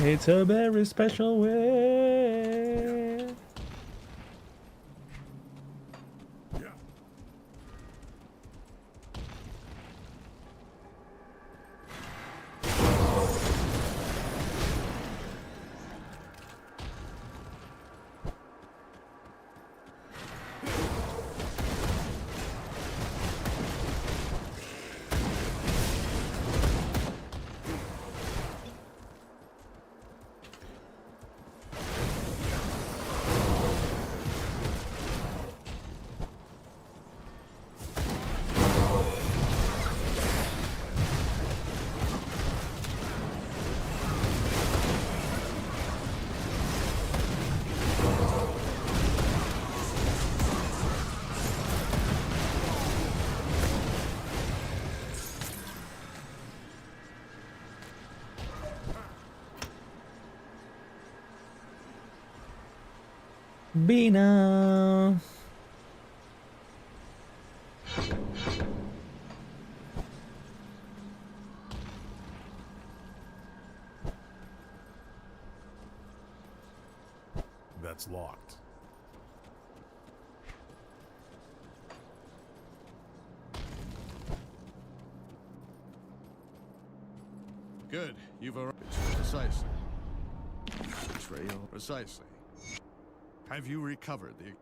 It's a very special way. Bina. That's locked. Good. You've arrived. Precisely. Betrayal. Precisely. Have you recovered the...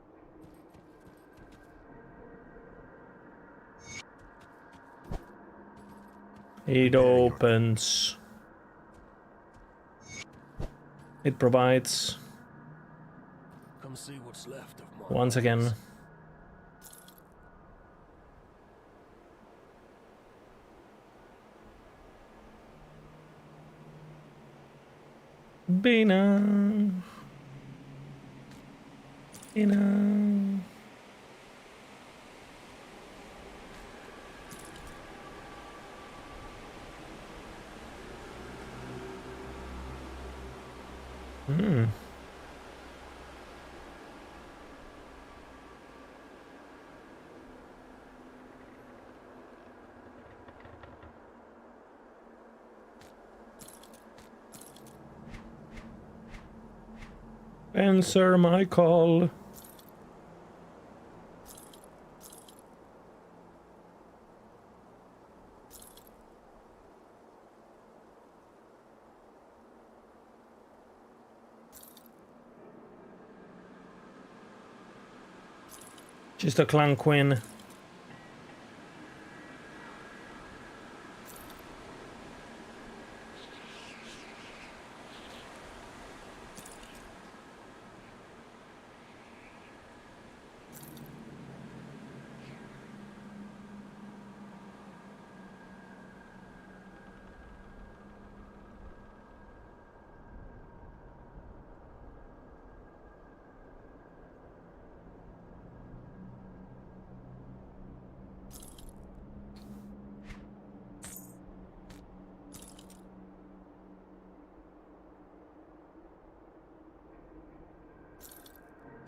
It opens. It provides. Come see what's left of my Once again. Bina. Bina. Answer my call. Just a clan queen.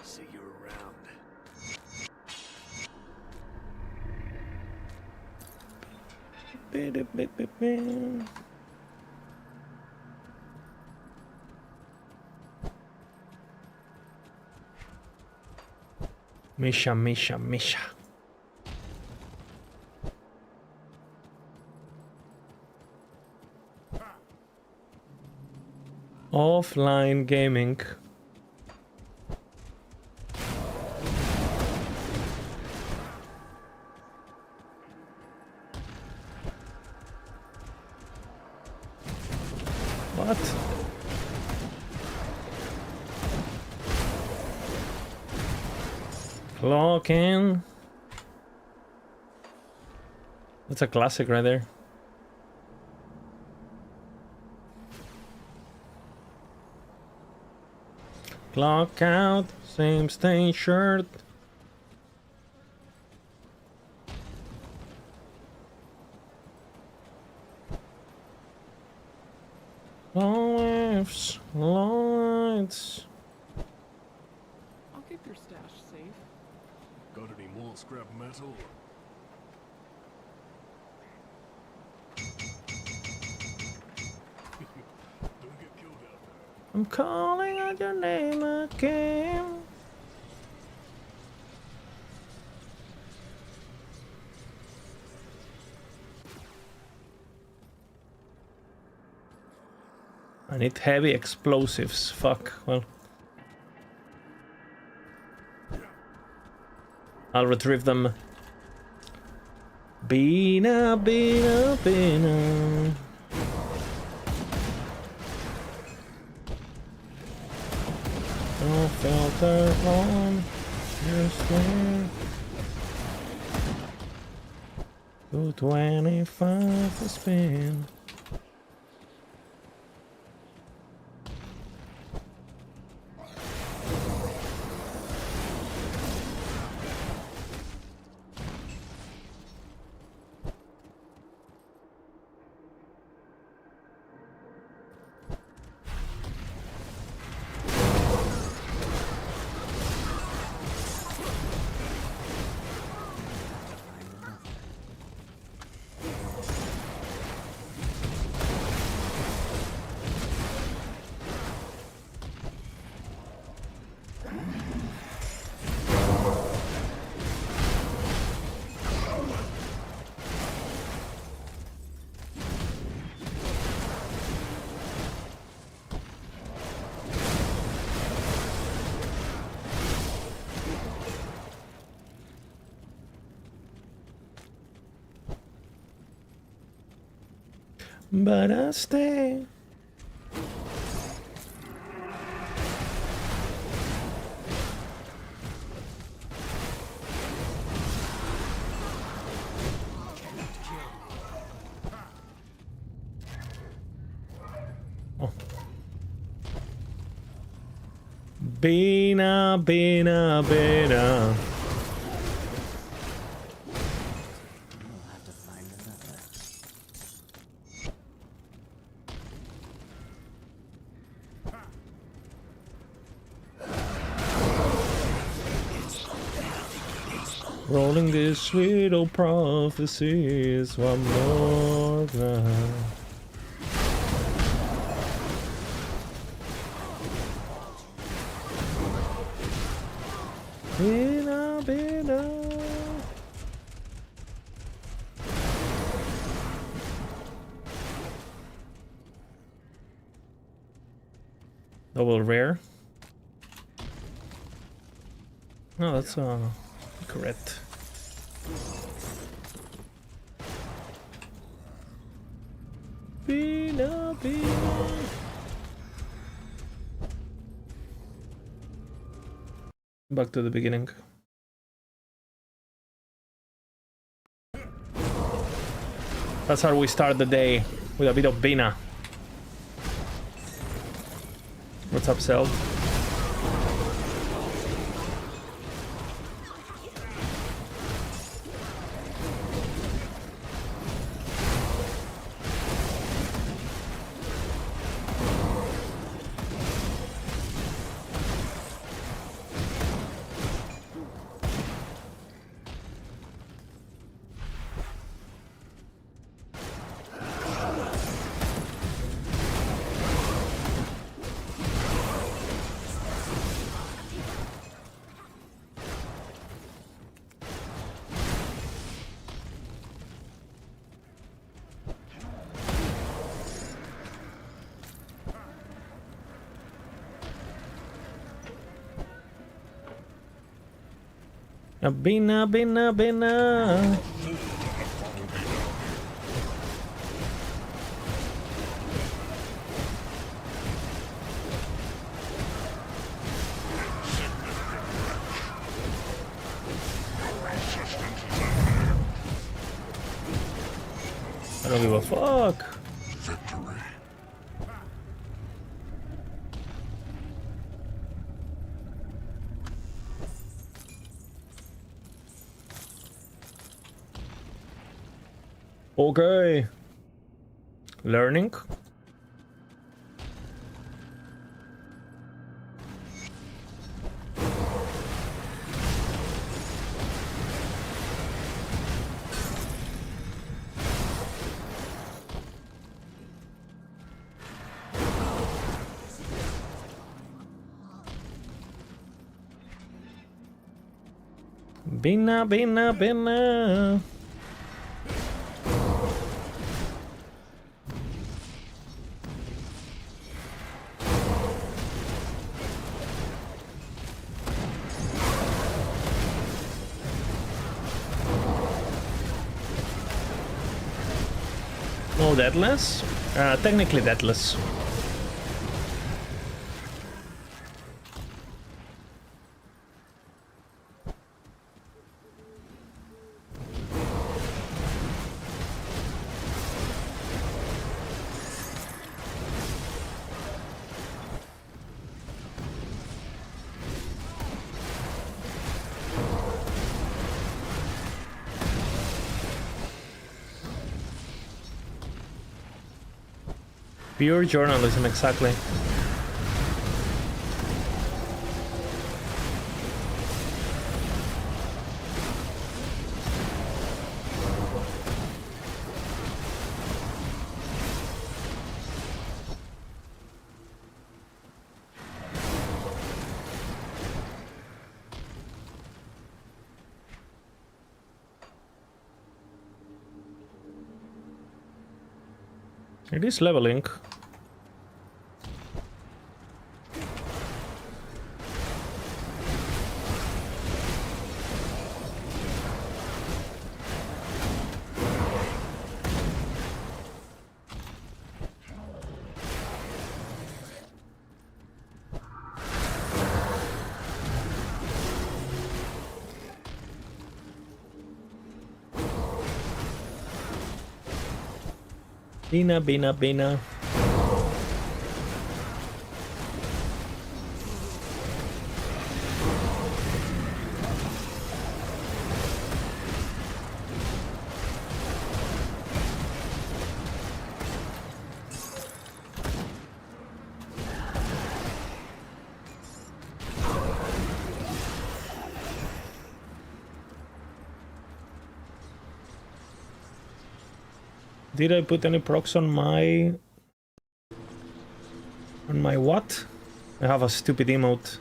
See you around. Misha, Misha, Misha. Offline gaming. What? Clock in. That's a classic right there. Clock out, same stain shirt. Long lives, long lights. I'll keep your stash safe. Got any more scrap metal? Don't get killed out I'm calling out your name again. I need heavy explosives. Fuck. Well, I'll retrieve them. Bina, bina, bina. No filter on your skin. 225 to spin. But I stay. Oh. Bina, bina, bina. Rolling these sweet old prophecies one more time. Bina, bina. Double rare. Oh, that's correct. Bina, bina. Back to the beginning. That's how we start the day, with a bit of Bina. What's up, Cell? Bina, bina, bina. I don't give a fuck. Okay. Learning. Bina, bina, bina. No deathless? Technically deathless. Pure journalism, exactly. It is leveling. Bina, bina, bina. Did I put any procs on my... what? I have a stupid emote.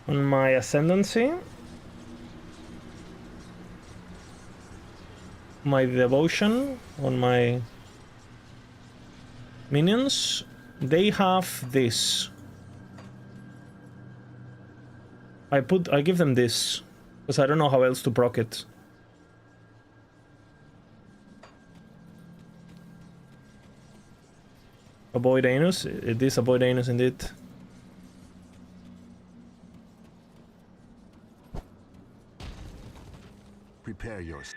On my ascendancy? My devotion? On my minions? They have this. I give them this. Because I don't know how else to proc it. Avoid anus? It is avoid anus indeed. Prepare yours.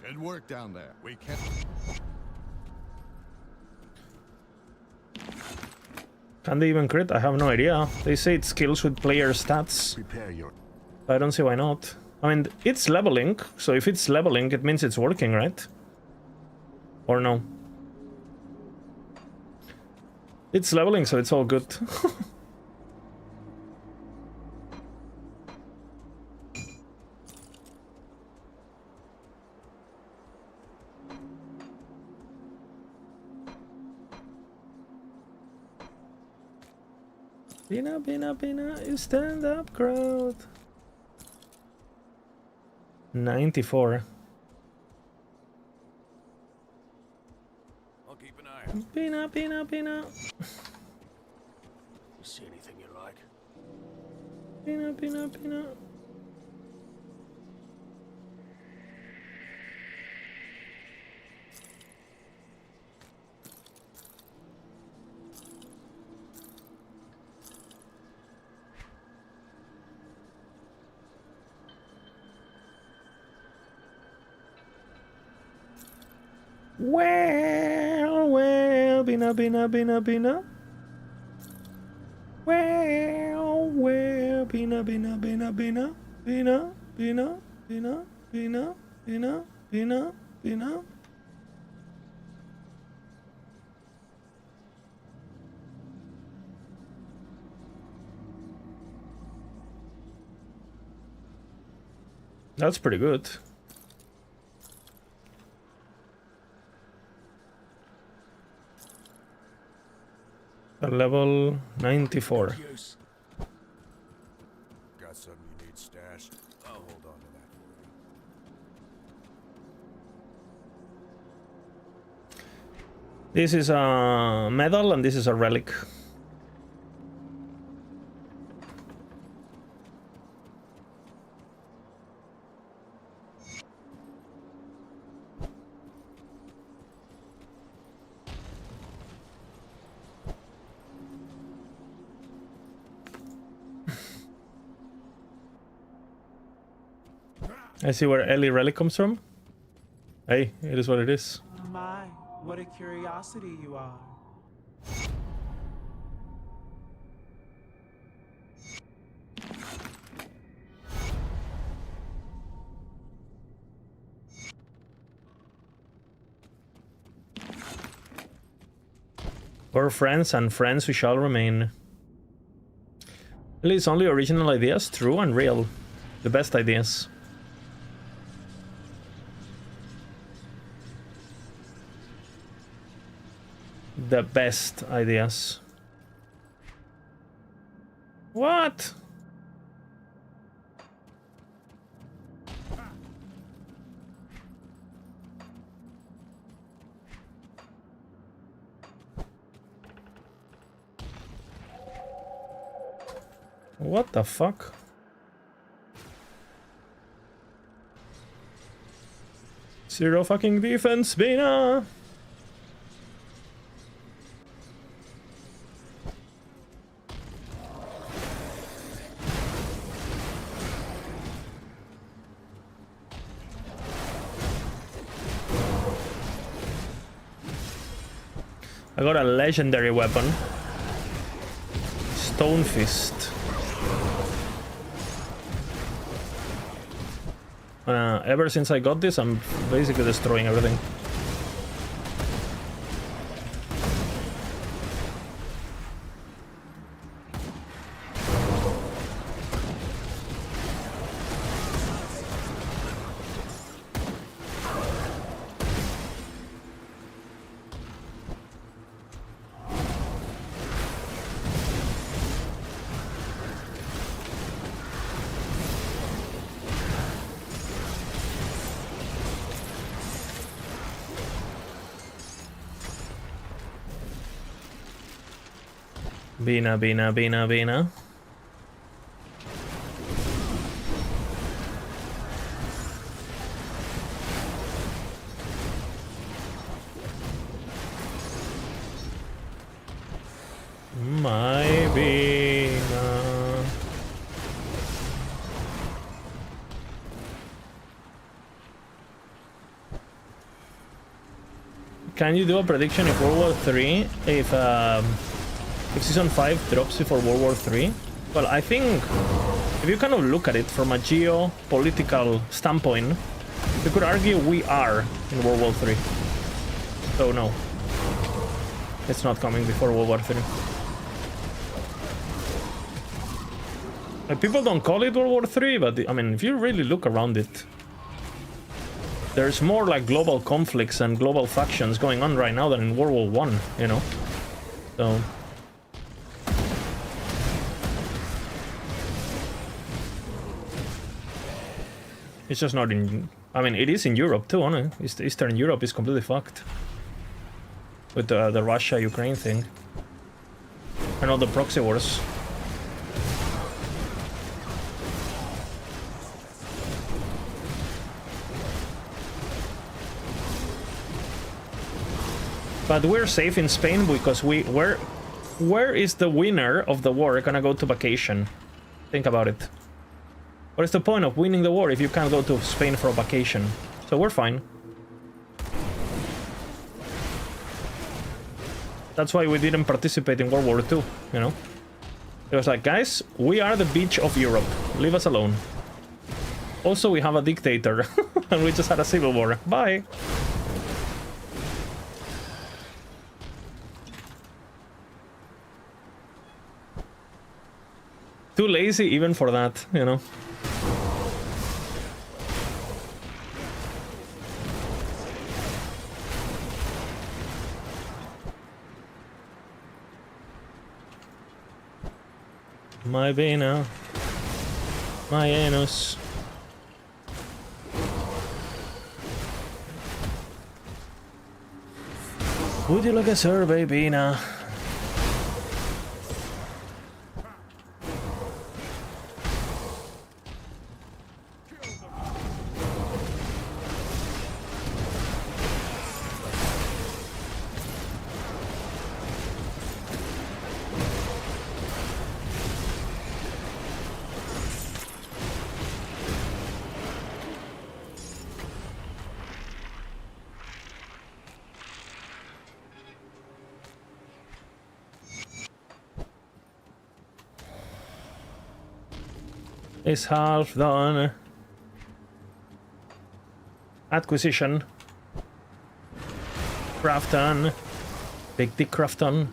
Good work down there. We can. Can they even crit? I have no idea. They say it scales with player stats. Prepare your. I don't see why not. I mean, it's leveling, so if it's leveling, it means it's working, right? Or no? It's leveling, so it's all good. Bina, bina, bina, you stand up, crowd. 94. I'll keep an eye out. Bina, bina, bina. You see anything you like? Bina, bina, bina. Well, bina, bina, bina, bina. Well, bina, bina, bina, bina, bina, bina, bina, bina, bina, bina, bina. That's pretty good. Level 94. Use. Got something you need stashed? I'll hold on to that for you. This is a medal and this is a relic. I see where Ellie relic comes from. Hey, it is what it is. My, what a curiosity you are. We're friends and friends we shall remain. Ellie's only original ideas, true and real. The best ideas. The best ideas. What? What the fuck? Zero fucking defense, Bina! I got a legendary weapon. Stone Fist. Ever since I got this, I'm basically destroying everything. Bina, Bina, Bina, Bina. My Bina. Can you do a prediction if World War 3 if Season 5 drops before World War 3? Well, I think if you kind of look at it from a geopolitical standpoint, you could argue we are in World War 3. So no, it's not coming before World War 3. People don't call it World War 3, but I mean, if you really look around it, there's more like global conflicts and global factions going on right now than in World War 1, you know? So... it's just not in... I mean, it is in Europe too, honestly. Eastern Europe is completely fucked. With the Russia-Ukraine thing. And all the proxy wars. But we're safe in Spain because where is the winner of the war gonna go to vacation? Think about it. What is the point of winning the war if you can't go to Spain for a vacation? So we're fine. That's why we didn't participate in World War II, you know? It was like, guys, we are the beach of Europe. Leave us alone. Also, we have a dictator. And we just had a civil war. Bye! Too lazy even for that, you know? my vena, my anus. Would you like a survey, Bina? Is half done. Acquisition. Crafton. Big Dick Crafton.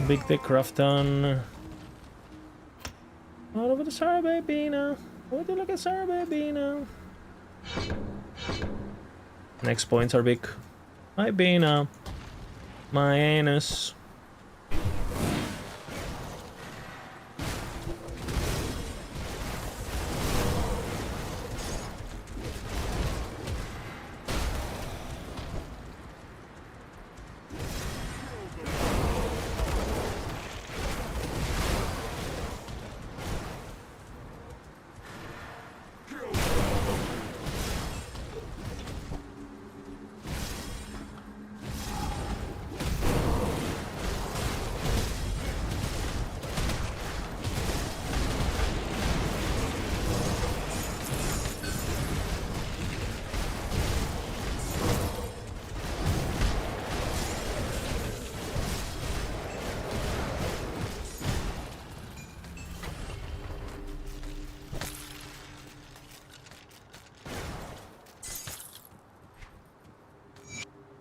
Big Dick Crafton. All over the survey, Bina. Would you like a survey, Bina? Next points are big. My Bina. My anus.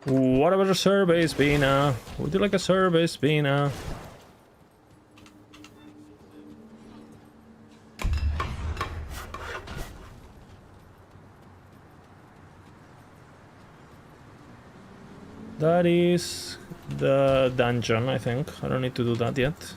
What about a survey, Bina? Would you like a survey, Bina? That is the dungeon, I think. I don't need to do that yet.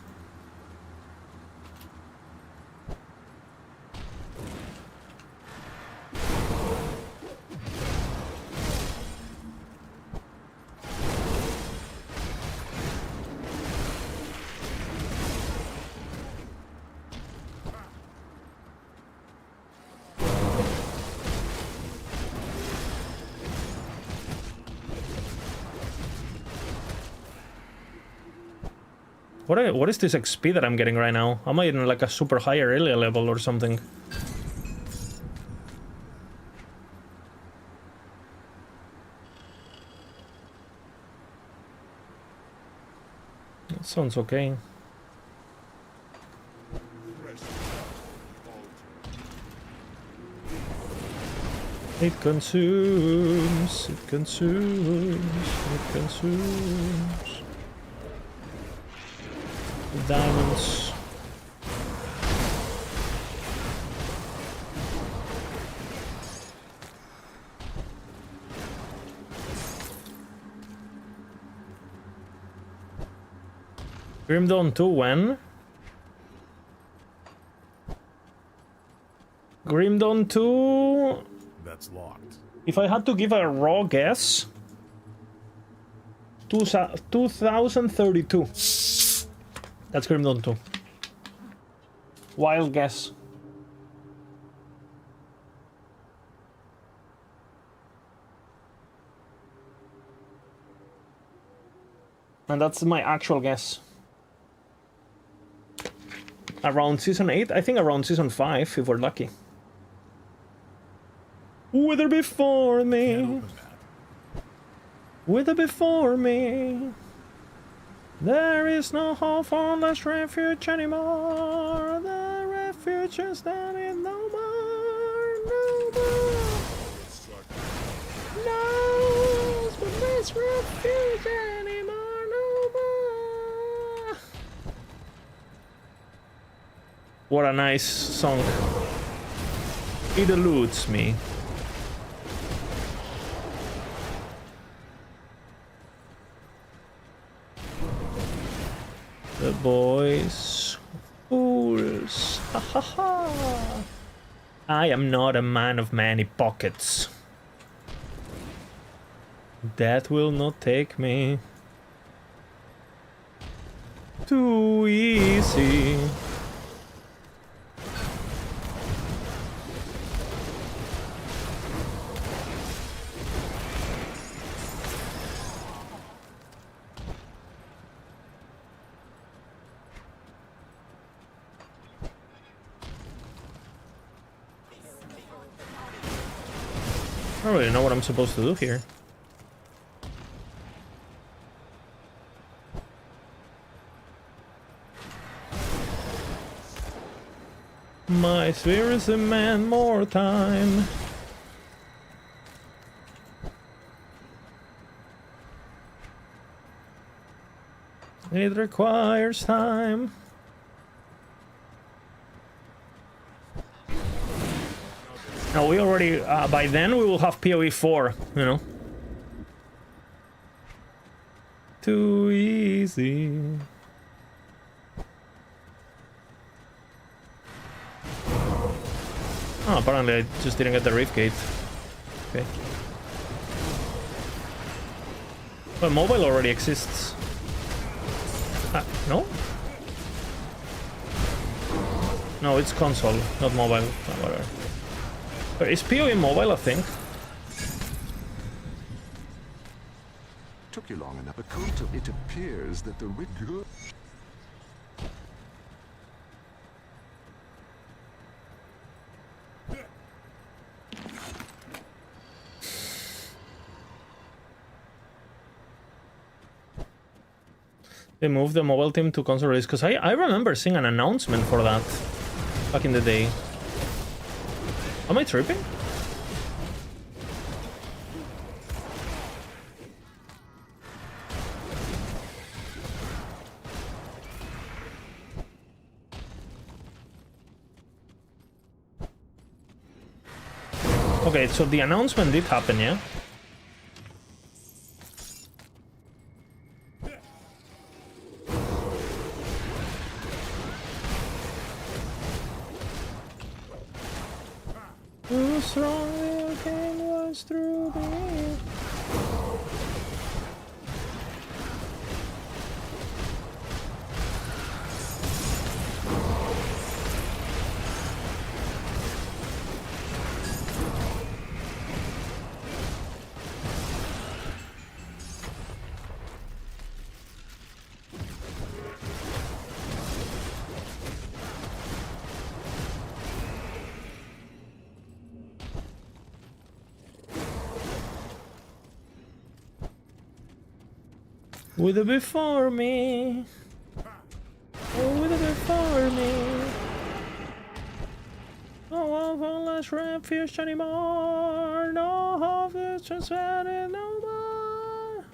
What is this XP that I'm getting right now? Am I in like a super high Aurelia level or something? That sounds okay. It consumes, it consumes, it consumes. Diamonds. Grim Dawn 2 when? Grim Dawn 2... That's locked. If I had to give a raw guess... 2032. That's Grim Dawn 2. Wild guess. And that's my actual guess. Around season 8? I think around season 5, if we're lucky. Wither before me. Wither before me. There is no home for less refuge anymore. The refuge is that it no more, no more. No, but less refuge anymore, no more. What a nice song. It eludes me. The boys, fools, ha ha ha. I am not a man of many pockets. That will not take me too easy. I don't really know what I'm supposed to do here. My spirit demand more time. It requires time. Now we already, by then we will have PoE 4, you know. Too easy. Oh, apparently I just didn't get the Reef Gate. Okay. Well, mobile already exists. No? No, it's console, not mobile. Oh, whatever. Is PoE mobile a thing? Took you long enough. It appears that the good. They moved the mobile team to console release because I remember seeing an announcement for that back in the day. Am I tripping? Okay, so the announcement did happen, yeah? Too strong can was through me. With it before me. Oh, with it before me. No one will less refuge anymore. No hope is transcended no more.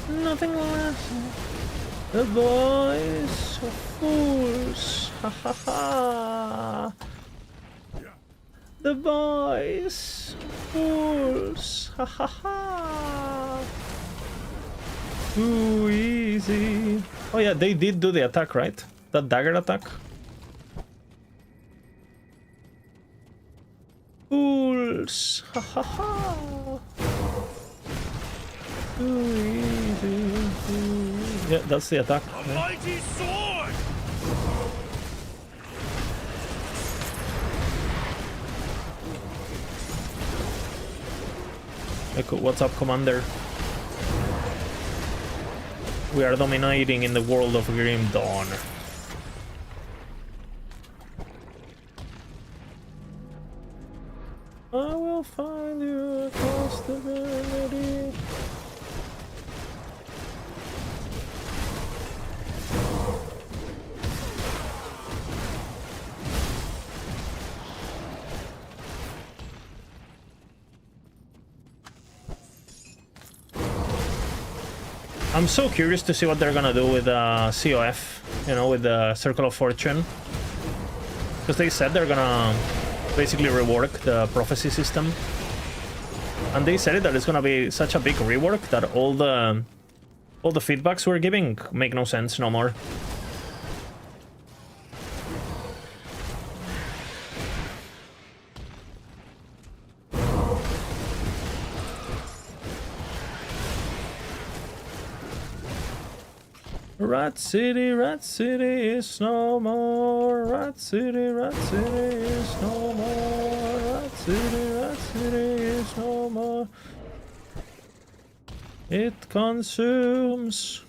Nothing less. The boys are fools. Ha ha ha. The boys fools. Ha ha ha. Too easy. Oh yeah, they did do the attack, right? That dagger attack. Fools. Ha ha ha. Too easy. Yeah, that's the attack. A mighty sword! What's up, Commander? We are dominating in the world of Grim Dawn. I will find you across the vanity. I'm so curious to see what they're gonna do with COF, you know, with the Circle of Fortune. Because they said they're gonna basically rework the prophecy system. And they said that it's gonna be such a big rework that all the feedbacks we're giving make no sense no more. Rat City is no more. Rat City is no more. Rat City is no more. It consumes.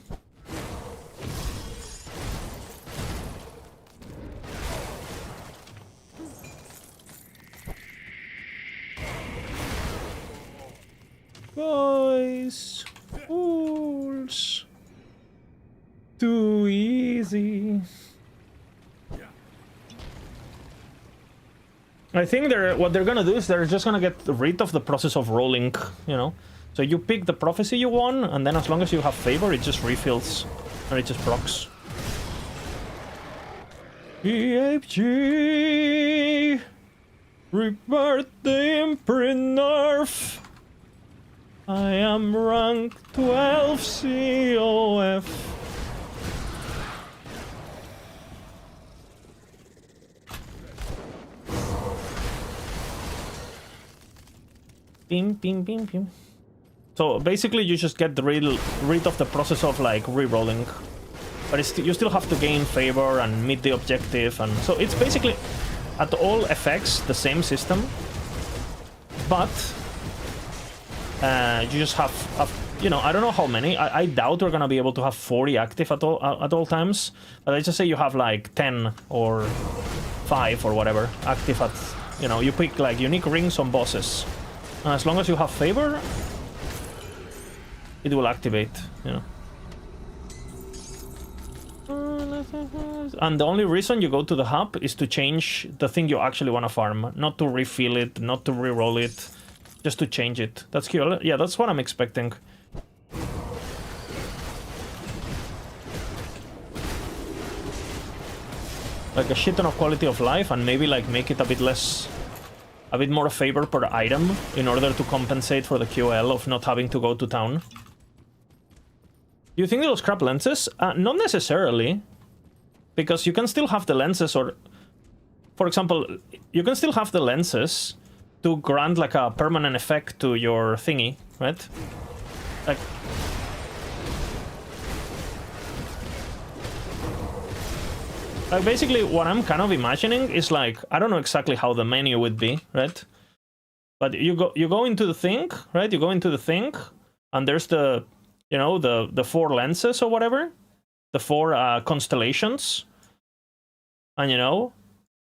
Boys, fools. Too easy. I think what they're gonna do is they're just gonna get rid of the process of rolling, you know. So you pick the prophecy you want, and then as long as you have favor, it just refills and it just procs. EHG rebirth the imprint nerf. I am rank 12 COF. Bim, bim, bim, bim. So basically you just get rid of the process of like re-rolling. But you still have to gain favor and meet the objective, and so it's basically at all effects the same system. But you just have, you know, I don't know how many. I doubt we're gonna be able to have 40 active at all times. But I just say you have like 10 or 5 or whatever active at, you know, you pick like unique rings on bosses. And as long as you have favor, it will activate, you know. And the only reason you go to the hub is to change the thing you actually want to farm. Not to refill it, not to re-roll it. Just to change it. That's cool. Yeah, that's what I'm expecting. Like a shit ton of quality of life, and maybe like make it a bit less... a bit more favor per item in order to compensate for the QL of not having to go to town. Do you think they'll scrap lenses? Not necessarily. Because you can still have the lenses, or... For example, you can still have the lenses to grant like a permanent effect to your thingy, right? Like... Like, basically, what I'm kind of imagining is like, I don't know exactly how the menu would be, right? But you go into the thing, right? You go into the thing, and there's the, you know, the 4 lenses or whatever, the 4 constellations, and you know,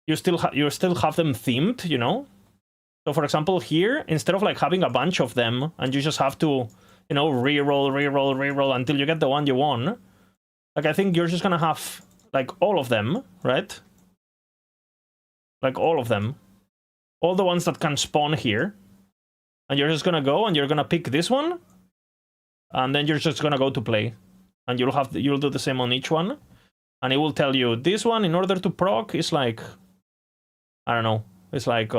you still have them themed, you know. So for example, here, instead of like having a bunch of them, and you just have to, you know, re-roll until you get the one you want. Like, I think you're just gonna have like all of them, right? Like all of them. All the ones that can spawn here. And you're just gonna go and you're gonna pick this one. And then you're just gonna go to play. And you'll do the same on each one. And it will tell you, this one, in order to proc, is like... I don't know. It's like,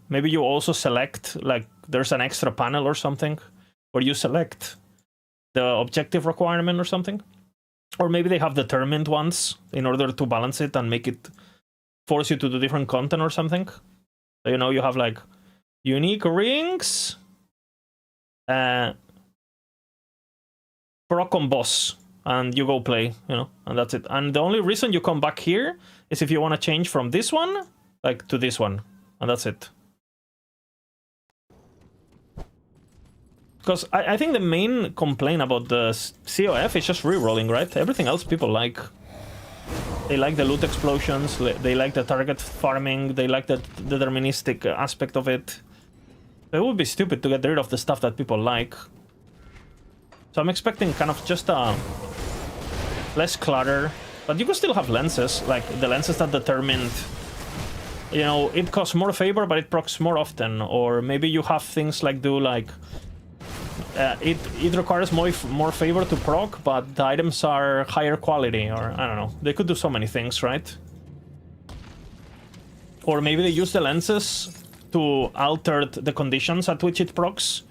maybe you also select, like, there's an extra panel or something. Where you select the objective requirement or something. Or maybe they have determined ones in order to balance it and make it force you to do different content or something. So, you know, you have like unique rings, proc on boss, and you go play, you know, and that's it. And the only reason you come back here is if you want to change from this one, like, to this one, and that's it. Because I think the main complaint about the COF is just rerolling, right? Everything else people like. They like the loot explosions, they like the target farming, they like the deterministic aspect of it. It would be stupid to get rid of the stuff that people like. So I'm expecting kind of just a less clutter, but you can still have lenses, like the lenses that determined, you know, it costs more favor, but it procs more often, or maybe you have things like it requires more favor to proc, but the items are higher quality, or I don't know. They could do so many things, right? Or maybe they use the lenses to alter the conditions at which it procs.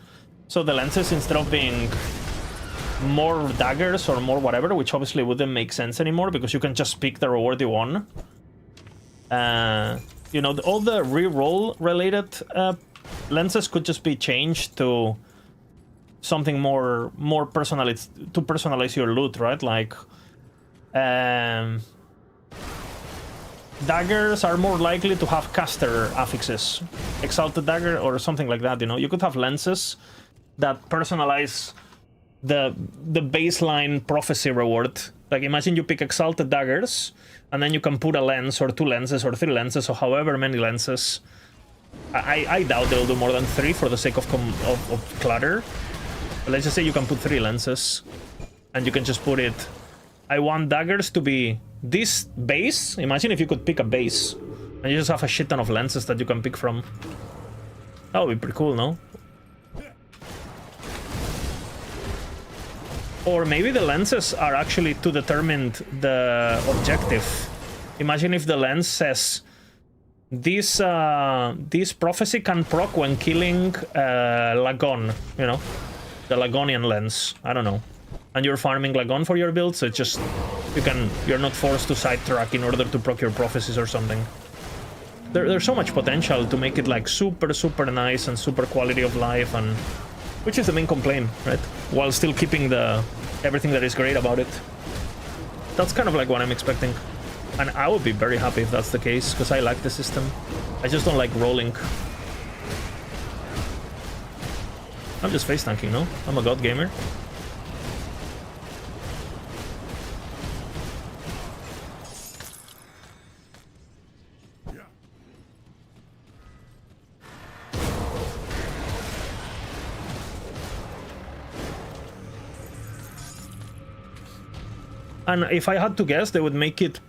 So the lenses, instead of being more daggers or more whatever, which obviously wouldn't make sense anymore because you can just pick the reward you want. You know, all the reroll related lenses could just be changed to something more personalized, to personalize your loot, right? Like daggers are more likely to have caster affixes, exalted dagger or something like that. You know, you could have lenses that personalize the baseline prophecy reward. Like imagine you pick exalted daggers and then you can put a lens or 2 lenses or 3 lenses or however many lenses. I doubt they'll do more than 3 for the sake of clutter. But let's just say you can put 3 lenses and you can just put it, I want daggers to be this base. Imagine if you could pick a base and you just have a shit ton of lenses that you can pick from. That would be pretty cool, no? Or maybe the lenses are actually to determine the objective. Imagine if the lens says this prophecy can proc when killing Lagon, you know, the Lagonian lens. I don't know. And you're farming Lagon for your build, so it's just you're not forced to sidetrack in order to proc your prophecies or something. There's so much potential to make it like super nice and super quality of life, and which is the main complaint, right? While still keeping everything that is great about it. That's kind of like what I'm expecting. And I would be very happy if that's the case, because I like the system. I just don't like rolling. I'm just face tanking, no? I'm a god gamer. And if I had to guess, they would make it,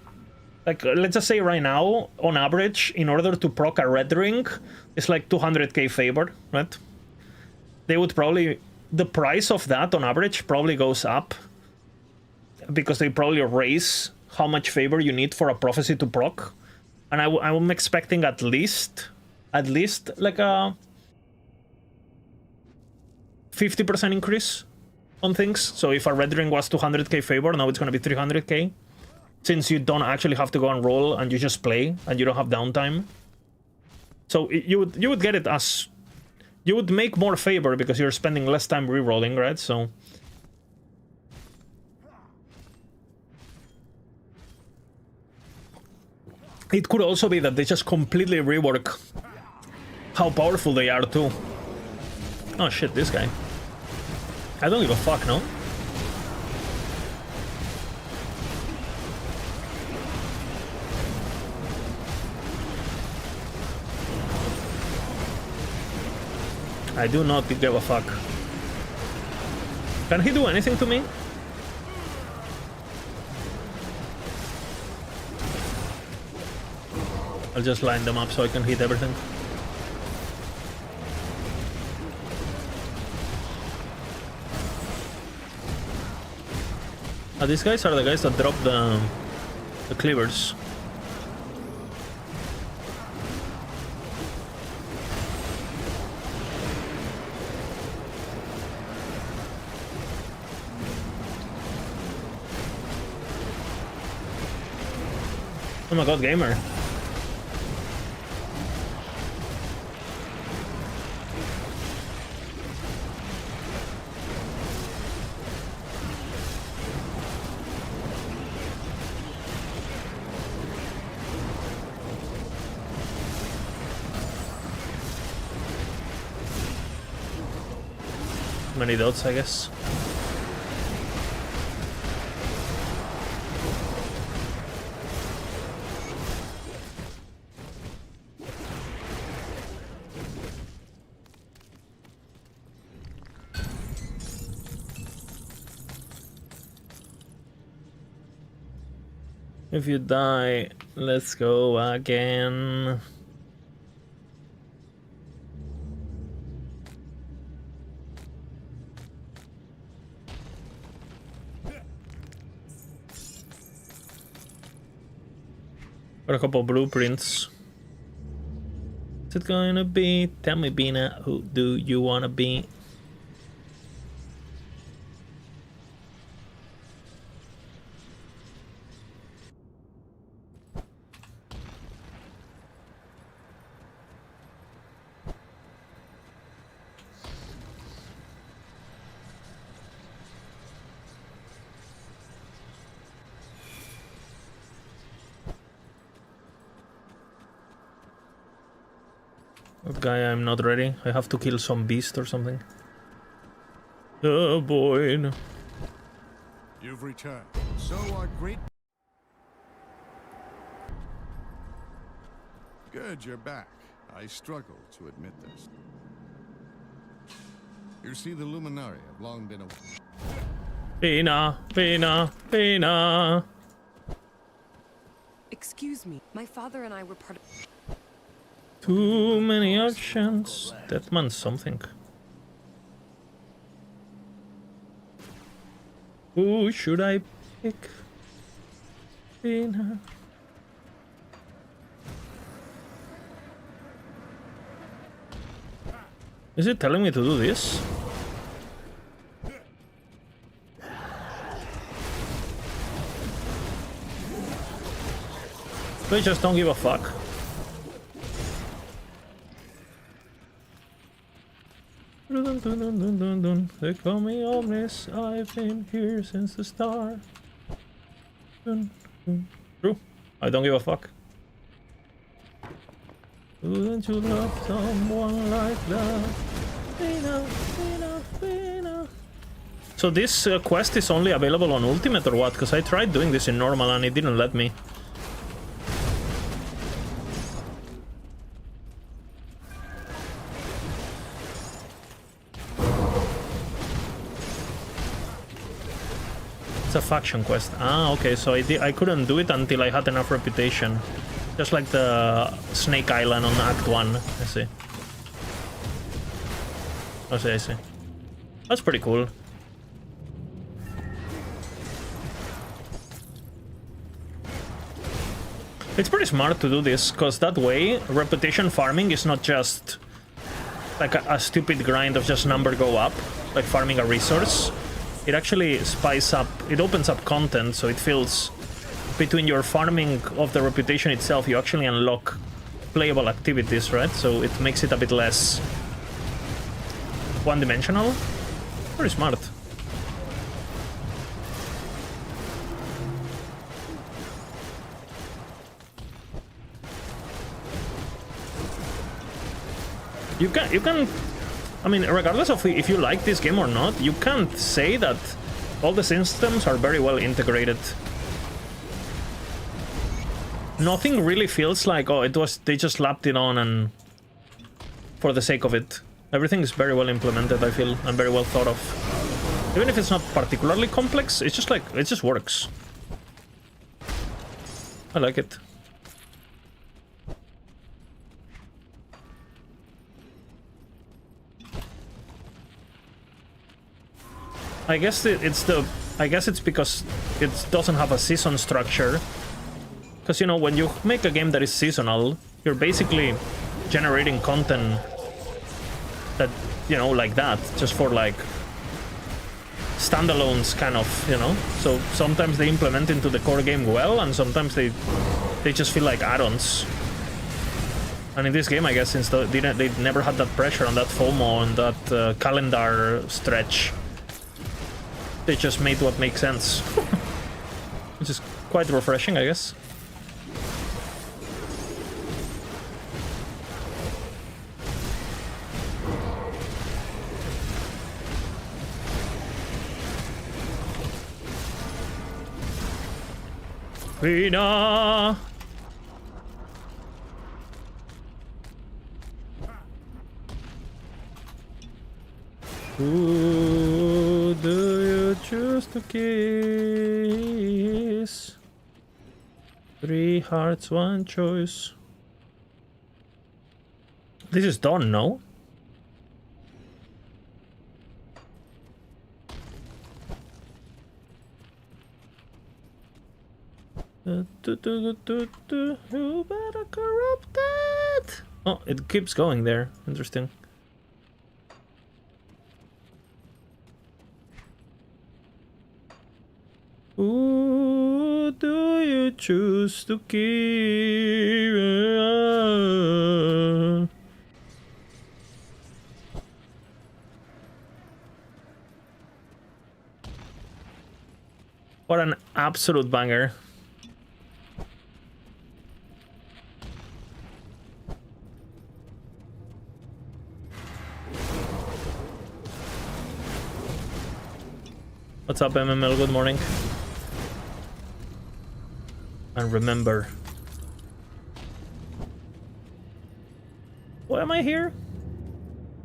like, let's just say right now, on average, in order to proc a red ring, it's like 200k favor, right? They would probably, the price of that on average probably goes up, because they probably raise how much favor you need for a prophecy to proc. And I'm expecting at least like a 50% increase on things. So if a red ring was 200k favor, now it's going to be 300k, since you don't actually have to go and roll and you just play and you don't have downtime. So you would get it as, you would make more favor because you're spending less time re-rolling, right? So it could also be that they just completely rework how powerful they are too. Oh shit, this guy. I don't give a fuck, no? I do not give a fuck. Can he do anything to me? I'll just line them up so I can hit everything. These guys are the guys that drop the cleavers. Oh my god, gamer. many dots, I guess. If you die, let's go again. Got a couple blueprints. What's it gonna be? Tell me, Bina, who do you wanna be? Guy, I'm not ready. I have to kill some beast or something. Oh boy. You've returned. So our great... Good, you're back. I struggle to admit this. You see, the Luminari have long been a... Pina. Excuse me, my father and I were part of... Too many options. That means something. Who should I pick? Pina. Is it telling me to do this? They just don't give a fuck. They call me Omnis, I've been here since the start. True, I don't give a fuck. Wouldn't you love someone like that? Pina. So this quest is only available on Ultimate or what? Because I tried doing this in normal and it didn't let me. It's a faction quest. Ah, okay, so I couldn't do it until I had enough reputation. Just like the Snake Island on Act 1. I see. I see. That's pretty cool. It's pretty smart to do this, because that way, reputation farming is not just like a stupid grind of just number go up, like farming a resource. It actually spices up, it opens up content, so it feels between your farming of the reputation itself, you actually unlock playable activities, right? So it makes it a bit less one-dimensional. Very smart. You can, I mean, regardless of if you like this game or not, you can't say that all the systems are very well integrated. Nothing really feels like, oh, they just slapped it on and for the sake of it. Everything is very well implemented, I feel, and very well thought of. Even if it's not particularly complex, it's just like, it just works. I like it. I guess it's because it doesn't have a season structure. Because, you know, when you make a game that is seasonal, you're basically generating content that, you know, like that, just for like standalones, kind of, you know. So sometimes they implement into the core game well, and sometimes they just feel like add-ons. And in this game, I guess, since they never had that pressure and that FOMO and that calendar stretch, they just made what makes sense. Which is quite refreshing, I guess. Bina! Who do you choose to kiss? 3 hearts, 1 choice. This is done, no? You better corrupt it! Oh, it keeps going there. Interesting. Who do you choose to keep? What an absolute banger. What's up, MML? Good morning. And remember, why am I here?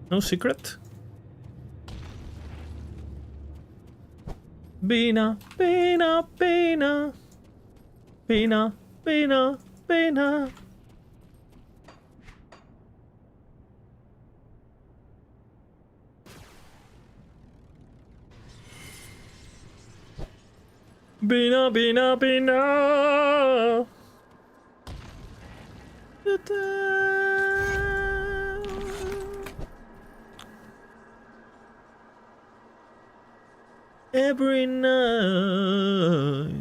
No secret. Bina, Bina, Bina, Bina, Bina, Bina. Bina, Bina, Bina. Every night.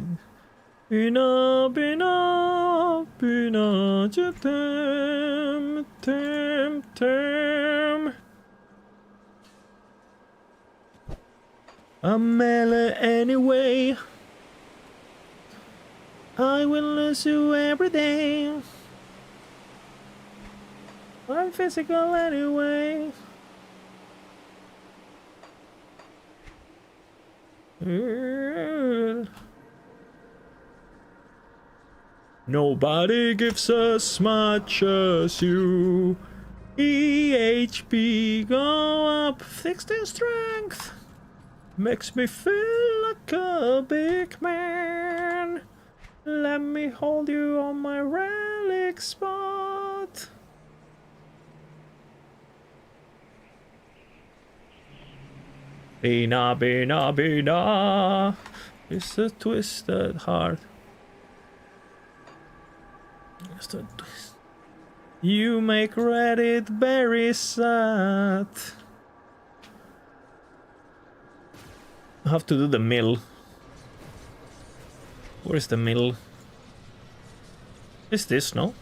Bina, Bina, Bina, tem, tem, tem. I'm melee anyway. I will lose you every day. I'm physical anyway. Nobody gives us much as you. EHP go up 16 strength. Makes me feel like a big man. Let me hold you on my relic spot. Bina, Bina, Bina. It's a twisted heart. It's a twist. You make Reddit very sad. I have to do the mill. Where's the mill? Is this, no?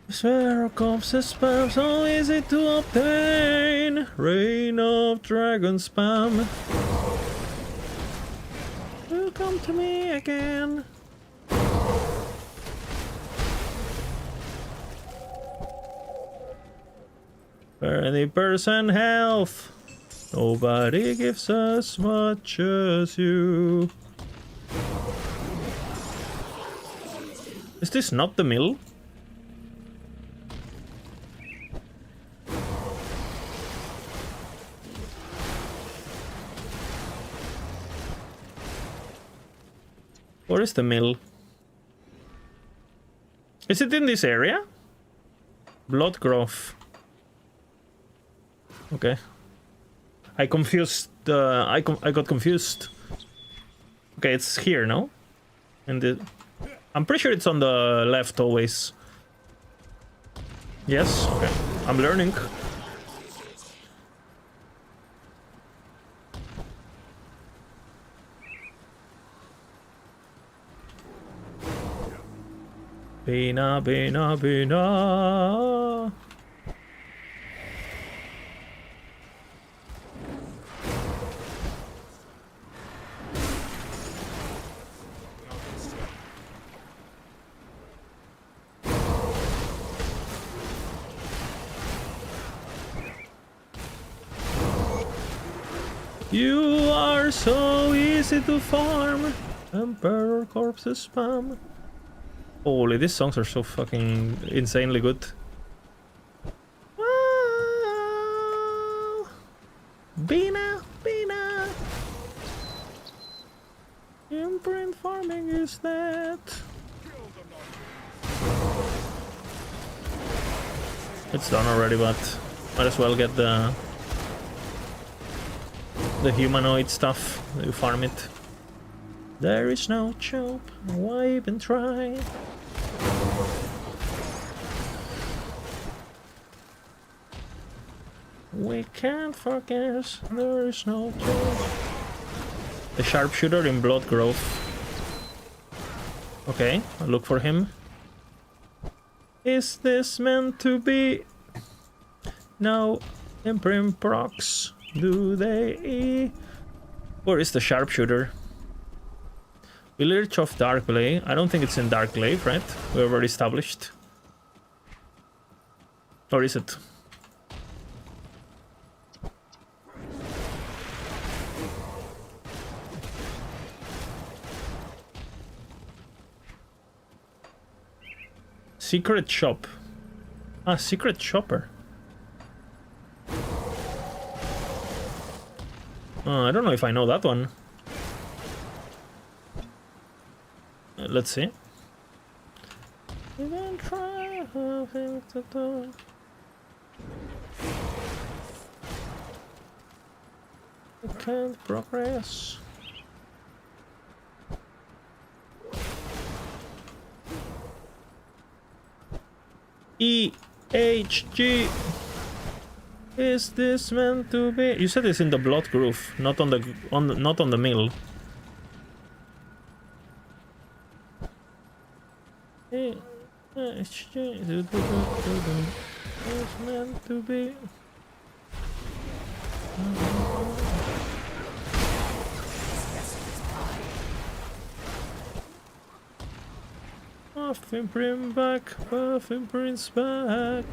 Sphere comes a spam, so easy to obtain. Reign of dragon spam. Will come to me again. 30% health. Nobody gives as much as you. Is this not the mill? Where is the mill? Is it in this area? Blood growth. Okay. I confused. I got confused. Okay, it's here, no? And I'm pretty sure it's on the left always. Yes. Okay. I'm learning. Bina, Bina, Bina. You are are so easy to farm. Emperor corpses spam. Holy, these songs are so fucking insanely good. Wow. Bina, Bina. Imprint farming is that. It's done already, but might as well get the humanoid stuff. You farm it. There is no chope. Why even try? We can't forget. There is no chope. The sharpshooter in Blood Grove. Okay, I'll look for him. Is this meant to be? No. Imprint procs. Do they? Where is the sharpshooter? Village of Darkblade. I don't think it's in Darkblade, right? We already established. Or is it? Secret shop. Ah, secret shopper. I don't know if I know that one. Let's see. Even try having to do. I can't progress. EHG. Is this meant to be? You said it's in the Blood Groove, not on the not on the mill. EHG. It's meant to be. Puff imprint back, puff imprints back.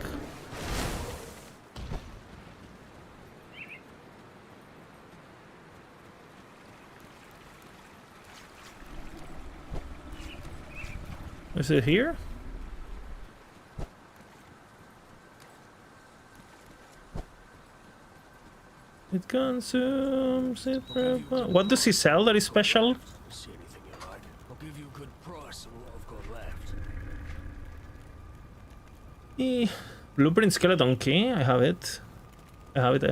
Is it here? It consumes it. What does he sell that is special? See anything you like? I'll give you a good price on what I've got left. Blueprint skeleton key. I have it. I have it.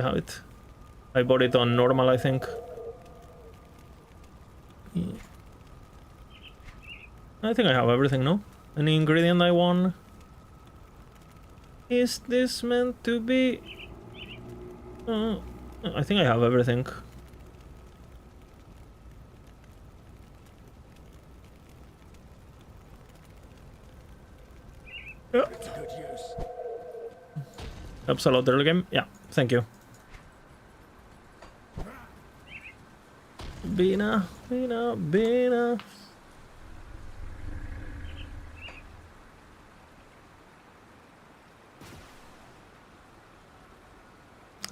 I bought it on normal, I think. I think I have everything, no? Any ingredient I want? Is this meant to be? I think I have everything. Yeah. Helps a lot early game. Yeah, thank you. Bina.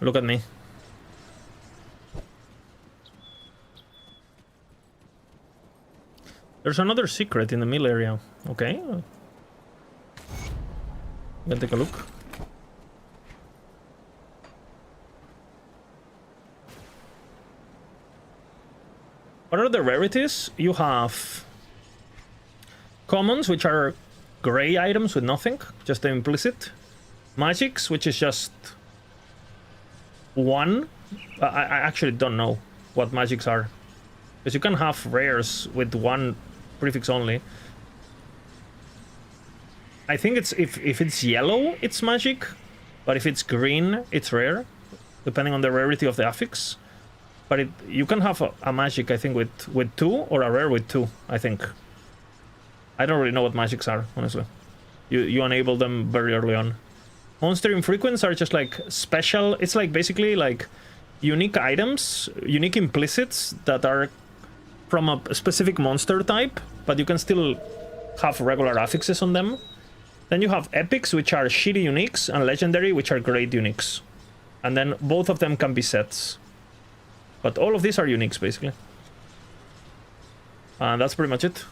Look at me. There's another secret in the mill area. Okay. Can take a look. What are the rarities? You have commons, which are gray items with nothing, just the implicit. Magics, which is just one. I actually don't know what magics are, because you can have rares with one prefix only. I think it's if it's yellow, it's magic, but if it's green, it's rare, depending on the rarity of the affix. But you can have a magic, I think, with two, or a rare with two, I think. I don't really know what magics are, honestly. You enable them very early on. Monster infrequents are just like special. It's like basically like unique items, unique implicits that are from a specific monster type, but you can still have regular affixes on them. Then you have epics, which are shitty uniques, and legendary, which are great uniques. And then both of them can be sets. But all of these are uniques, basically. And that's pretty much it.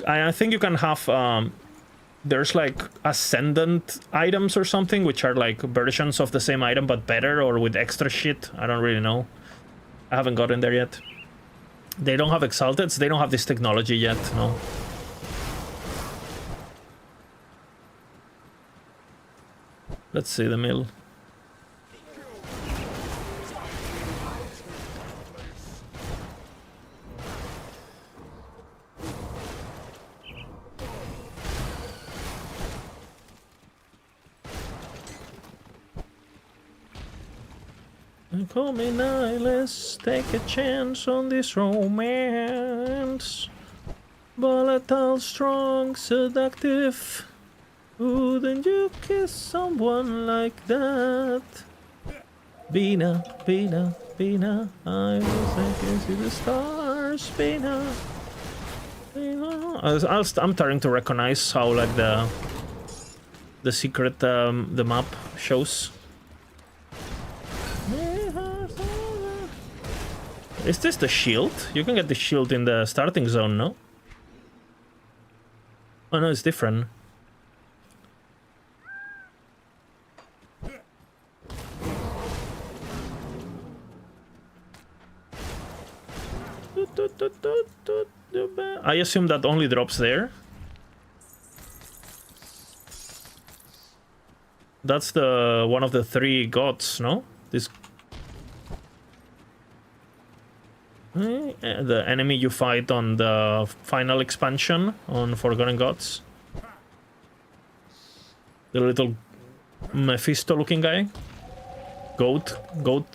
I think you can have... there's like ascendant items or something, which are like versions of the same item, but better or with extra shit. I don't really know. I haven't gotten there yet. They don't have exalteds. They don't have this technology yet, no. Let's see the mill. Call me Nihilist, take a chance on this romance. Volatile, strong, seductive. Wouldn't you kiss someone like that? Bina, Bina, Bina, I will see the stars, Bina. Bina. I'm starting to recognize how like the secret the map shows. Is this the shield? You can get the shield in the starting zone, no? Oh no, it's different. I assume that only drops there. That's the one of the 3 gods, no? This the enemy you fight on the final expansion on Forgotten Gods. The little Mephisto looking guy. Goat god.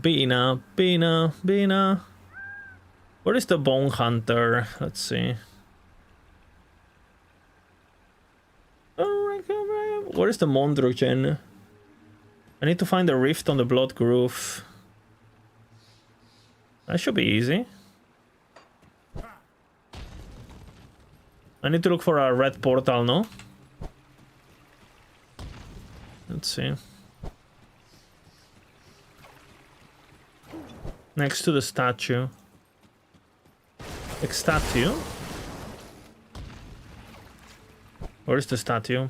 Bina, Bina, Bina. Where is the Bone Hunter? Let's see. Where is the Mondrogen? I need to find a rift on the Blood Groove. That should be easy. I need to look for a red portal, no? Let's see. Next to the statue. Like statue? Where's the statue?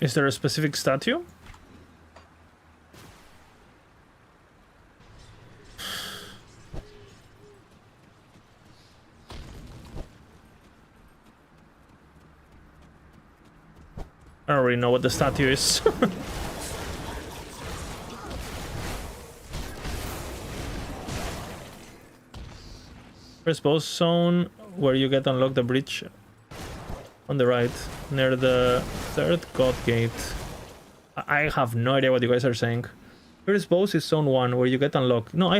Is there a specific statue? I don't really know what the statue is. First boss zone, where you get unlock the bridge on the right, near the 3rd god gate. I have no idea what you guys are saying. First boss is zone 1, where you get unlocked. No,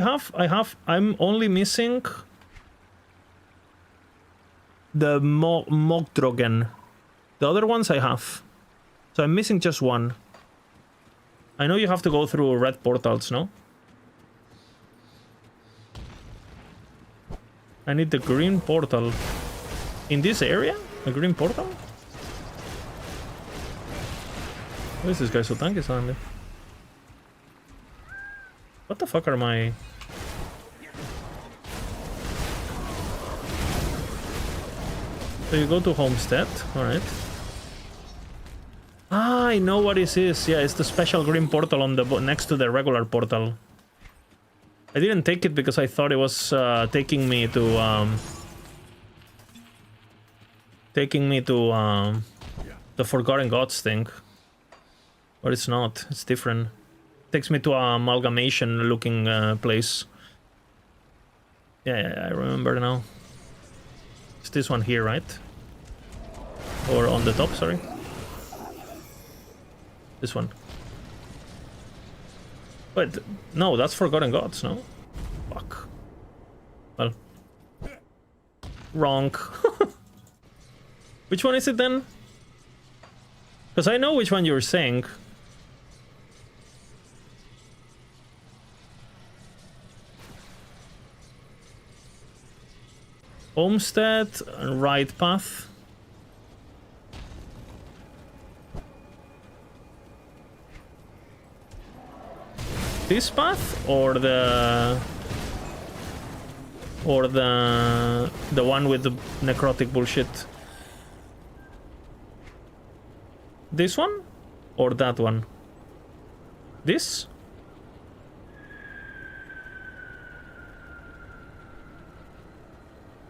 I'm only missing the Mogdrogen. The other ones I have. So I'm missing just one. I know you have to go through red portals, no? I need the green portal. In this area? A green portal? Why is this guy so tanky suddenly? What the fuck are my... So you go to Homestead, alright. Ah, I know what this is. Yeah, it's the special green portal on the next to the regular portal. I didn't take it because I thought it was taking me to the Forgotten Gods thing. But it's not. It's different. It takes me to a amalgamation looking place. Yeah, I remember now. It's this one here, right? Or on the top, sorry. This one. But no, that's Forgotten Gods, no? Fuck. Well. Wrong. Which one is it then? Because I know which one you're saying. Homestead, right path. This path or the one with the necrotic bullshit? This one or that one? This?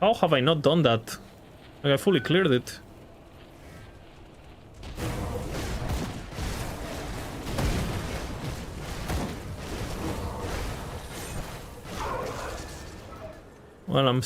How have I not done that? Like I fully cleared it. Well,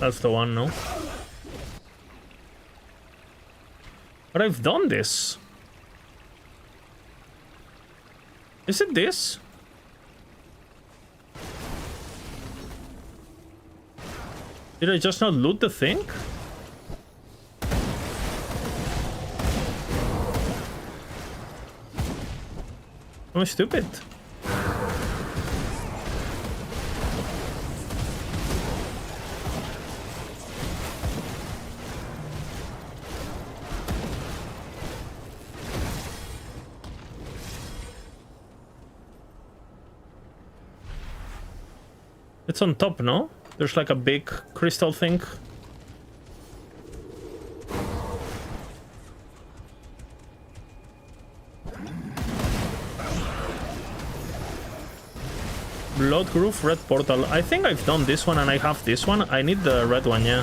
that's the one, no? But I've done this. Is it this? Did I just not loot the thing? I'm stupid. It's on top, no? There's like a big crystal thing. Blood Groove, red portal. I think I've done this one and I have this one. I need the red one, yeah.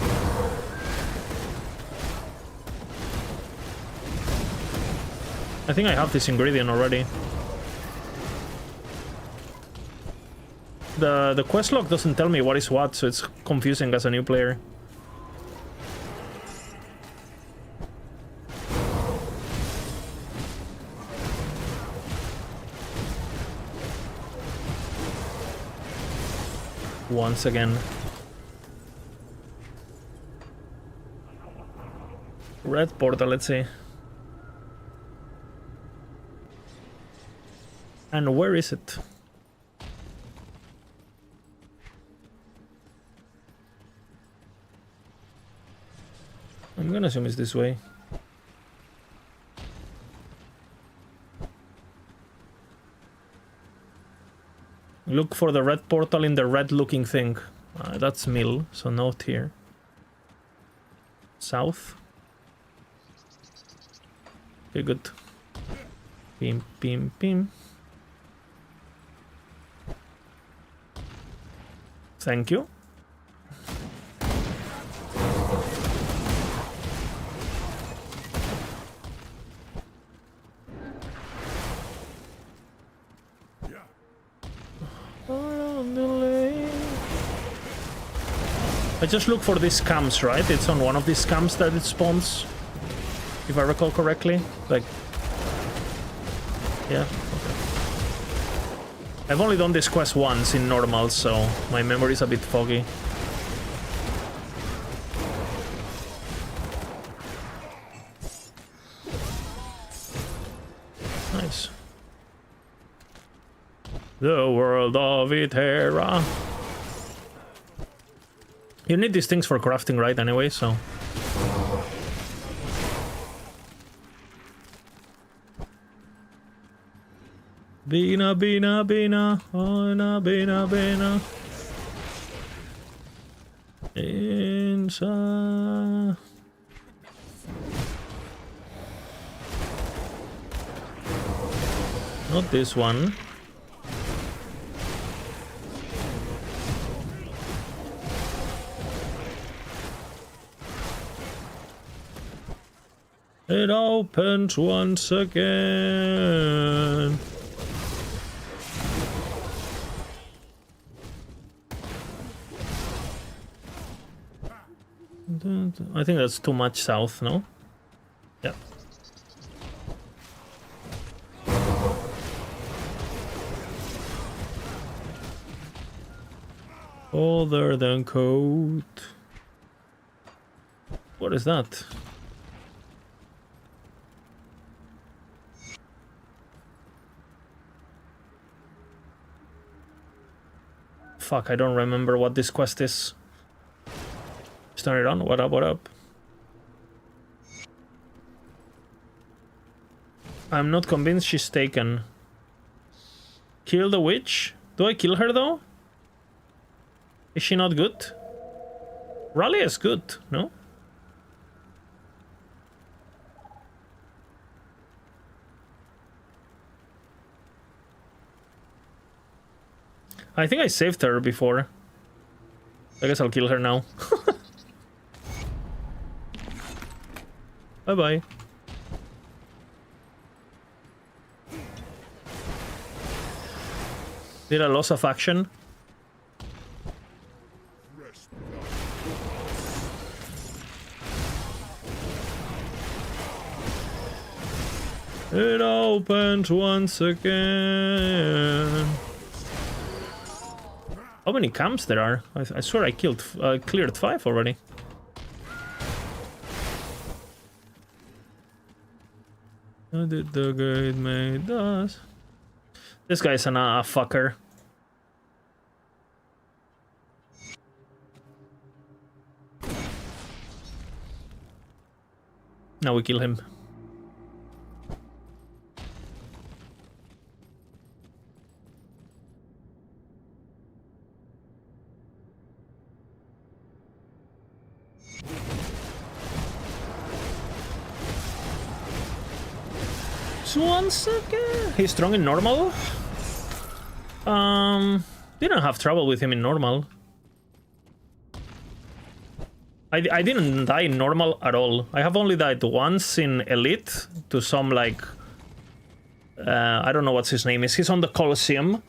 I think I have this ingredient already. The quest log doesn't tell me what is what, so it's confusing as a new player. Once again. Red portal, let's see. And where is it? I'm gonna assume it's this way. Look for the red portal in the red looking thing. That's mill, so not here. South. Okay, good. Pim, pim, pim. Thank you. I just look for these camps, right? It's on one of these camps that it spawns, if I recall correctly. Like, yeah, okay. I've only done this quest once in normal, so my memory is a bit foggy. Nice. The world of Itera. You need these things for crafting, right, anyway, so... Bina, bina, bina, bina, bina, bina. Inside... Not this one. It opens once again. I think that's too much south, no? Yeah. Other than code. What is that? Fuck, I don't remember what this quest is. Just turn it on. What up, what up? I'm not convinced she's taken. Kill the witch? Do I kill her though? Is she not good? Rally is good, no? I think I saved her before. I guess I'll kill her now. Bye-bye. Did I lose a faction? It opens once again. How many camps there are? I swear I cleared 5 already. How did the gate made us? This guy's a fucker. Now we kill him. Once again. He's strong in normal. Didn't have trouble with him in normal. I didn't die in normal at all. I have only died once in elite to some like I don't know what his name is. He's on the Colosseum.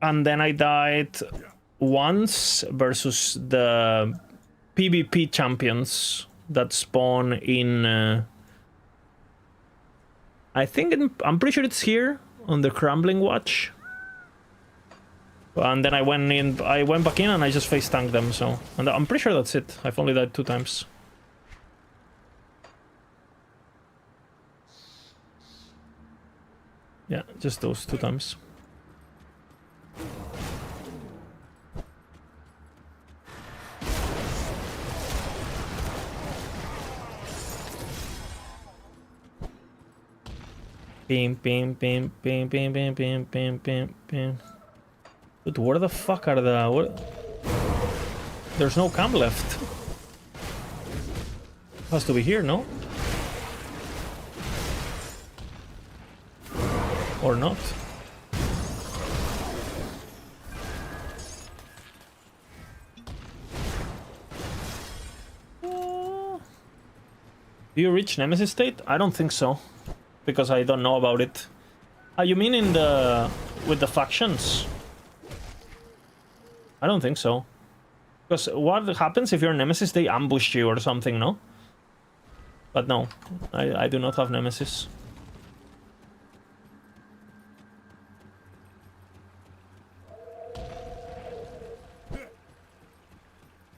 And then I died once versus the PvP champions that spawn in I think I'm pretty sure it's here on the Crumbling Watch. And then I went back in and I just face tanked them, so. And I'm pretty sure that's it. I've only died 2 times. Yeah, just those 2 times. Bim, bim, bim, bim, bim, bim, bim, bim, bim, bim. Dude, where the fuck are the... What? There's no camp left. Has to be here, no? Or not? Do you reach Nemesis state? I don't think so. Because I don't know about it. You mean in the... with the factions? I don't think so. Because what happens if you're Nemesis? They ambush you or something, no? But no, I do not have Nemesis.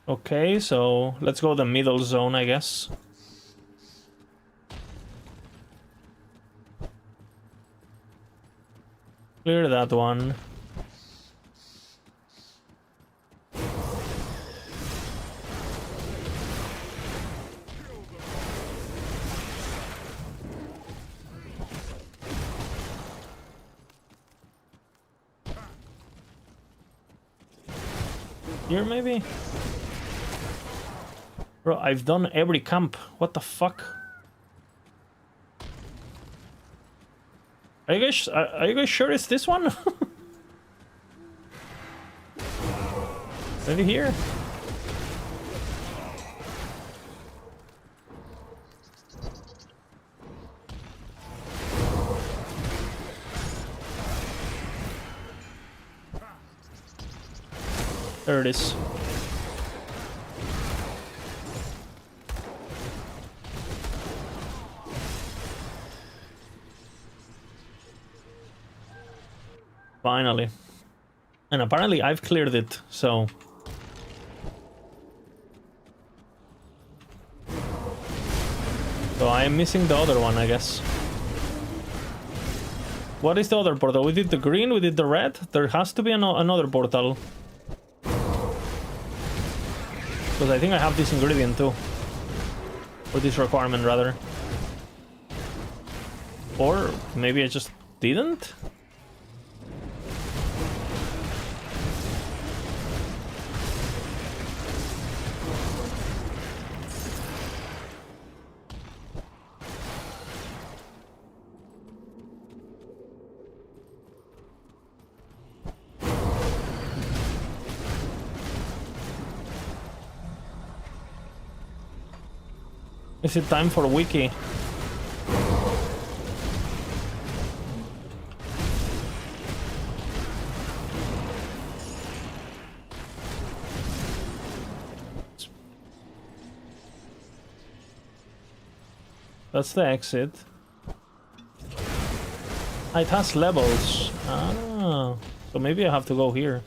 Okay, so let's go the middle zone, I guess. Clear that one. Here, maybe? Bro, I've done every camp. What the fuck? Are you guys sure it's this one? Maybe here? There it is. Finally. And apparently I've cleared it, so... So I'm missing the other one, I guess. What is the other portal? We did the green, we did the red. There has to be another portal. Because I think I have this ingredient too. Or this requirement, rather. Or maybe I just didn't? Is it time for wiki? That's the exit. It has levels. Ah, so maybe I have to go here.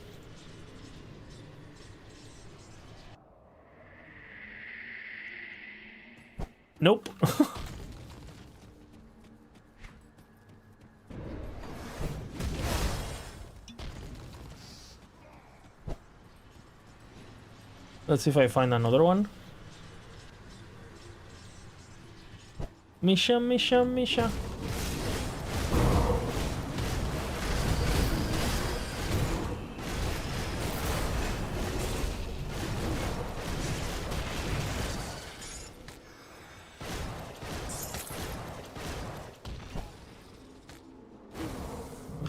Nope. Let's see if I find another one. Misha, Misha, Misha.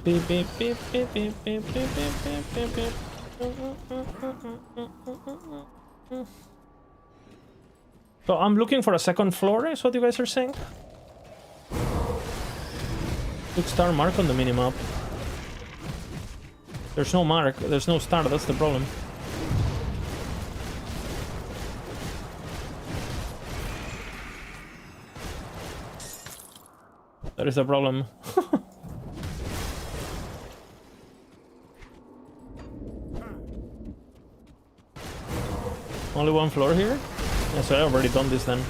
Beep, beep, beep, beep, beep, beep, beep, beep, beep, beep. So I'm looking for a second floor, is what you guys are saying? Look, star mark on the minimap. There's no mark, there's no star, that's the problem. That is the problem. Only one floor here? Yeah, so I've already done this then.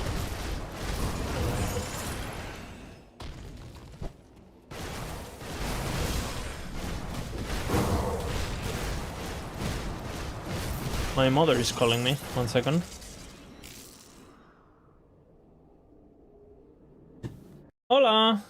My mother is calling me. 1 second. Hola!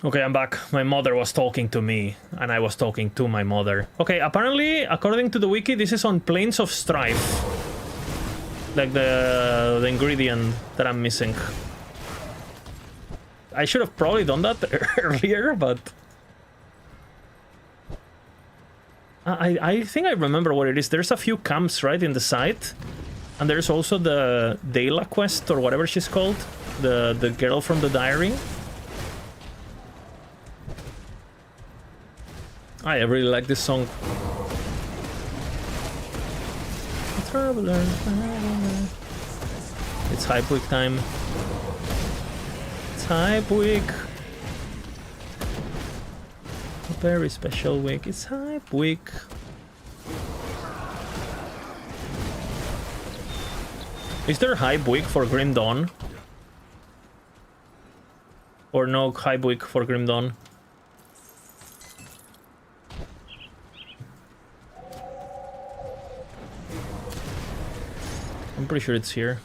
Okay, I'm back. My mother was talking to me, and I was talking to my mother. Okay, apparently, according to the wiki, this is on Plains of Strife. Like the ingredient that I'm missing. I should have probably done that earlier, but... I think I remember what it is. There's a few camps, right, in the site. And there's also the Dela quest, or whatever she's called. The girl from the diary. I really like this song. Traveler. It's Hype Week time. It's Hype Week. A very special week. It's Hype Week. Is there Hype Week for Grim Dawn? Or no Hype Week for Grim Dawn? I'm pretty sure it's here.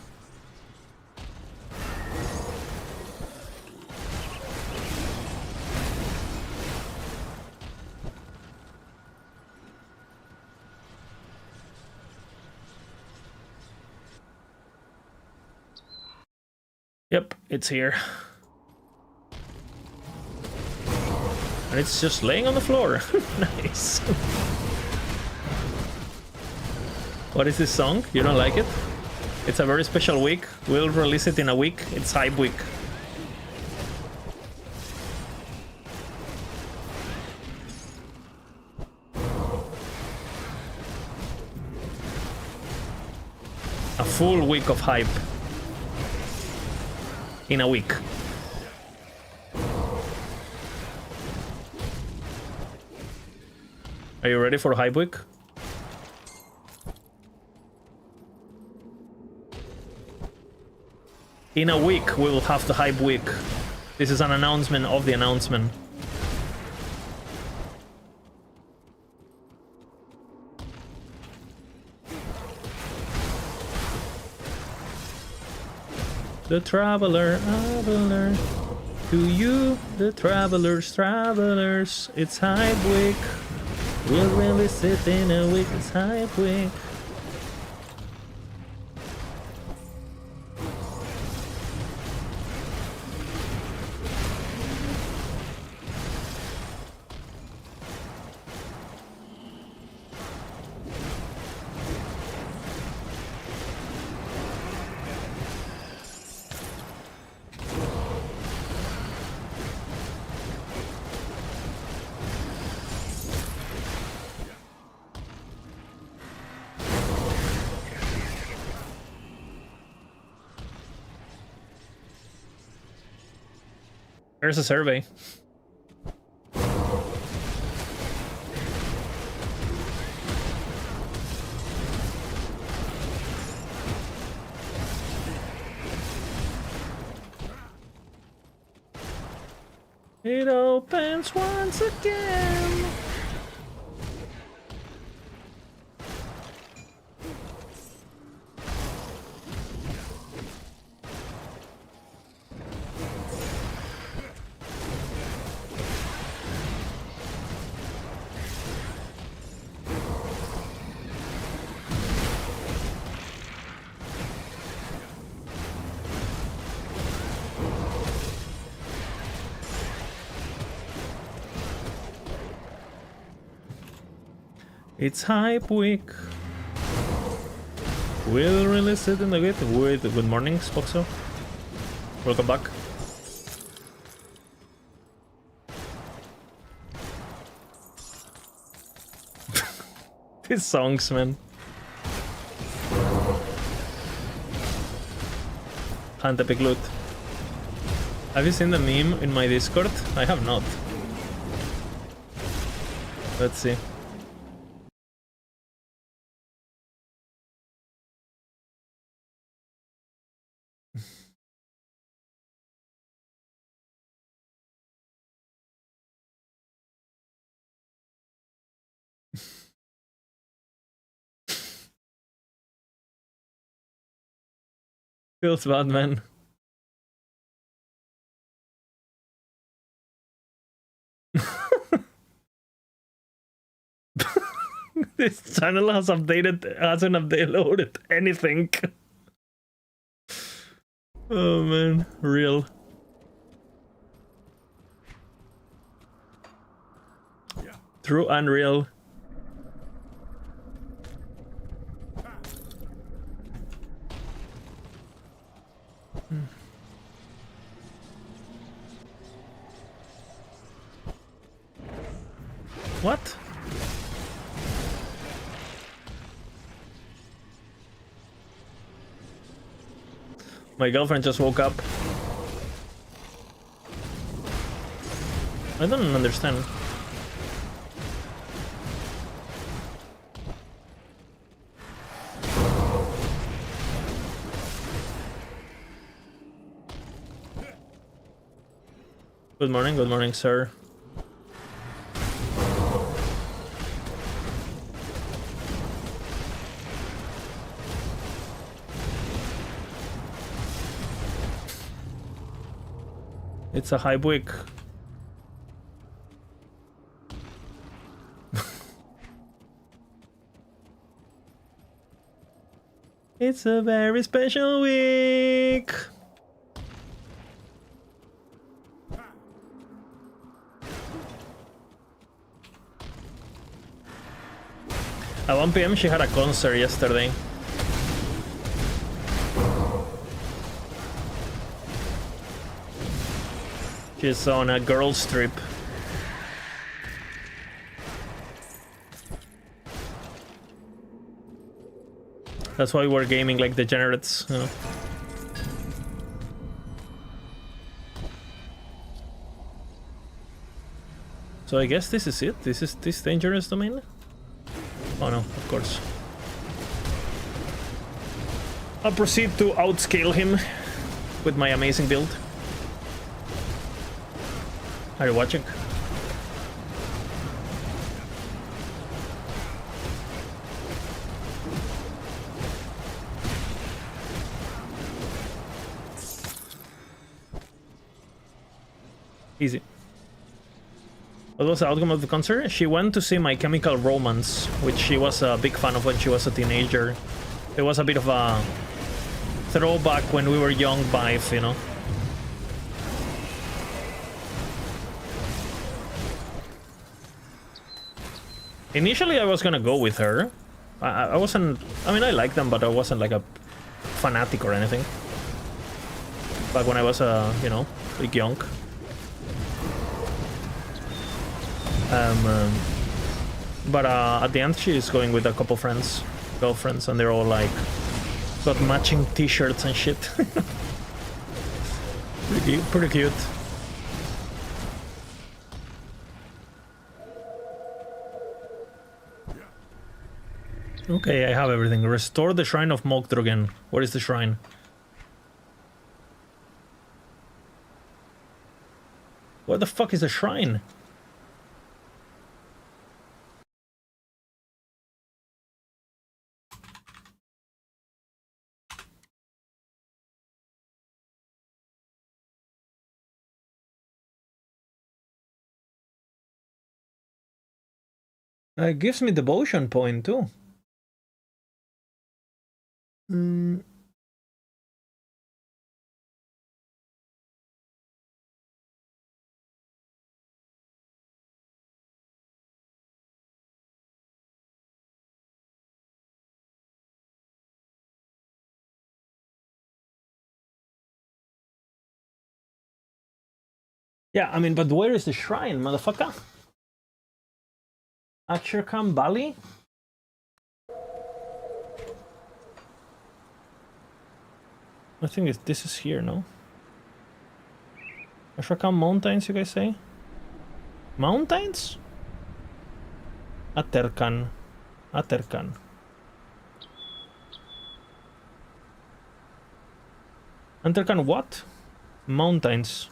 Yep, it's here. And it's just laying on the floor. Nice. What is this song? You don't like it? It's a very special week. We'll release it in a week. It's Hype Week. A full week of hype. In a week. Are you ready for Hype Week? In a week, we will have the Hype Week. This is an announcement of the announcement. The traveler, traveler. To you, the travelers, travelers. It's Hype Week. We'll really sit in a week. It's Hype Week. There's a survey. It opens once again. It's Hype Week. We'll release it in the week. Good morning, Spoxo. Welcome back. These songs, man. Hunt epic loot. Have you seen the meme in my Discord? I have not. Let's see. Feels bad, man. This channel hasn't uploaded anything. Oh man, real. True unreal. What? My girlfriend just woke up. I don't understand. Good morning, sir. It's a high wick. It's a very special week. At 1 PM she had a concert yesterday. She's on a girls' trip. That's why we're gaming like degenerates, you know. So I guess this is it. This is this dangerous domain. Oh no, of course. I'll proceed to outscale him with my amazing build. Are you watching? Easy. What was the outcome of the concert? She went to see My Chemical Romance, which she was a big fan of when she was a teenager. It was a bit of a throwback when we were young vibe, you know. Initially I was gonna go with her. I wasn't... I mean, I like them, but I wasn't like a fanatic or anything. Back when I was, you know, like young. But at the end she's going with a couple friends, girlfriends, and they're all like got matching t-shirts and shit. Pretty cute. Okay, I have everything. Restore the Shrine of Mogdrogen. Where is the shrine? Where the fuck is the shrine? It gives me devotion point too. Yeah, I mean, but where is the shrine, motherfucker? Aksharkam Valley? I think this is here, no? Aksharkam Mountains, you guys say? Mountains? Aterkan. Aterkan. Aterkan what? Mountains.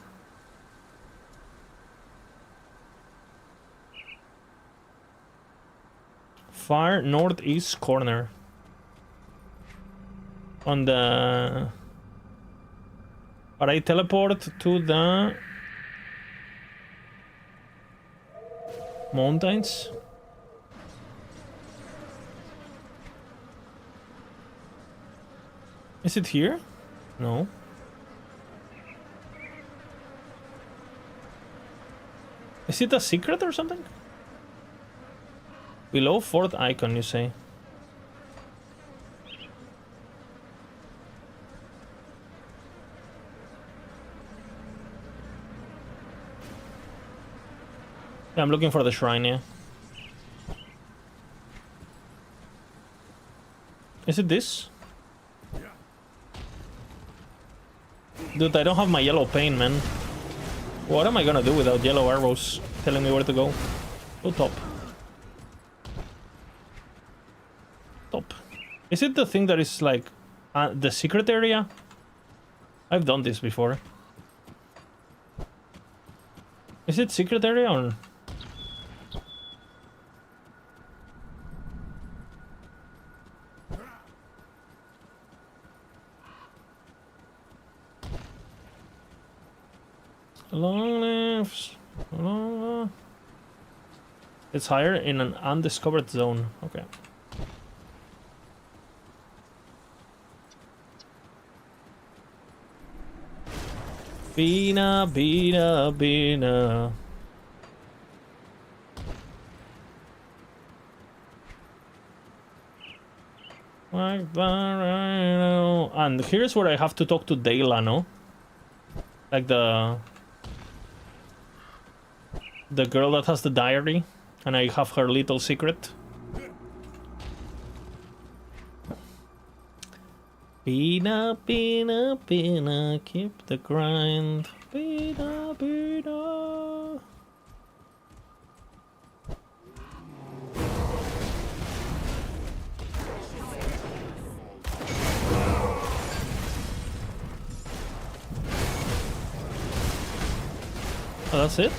Far northeast corner. On the... But I teleport to the... mountains? Is it here? No. Is it a secret or something? Below fourth icon, you say? Yeah, I'm looking for the shrine, yeah. Is it this? Dude, I don't have my yellow paint, man. What am I gonna do without yellow arrows telling me where to go? Go top. Top. Is it the thing that is like the secret area? I've done this before. Is it secret area or... Long lives. It's higher in an undiscovered zone. Okay. Bina, bina, bina. Like that, right now. And here's where I have to talk to Dayla, no? Like the girl that has the diary, and I have her little secret. Bina, bina, bina, keep the grind. Bina, bina. Oh, that's it?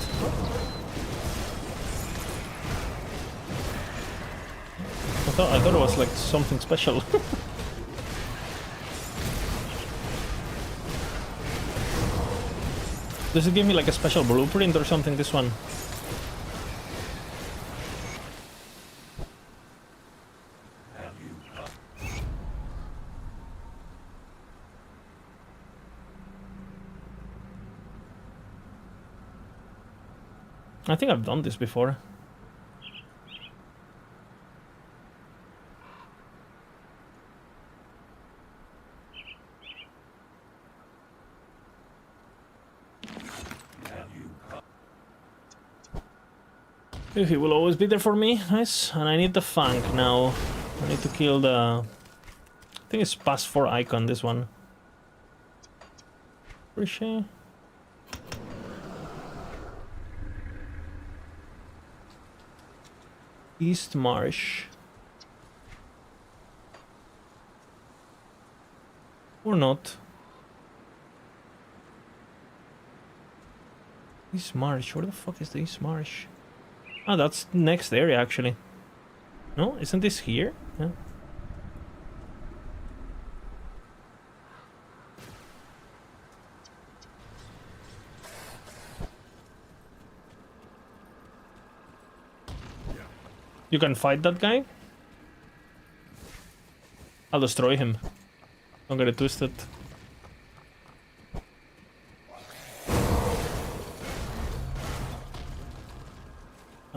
I thought it was like something special. Does it give me like a special blueprint or something, this one? I think I've done this before. He will always be there for me. Nice. And I need the funk now. I need to kill the... I think it's past 4 icon, this one. Ricochet. East Marsh. Or not. East Marsh. Where the fuck is the East Marsh? Oh, that's next area, actually. No? Isn't this here? Yeah. You can fight that guy? I'll destroy him. Don't get it twisted.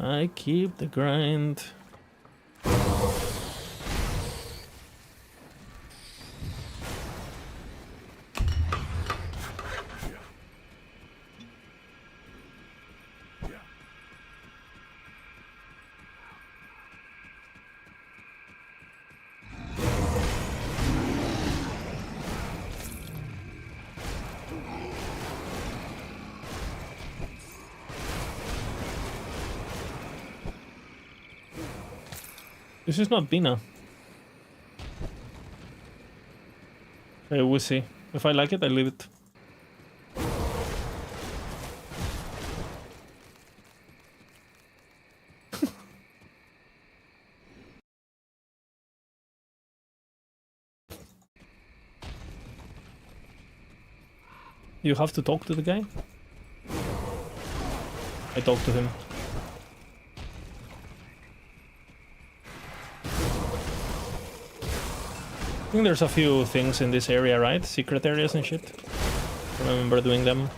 I keep the grind. This is not Bina. We'll see. If I like it, I leave it. You have to talk to the guy? I talked to him. I think there's a few things in this area, right? Secret areas and shit. I remember doing them.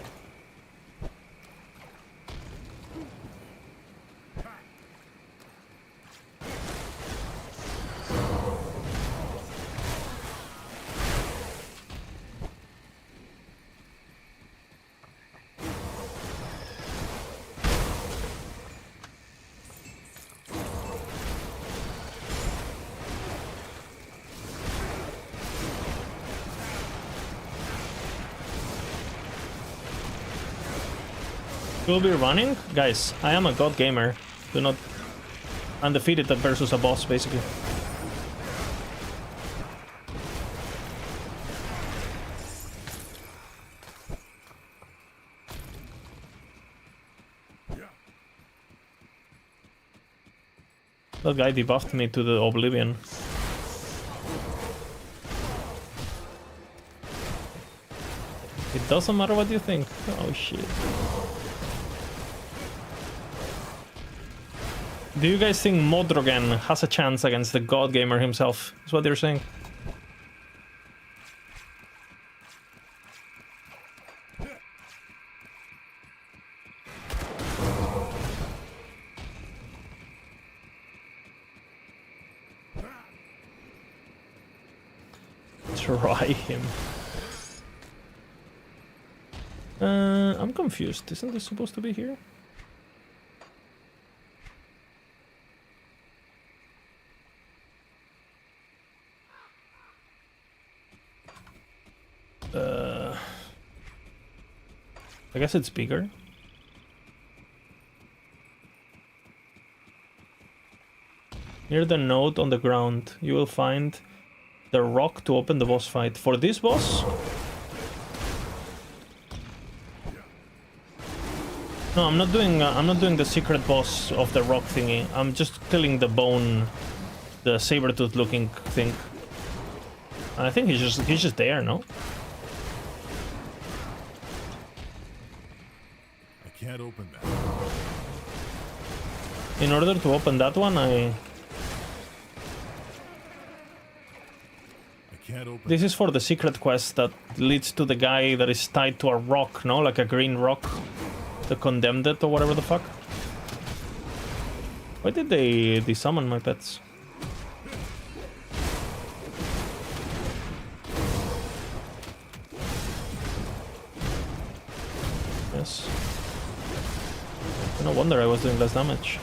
Will be running? Guys, I am a god gamer. Do not undefeated versus a boss, basically. That guy debuffed me to the oblivion. It doesn't matter what you think. Oh shit. Do you guys think Modrogan has a chance against the god gamer himself? Is what they're saying. Try him. I'm confused. Isn't this supposed to be here? I guess it's bigger. Near the node on the ground, you will find the rock to open the boss fight. For this boss? No, I'm not doing the secret boss of the rock thingy. I'm just killing the bone, the saber-tooth looking thing. I think he's just there, no? I can't open that. In order to open that one, I Can't open. This is for the secret quest that leads to the guy that is tied to a rock, no? Like a green rock. The condemned it or whatever the fuck. Why did they summon my pets? Yes. No wonder I was doing less damage.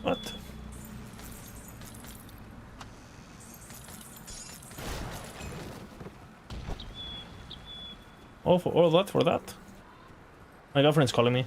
What? Oh, for all that for that? My girlfriend's calling me.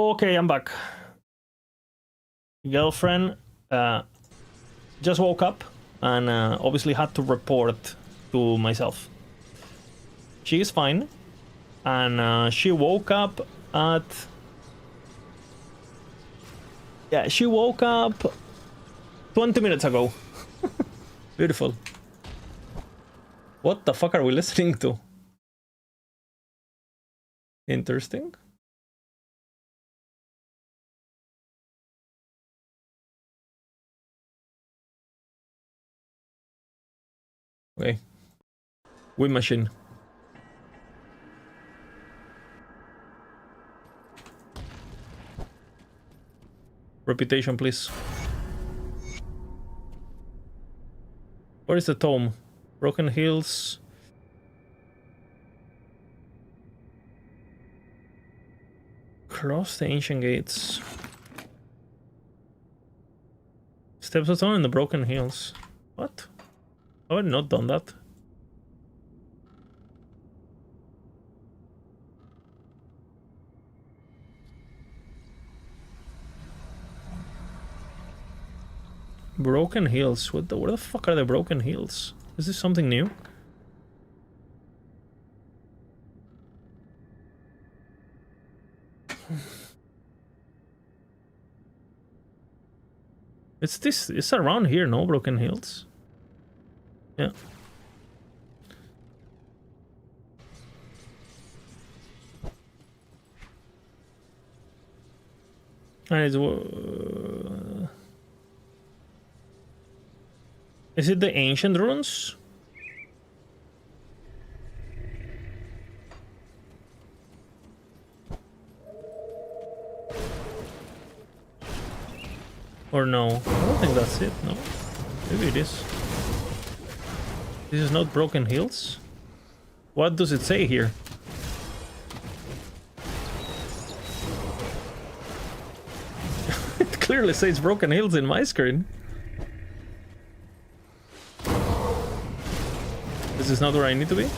Okay, I'm back. Girlfriend just woke up and obviously had to report to myself. She is fine, and she woke up at... Yeah, she woke up 20 minutes ago. Beautiful. What the fuck are we listening to? Interesting. Okay. Wind machine. Reputation, please. Where is the tome? Broken Hills. Cross the ancient gates. Steps of stone in the Broken Hills. What? Have I not done that? Broken Hills. Where the fuck are the Broken Hills? Is this something new? It's around here, no? Broken Hills? Yeah. And is it the ancient runes? Or no? I don't think that's it, no? Maybe it is. This is not Broken Hills? What does it say here? It clearly says Broken Hills in my screen. This is not where I need to be?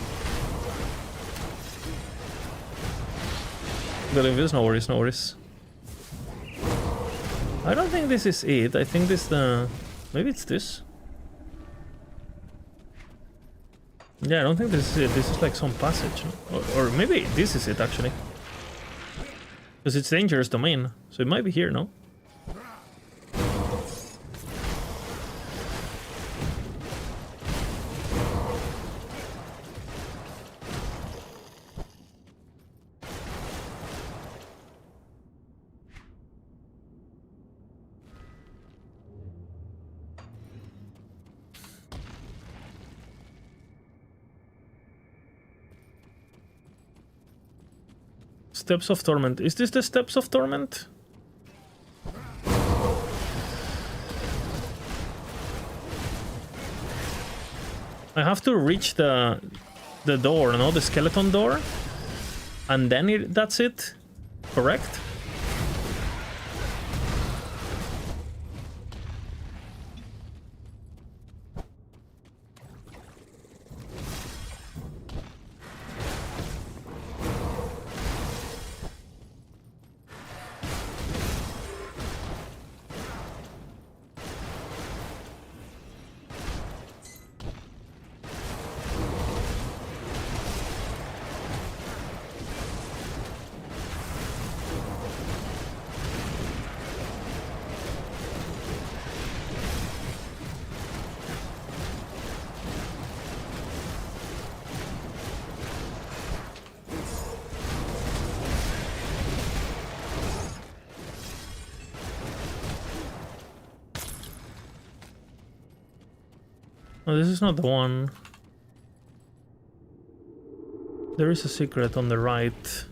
Believe this, no worries, no worries. I don't think this is it. I think this maybe it's this. Yeah, I don't think this is it. This is like some passage. Or maybe this is it, actually. Because it's dangerous domain. So it might be here, no? Steps of Torment. Is this the Steps of Torment? I have to reach the door, no? The skeleton door? And then that's it? Correct? Oh, this is not the one. There is a secret on the right.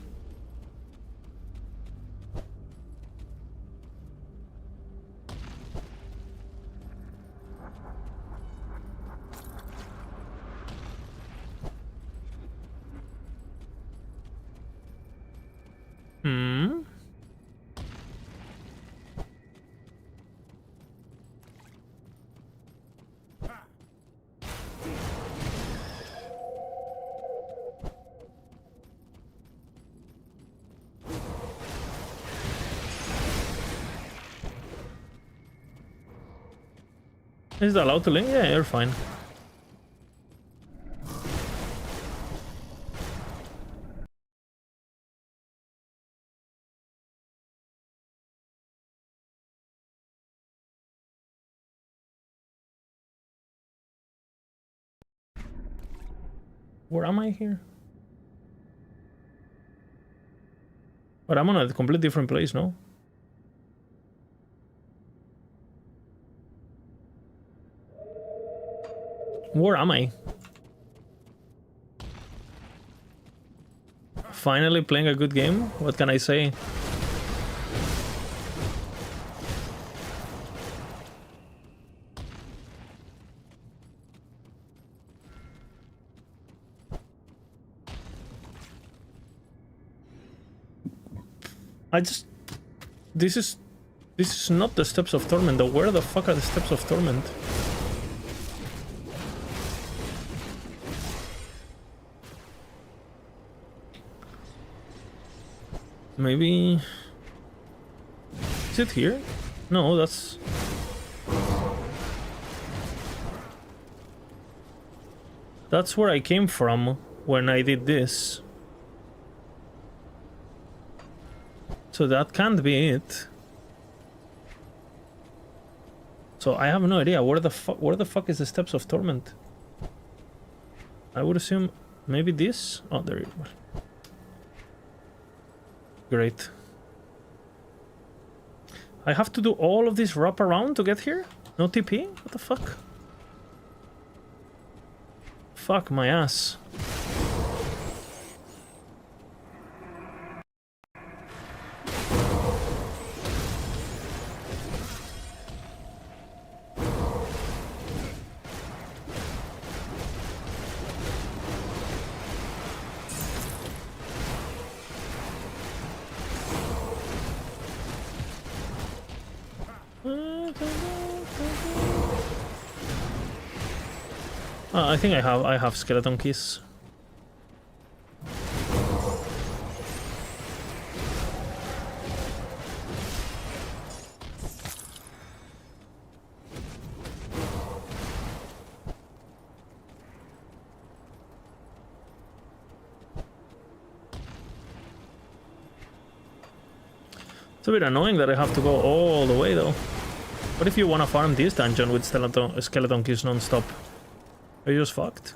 Is it allowed to link? Yeah, you're fine. Where am I here? But I'm on a completely different place, no? Where am I? Finally playing a good game? What can I say? This is not the Steps of Torment though. Where the fuck are the Steps of Torment? Maybe... Is it here? No, that's... That's where I came from when I did this. So that can't be it. So I have no idea where the fuck is the Steps of Torment? I would assume maybe this. Oh, there you are. Great. I have to do all of this wrap around to get here? No TP? What the fuck? Fuck my ass. I think I have skeleton keys. It's a bit annoying that I have to go all the way though. What if you want to farm this dungeon with skeleton keys non-stop? Are you just fucked?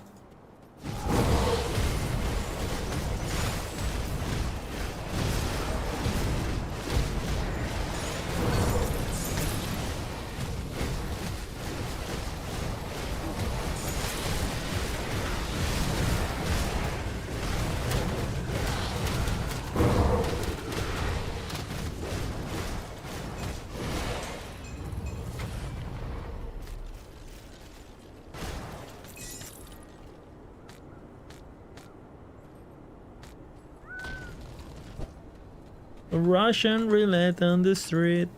Russian roulette on the street.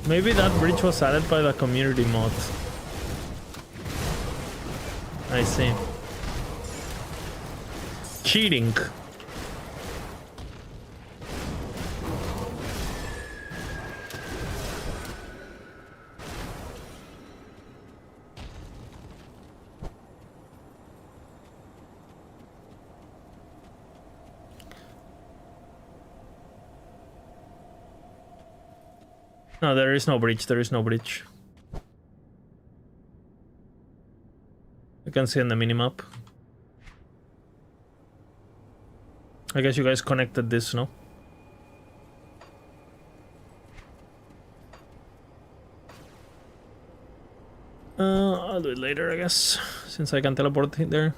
Maybe that bridge was added by the community mod. I see. Cheating. No, there is no bridge, there is no bridge. You can see on the minimap. I guess you guys connected this, no? I'll do it later, I guess, since I can teleport there.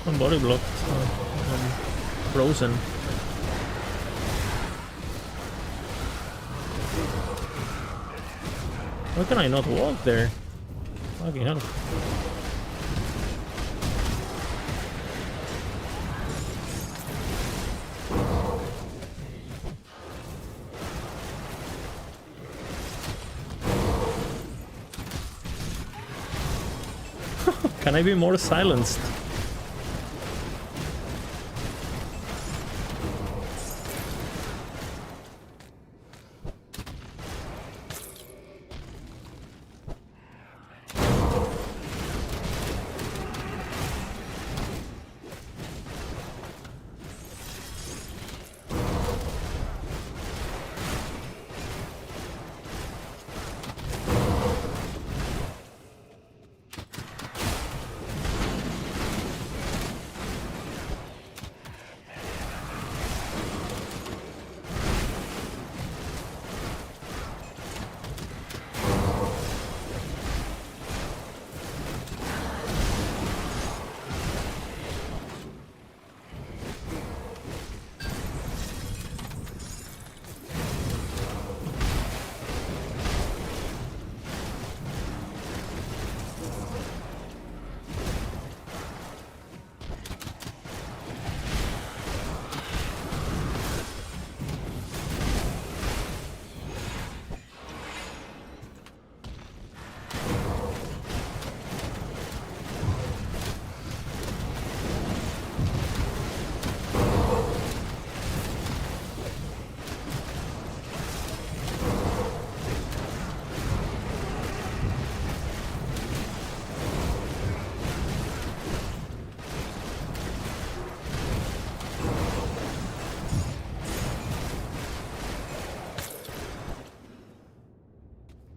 I'm body blocked. I'm frozen. Why can I not walk there? Fucking hell. Can I be more silenced?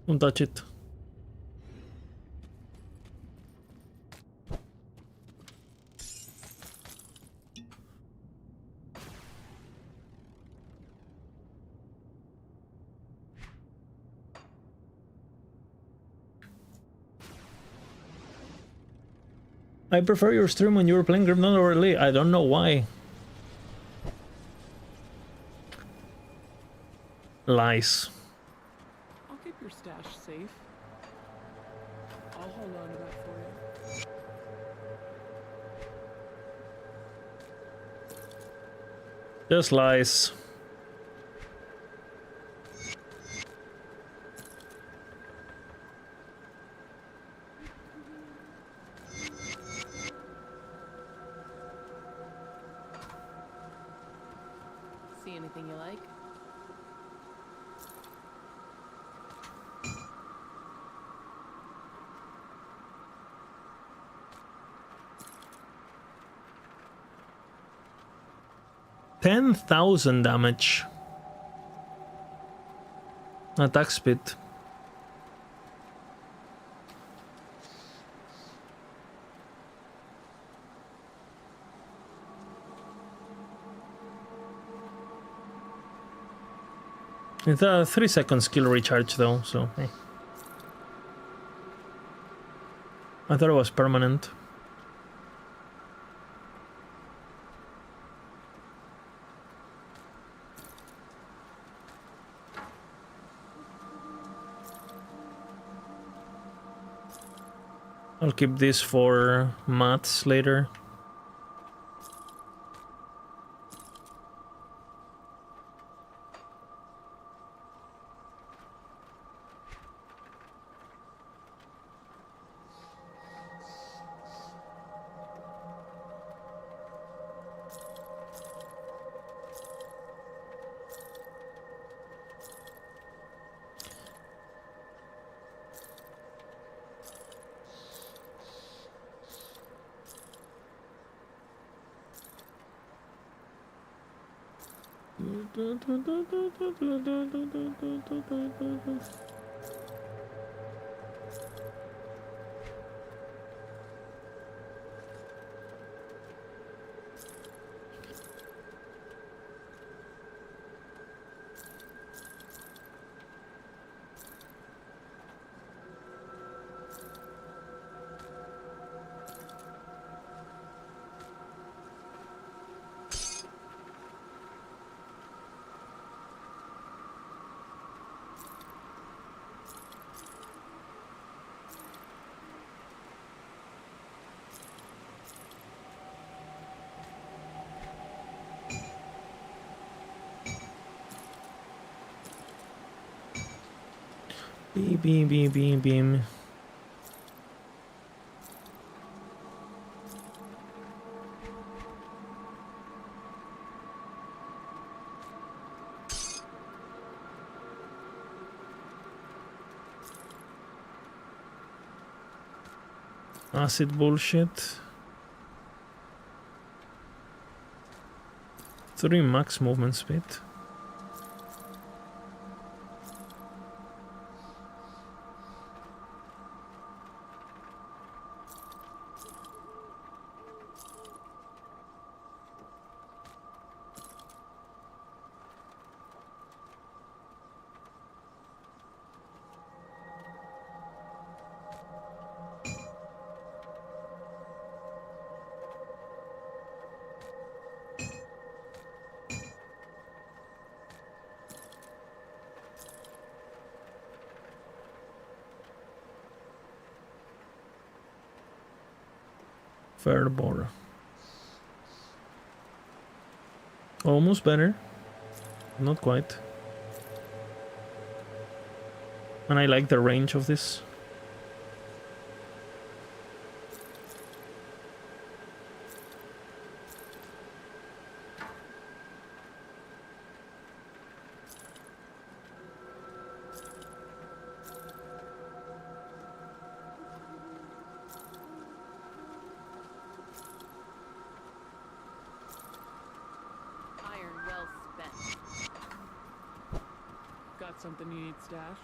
Don't touch it. I prefer your stream when you were playing Grim Dawn over Lee. I don't know why. Lies. I'll keep your stash safe. I'll hold on to that for you. Just lies. See anything you like? $10,000 damage. Attack speed. It's a 3-second skill recharge though, so hey. I thought it was permanent. I'll keep this for mats later. Beam. Acid bullshit. 3 max movement speed. Fairbor. Almost better. Not quite. And I like the range of this. Iron well spent. Got something you need stashed?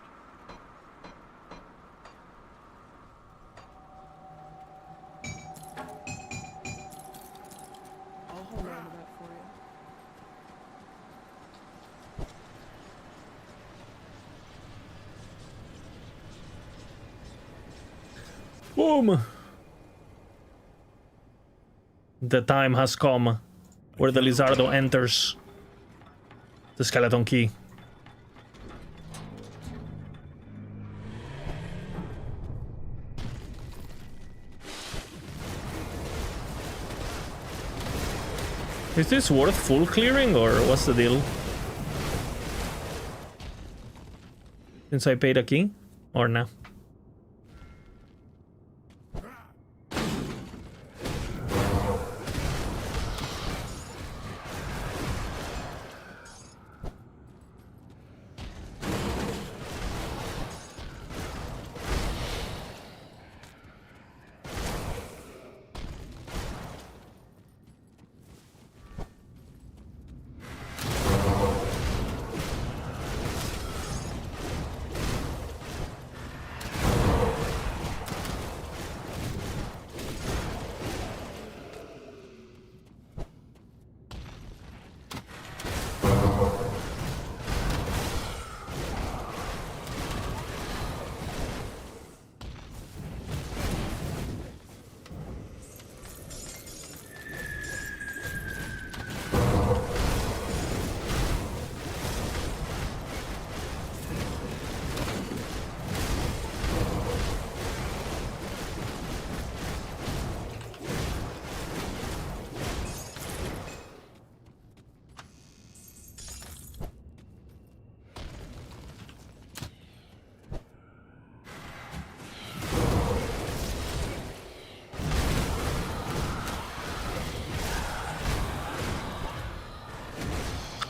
I'll hold on to that for you. Boom! The time has come where the Lizardo enters the skeleton key. Is this worth full clearing or what's the deal? Since I paid a key or no?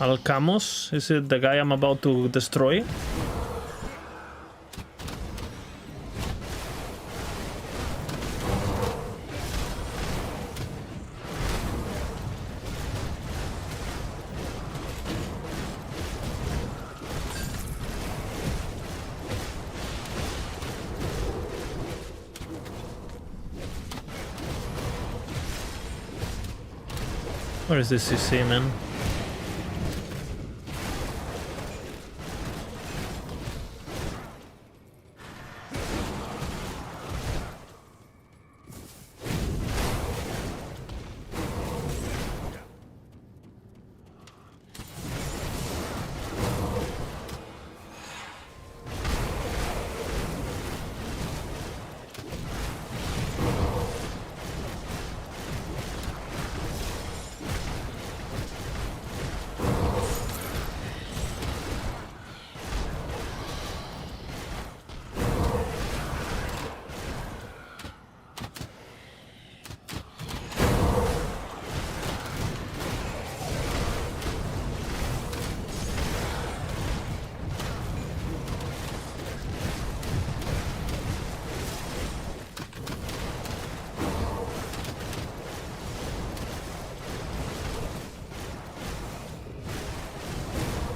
Alcamos? Is it the guy I'm about to destroy? Where is this CC, man?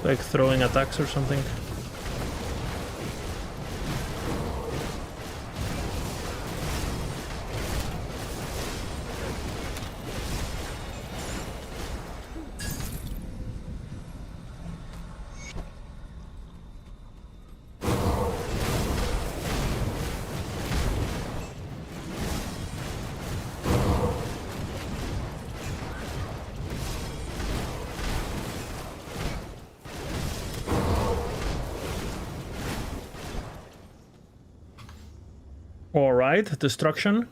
Like throwing attacks or something. Alright, destruction.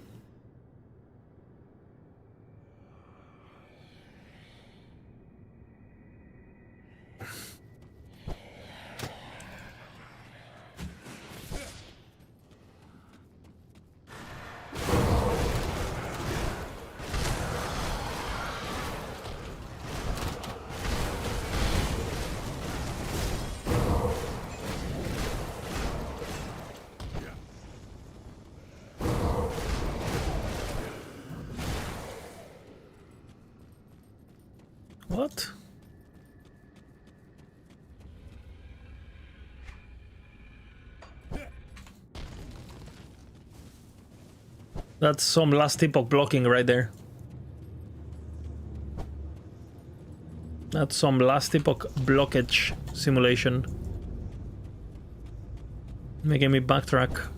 What? That's some last epoch blocking right there. That's some last epoch blockage simulation. Making me backtrack.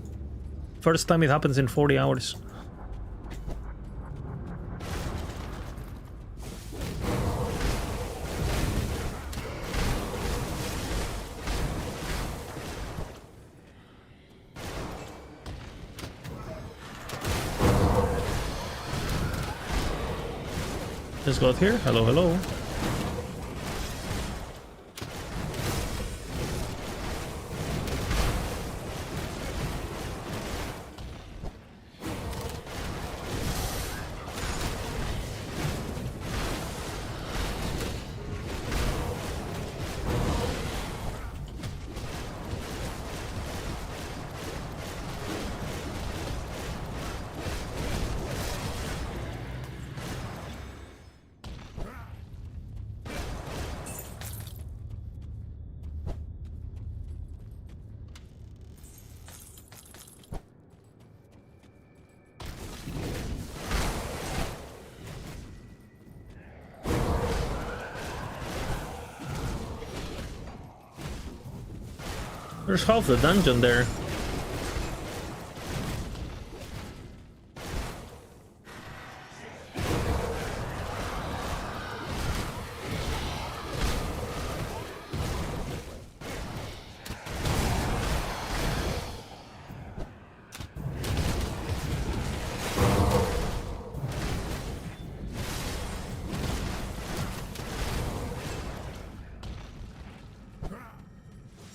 First time it happens in 40 hours. Just got here. Hello, hello. There's half the dungeon there.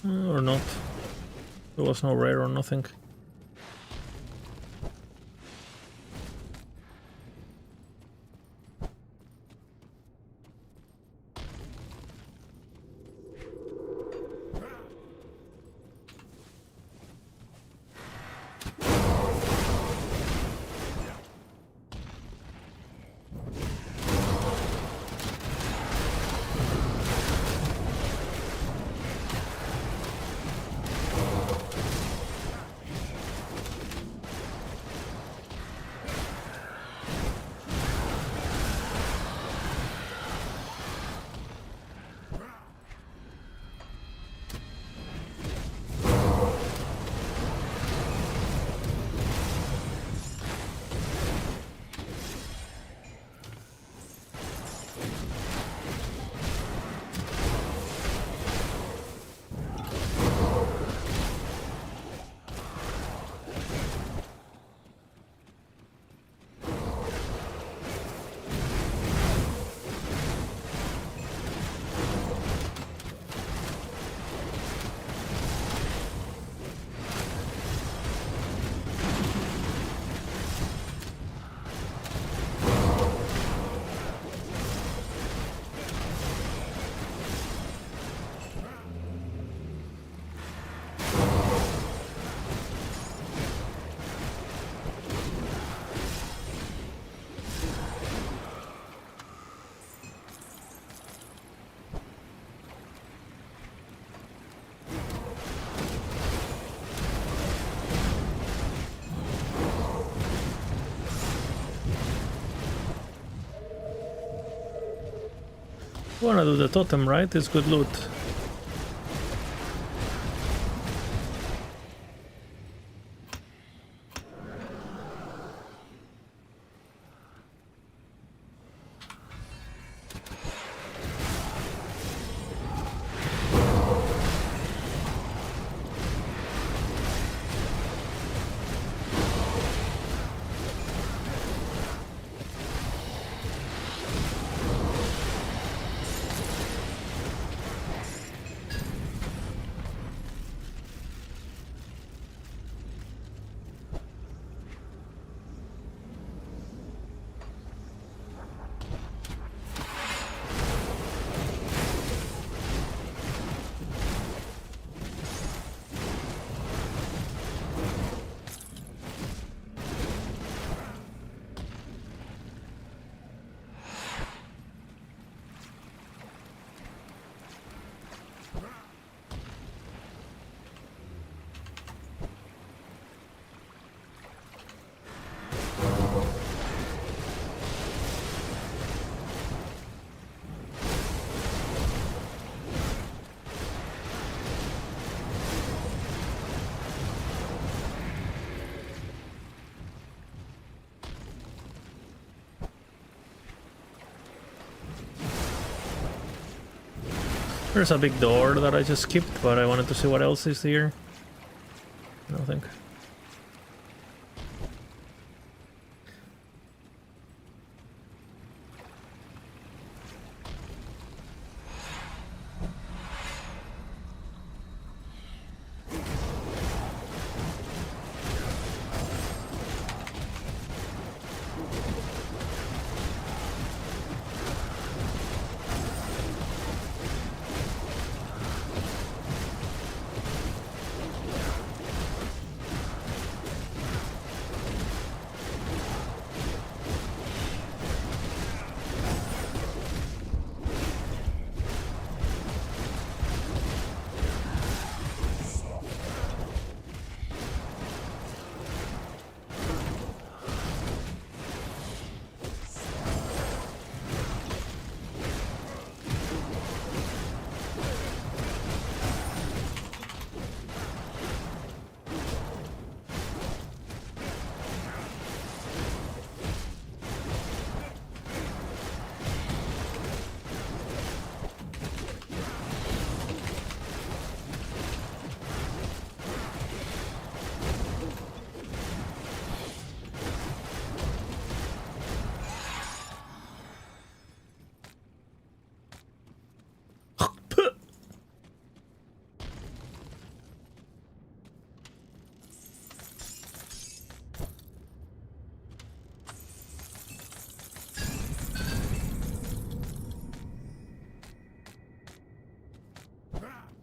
Or not. There was no rare or nothing. You wanna do the totem, right? It's good loot. There's a big door that I just skipped, but I wanted to see what else is here. Nothing.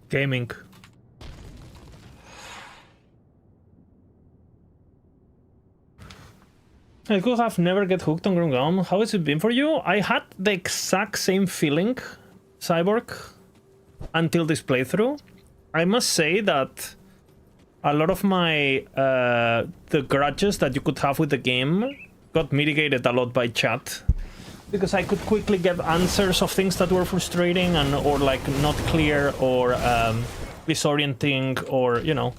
Gaming. I could have never get hooked on Grungam. How has it been for you? I had the exact same feeling, Cyborg, until this playthrough. I must say that a lot of my the grudges that you could have with the game got mitigated a lot by chat, because I could quickly get answers of things that were frustrating and or like not clear or disorienting, or you know.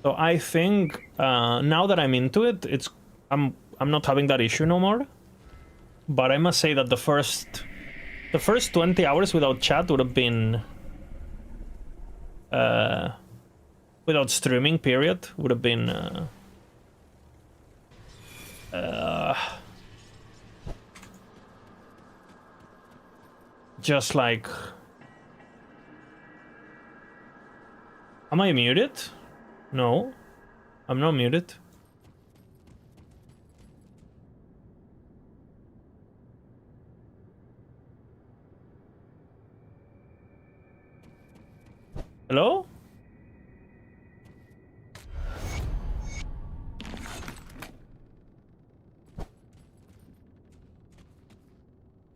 So I think now that I'm into it, I'm not having that issue no more. But I must say that the first 20 hours without chat would have been without streaming period would have been just like, am I muted? No, I'm not muted. Hello?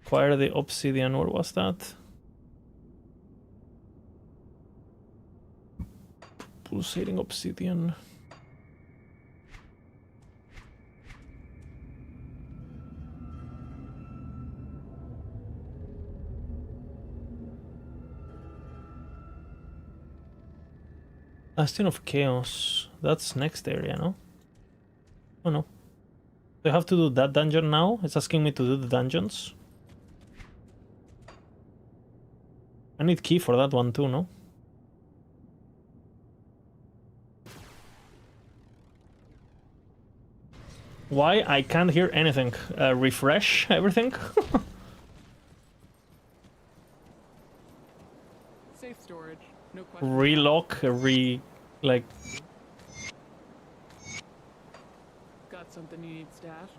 Acquire the obsidian, where was that? Pulsating obsidian. Bastion of Chaos. That's next area, no? Oh no. Do I have to do that dungeon now? It's asking me to do the dungeons. I need key for that one too, no? Why? I can't hear anything. Refresh everything? Safe storage. No question. Relock, like... Got something you need stashed?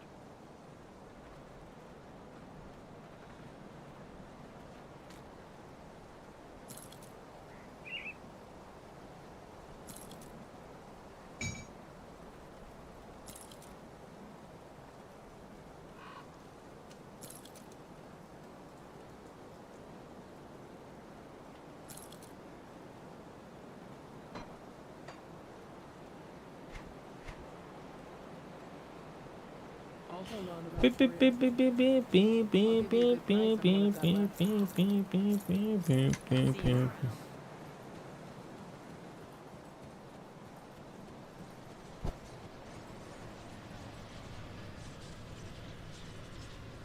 I'll hold on to that Beep for beep you. beep beep beep beep beep beep beep beep beep beep beep beep beep beep beep beep beep.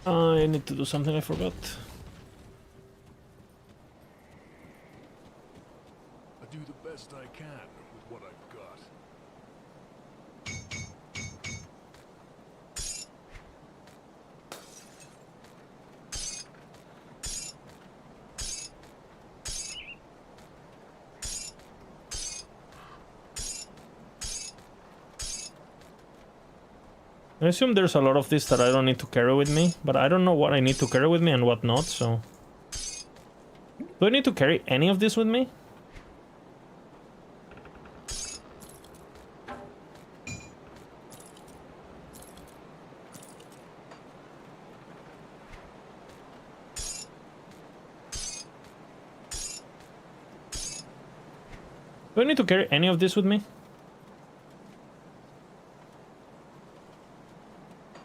I need to do something I forgot. I do the best I can with what I've got. I assume there's a lot of this that I don't need to carry with me, but I don't know what I need to carry with me and what not, so... Do I need to carry any of this with me? Do I need to carry any of this with me?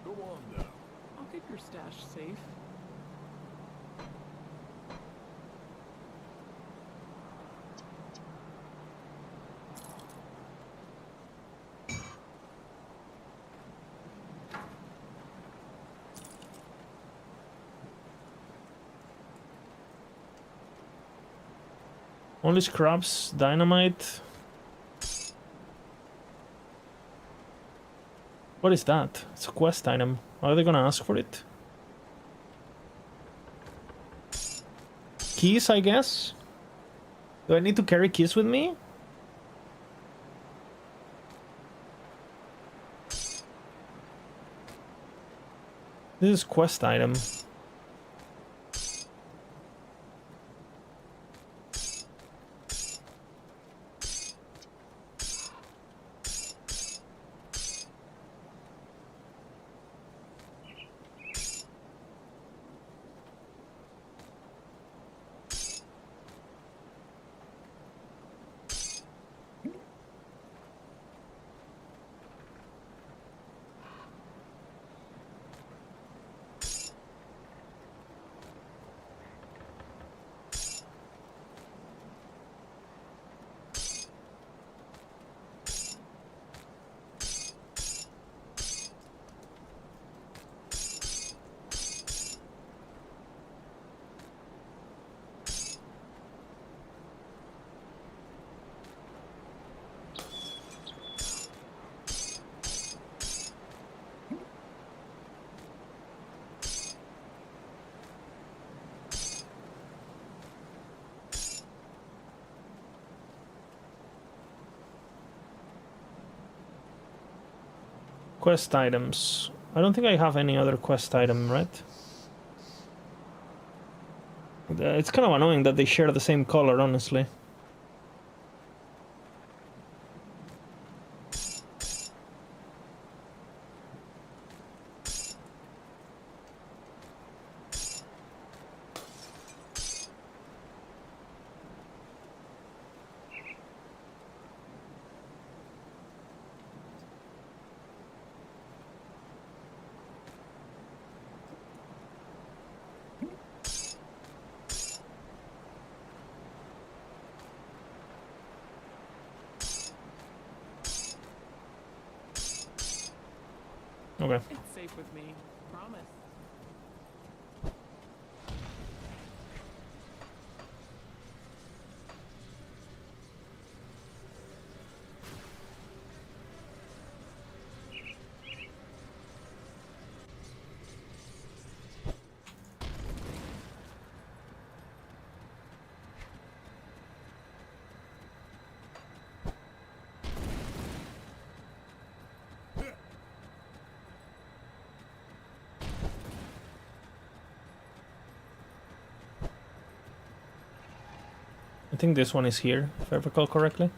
Go on now. I'll keep your stash safe. Only scraps, dynamite. What is that? It's a quest item. Are they gonna ask for it? Keys, I guess? Do I need to carry keys with me? This is quest item. Quest items. I don't think I have any other quest item, right? It's kind of annoying that they share the same color, honestly. Okay. It's safe with me. Promise. I think this one is here, if I recall correctly.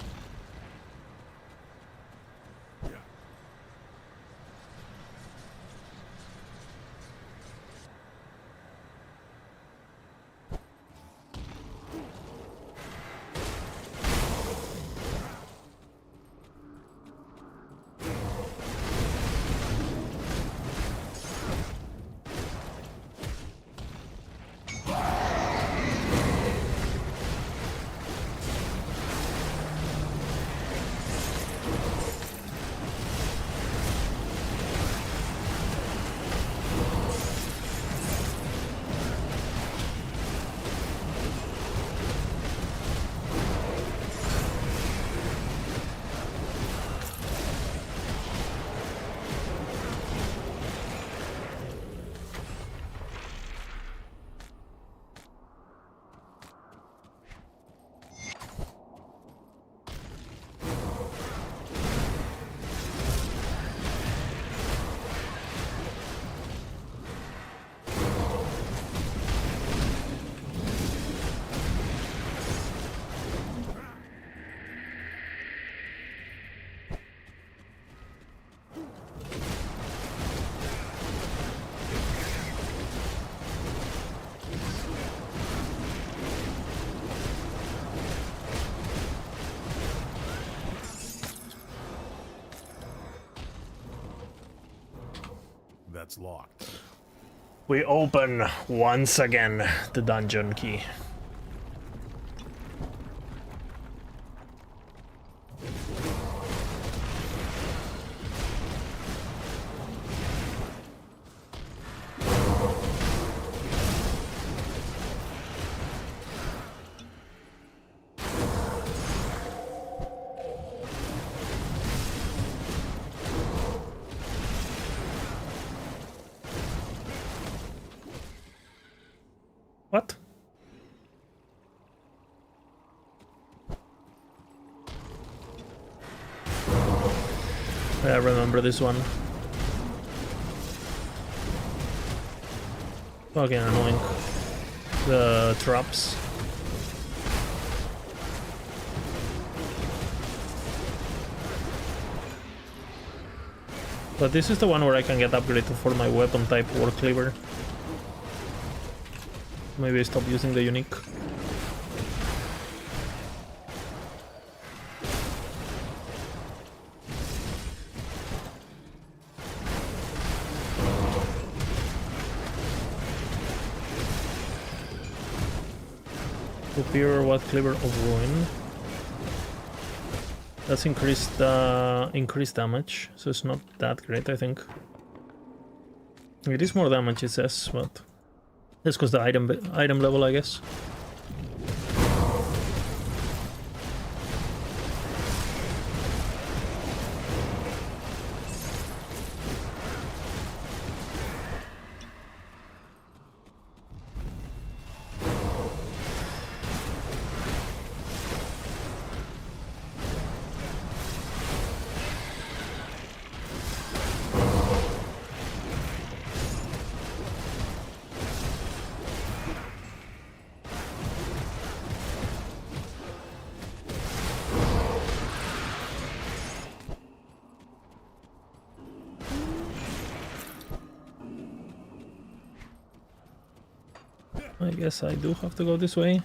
That's locked. We open once again the dungeon key. What? I remember this one. Fucking annoying. The traps. But this is the one where I can get upgraded for my weapon type or cleaver. Maybe I stop using the unique. Superior what cleaver of ruin. That's increased damage, so it's not that great, I think. It is more damage, it says, but that's because the item level, I guess. I guess I do have to go this way.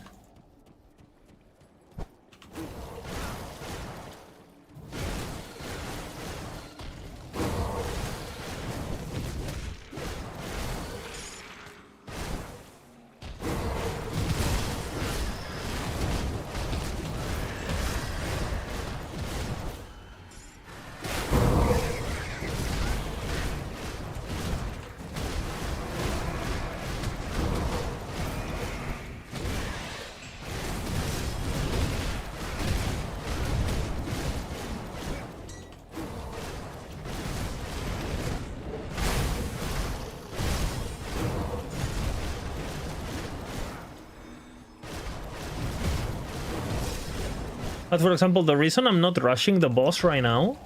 But for example, the reason I'm not rushing the boss right now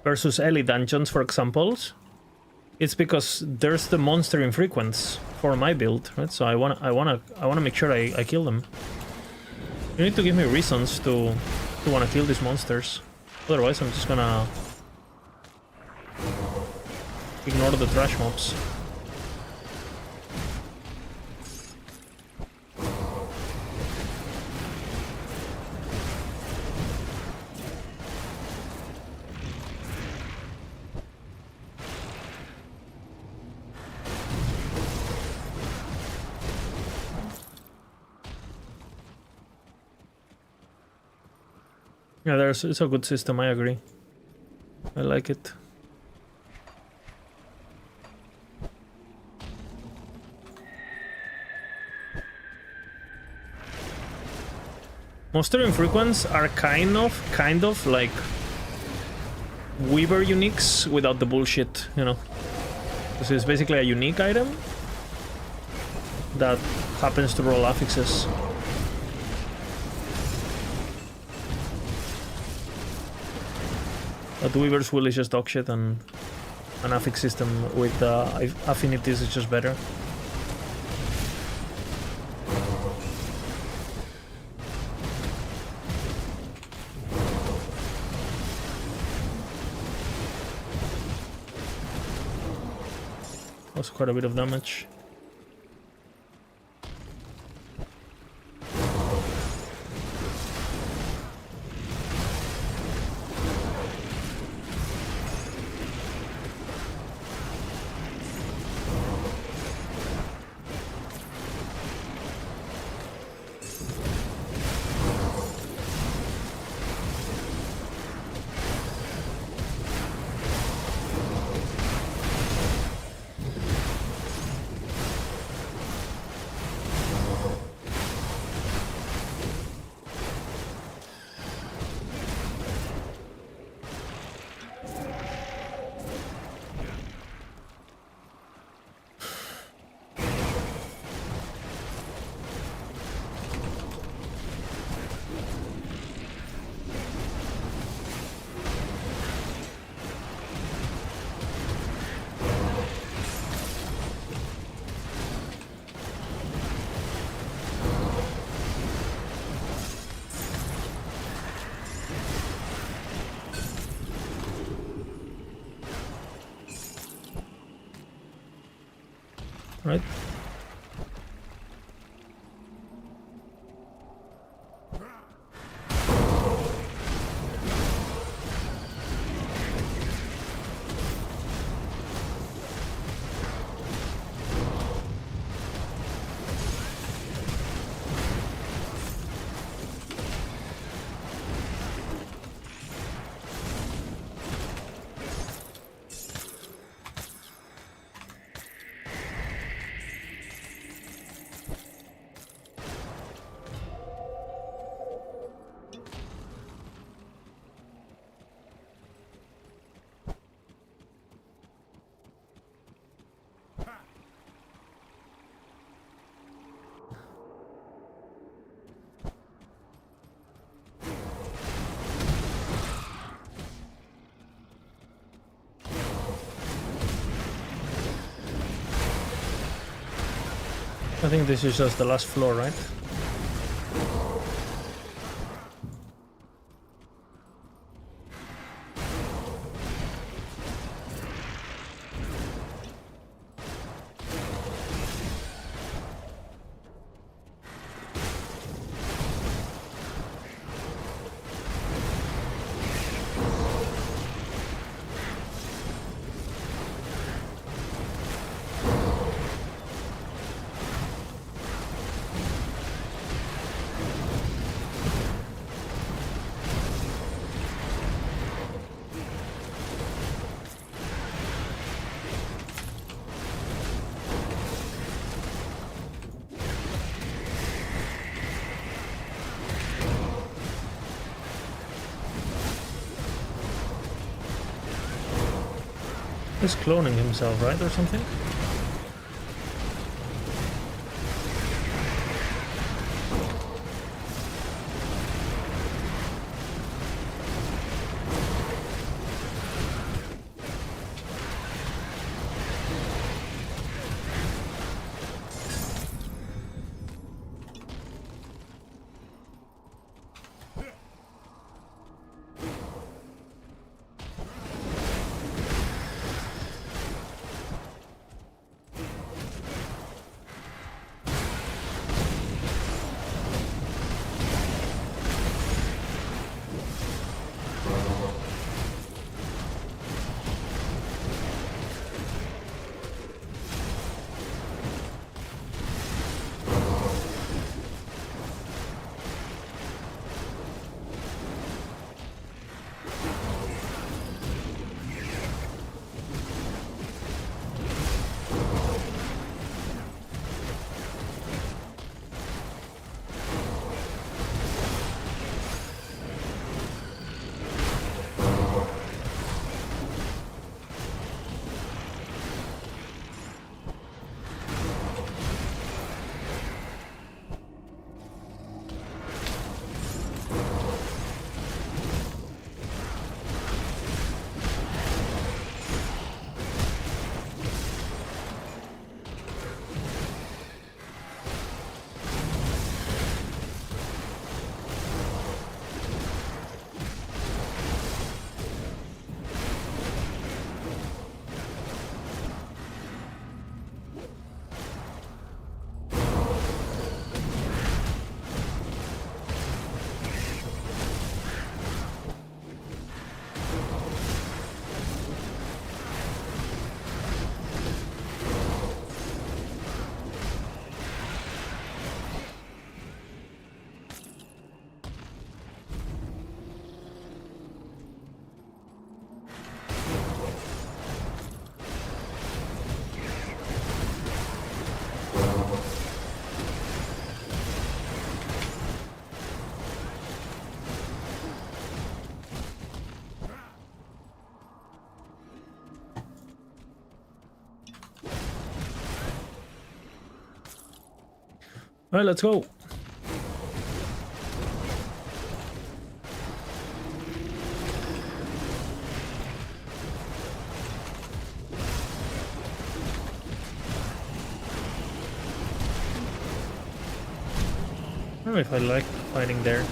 versus Ellie dungeons, for example, it's because there's the monster infrequence for my build, right? So I wanna make sure I kill them. You need to give me reasons to wanna kill these monsters. Otherwise, I'm just gonna ignore the trash mobs. Yeah, it's a good system, I agree. I like it. Monster infrequents are kind of like Weaver uniques without the bullshit, you know. This is basically a unique item that happens to roll affixes. But Weaver's will is just dog shit, and an affix system with affinities is just better. Also quite a bit of damage. Right? I think this is just the last floor, right? He's cloning himself, right, or something? Alright, let's go. I don't know if I like fighting there.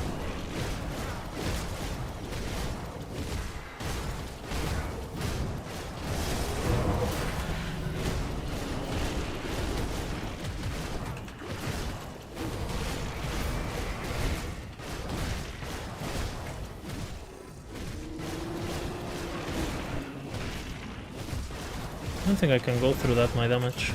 I don't think I can go through that, my damage.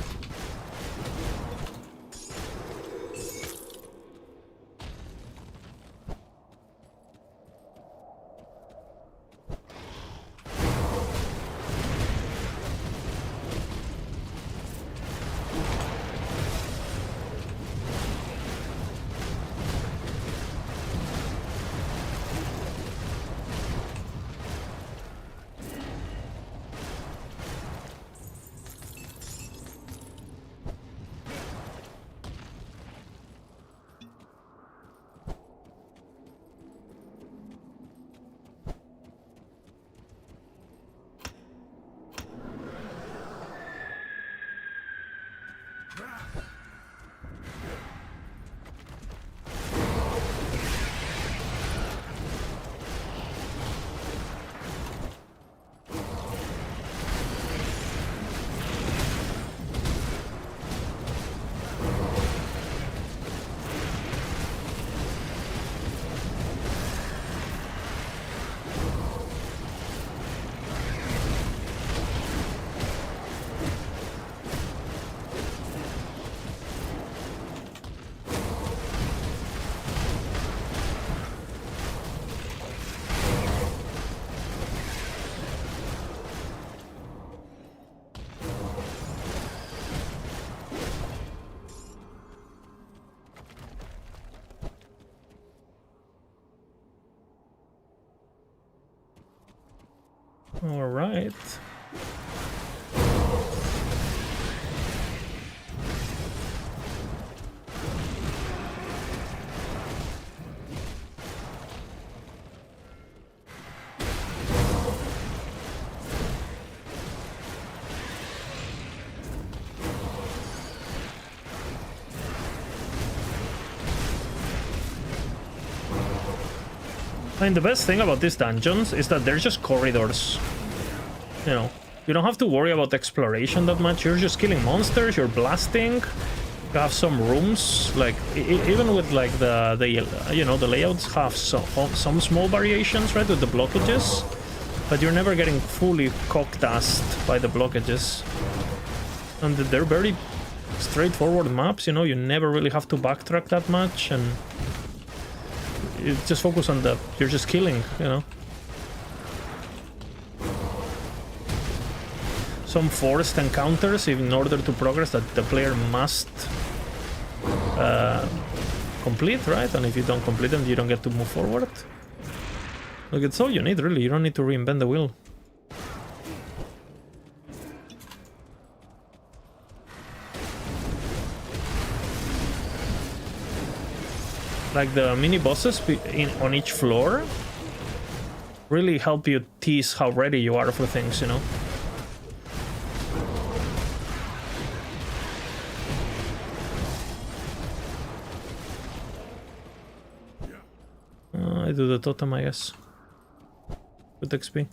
All right. I mean, the best thing about these dungeons is that they're just corridors. You know, you don't have to worry about exploration that much. You're just killing monsters, you're blasting. You have some rooms, like even with like the you know, the layouts have some small variations, right, with the blockages, but you're never getting fully cocked-assed by the blockages. And they're very straightforward maps, you know, you never really have to backtrack that much, and you just focus on the, you're just killing, you know. Some forced encounters in order to progress that the player must complete, right? And if you don't complete them, you don't get to move forward. Look, it's all you need, really. You don't need to reinvent the wheel. Like the mini bosses on each floor really help you tease how ready you are for things, you know. I do the totem, I guess. Good XP.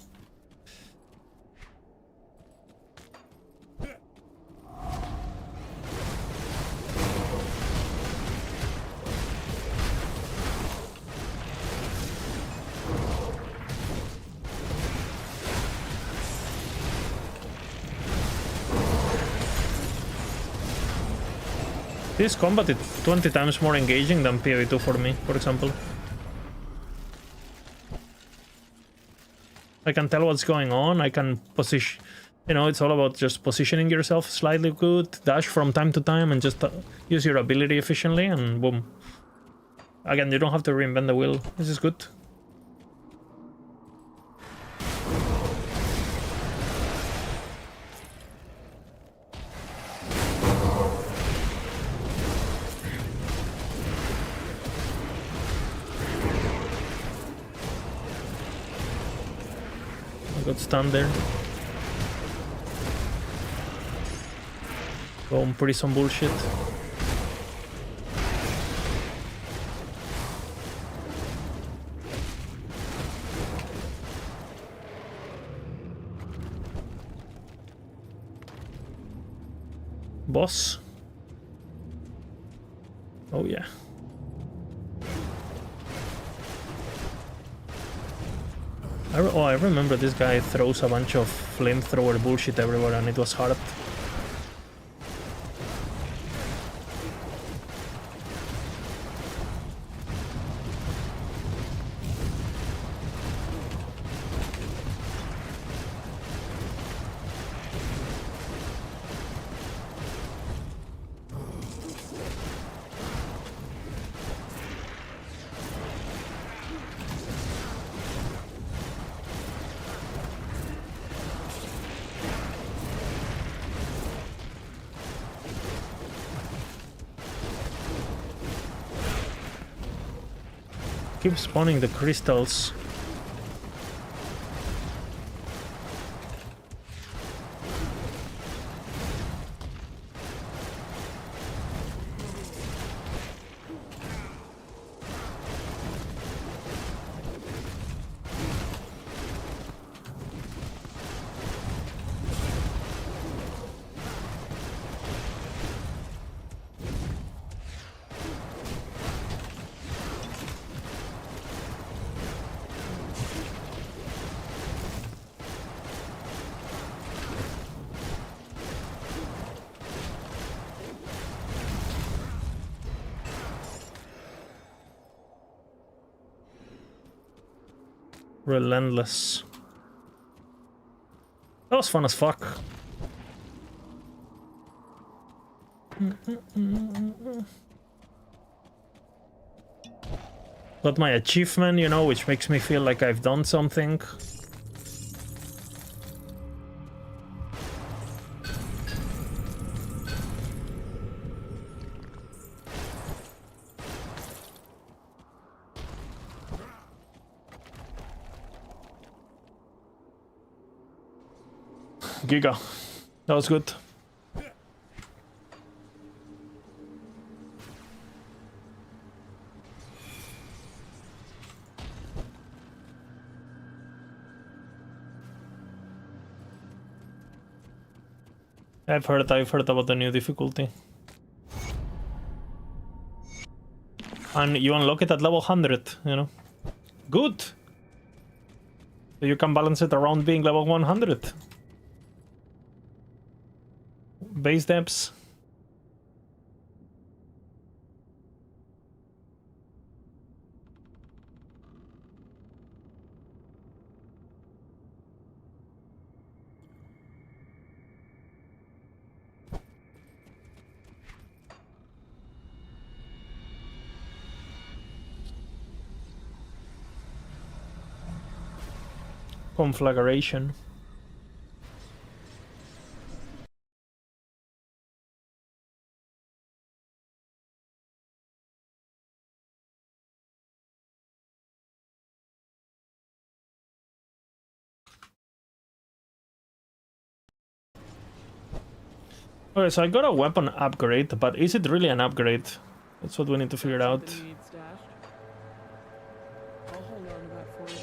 This combat is 20 times more engaging than PoE2 for me, for example. I can tell what's going on, I can position, you know, it's all about just positioning yourself slightly good, dash from time to time, and just use your ability efficiently, and boom. Again, you don't have to reinvent the wheel, this is good. got stunned there. Going pretty some bullshit. Boss. Oh yeah. I remember this guy throws a bunch of flamethrower bullshit everywhere and it was hard. Keep spawning the crystals. Relentless. That was fun as fuck. Got my achievement, you know, which makes me feel like I've done something. Giga. That was good. I've heard about the new difficulty. And you unlock it at level 100, you know. Good. So you can balance it around being level 100. Base depths. Conflagration. Okay, so I got a weapon upgrade, but is it really an upgrade? That's what we need to figure out. Something you need stashed. I'll hold on to that for you.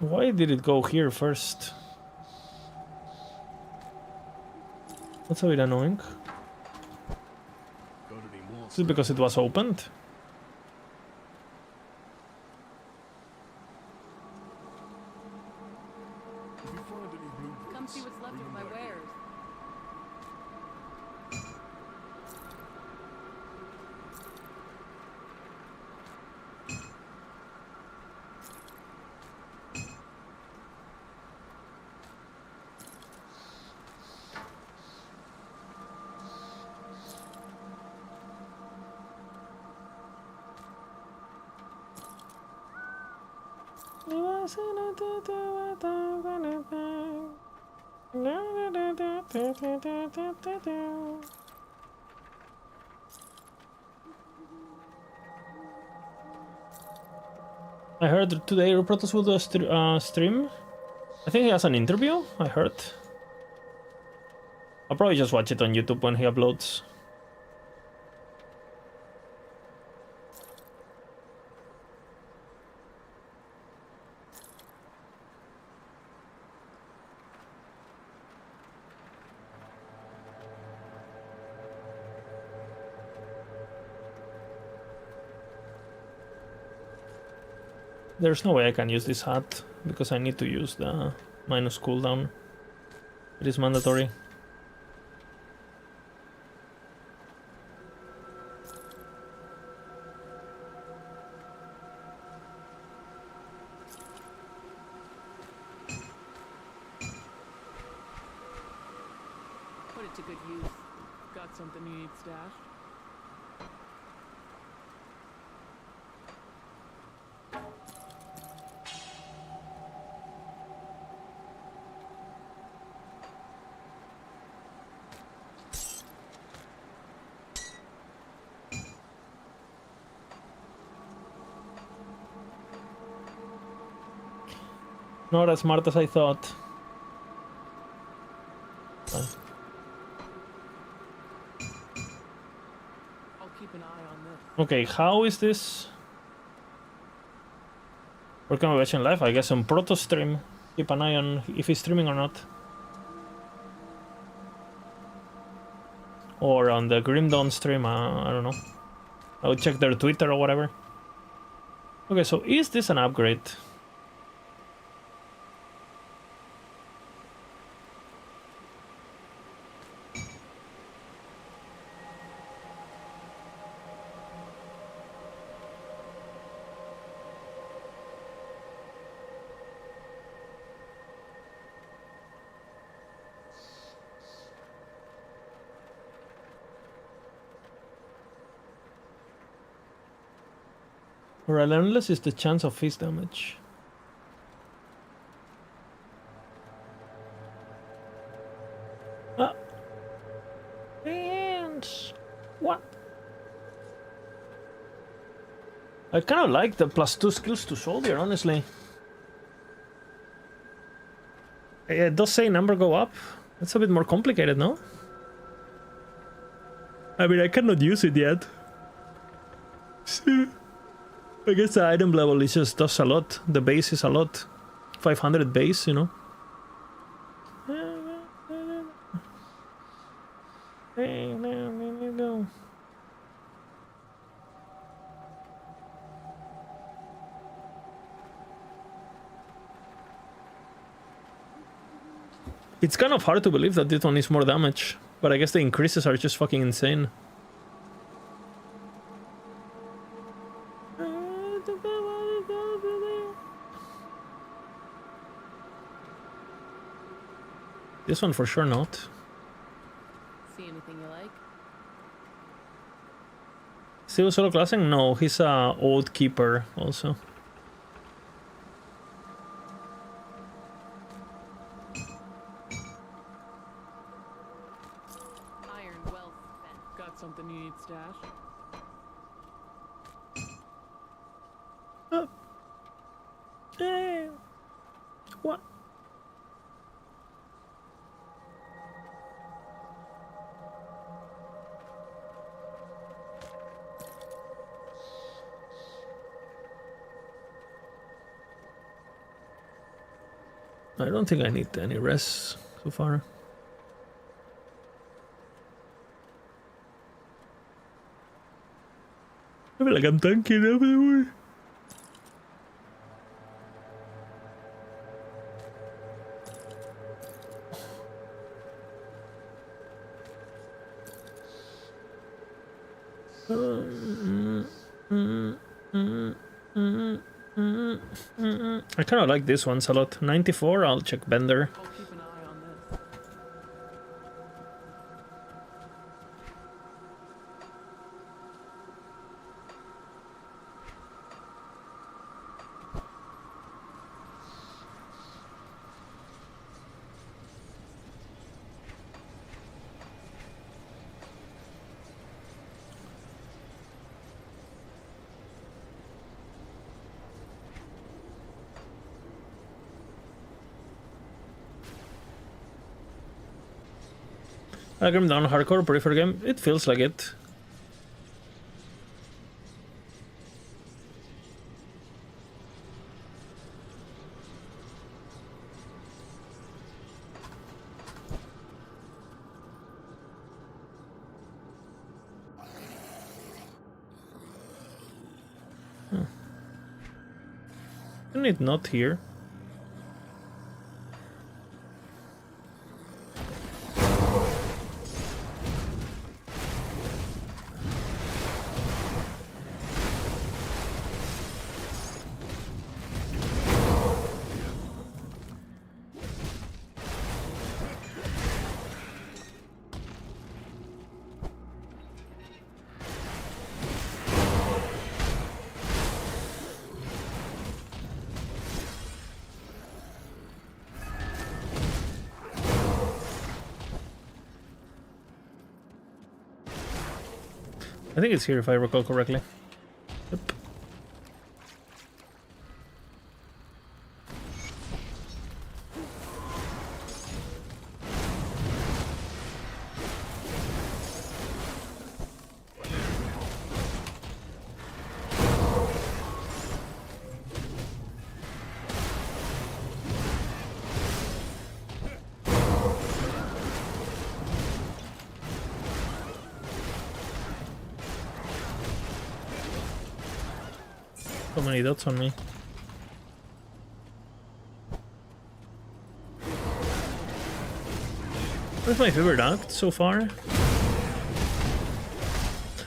Why did it go here first? That's a bit annoying. Is it because it was opened? Come see what's left of my wares. I heard today Protoss will do a stream. I think he has an interview, I heard. I'll probably just watch it on YouTube when he uploads. There's no way I can use this hat because I need to use the minus cooldown. It is mandatory. Put it to good use. Got something you need stashed? Not as smart as I thought. I'll keep an eye on this. Okay, how is this? Where can we watch in live? I guess on Proto stream. Keep an eye on if he's streaming or not. Or on the Grim Dawn stream, I don't know. I'll check their Twitter or whatever. Okay, so is this an upgrade? Relentless is the chance of fist damage. Ah. And what? I kind of like the +2 skills to soldier, honestly. It does say number go up. It's a bit more complicated, no? I mean, I cannot use it yet. I guess the item level is just does a lot. The base is a lot. 500 base, you know. It's kind of hard to believe that this one is more damage, but I guess the increases are just fucking insane. This one for sure not. See anything you like? Still solo classing? No, he's a old keeper also. Iron well spent. Got something you need stashed? What? I don't think I need any rests so far. I feel like I'm tanking everywhere. I kind of like this ones a lot. 94, I'll check Bender. I'll keep an eye on this. A grim down hardcore prefer game. It feels like it. Isn't it not here? I think it's here if I recall correctly. Yep. So many dots on me. What's my favorite act so far?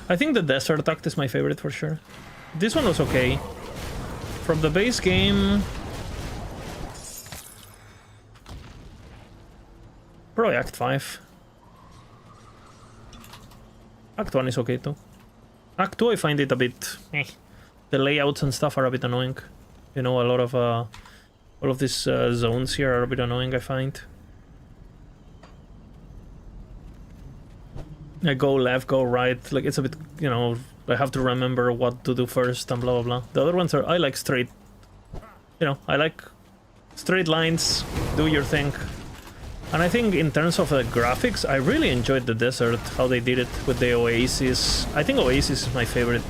I think the desert act is my favorite for sure. This one was okay. From the base game... probably Act 5. Act 1 is okay too. Act 2 I find it a bit... The layouts and stuff are a bit annoying. You know, a lot of all of these zones here are a bit annoying, I find. I go left, go right, like it's a bit, you know, I have to remember what to do first and blah blah blah. The other ones are, I like straight, you know, I like straight lines, do your thing. And I think in terms of the graphics, I really enjoyed the desert, how they did it with the Oasis. I think Oasis is my favorite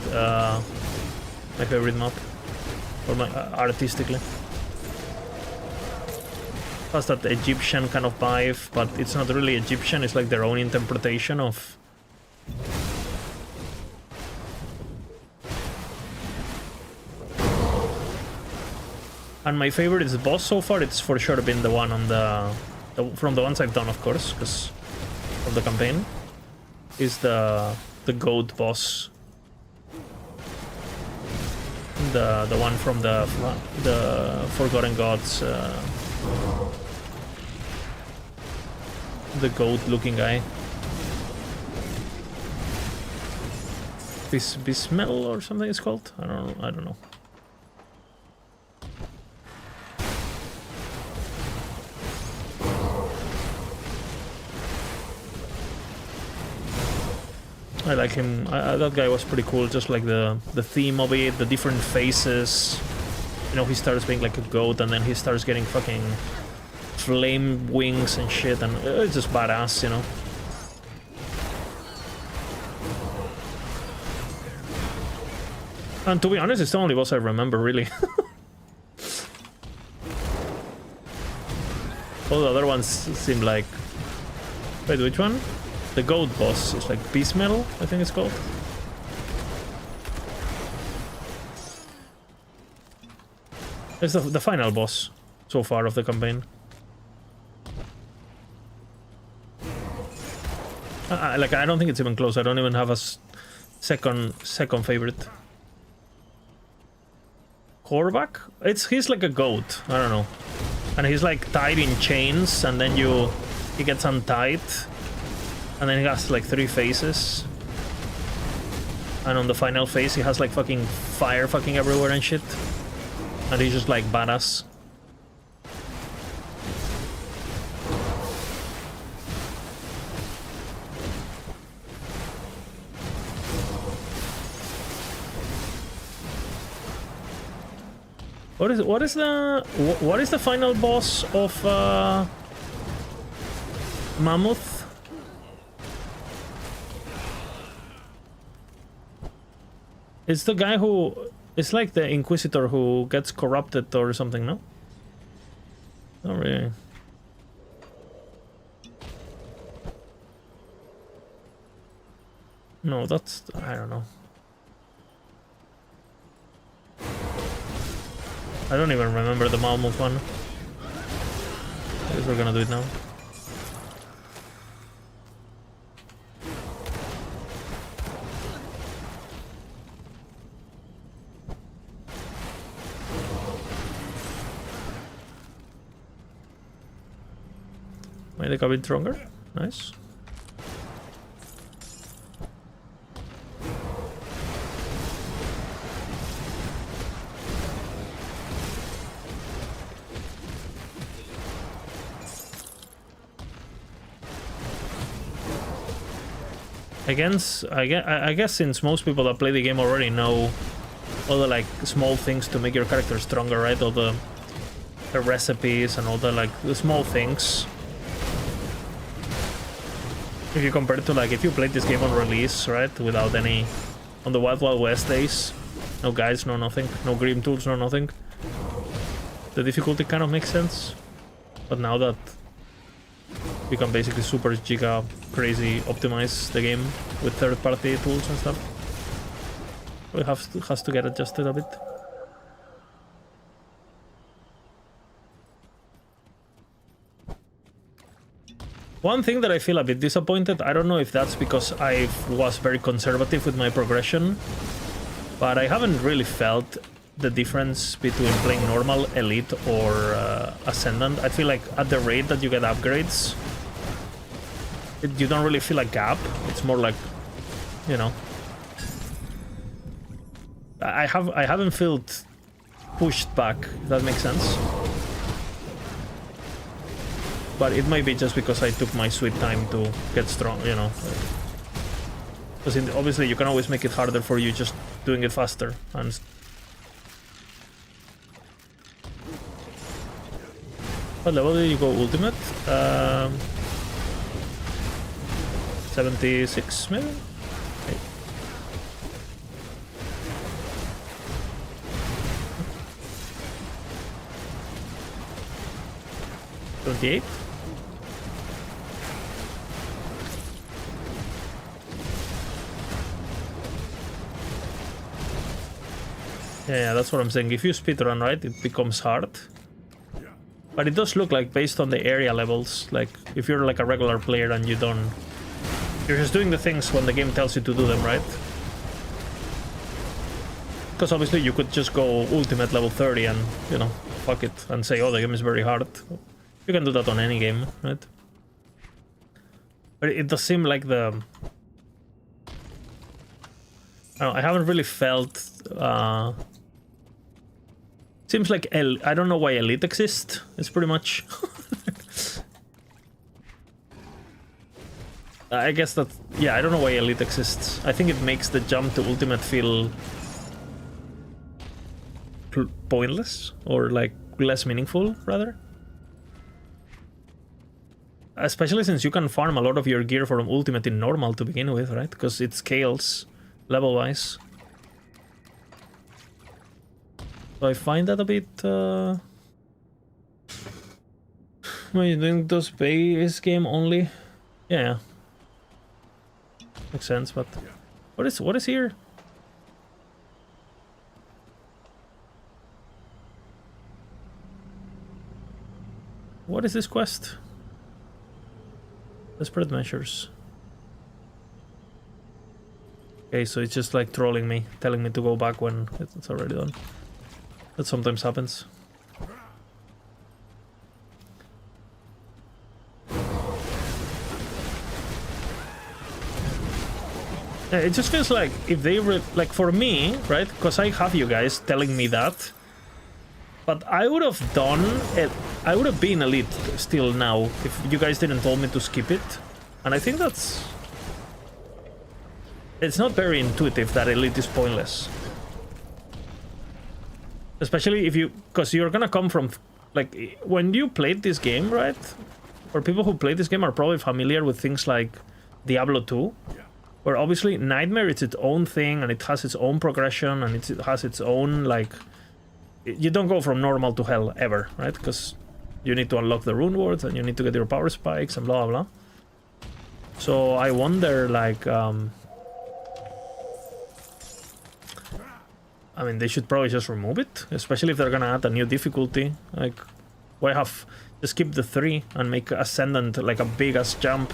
map, or my artistically. Has that Egyptian kind of vibe, but it's not really Egyptian, it's like their own interpretation of... And my favorite is boss so far, it's for sure been the one on from the ones I've done, of course, because of the campaign, is the goat boss. The one from the Forgotten Gods, the goat-looking guy. Bismel or something it's called. I don't know. I like him. That guy was pretty cool. Just like the theme of it, the different faces. You know, he starts being like a goat, and then he starts getting fucking flame wings and shit, and it's just badass, you know. And to be honest, it's the only boss I remember, really. All the other ones seem like... Wait, which one? The goat boss is like Beast Metal, I think it's called. It's the final boss so far of the campaign. Like, I don't think it's even close. I don't even have a second favorite. Korvac? He's like a goat. I don't know. And he's like tied in chains, and then he gets untied. And then he has like 3 faces. And on the final face he has like fucking fire fucking everywhere and shit. And he's just like badass. What is the final boss of Mammoth? It's the guy who... It's like the Inquisitor who gets corrupted or something, no? Not really. No, that's... I don't know. I don't even remember the Malmuth one. I guess we're gonna do it now. Made it a bit stronger. Nice. I guess since most people that play the game already know all the like small things to make your character stronger, right? All the recipes and all the like the small things. If you compare it to like if you played this game on release, right, without any on the Wild Wild West days, no guides, no nothing, no Grim tools, no nothing, the difficulty kind of makes sense. But now that you can basically super giga crazy optimize the game with third-party tools and stuff, it has to get adjusted a bit. One thing that I feel a bit disappointed, I don't know if that's because I was very conservative with my progression, but I haven't really felt the difference between playing normal, elite, or ascendant. I feel like at the rate that you get upgrades, you don't really feel a gap. It's more like, you know, I haven't felt pushed back, if that makes sense. But it might be just because I took my sweet time to get strong, you know. Because obviously you can always make it harder for you just doing it faster. And what level did you go ultimate? 76 maybe? Okay. $28? Yeah, that's what I'm saying. If you speedrun, right, it becomes hard. But it does look like, based on the area levels, like, if you're like a regular player and you don't... You're just doing the things when the game tells you to do them, right? Because obviously you could just go ultimate level 30 and, you know, fuck it, and say, oh, the game is very hard. You can do that on any game, right? But it does seem like the... I don't know, I haven't really felt... Seems like I don't know why Elite exists. It's pretty much... I guess that... Yeah, I don't know why Elite exists. I think it makes the jump to Ultimate feel... pointless? Or, like, less meaningful, rather? Especially since you can farm a lot of your gear from Ultimate in Normal to begin with, right? Because it scales level-wise. So I find that a bit... Well, you doing those base game only? Yeah. Makes sense, but... What is here? What is this quest? Desperate measures. Okay, so it's just like trolling me, telling me to go back when it's already done. That sometimes happens. Yeah, it just feels like if they were like, for me, right? Because I have you guys telling me that, but I would have done it. I would have been Elite still now if you guys didn't tell me to skip it. And I think that's... It's not very intuitive that Elite is pointless. Especially if you... Because you're gonna come from... Like, when you played this game, right? Or people who played this game are probably familiar with things like Diablo 2. Where obviously Nightmare, it's its own thing, and it has its own progression, and it has its own, like... You don't go from normal to hell, ever, right? Because you need to unlock the rune words, and you need to get your power spikes, and blah, blah, blah. So I wonder, like... I mean, they should probably just remove it, especially if they're gonna add a new difficulty. Like, why have... Just keep the 3 and make Ascendant like a big-ass jump.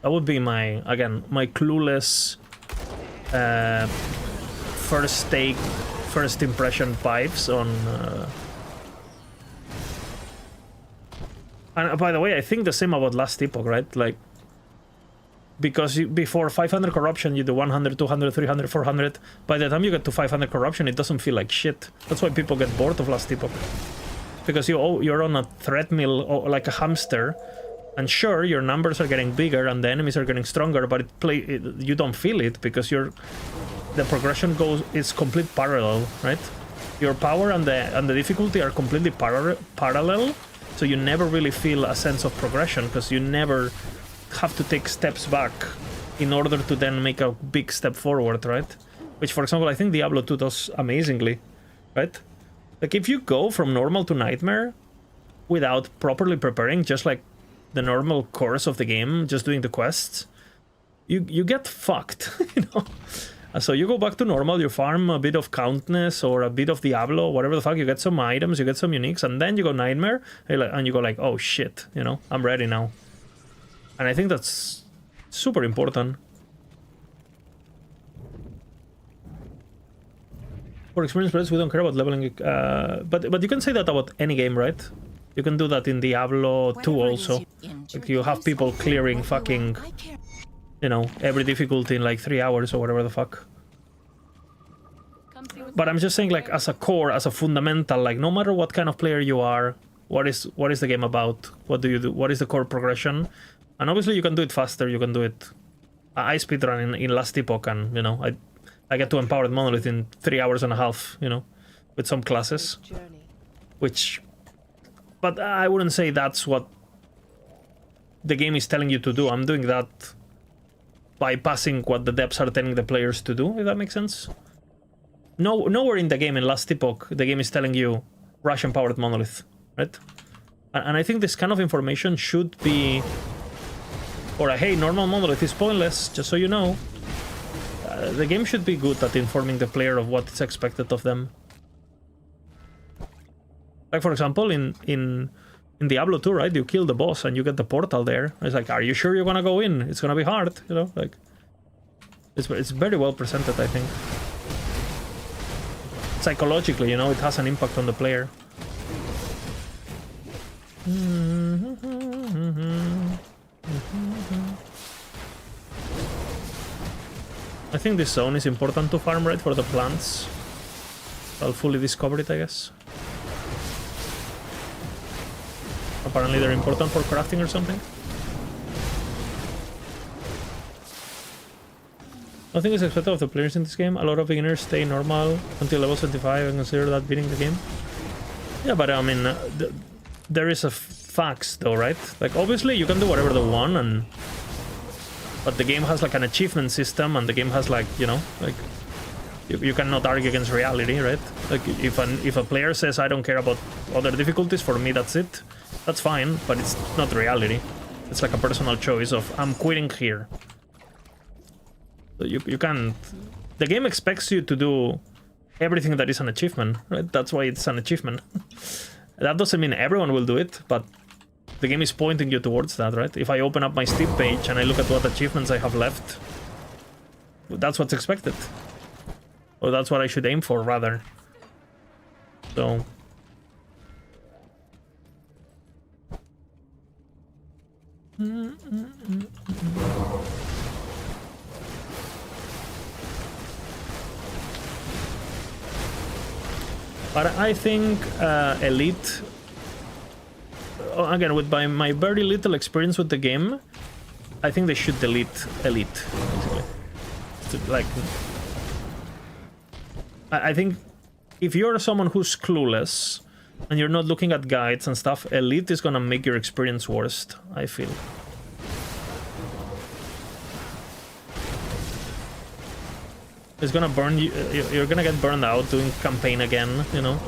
That would be my, again, my clueless first take, first impression vibes on... And by the way, I think the same about Last Epoch, right? Like, because before 500 corruption, you do 100, 200, 300, 400. By the time you get to 500 corruption, it doesn't feel like shit. That's why people get bored of Last Epoch. Because you're on a treadmill, or like a hamster, and sure, your numbers are getting bigger and the enemies are getting stronger, but you don't feel it because the progression is complete parallel, right? Your power and the difficulty are completely parallel, so you never really feel a sense of progression because you never have to take steps back in order to then make a big step forward, right? Which, for example, I think Diablo 2 does amazingly, right? Like, if you go from normal to Nightmare without properly preparing, just like the normal course of the game, just doing the quests, you get fucked, you know? So you go back to normal, you farm a bit of Countess or a bit of Diablo, whatever the fuck, you get some items, you get some uniques, and then you go Nightmare, and you go like, oh shit, you know, I'm ready now. And I think that's super important. For experienced players, we don't care about leveling, but you can say that about any game, right? You can do that in Diablo 2 also. Like, you have people clearing fucking, you know, every difficulty in like 3 hours or whatever the fuck. But I'm just saying, like, as a core, as a fundamental, like, no matter what kind of player you are, what is the game about? What do you do? What is the core progression? And obviously you can do it faster, you can do it... I speedrun in Last Epoch, and, you know, I get to Empowered Monolith in 3 hours and a half, you know, with some classes. Which... But I wouldn't say that's what the game is telling you to do. I'm doing that bypassing what the devs are telling the players to do, if that makes sense. Nowhere in the game, in Last Epoch, the game is telling you rush Empowered Monolith, right? And I think this kind of information should be... Or a, hey, normal Monolith is pointless, just so you know. The game should be good at informing the player of what is expected of them. Like, for example, in Diablo 2, right? You kill the boss and you get the portal there. It's like, are you sure you're gonna go in? It's gonna be hard, you know? Like, it's very well presented, I think. Psychologically, you know, it has an impact on the player. I think this zone is important to farm, right? For the plants. I'll fully discover it, I guess. Apparently they're important for crafting or something. Nothing is expected of the players in this game. A lot of beginners stay normal until level 75 and consider that beating the game. Yeah, but I mean, there is a facts though, right? Like, obviously you can do whatever they want, but the game has like an achievement system, and the game has, like, you know, like, you cannot argue against reality, right? Like, if a player says, I don't care about other difficulties, for me that's it. That's fine, but it's not reality. It's like a personal choice of, I'm quitting here. So you can't... The game expects you to do everything that is an achievement, right? That's why it's an achievement. That doesn't mean everyone will do it, but the game is pointing you towards that, right? If I open up my Steam page and I look at what achievements I have left, that's what's expected. Or that's what I should aim for, rather. So... But I think Elite, again, with my very little experience with the game, I think they should delete Elite, basically. Like, I think if you're someone who's clueless and you're not looking at guides and stuff, Elite is gonna make your experience worst, I feel. It's gonna burn you. You're gonna get burned out doing campaign again, you know.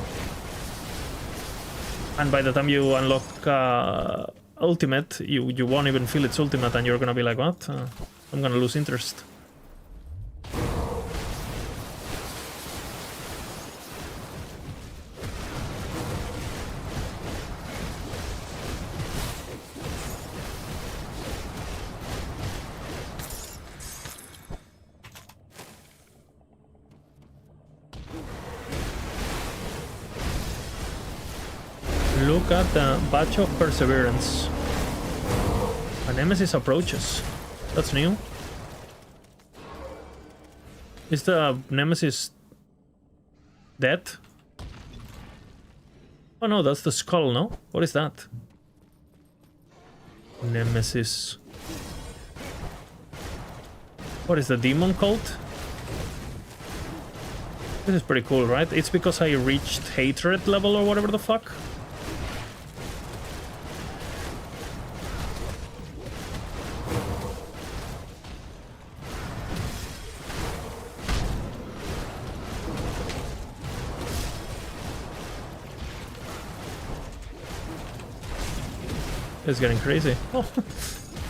And by the time you unlock ultimate, you won't even feel its ultimate, and you're gonna be like, what? I'm gonna lose interest. Look at the Batch of Perseverance. A nemesis approaches. That's new. Is the nemesis dead? Oh no, that's the skull, no? What is that? Nemesis. What is the demon cult? This is pretty cool, right? It's because I reached hatred level or whatever the fuck. It's getting crazy. Oh,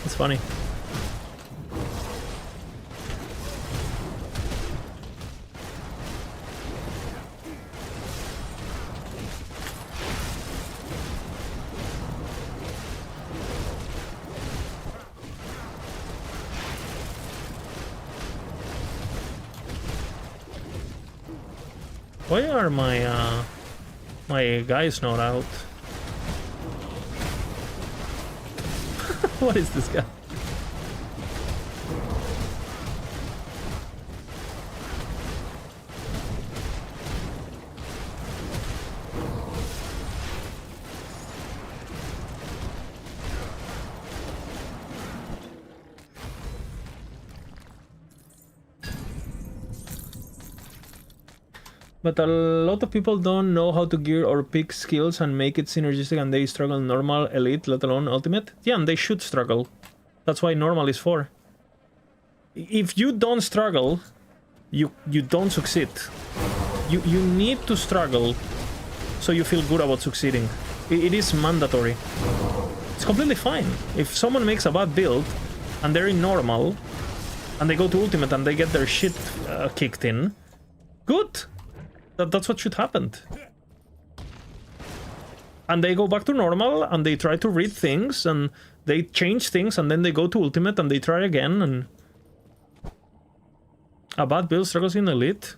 it's funny. Why are my guys not out? What is this guy? But a lot of people don't know how to gear or pick skills and make it synergistic, and they struggle normal, elite, let alone ultimate. Yeah, and they should struggle. That's why normal is for. If you don't struggle, you don't succeed. You need to struggle so you feel good about succeeding. It is mandatory. It's completely fine. If someone makes a bad build and they're in normal and they go to ultimate and they get their shit kicked in, good. That's what should happen. And they go back to normal and they try to read things and they change things and then they go to ultimate and they try again. And a bad build struggles in elite.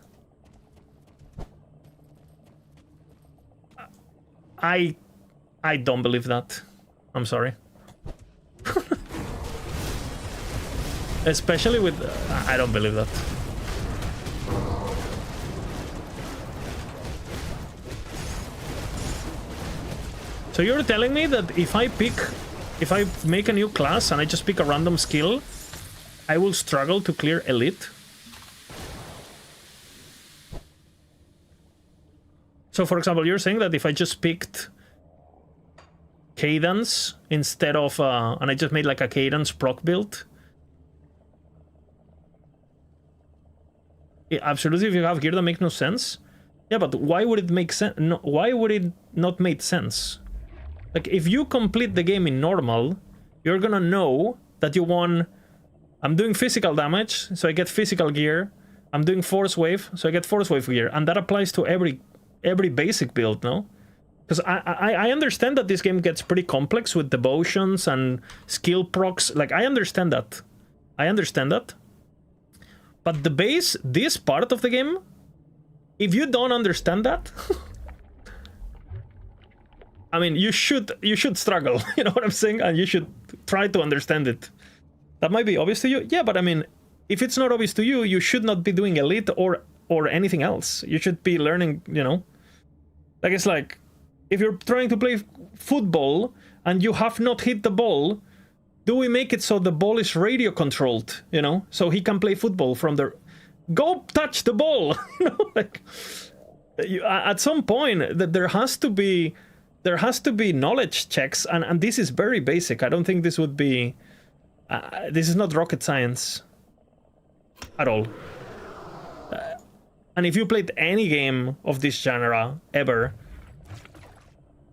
I don't believe that. I'm sorry. Especially with... I don't believe that. So you're telling me that if I make a new class and I just pick a random skill, I will struggle to clear elite? So for example, you're saying that if I just picked Cadence instead of, and I just made like a Cadence proc build? Yeah, absolutely, if you have gear that makes no sense. Yeah, but why would it make sense? No, why would it not make sense? Like, if you complete the game in normal, you're gonna know that you won... I'm doing physical damage, so I get physical gear. I'm doing force wave, so I get force wave gear. And that applies to every basic build, no? Because I understand that this game gets pretty complex with devotions and skill procs. Like, I understand that. But the base, this part of the game, if you don't understand that... I mean, you should struggle, you know what I'm saying? And you should try to understand it. That might be obvious to you. Yeah, but I mean, if it's not obvious to you, you should not be doing elite or anything else. You should be learning, you know? Like, it's like, if you're trying to play football and you have not hit the ball, do we make it so the ball is radio controlled, you know? So he can play football from the... Go touch the ball! You know, like, at some point, there has to be knowledge checks, and this is very basic. I don't think this would be... this is not rocket science at all. And if you played any game of this genre ever,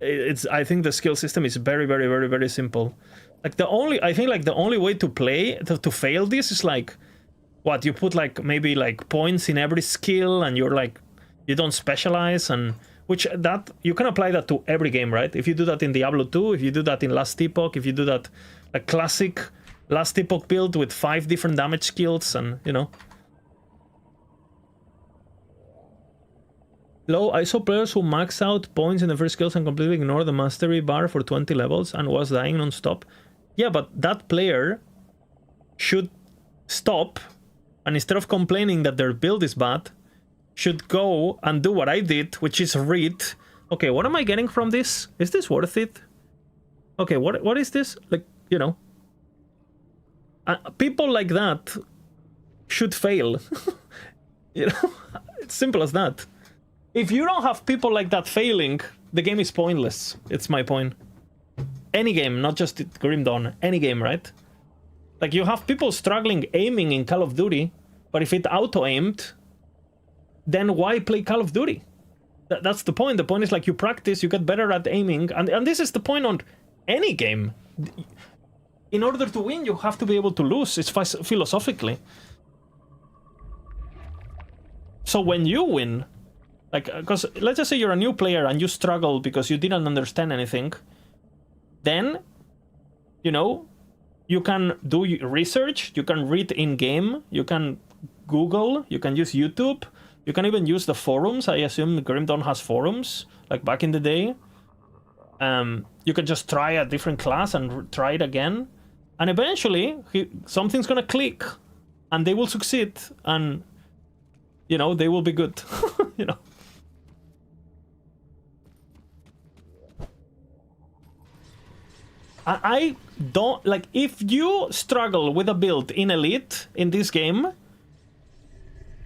I think the skill system is very, very, very, very simple. Like the only way to play to fail this is like, what, you put like maybe like points in every skill, and you're like, you don't specialize, and which that you can apply that to every game, right? If you do that in Diablo 2, if you do that in Last Epoch, if you do that a classic Last Epoch build with 5 different damage skills, and you know. Low, I saw players who max out points in the first skills and completely ignore the mastery bar for 20 levels and was dying non-stop. Yeah, but that player should stop, and instead of complaining that their build is bad, should go and do what I did, which is read, okay, what am I getting from this? Is this worth it? Okay, what is this? Like, you know. People like that should fail. You know, it's simple as that. If you don't have people like that failing, the game is pointless. It's my point. Any game, not just Grim Dawn, any game, right? Like, you have people struggling aiming in Call of Duty, but if it auto-aimed, then why play Call of Duty? That's the point. The point is, like, you practice, you get better at aiming, and this is the point on any game. In order to win, you have to be able to lose. It's philosophically. So when you win, like, because let's just say you're a new player and you struggle because you didn't understand anything, then, you know, you can do research, you can read in-game, you can Google, you can use YouTube, you can even use the forums. I assume Grim Dawn has forums, like back in the day. You can just try a different class and try it again. And eventually, something's gonna click, and they will succeed, and, you know, they will be good, you know. I don't, like, if you struggle with a build in Elite in this game,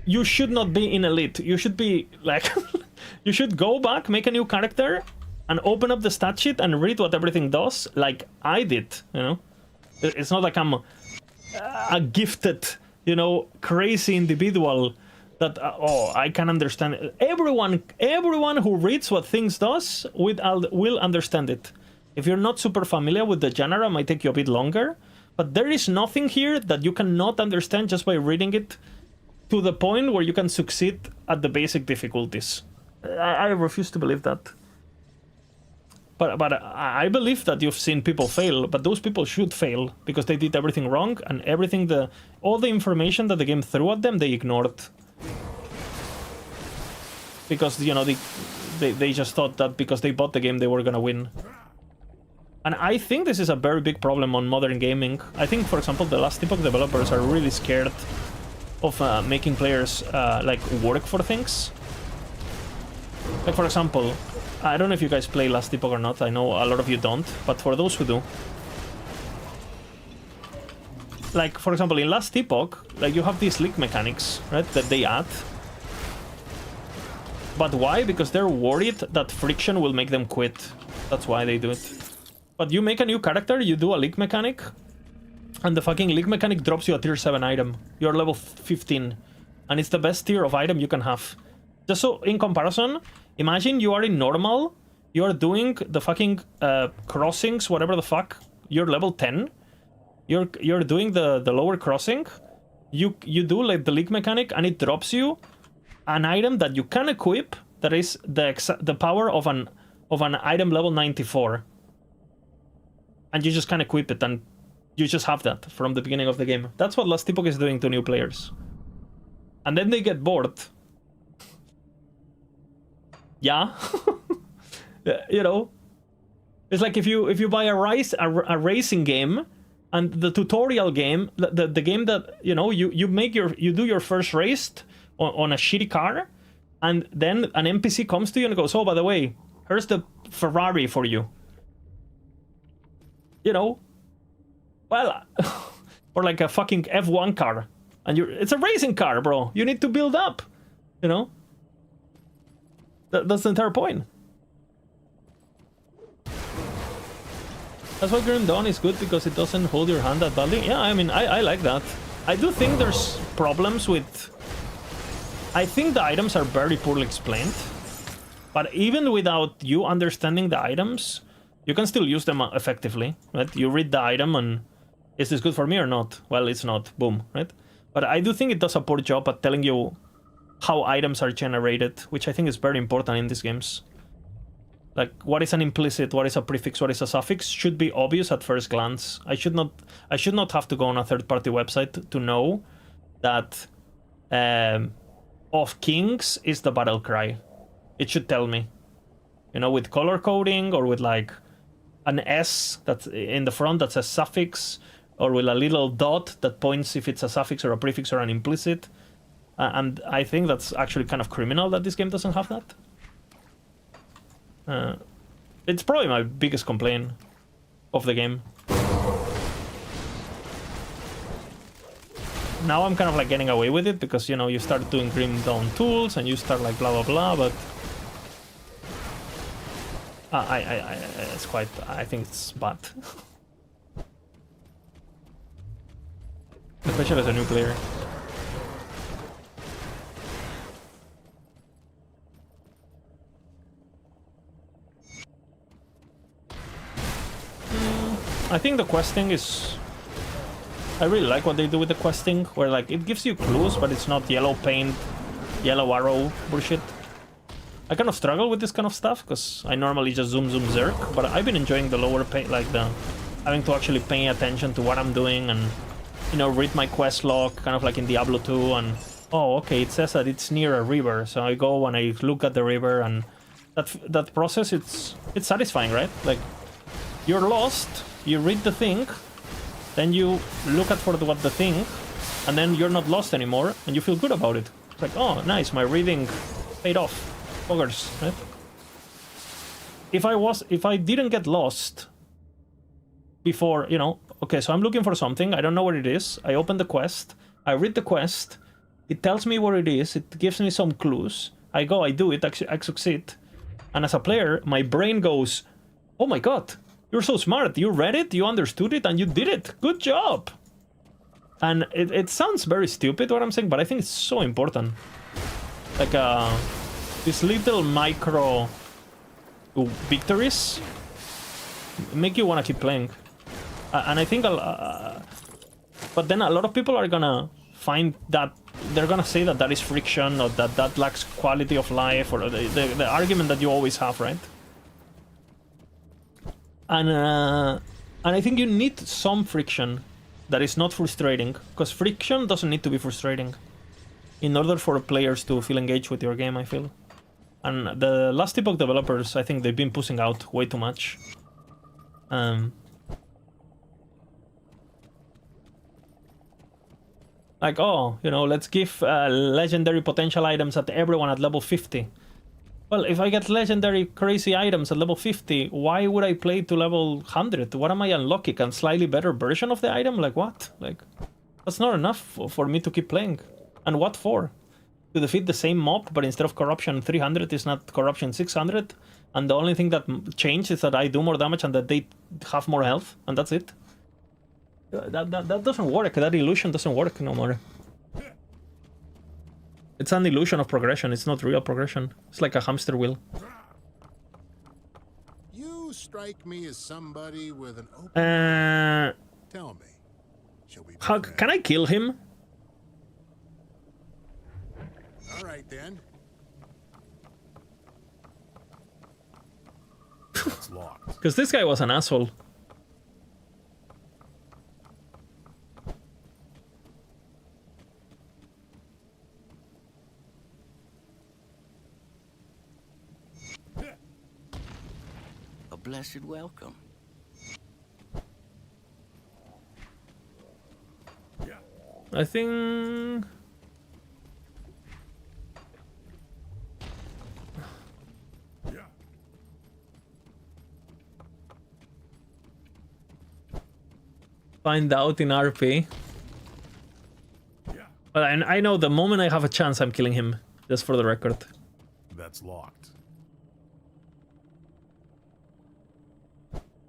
you should not be in Elite. You should be, like, you should go back, make a new character, and open up the stat sheet and read what everything does, like I did, you know? It's not like I'm a gifted, you know, crazy individual that, oh, I can understand it. Everyone who reads what things does will understand it. If you're not super familiar with the genre, it might take you a bit longer, but there is nothing here that you cannot understand just by reading it to the point where you can succeed at the basic difficulties. I refuse to believe that. But I believe that you've seen people fail, but those people should fail because they did everything wrong, and all the information that the game threw at them, they ignored. Because, you know, they just thought that because they bought the game, they were gonna win. And I think this is a very big problem on modern gaming. I think, for example, the Last Epoch developers are really scared of making players like work for things. Like, for example, I don't know if you guys play Last Epoch or not. I know a lot of you don't, but for those who do, like, for example, in Last Epoch, like, you have these leak mechanics, right, that they add. But why? Because they're worried that friction will make them quit. That's why they do it. But you make a new character, you do a leak mechanic, and the fucking leak mechanic drops you a tier 7 item. You're level 15, and it's the best tier of item you can have. Just so, in comparison, imagine you are in normal, you are doing the fucking crossings, whatever the fuck, you're level 10, you're doing the lower crossing, you do like the leak mechanic, and it drops you an item that you can equip that is the power of an item level 94. And you just can equip it, and you just have that from the beginning of the game. That's what Last Epoch is doing to new players. And then they get bored. Yeah. You know, it's like if you buy a racing game, and the tutorial game, the game that, you know, you do your first race on a shitty car, and then an NPC comes to you and goes, oh, by the way, here's the Ferrari for you. You know, well, or like a fucking F1 car, and it's a racing car, bro. You need to build up, you know. That's the entire point. That's why Grim Dawn is good, because it doesn't hold your hand that badly. Yeah, I mean, I like that. I do think there's problems with I think the items are very poorly explained. But even without you understanding the items, you can still use them effectively, right? You read the item and is this good for me or not? Well, it's not. Boom, right? But I do think it does a poor job at telling you how items are generated, which I think is very important in these games. Like, what is an implicit, what is a prefix, what is a suffix, should be obvious at first glance. I should not have to go on a third-party website to know that of kings is the battle cry. It should tell me, you know, with color coding or with like an S that's in the front that says suffix, or with a little dot that points if it's a suffix or a prefix or an implicit. And I think that's actually kind of criminal that this game doesn't have that. It's probably my biggest complaint of the game. Now I'm kind of like getting away with it because, you know, you start doing Grim Dawn tools and you start like blah blah blah, but it's quite, I think it's bad. Especially as a new player. I think the questing is... I really like what they do with the questing, where like it gives you clues, but it's not yellow paint, yellow arrow bullshit. I kind of struggle with this kind of stuff, because I normally just zoom zerk, but I've been enjoying the lower pay, like the having to actually pay attention to what I'm doing and, you know, read my quest log, kind of like in Diablo 2, and oh, okay, it says that it's near a river, so I go and I look at the river, and that process, it's satisfying, right? Like, you're lost, you read the thing, then you look at what the thing, and then you're not lost anymore, and you feel good about it. It's like, oh, nice, my reading paid off. Boggers, right? If I didn't get lost before, you know, okay, so I'm looking for something, I don't know what it is, I open the quest, I read the quest, it tells me what it is, it gives me some clues, I go, I do it, I succeed, and as a player, my brain goes, oh my god, you're so smart, you read it, you understood it, and you did it, good job! And it sounds very stupid what I'm saying, but I think it's so important. Like, these little micro victories make you want to keep playing. And I think, but then a lot of people are gonna find that, they're gonna say that that is friction, or that lacks quality of life, or the argument that you always have, right? And I think you need some friction that is not frustrating, because friction doesn't need to be frustrating in order for players to feel engaged with your game, I feel. And the last epoch developers, I think they've been pushing out way too much. Like, oh, you know, let's give legendary potential items at everyone at level 50. Well, if I get legendary crazy items at level 50, why would I play to level 100? What am I unlocking? A slightly better version of the item? Like, what? Like, that's not enough for me to keep playing. And what for? To defeat the same mob, but instead of corruption 300 is not corruption 600, and the only thing that changed is that I do more damage and that they have more health, and that's it. That doesn't work. That illusion doesn't work no more. It's an illusion of progression. It's not real progression. It's like a hamster wheel. You strike me as somebody with an open... Tell me. Shall we How can I kill him? All right, then. It's locked. Because this guy was an asshole. A blessed welcome. I think... Find out in RP. But I know the moment I have a chance, I'm killing him. Just for the record. That's locked.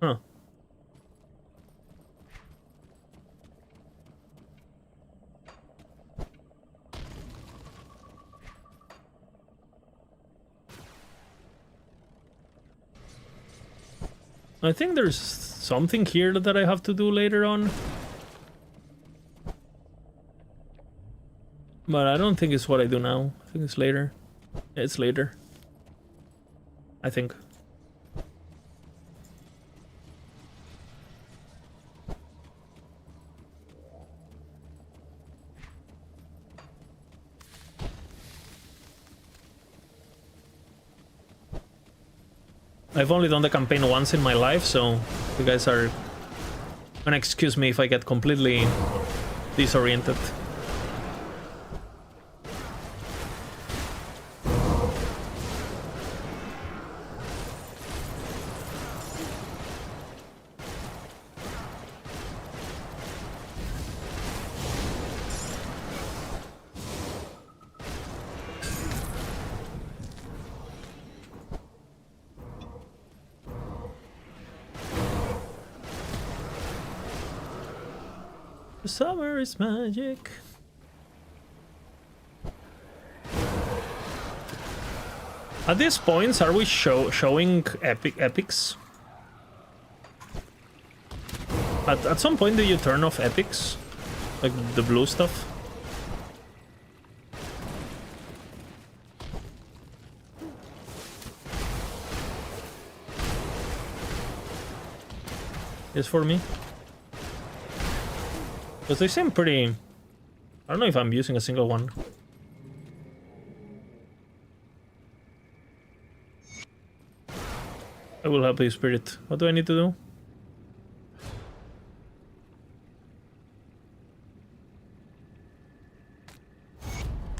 Huh. I think there's something here that I have to do later on. But I don't think it's what I do now. I think it's later. Yeah, it's later. I think. I've only done the campaign once in my life, so you guys are gonna excuse me if I get completely disoriented. Summer is magic. At these points, are we showing epics? At some point, do you turn off epics? Like the blue stuff? Yes, for me. Because they seem pretty... I don't know if I'm using a single one. I will help you, Spirit. What do I need to do?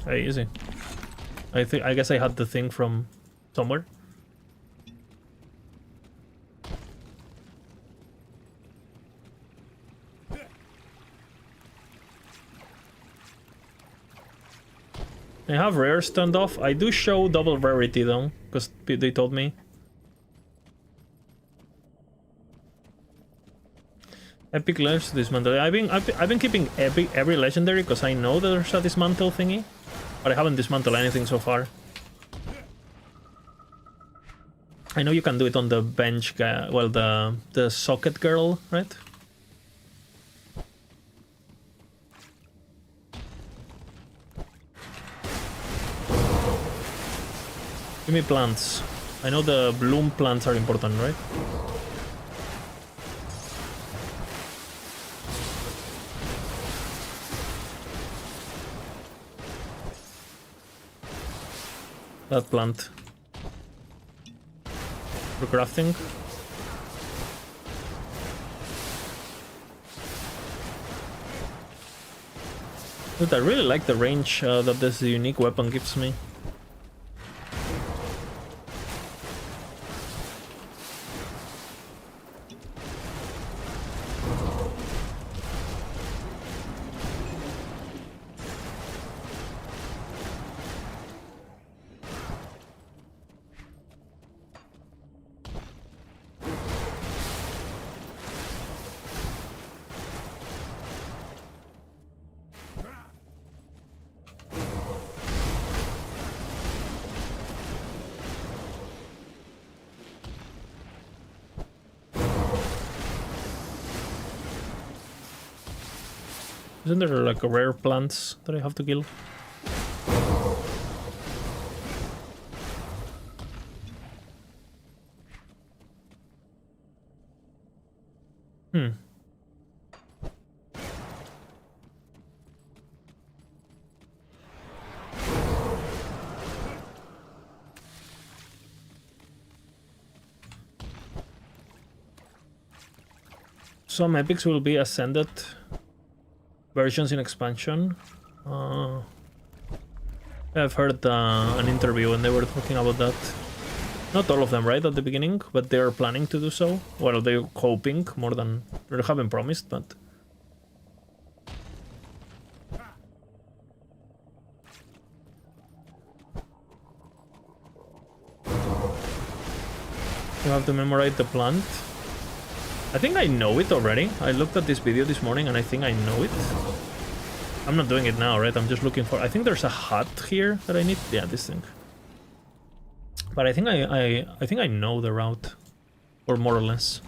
Hey, easy. I guess I had the thing from somewhere. I have rare turned off. I do show double rarity though, because they told me. Epic left dismantle. I've been keeping every legendary because I know there's a dismantle thingy, but I haven't dismantled anything so far. I know you can do it on the bench guy, well the socket girl, right? Give me plants. I know the bloom plants are important, right? That plant. For crafting. Dude, I really like the range that this unique weapon gives me. Isn't there like a rare plants that I have to kill? Some epics will be ascended versions in expansion. I've heard an interview and they were talking about that. Not all of them, right, at the beginning, but they're planning to do so. Well, they're hoping more than... They haven't promised, but... You have to memorize the plant. I think I know it already. I looked at this video this morning and I think I know it. I'm not doing it now, right? I'm just looking for... I think there's a hut here that I need. Yeah, this thing. But I think I think I know the route. Or more or less.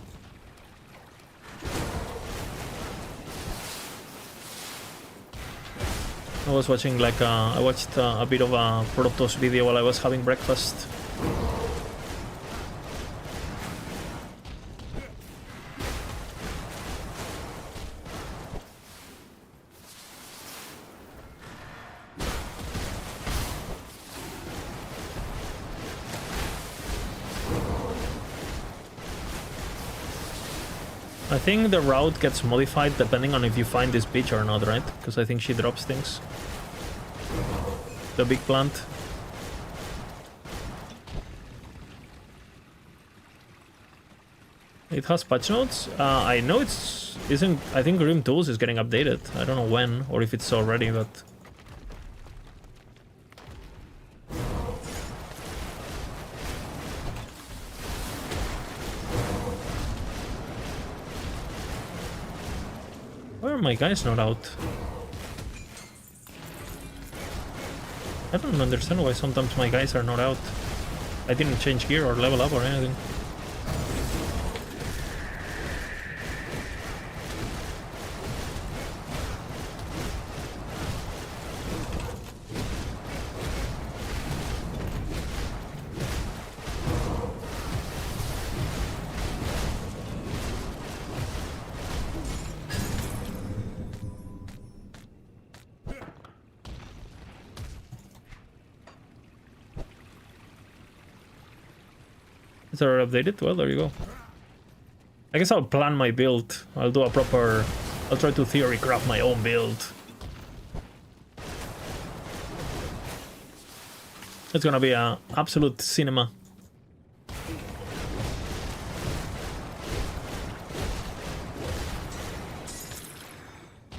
I was watching like I watched a bit of a Protoss video while I was having breakfast. I think the route gets modified depending on if you find this bitch or not, right? Because I think she drops things. The big plant. It has patch notes. I know isn't. I think Grim Tools is getting updated. I don't know when or if it's already, but. Why are my guys not out? I don't understand why sometimes my guys are not out. I didn't change gear or level up or anything. Is there updated? Well, there you go. I guess I'll plan my build. I'll do a proper... I'll try to theory craft my own build. It's gonna be a absolute cinema.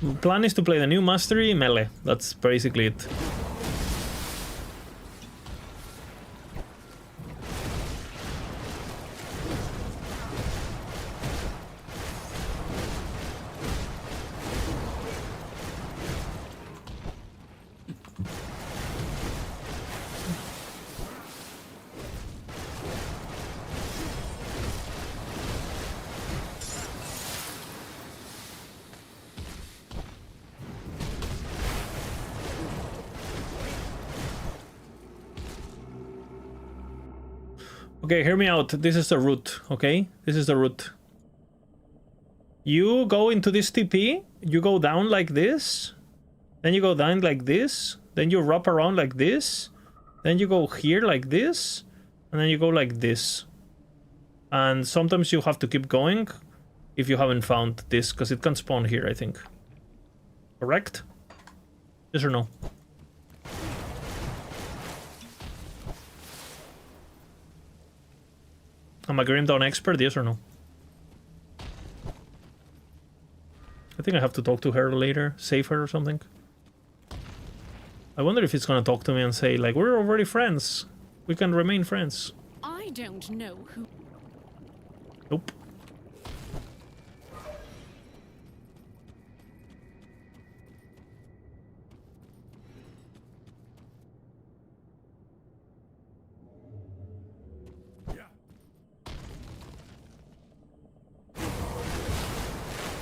The plan is to play the new mastery melee. That's basically it. Okay, hear me out. This is the route, okay? This is the route. You go into this TP, you go down like this, then you go down like this, then you wrap around like this, then you go here like this, and then you go like this. And sometimes you have to keep going if you haven't found this, because it can spawn here, I think. Correct? Yes or no? I'm a Grim Dawn expert, yes or no? I think I have to talk to her later, save her or something. I wonder if it's gonna talk to me and say, like, we're already friends. We can remain friends. I don't know who. Nope.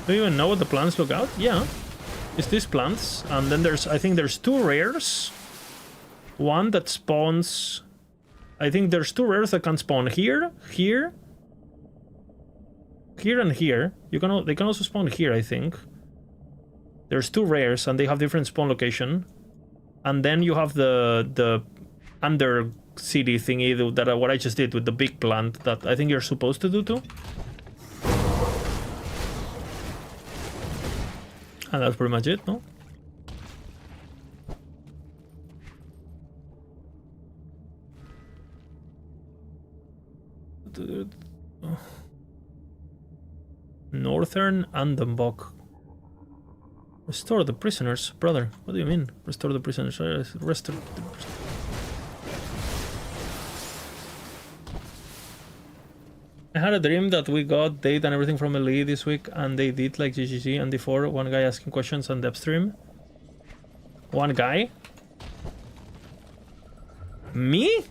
Do you even know what the plants look out? Yeah. It's these plants. And then there's, I think there's two rares. One that spawns... I think there's two rares that can spawn here, here, here and here. They can also spawn here, I think. There's two rares and they have different spawn location. And then you have the under city thingy that what I just did with the big plant that I think you're supposed to do too. And that's pretty much it, no? Northern Andenbach. Restore the prisoners, brother. What do you mean? Restore the prisoners. Restore the prisoners. I had a dream that we got date and everything from LE this week, and they did like GGG and D4. One guy asking questions on depth stream. One guy? Me?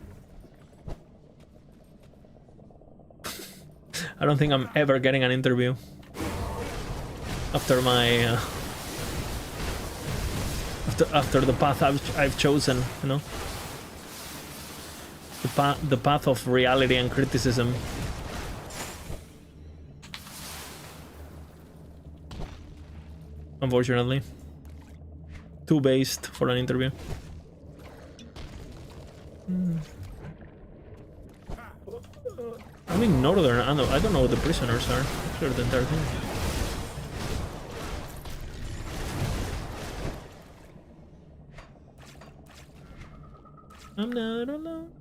I don't think I'm ever getting an interview after the path I've chosen, you know? The path of reality and criticism. Unfortunately. Too based for an interview. I mean, Northern, I don't know what the prisoners are. Sure, the entire thing. I'm not alone.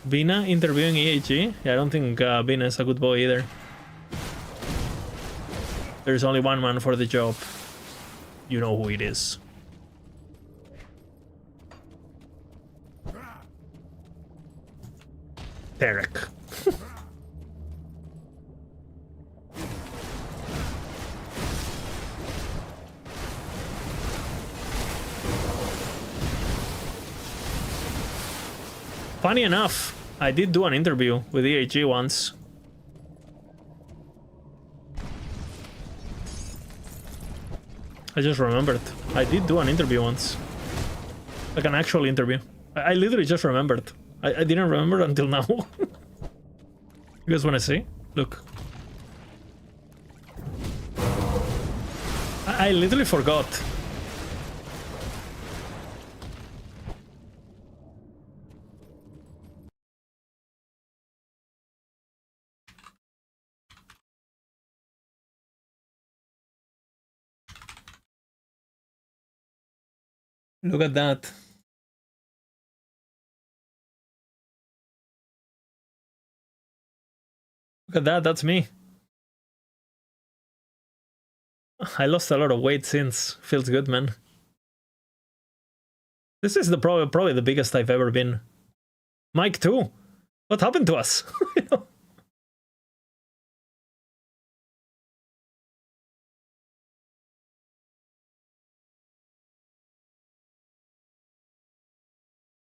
Vina interviewing EAG? Yeah, I don't think Vina is a good boy either. There's only one man for the job. You know who it is. Derek. Funny enough, I did do an interview with EAG once. I just remembered. I did do an interview once. Like an actual interview. I literally just remembered. I didn't remember until now. You guys wanna see? Look. I literally forgot. Look at that. Look at that, that's me. I lost a lot of weight since. Feels good, man. This is probably the biggest I've ever been. Mike too. What happened to us? You know?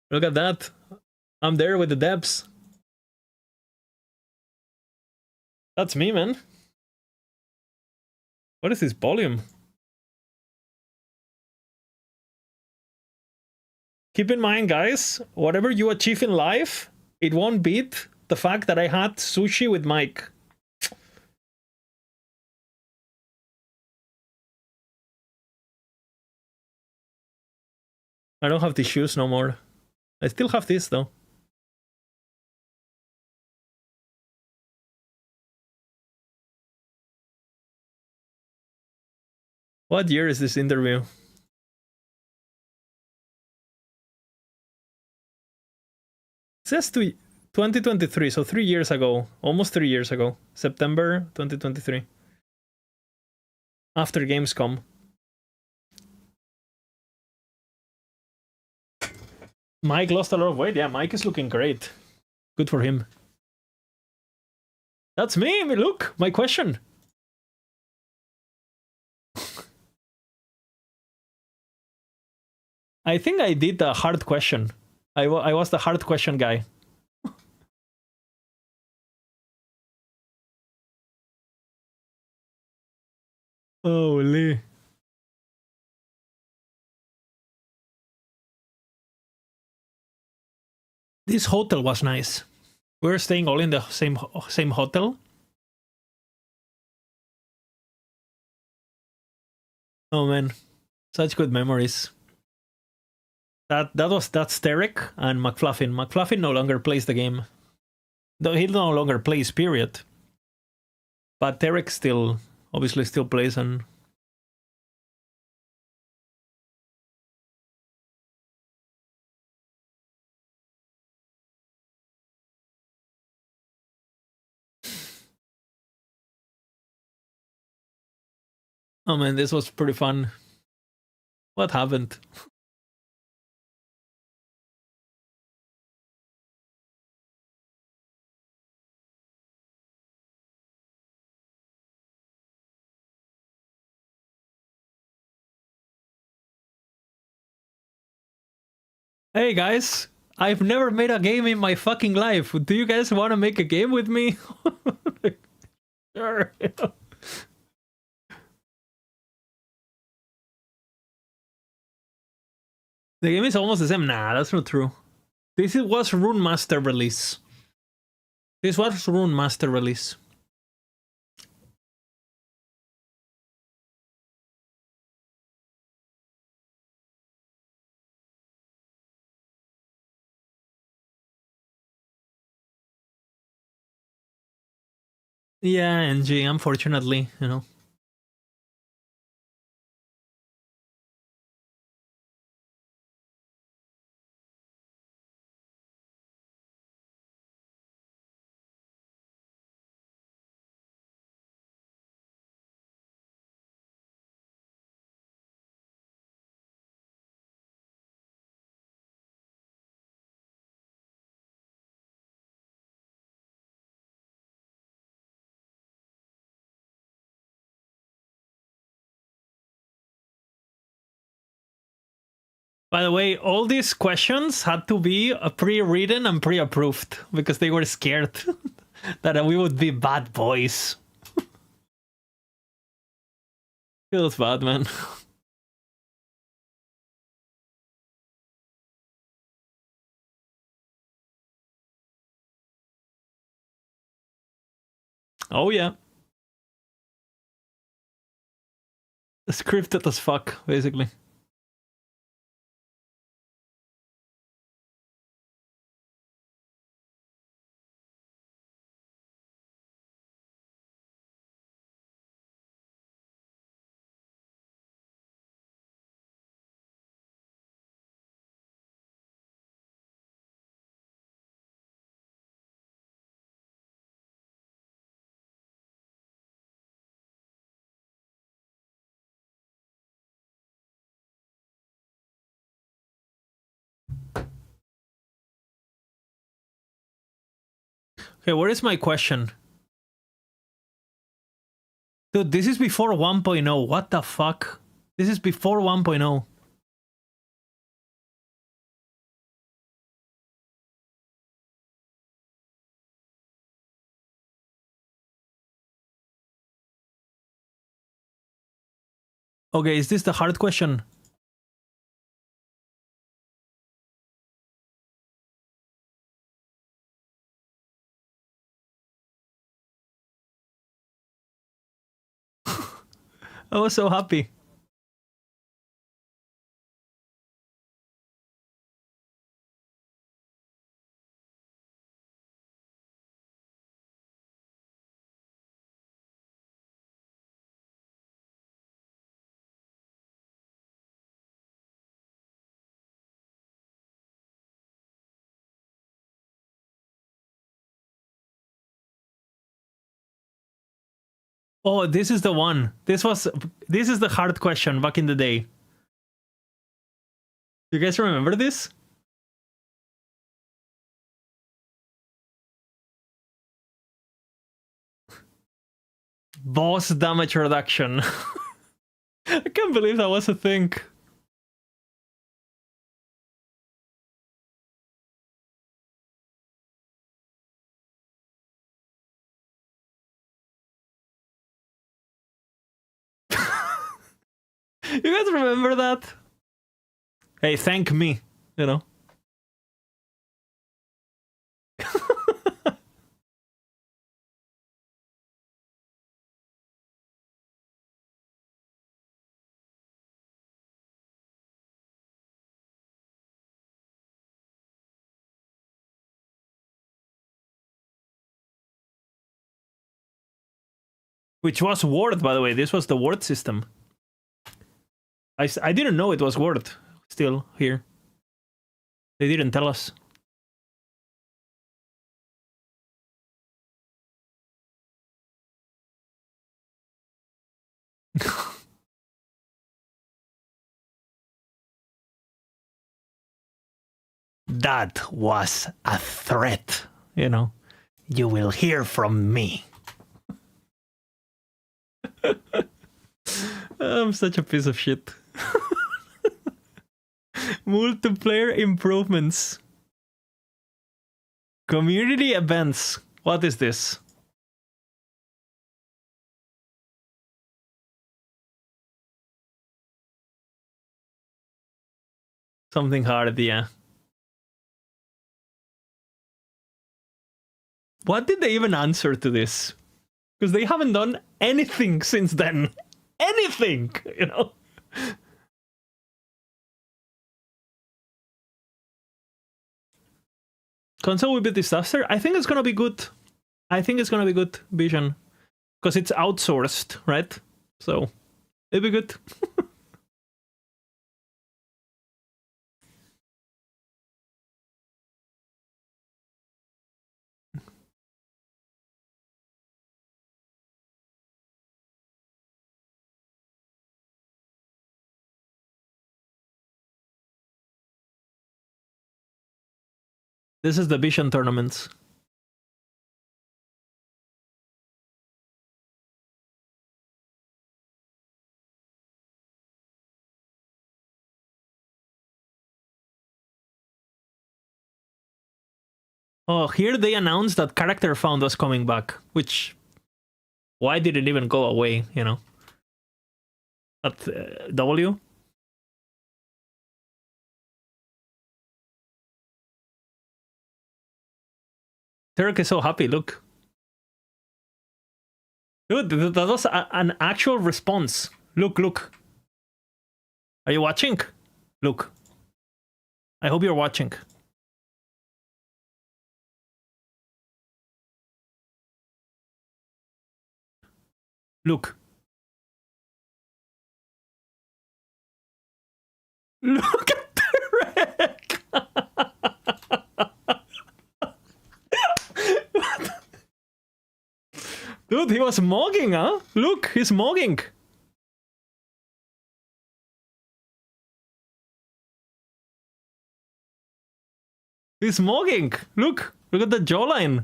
Look at that. I'm there with the depths. That's me, man. What is this volume? Keep in mind, guys, whatever you achieve in life, it won't beat the fact that I had sushi with Mike. I don't have the shoes no more. I still have this, though. What year is this interview? It says 2023, so 3 years ago. Almost 3 years ago. September 2023. After Gamescom. Mike lost a lot of weight. Yeah, Mike is looking great. Good for him. That's me. I mean, look, my question. I think I did a hard question. I was the hard question guy. Holy. This hotel was nice. We were staying all in the same hotel. Oh man, such good memories. That's Derek and McFluffin. McFluffin no longer plays the game. Though he no longer plays, period. But Derek still obviously still plays and oh man, this was pretty fun. What happened? Hey guys, I've never made a game in my fucking life. Do you guys want to make a game with me? Sure. The game is almost the same. Nah, that's not true. This was Rune Master release. This was Rune Master release. Yeah, NG, unfortunately, you know. By the way, all these questions had to be pre-written and pre-approved because they were scared that we would be bad boys. Feels bad, man. Oh yeah. Scripted as fuck, basically. Okay, where is my question? Dude, this is before 1.0. What the fuck? This is before 1.0. Okay, is this the hard question? I was so happy. Oh, this is the one. This is the hard question back in the day. You guys remember this? Boss damage reduction. I can't believe that was a thing. You guys remember that? Hey, thank me, you know. Which was Word, by the way. This was the Word system. I didn't know it was Word still here. They didn't tell us. That was a threat, you know. You will hear from me. I'm such a piece of shit. Multiplayer improvements. Community events. What is this? Something hard, yeah. What did they even answer to this? Because they haven't done anything since then. Anything, you know? Console will be disaster? I think it's gonna be good. I think it's gonna be good, Vision. Because it's outsourced, right? So, it'll be good. This is the Vision tournaments. Oh, here they announced that Character Found was coming back, which... Why did it even go away, you know? At W? Turk is so happy, look. Dude, that was an actual response. Look, look. Are you watching? Look. I hope you're watching. Look. Look at the wreck! Dude, he was mogging, huh? Look, he's mogging. He's mogging. Look at the jawline.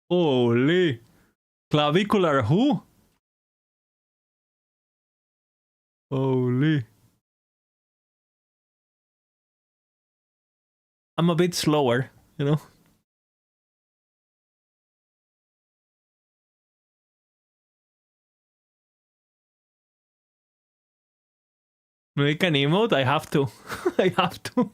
Holy. Clavicular who? Holy. I'm a bit slower, you know? Make an emote? I have to. I have to.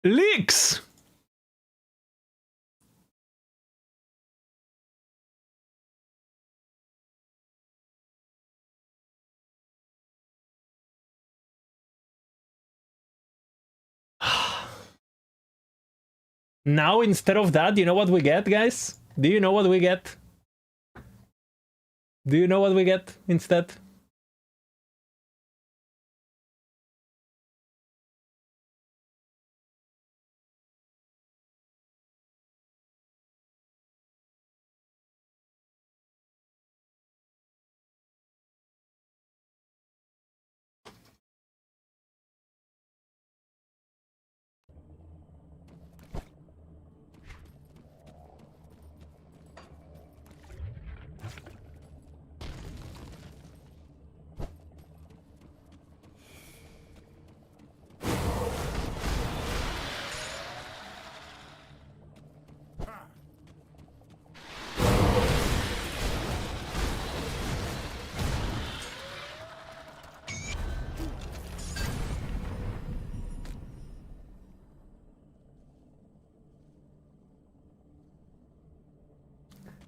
Leaks! Now, instead of that, you know what we get, guys? Do you know what we get? Do you know what we get instead?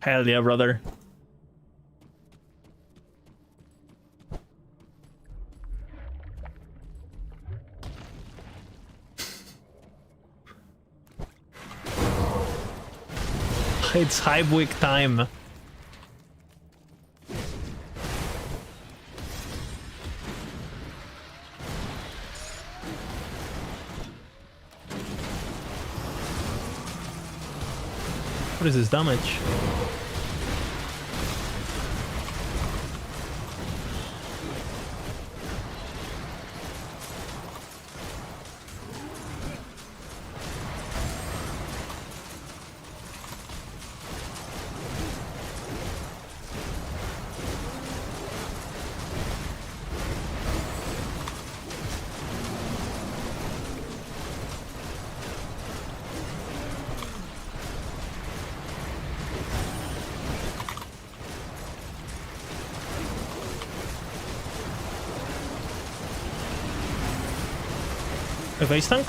Hell yeah, brother. It's hype week time. What is this damage? A base tank?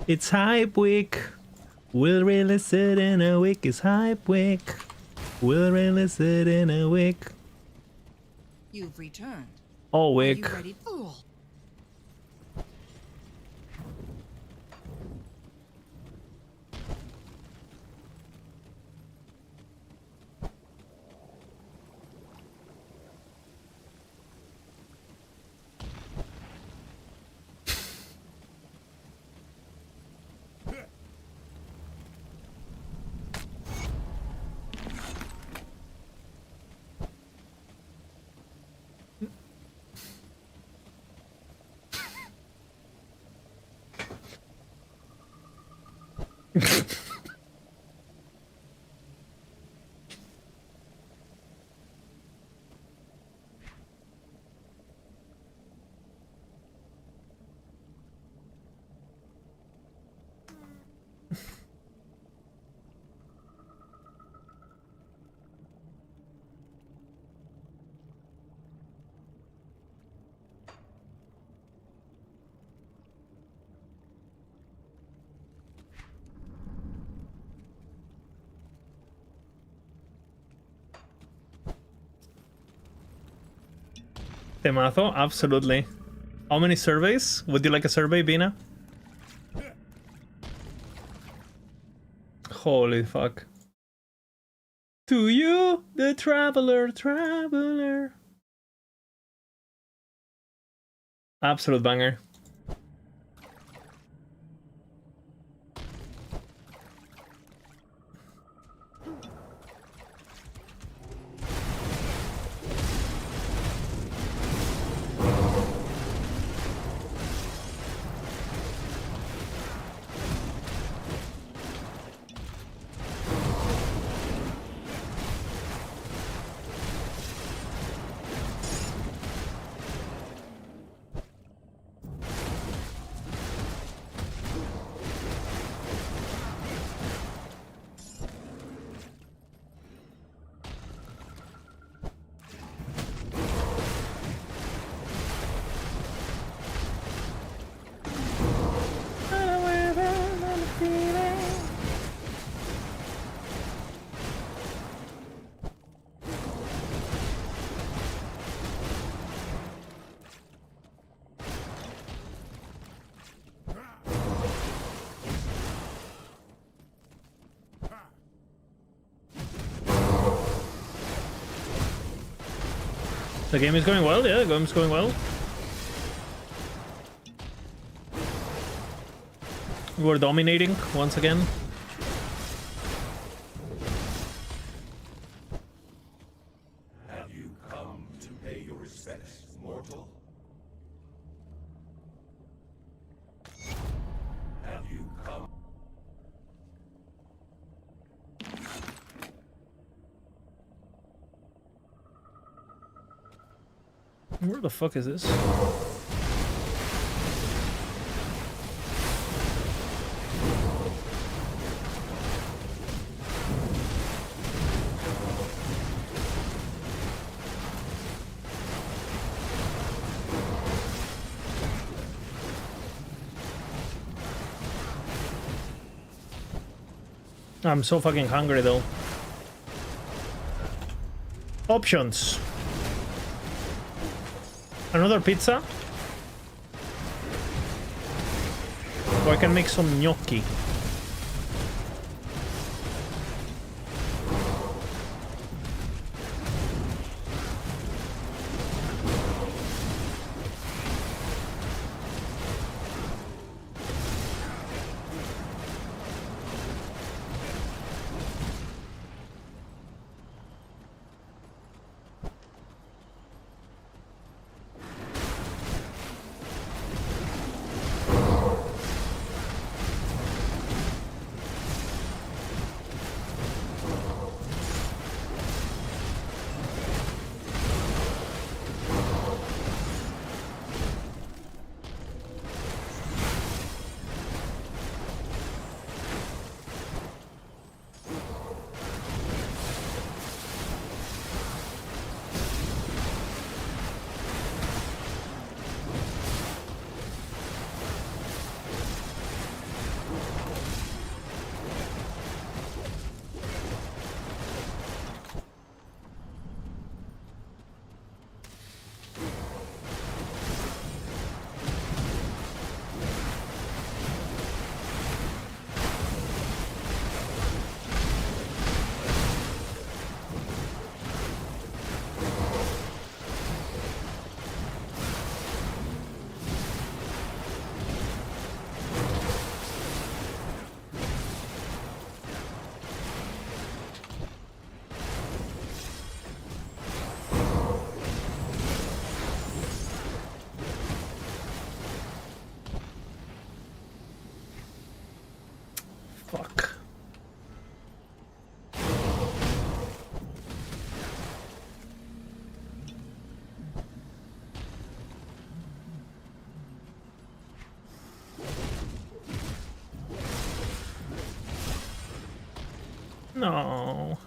It's hype week. We'll release it in a week. It's hype week. We'll release it in a week. You've returned. All Are you week. ready? Fool. Temazo, absolutely. How many surveys? Would you like a survey, Bina? Holy fuck. To you, the traveler. Absolute banger. The game is going well, yeah, the game is going well. We're dominating once again. Have you come to pay your respects, mortal? Have you come? Where the fuck is this? I'm so fucking hungry though. Options. Another pizza. Or I can make some gnocchi. Fuck. No.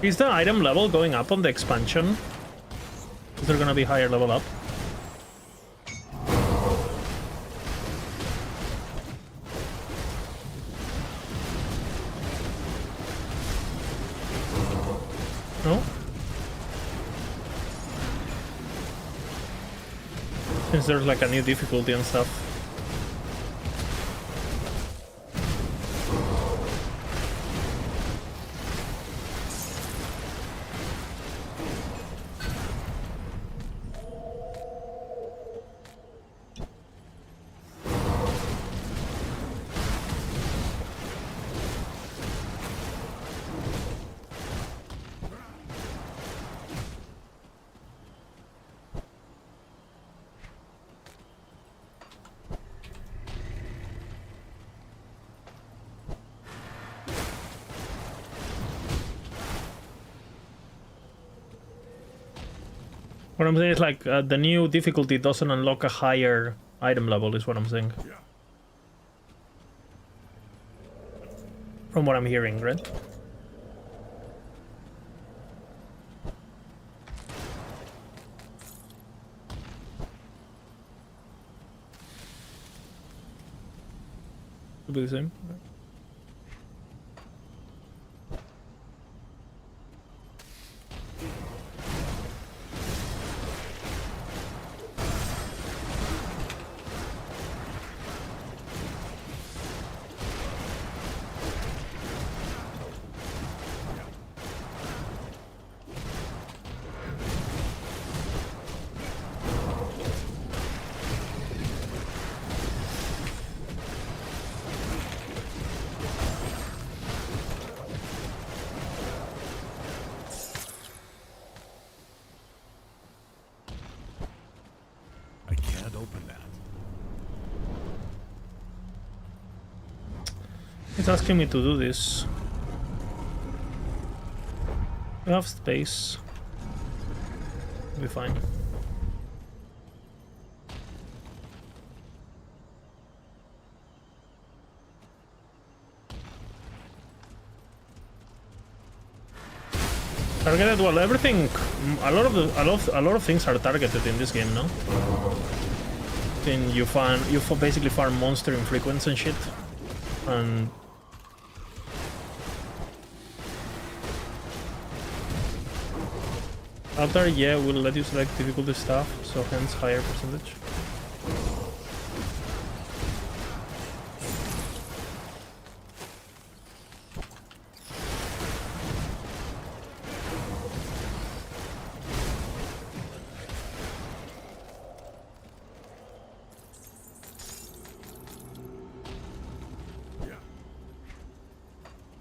Is the item level going up on the expansion? Is there gonna be higher level up? No? Since there's like a new difficulty and stuff. What I'm saying is like the new difficulty doesn't unlock a higher item level is what I'm saying. From what I'm hearing, right? It'll be the same. It's asking me to do this. We have space. We'll be fine. Targeted, well, everything, a lot of things are targeted in this game, no? Then you basically farm monster infrequents and shit, and Altar, yeah, will let you select difficulty stuff, so hence higher percentage.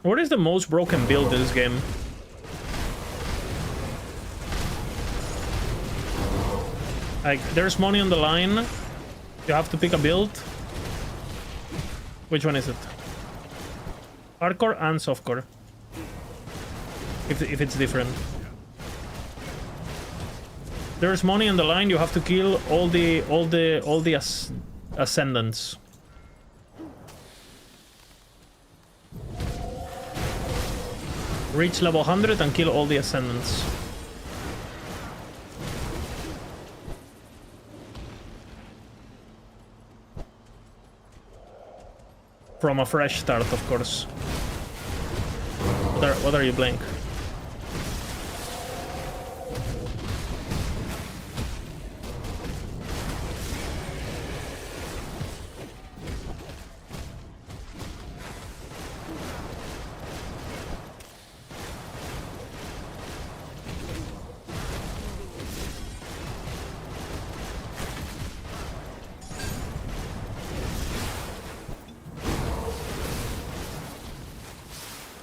What is the most broken build in this game? Like, there's money on the line. You have to pick a build. Which one is it? Hardcore and softcore. If it's different. There's money on the line. You have to kill all the ascendants. Reach level 100 and kill all the ascendants. From a fresh start, of course. What are you playing?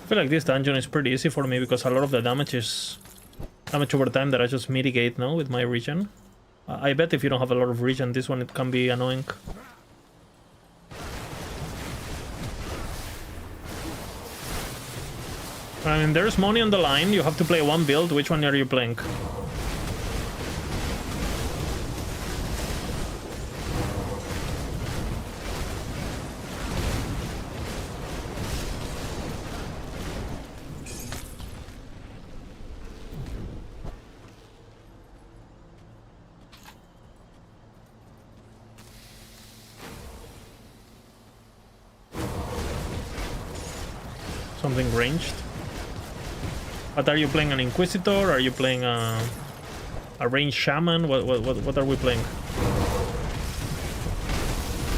I feel like this dungeon is pretty easy for me because a lot of the damage is damage over time that I just mitigate now with my regen. I bet if you don't have a lot of regen, this one it can be annoying. I mean, there's money on the line. You have to play one build. Which one are you playing? Something ranged. But are you playing an Inquisitor? Are you playing a ranged Shaman? What are we playing?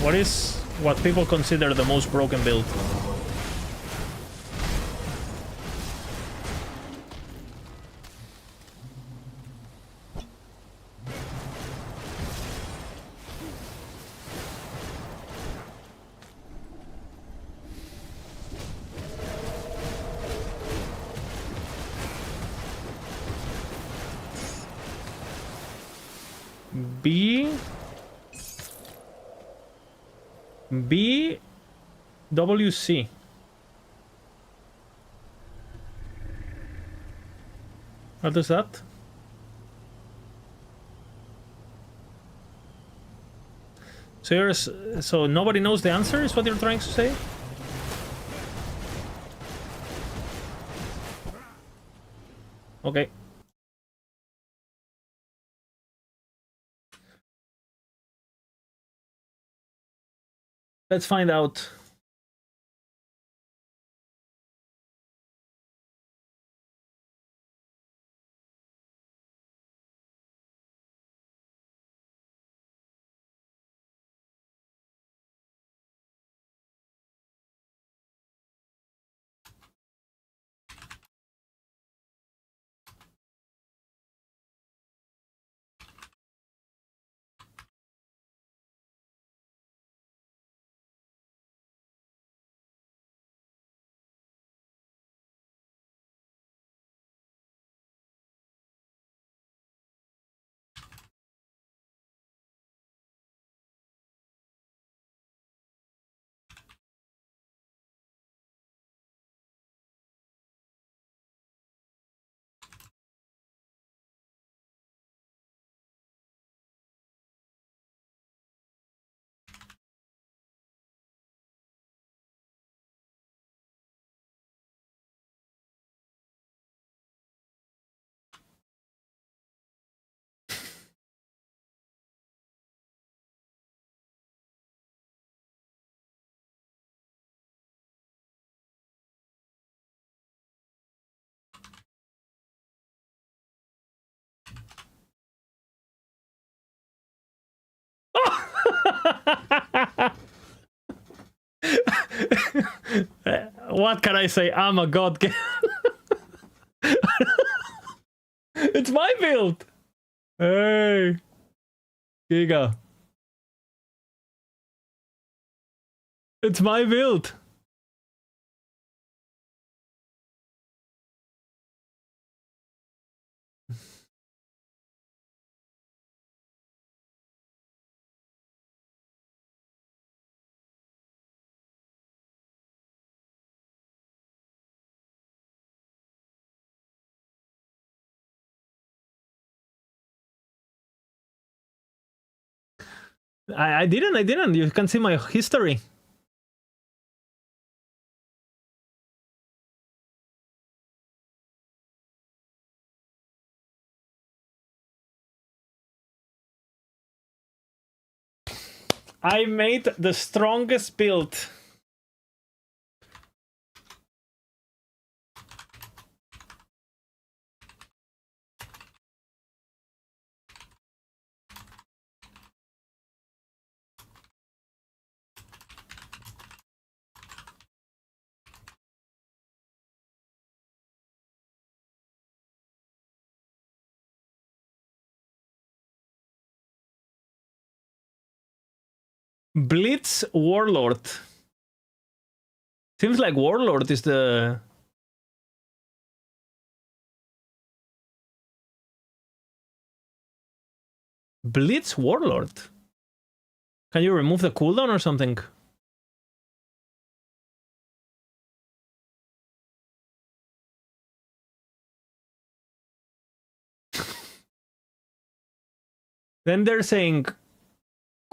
What is what people consider the most broken build? BWC. What is that? So nobody knows the answer, is what you're trying to say? Okay. Let's find out. What can I say? I'm a god. It's my build. Hey, Giga. It's my build. I didn't. You can see my history. I made the strongest build. Blitz Warlord. Seems like Warlord is the... Blitz Warlord? Can you remove the cooldown or something? Then they're saying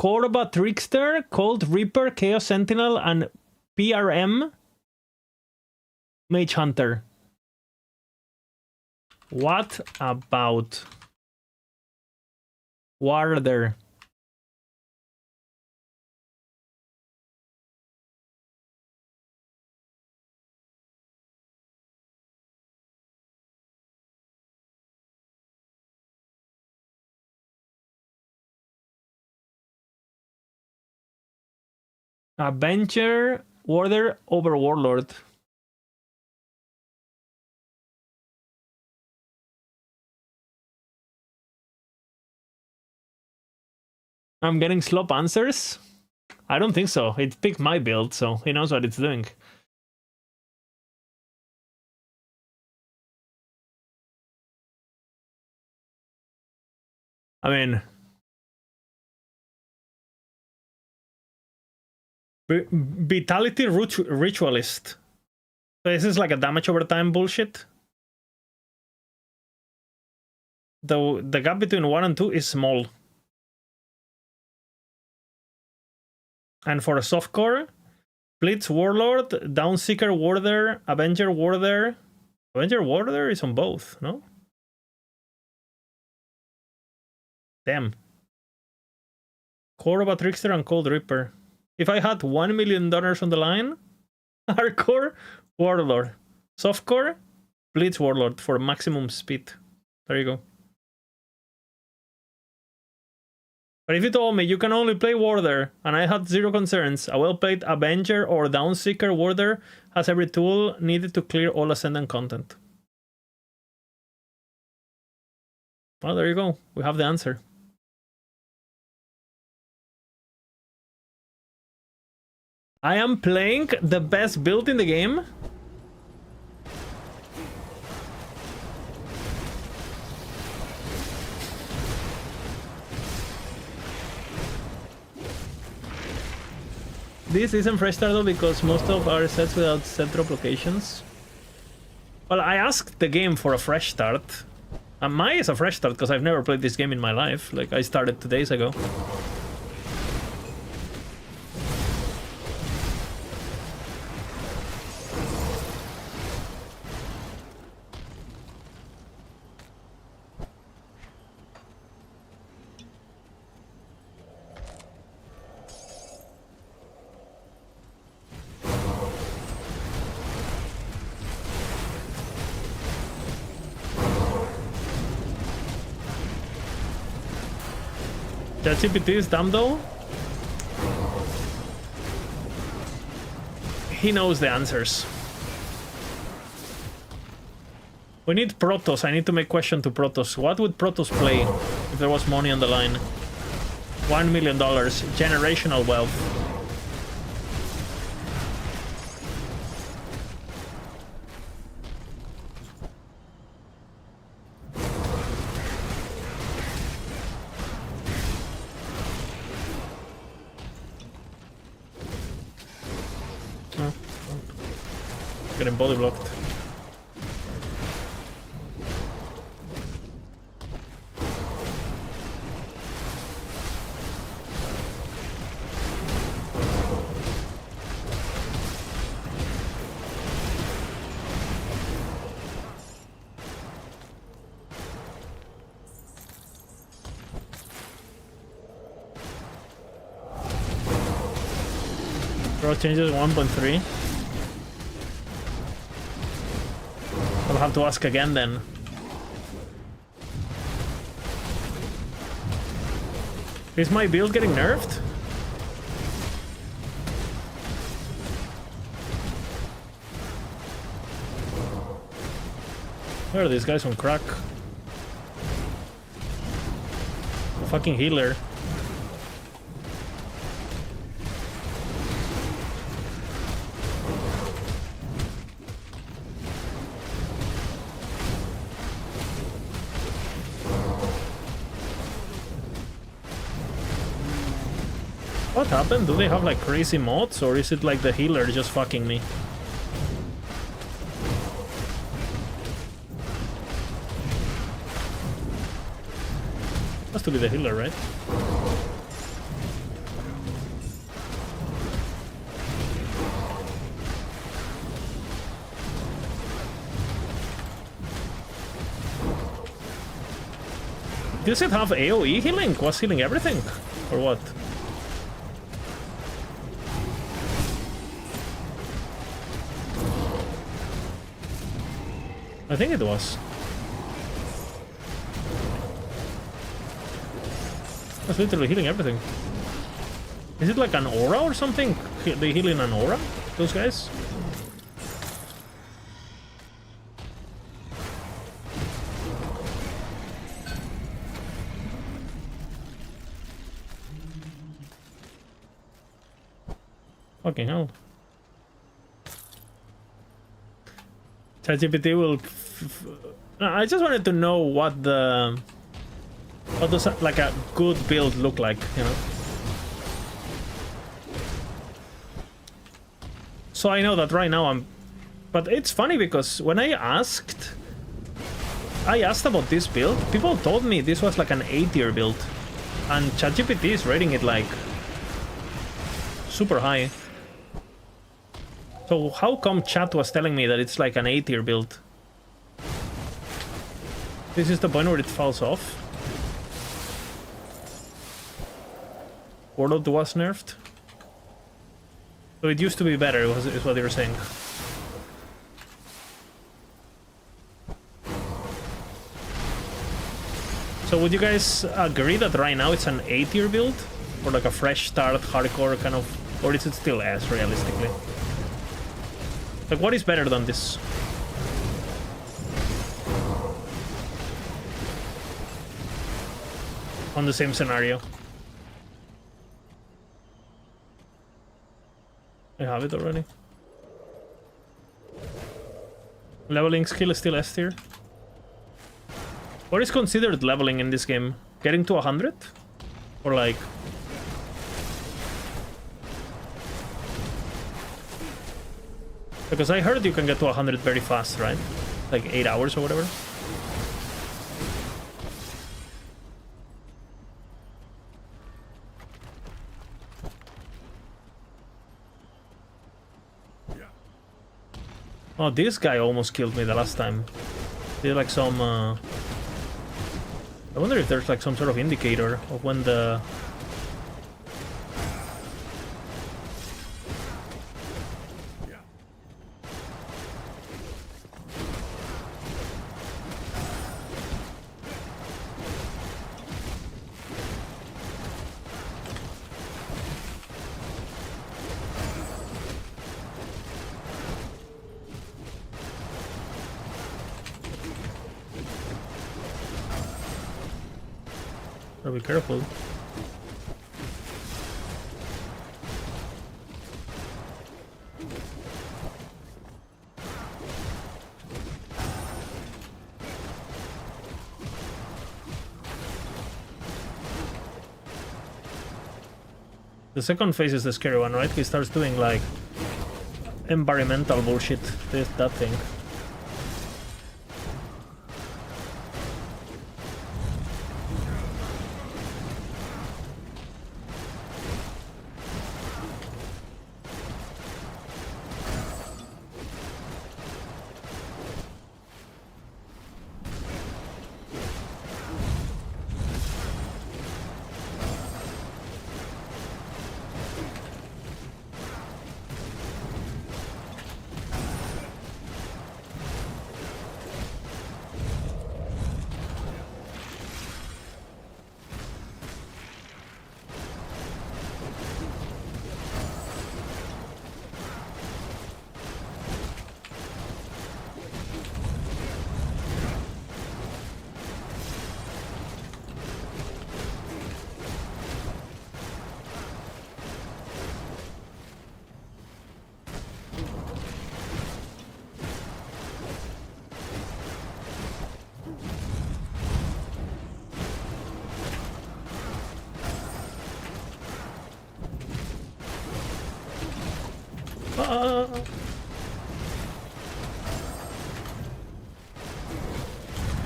Korba Trickster, Cold Reaper, Chaos Sentinel, and PRM Mage Hunter. What about Warder? Avenger, Warder over Warlord. I'm getting slop answers? I don't think so. It picked my build, so he knows what it's doing. I mean... Vitality Ritualist. So this is like a damage over time bullshit. The gap between 1 and 2 is small. And for a softcore, Blitz Warlord, Downseeker Warder, Avenger Warder. Avenger Warder is on both, no? Damn. Korba Trickster and Cold Reaper. If I had $1 million on the line, hardcore, Warlord. Softcore, Blitz Warlord for maximum speed. There you go. But if you told me you can only play Warder, and I had zero concerns, a well-played Avenger or Downseeker Warder has every tool needed to clear all Ascendant content. Well, there you go. We have the answer. I am playing the best build in the game. This isn't fresh start though because most of our sets without set drop locations. Well, I asked the game for a fresh start. And mine is a fresh start because I've never played this game in my life. Like, I started 2 days ago. ChatGPT is dumb though. he knows the answers. We need Protoss. I need to make question to Protoss. What would Protoss play if there was money on the line? $1 million. Generational wealth. Oh. Getting body blocked. Bro changes 1.3. I'll have to ask again then. Is my build getting nerfed? Where are these guys on crack? A fucking healer. What happened? Do they have like crazy mods, or is it like the healer just fucking me? Has to be the healer, right? Does it have AoE healing? Was healing everything? Or what? I think it was. That's literally healing everything. Is it like an aura or something? They heal in an aura? Those guys? Fucking hell. ChatGPT will... No, I just wanted to know what the... What does like a good build look like, you know? So I know that right now I'm... But it's funny because when I asked about this build, people told me this was like an A-tier build. And ChatGPT is rating it like... super high. So how come chat was telling me that it's like an A-tier build? This is the point where it falls off. Warlord was nerfed. So it used to be better, is what they were saying. So would you guys agree that right now it's an A-tier build? Or like a fresh start, hardcore kind of... Or is it still S, realistically? Like, what is better than this? On the same scenario. I have it already. Leveling skill is still S tier. What is considered leveling in this game? Getting to 100? Or like... Because I heard you can get to 100 very fast, right? Like 8 hours or whatever. Oh, this guy almost killed me the last time. Did like some... I wonder if there's like some sort of indicator of when the... Gotta be careful. The second phase is the scary one, right? He starts doing like environmental bullshit. That thing.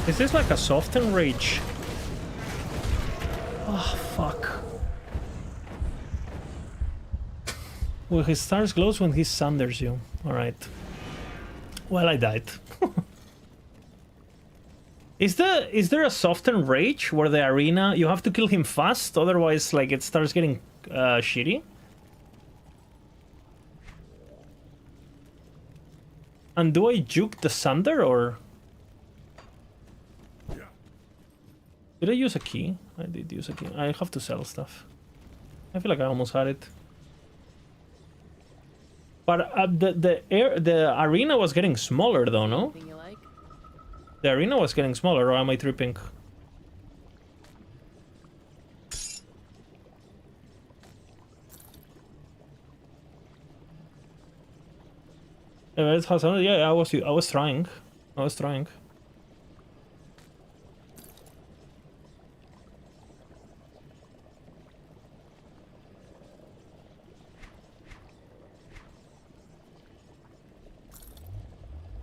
Is this like a soften rage? Oh, fuck. Well, his stars glows when he sunders you. Alright. Well, I died. Is there a soften rage where the arena you have to kill him fast, otherwise like it starts getting shitty? And do I juke the sunder or did I use a key? I did use a key. I have to sell stuff. I feel like I almost had it. But the arena was getting smaller though, no? Anything you like? The arena was getting smaller, or am I tripping? Yeah, I was trying. I was trying.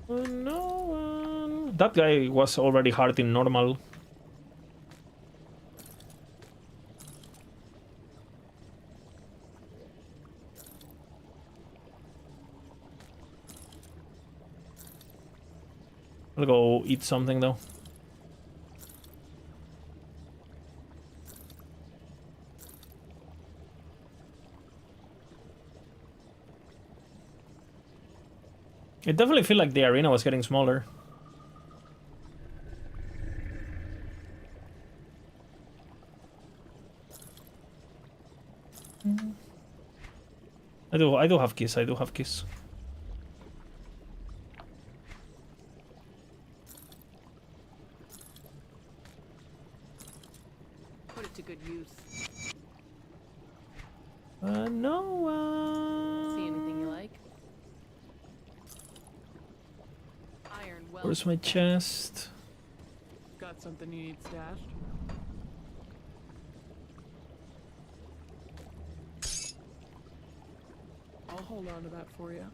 No, that guy was already hard in normal. I'll go eat something though. It definitely feel like the arena was getting smaller. I do have keys. I do have keys. Put it to good use. No. See anything you like? Iron well. Where's my chest? Got something you need stashed? I'll hold on to that for you.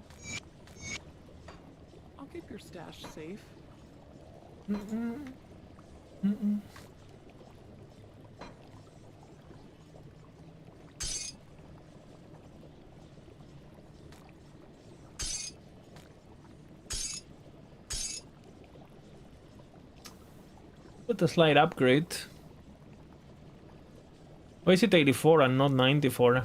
I'll keep your stash safe. With a slight upgrade. Why is it 84 and not 94?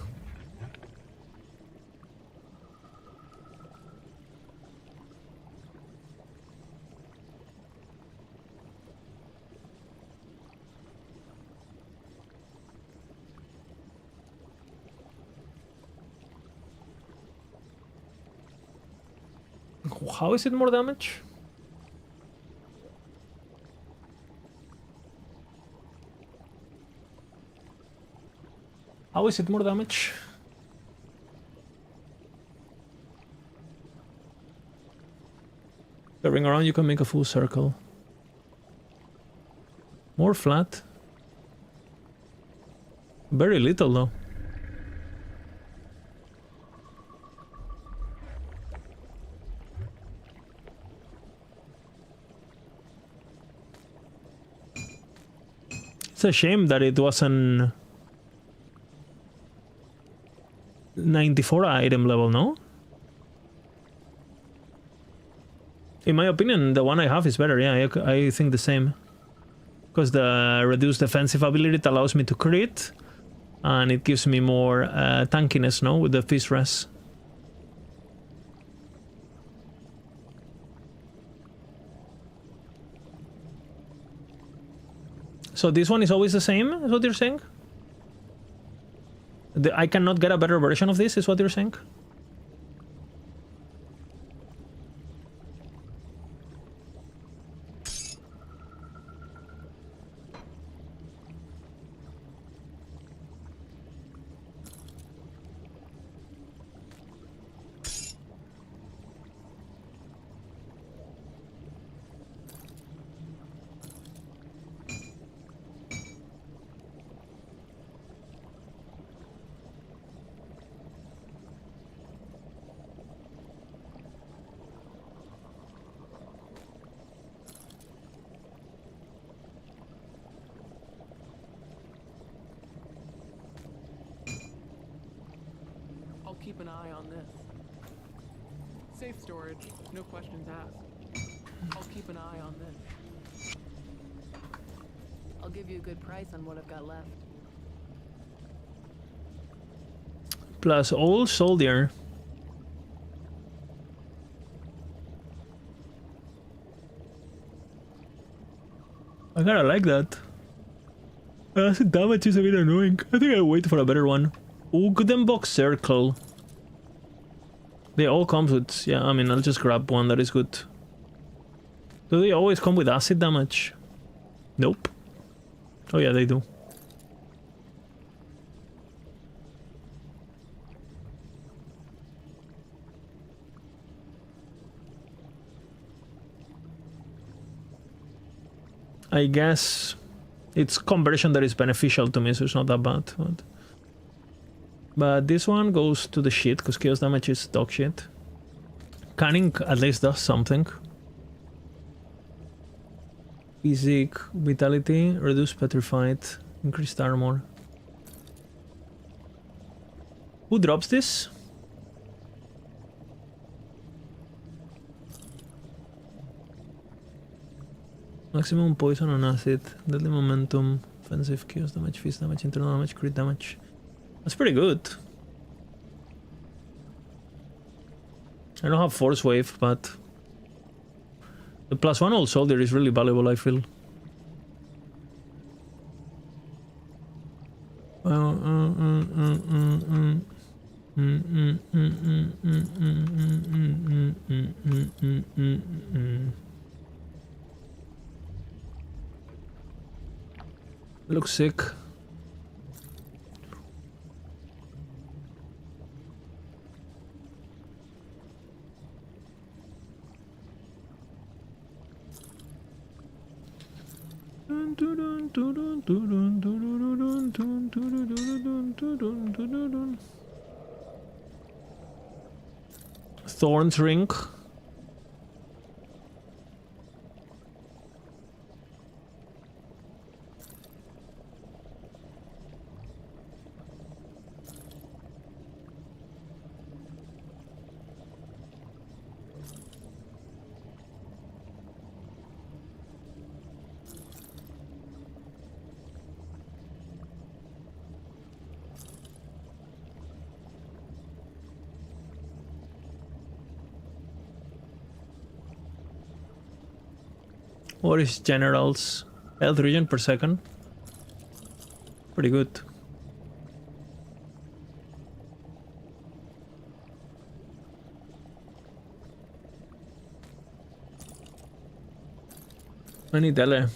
How is it more damage? How is it more damage? Curving around, you can make a full circle. More flat. Very little though. It's a shame that it wasn't 94 item level, no? In my opinion, the one I have is better. Yeah, I think the same. Because the reduced defensive ability it allows me to crit, and it gives me more tankiness, no? With the fist res. So this one is always the same, is what you're saying? I cannot get a better version of this, is what you're saying? I'll keep an eye on this. Safe storage, no questions asked. I'll keep an eye on this. I'll give you a good price on what I've got left. Plus old soldier. I kinda like that. Acid damage is a bit annoying. I think I'll wait for a better one. Ooh, Gooden box circle. They all come with... Yeah, I mean, I'll just grab one that is good. Do they always come with acid damage? Nope. Oh yeah, they do. I guess it's conversion that is beneficial to me, so it's not that bad. But this one goes to the shit, because chaos damage is dog shit. Canning at least does something. Physique, vitality, reduce petrified, increased armor. Who drops this? Maximum poison on acid, deadly momentum, offensive, chaos damage, fist damage, internal damage, crit damage. That's pretty good. I don't have force wave, but the +1 old soldier is really valuable, I feel. Looks sick. Thorns ring. What is general's health regen per second? Pretty good. I need Dele.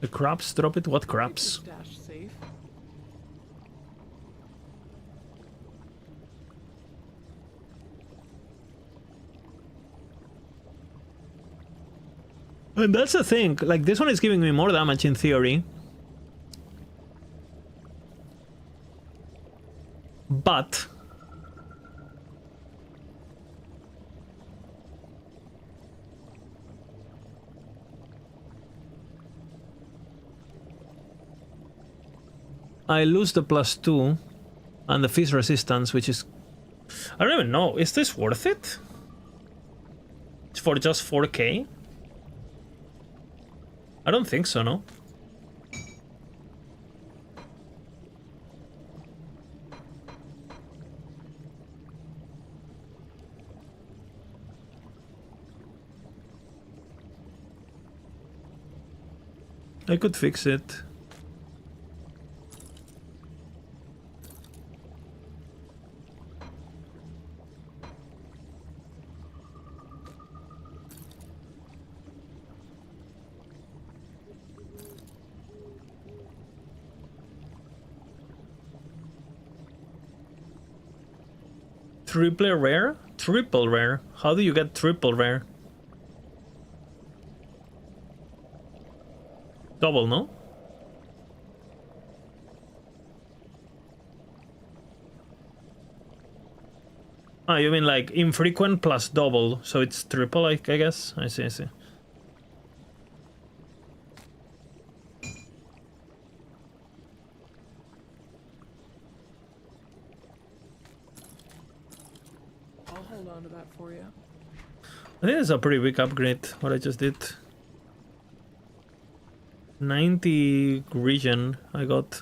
The crabs drop it? What Keep your crabs? stash safe. And that's the thing, like this one is giving me more damage in theory. But I lose the +2 and the fizz resistance, which is... I don't even know, is this worth it? It's for just 4k? I don't think so, no? I could fix it. Triple rare? Triple rare? How do you get triple rare? Double, no? Ah, you mean like infrequent plus double, so it's triple, I guess? I see, I see. I'll hold on to that for you. I think it's a pretty big upgrade, what I just did. 90 region I got.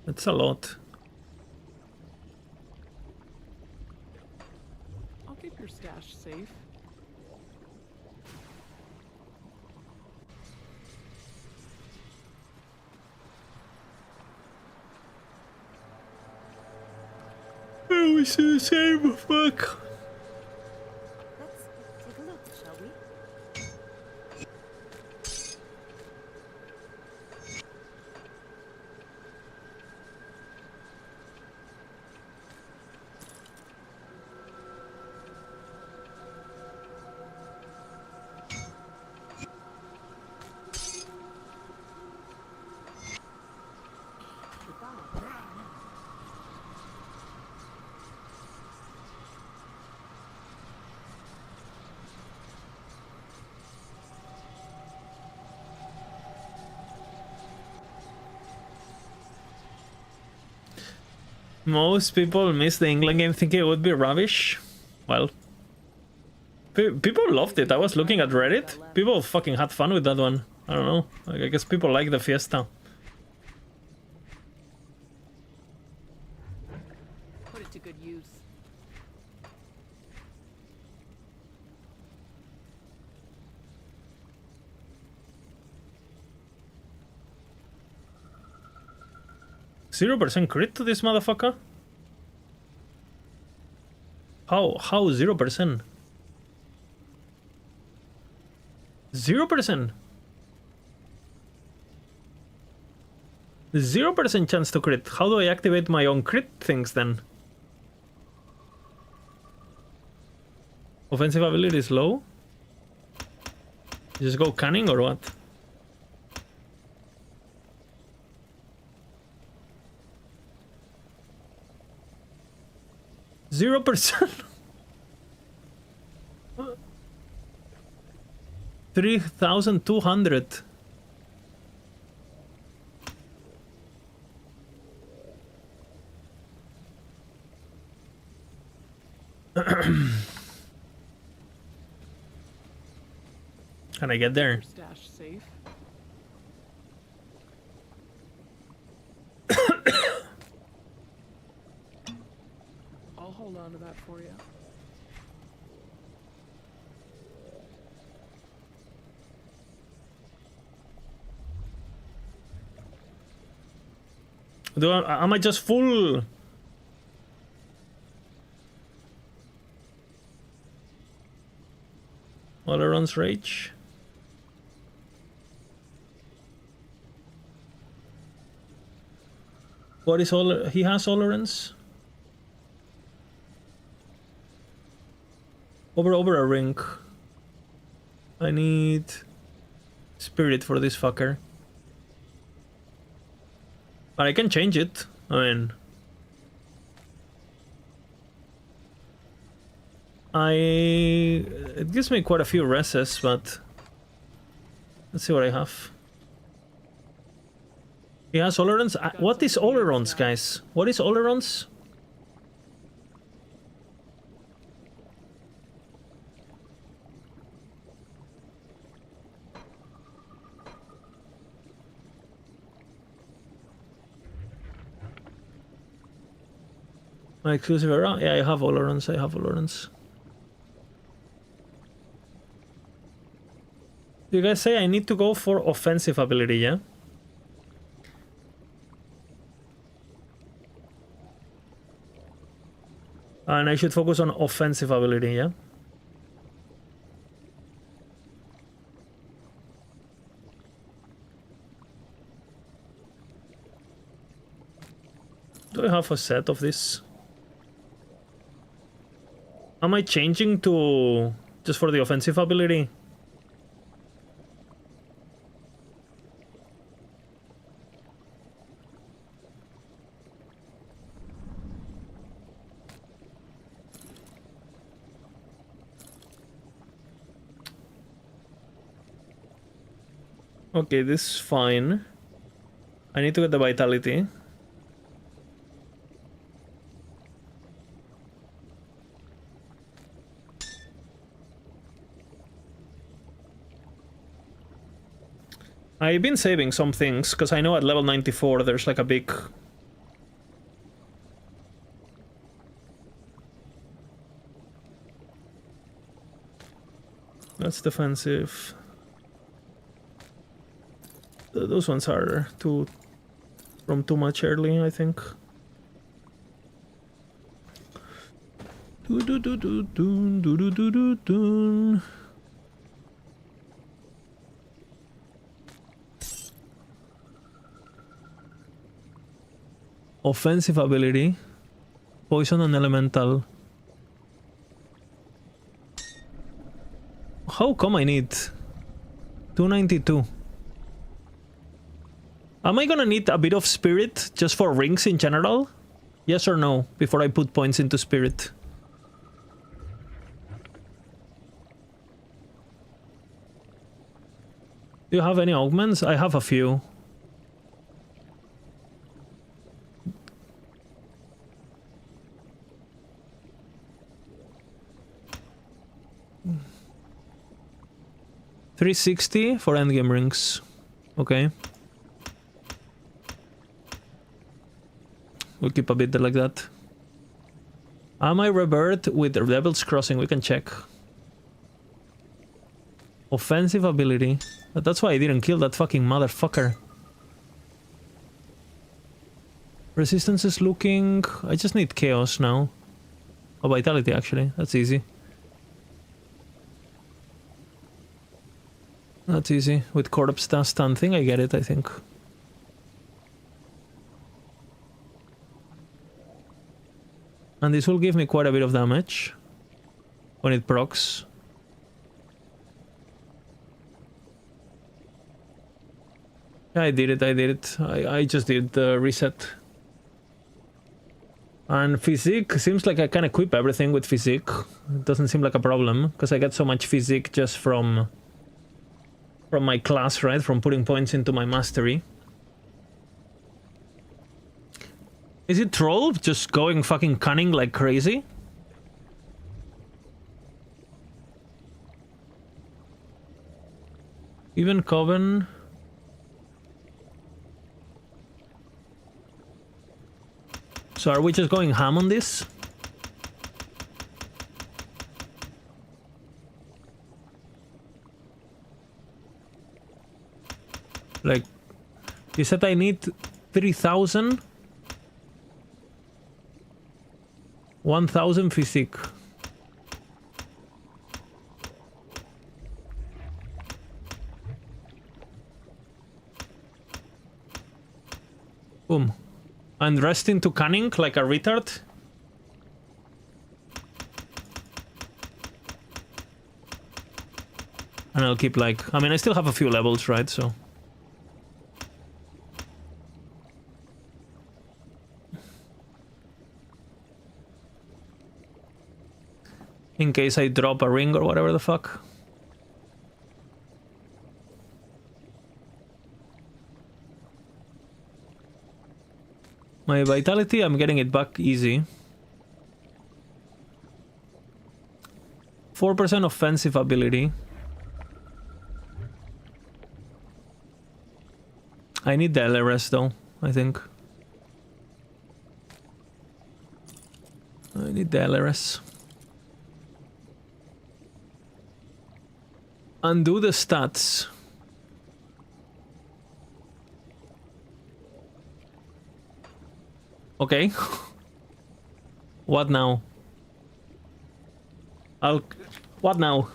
That's a lot. I'll keep your stash safe. Oh, we see the same, fuck. Let's take a look, shall we? Most people miss the England game thinking it would be rubbish. Well, people loved it. I was looking at Reddit. People fucking had fun with that one. I don't know. Like, I guess people like the Fiesta. Put it to good use. 0% crit to this motherfucker? How 0%? 0%? 0% chance to crit. How do I activate my own crit things then? Offensive ability is low? Just go canning or what? Zero percent. 3,200. Can I get there? Your stash safe. I'll hold on to that for you. Am I just full? Oleron's Rage. What is all he has? Oleron's? Over a ring. I need spirit for this fucker. But I can change it. I mean, it gives me quite a few reses, but let's see what I have. He has Oleron's. What is Oleron's, guys? What is Oleron's? My exclusive era? Yeah, I have Oleron's. I have Oleron's. You guys say I need to go for offensive ability, yeah? And I should focus on offensive ability, yeah? Do I have a set of this? Am I changing to just for the offensive ability? Okay, this is fine. I need to get the vitality. I've been saving some things, because I know at level 94 there's like a big... That's defensive. Those ones are too much early, I think. Offensive ability, poison and elemental. How come I need 292? Am I gonna need a bit of spirit just for rings in general? Yes or no, before I put points into spirit? Do you have any augments? I have a few. $360 for endgame rings. Okay. We'll keep a bit like that. Am I rebirth with the Devil's Crossing? We can check. Offensive ability. That's why I didn't kill that fucking motherfucker. Resistance is looking... I just need chaos now. Oh, vitality actually. That's easy. That's easy. With corpse stun thing, I get it, I think. And this will give me quite a bit of damage when it procs. Yeah, I did it. I just did the reset. And physique, seems like I can equip everything with physique. It doesn't seem like a problem, because I get so much physique just from my class, right? From putting points into my mastery. Is it troll just going fucking cunning like crazy? Even Coven. So are we just going ham on this? Like, you said I need 3,000? 1,000 physique. Boom. And rest into cunning like a retard. And I'll keep like... I mean, I still have a few levels, right? So... in case I drop a ring or whatever the fuck. My vitality, I'm getting it back easy. 4% offensive ability. I need the LRS though, I think. I need the LRS. Undo the stats. Okay. What now? What now?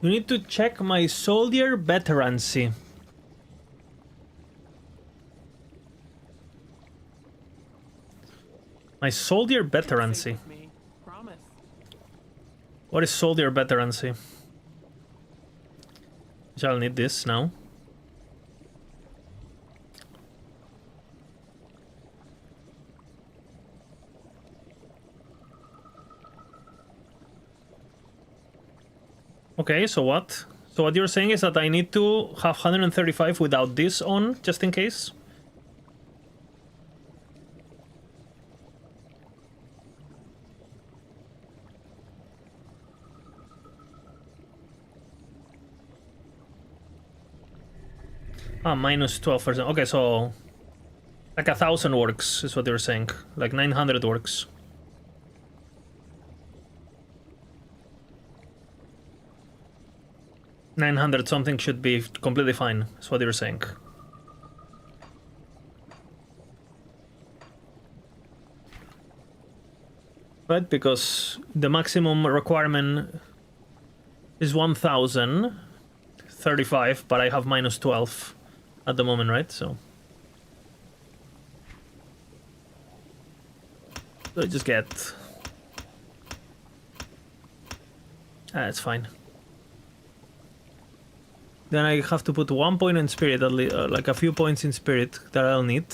You need to check my soldier veterancy. My soldier veterancy. Me. Promise. What is soldier veterancy? Shall need this now. Okay, so what? So what you're saying is that I need to have 135 without this on, just in case? Ah, minus 12%. Okay, so... like 1,000 works, is what you're saying. Like 900 works. 900 something should be completely fine, is what you're saying. Right, because the maximum requirement is 1,035, but I have minus 12 at the moment, right? So I just get It's fine. Then I have to put 1 point in spirit, at least, like a few points in spirit that I'll need.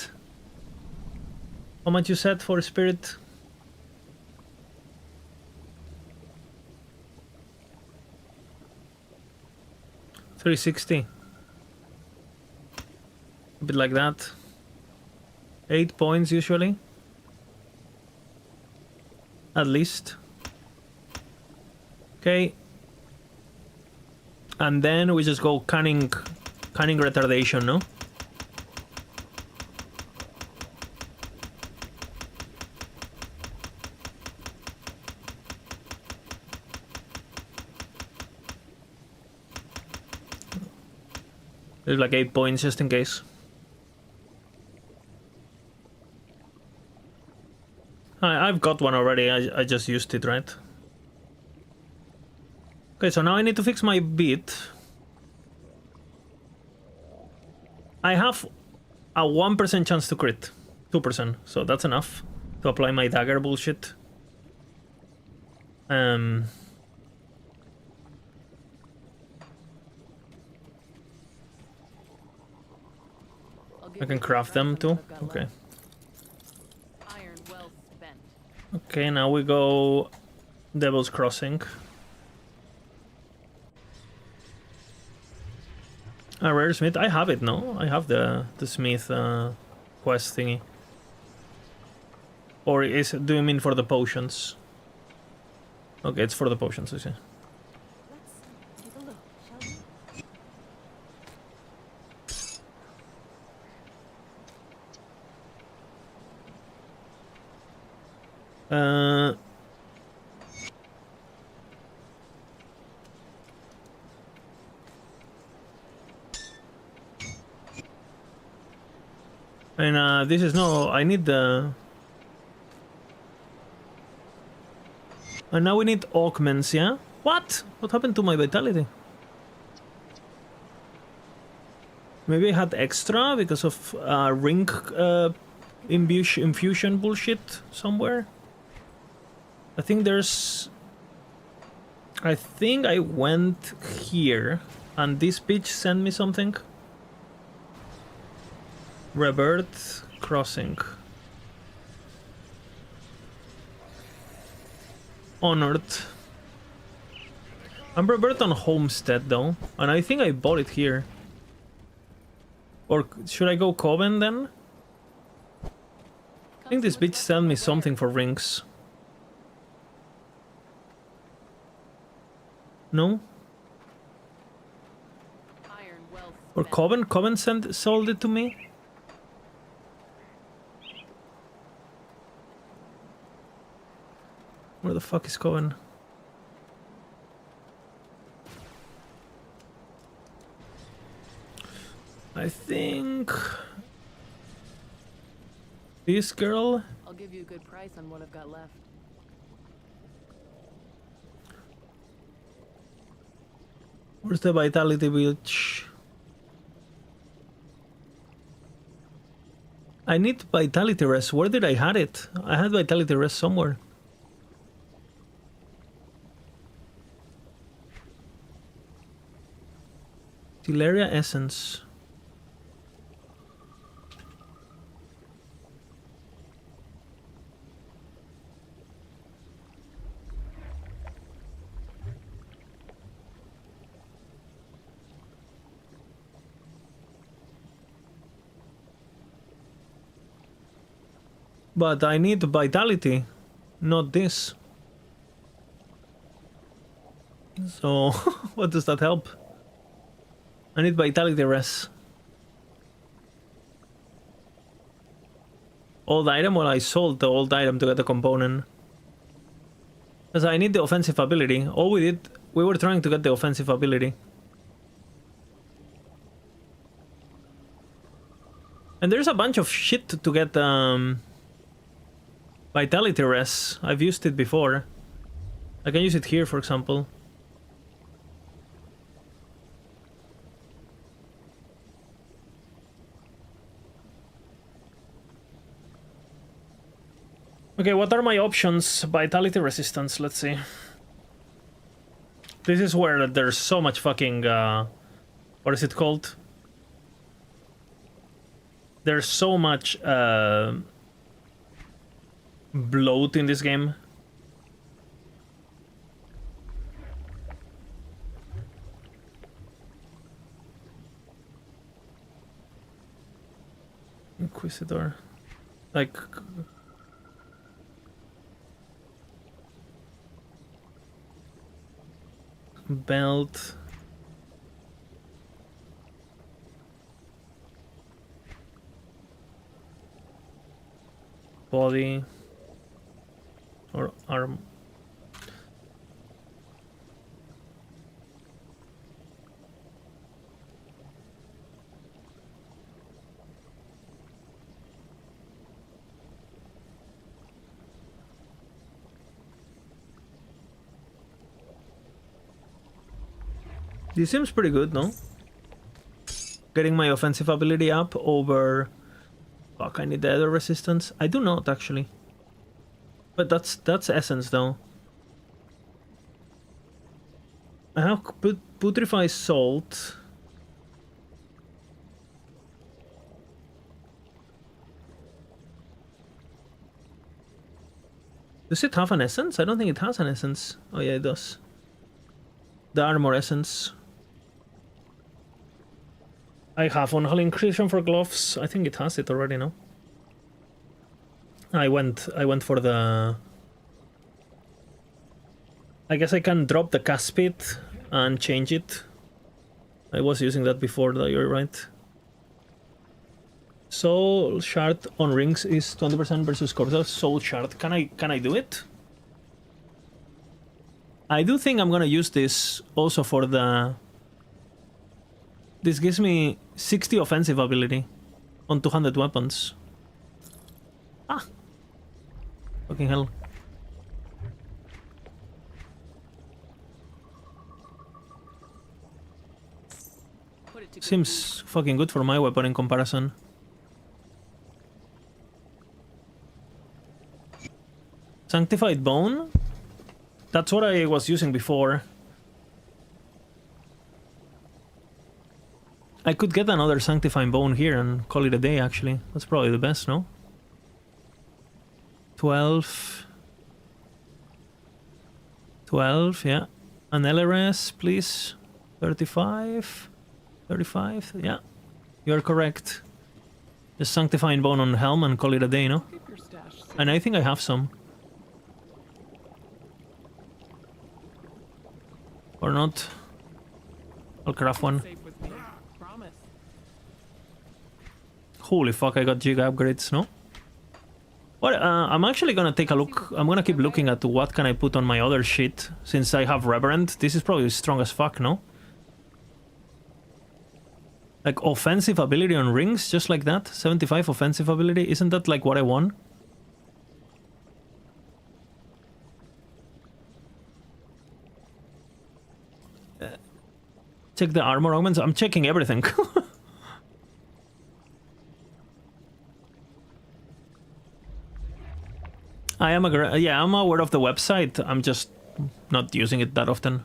How much you said for spirit? $360. A bit like that. 8 points usually. At least. Okay. And then we just go cunning retardation, no? There's like 8 points just in case. I've got one already, I just used it, right? Okay, so now I need to fix my beat. I have a 1% chance to crit. 2%, so that's enough to apply my dagger bullshit. I can craft them too? Okay. Iron well spent. Okay, now we go Devil's Crossing. A rare smith? I have it, no? I have the smith quest thingy. Or do you mean for the potions? Okay, it's for the potions, I see. Let's take a look, shall we? And this is no, I need the... And now we need augments, yeah? What? What happened to my vitality? Maybe I had extra because of ring infusion bullshit somewhere? I think there's... I think I went here and this bitch sent me something. Rebirth Crossing. Honored. I'm rebirth on Homestead though, and I think I bought it here. Or should I go Coven then? I think this bitch sent me something for rings. No? Iron well Or spent. Coven? Coven sold it to me? Where the fuck is Coven? I think... this girl? I'll give you a good price on what I've got left. Where's the Vitality Bitch? I need Vitality Rest. Where did I have it? I had Vitality Rest somewhere. Hilaria Essence. But I need vitality, not this. So, what does that help? I need vitality res. Old item? Well, I sold the old item to get the component. Because I need the offensive ability. All we did, we were trying to get the offensive ability. And there's a bunch of shit to get vitality res. I've used it before. I can use it here, for example. Okay, what are my options? Vitality resistance, let's see. This is where there's so much fucking, what is it called? There's so much, bloat in this game. Inquisitor. Like... Belt. Body. Or arm. This seems pretty good, no? Getting my offensive ability up over... Fuck, I need the other resistance. I do not, actually. But that's essence, though. I have Putrefy Salt. Does it have an essence? I don't think it has an essence. Oh yeah, it does. The armor essence. I have Unholy Inclusion for gloves. I think it has it already, no? I went for the... I guess I can drop the cast speed and change it. I was using that before, though, you're right. Soul Shard on rings is 20% versus Corpse. Soul Shard. Can I do it? I do think I'm gonna use this also for the... This gives me 60 offensive ability on 200 weapons. Ah! Fucking hell. Seems fucking good for my weapon in comparison. Sanctified Bone? That's what I was using before. I could get another Sanctifying Bone here and call it a day, actually. That's probably the best, no? 12. 12, yeah. An LRS, please. 35. 35, yeah. You're correct. Just Sanctifying Bone on Helm and call it a day, no? And I think I have some. Or not. I'll craft one. Holy fuck, I got Giga upgrades, no? What, I'm actually gonna take a look. I'm gonna keep looking at what can I put on my other shit. Since I have Reverend, this is probably strong as fuck, no? Like offensive ability on rings, just like that? 75 offensive ability, isn't that like what I want? Check the armor augments. I'm checking everything. I'm aware of the website. I'm just not using it that often.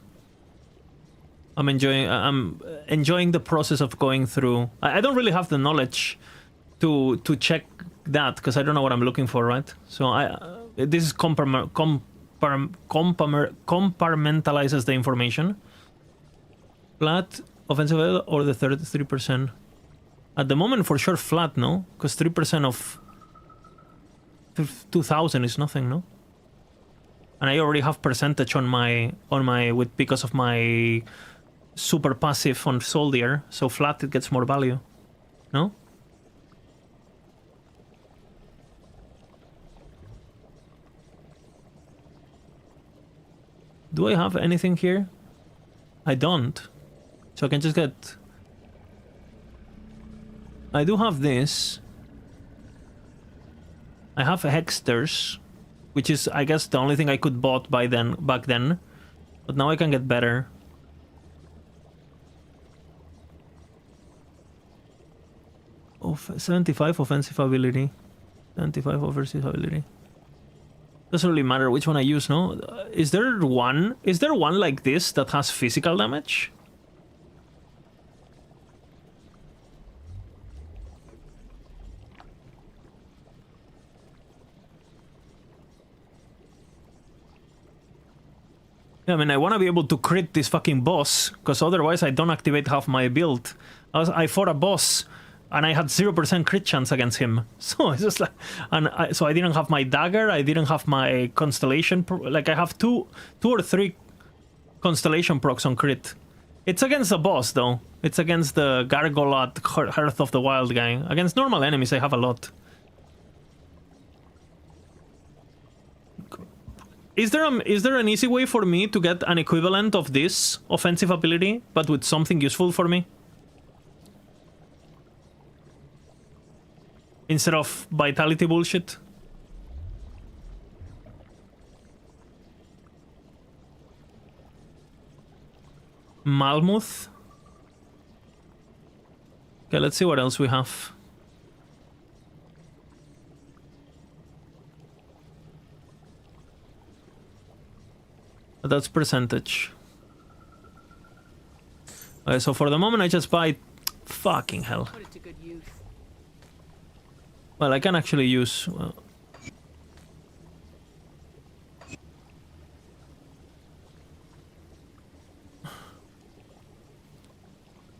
I'm enjoying the process of going through. I don't really have the knowledge to check that because I don't know what I'm looking for, right? So this is compartmentalizes the information. Flat, offensive or the 33%? At the moment, for sure, flat, no? Because 3% of 2,000 is nothing, no? And I already have percentage on my because of my super passive on Soldier, so flat it gets more value, no? Do I have anything here? I don't. So I can just get... I do have this. I have Hexters, which is, I guess, the only thing I could bought back then. But now I can get better. Oh, 75 offensive ability. 75 offensive ability. Doesn't really matter which one I use, no? Is there one like this that has physical damage? Yeah, I mean, I want to be able to crit this fucking boss, because otherwise I don't activate half my build. I fought a boss, and I had 0% crit chance against him. So it's just like... So I didn't have my dagger, I didn't have my constellation... Like, I have two or three constellation procs on crit. It's against the boss, though. It's against the Gargoyle Hearth of the Wild guy. Against normal enemies, I have a lot. Is there an easy way for me to get an equivalent of this offensive ability, but with something useful for me? Instead of vitality bullshit? Malmuth? Okay, let's see what else we have. That's percentage. Okay, so for the moment I just buy... Fucking hell. Put it to good use. Well, I can actually use...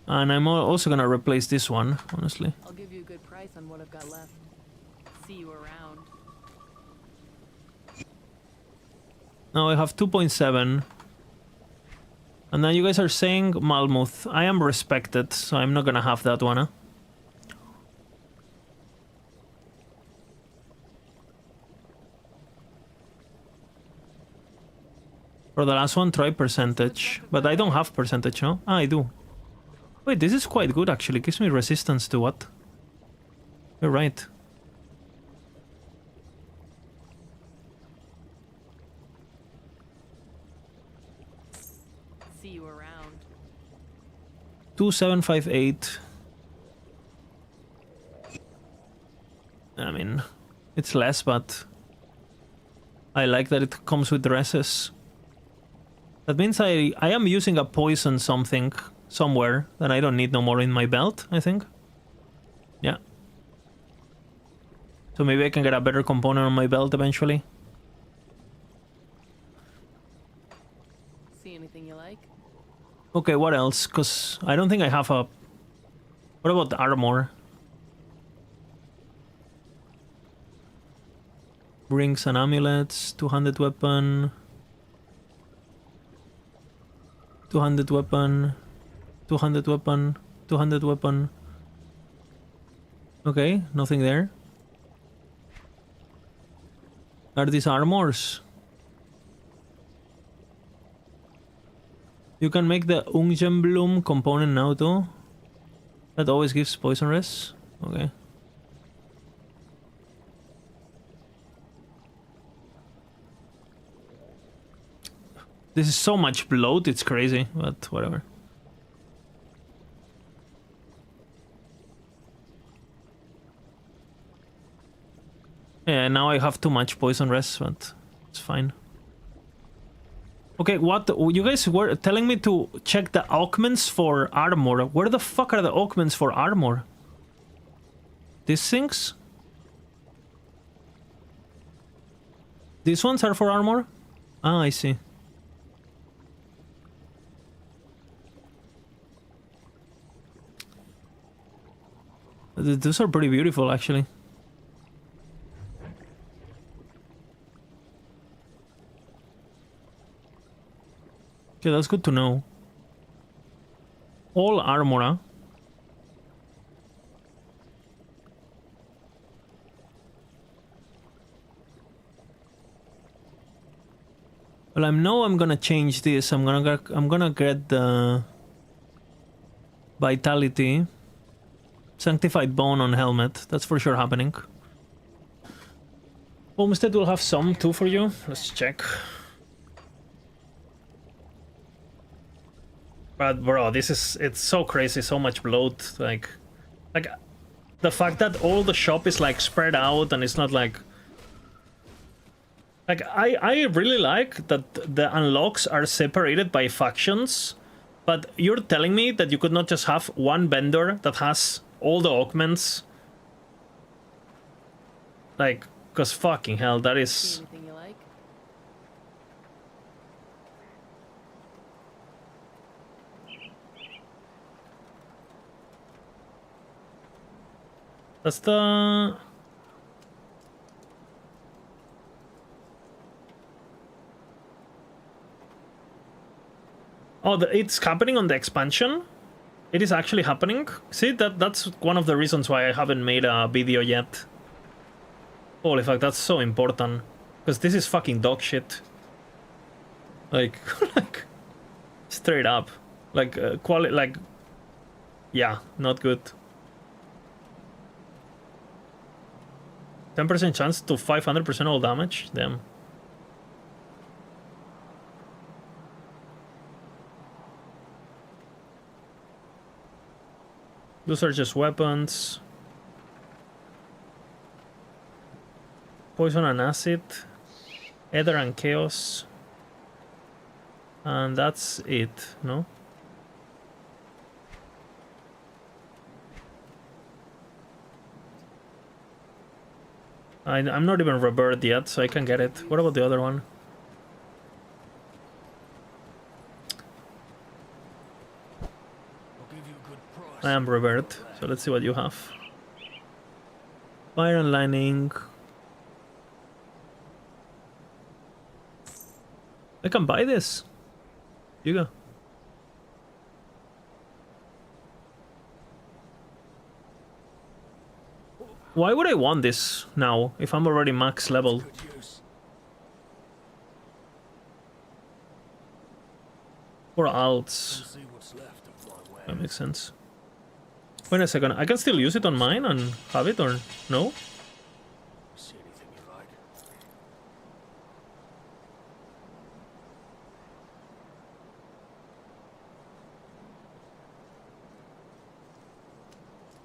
And I'm also gonna replace this one, honestly. I'll give you a good price on what I've got left. See you around. Now I have 2.7. And then you guys are saying Malmuth. I am respected, so I'm not gonna have that one, huh? For the last one, try percentage. But I don't have percentage, no? Ah, I do. Wait, this is quite good, actually. Gives me resistance to what? You're right. See you around. 2758. I mean, it's less, but I like that it comes with dresses. That means I am using a poison something somewhere that I don't need no more in my belt, I think. Yeah. So maybe I can get a better component on my belt eventually. See anything you like? Okay, what else? Because I don't think I have a... What about the armor? Rings and amulets, 200 weapon... 200 weapon... 200 weapon... 200 weapon... Okay, nothing there. Are these armors? You can make the Ungenbloom component now too. That always gives poison res. Okay. This is so much bloat, it's crazy, but whatever. Yeah, now I have too much poison res, but it's fine. Okay, what? You guys were telling me to check the augments for armor. Where the fuck are the augments for armor? These things? These ones are for armor? Ah, I see. Those are pretty beautiful, actually. Okay, that's good to know. All armor, huh? Well, I'm gonna change this. I'm gonna get the vitality, sanctified bone on helmet. That's for sure happening. Homestead will have some too for you. Let's check. But bro, it's so crazy, so much bloat. Like the fact that all the shop is like spread out and it's not like Like, I really like that the unlocks are separated by factions, but you're telling me that you could not just have one vendor that has all the augments? Like, cause fucking hell, that is... Anything you like? That's the... Oh, it's happening on the expansion? It is actually happening? See, that's one of the reasons why I haven't made a video yet. Holy fuck, that's so important. Because this is fucking dog shit. Like, like, straight up. Like, quality, like, yeah, not good. 10% chance to 500% all damage? Damn. Those are just weapons. Poison and acid. Ether and chaos. And that's it, no? I'm not even rebirthed yet, so I can get it. What about the other one? I'll give you a good price. I am rebirthed, so let's see what you have. Iron lining. I can buy this. You go. Why would I want this now if I'm already max level? Good use. Or alts. See what's left of my That wares. makes sense. Wait a second, I can still use it on mine and have it or no? See anything you like?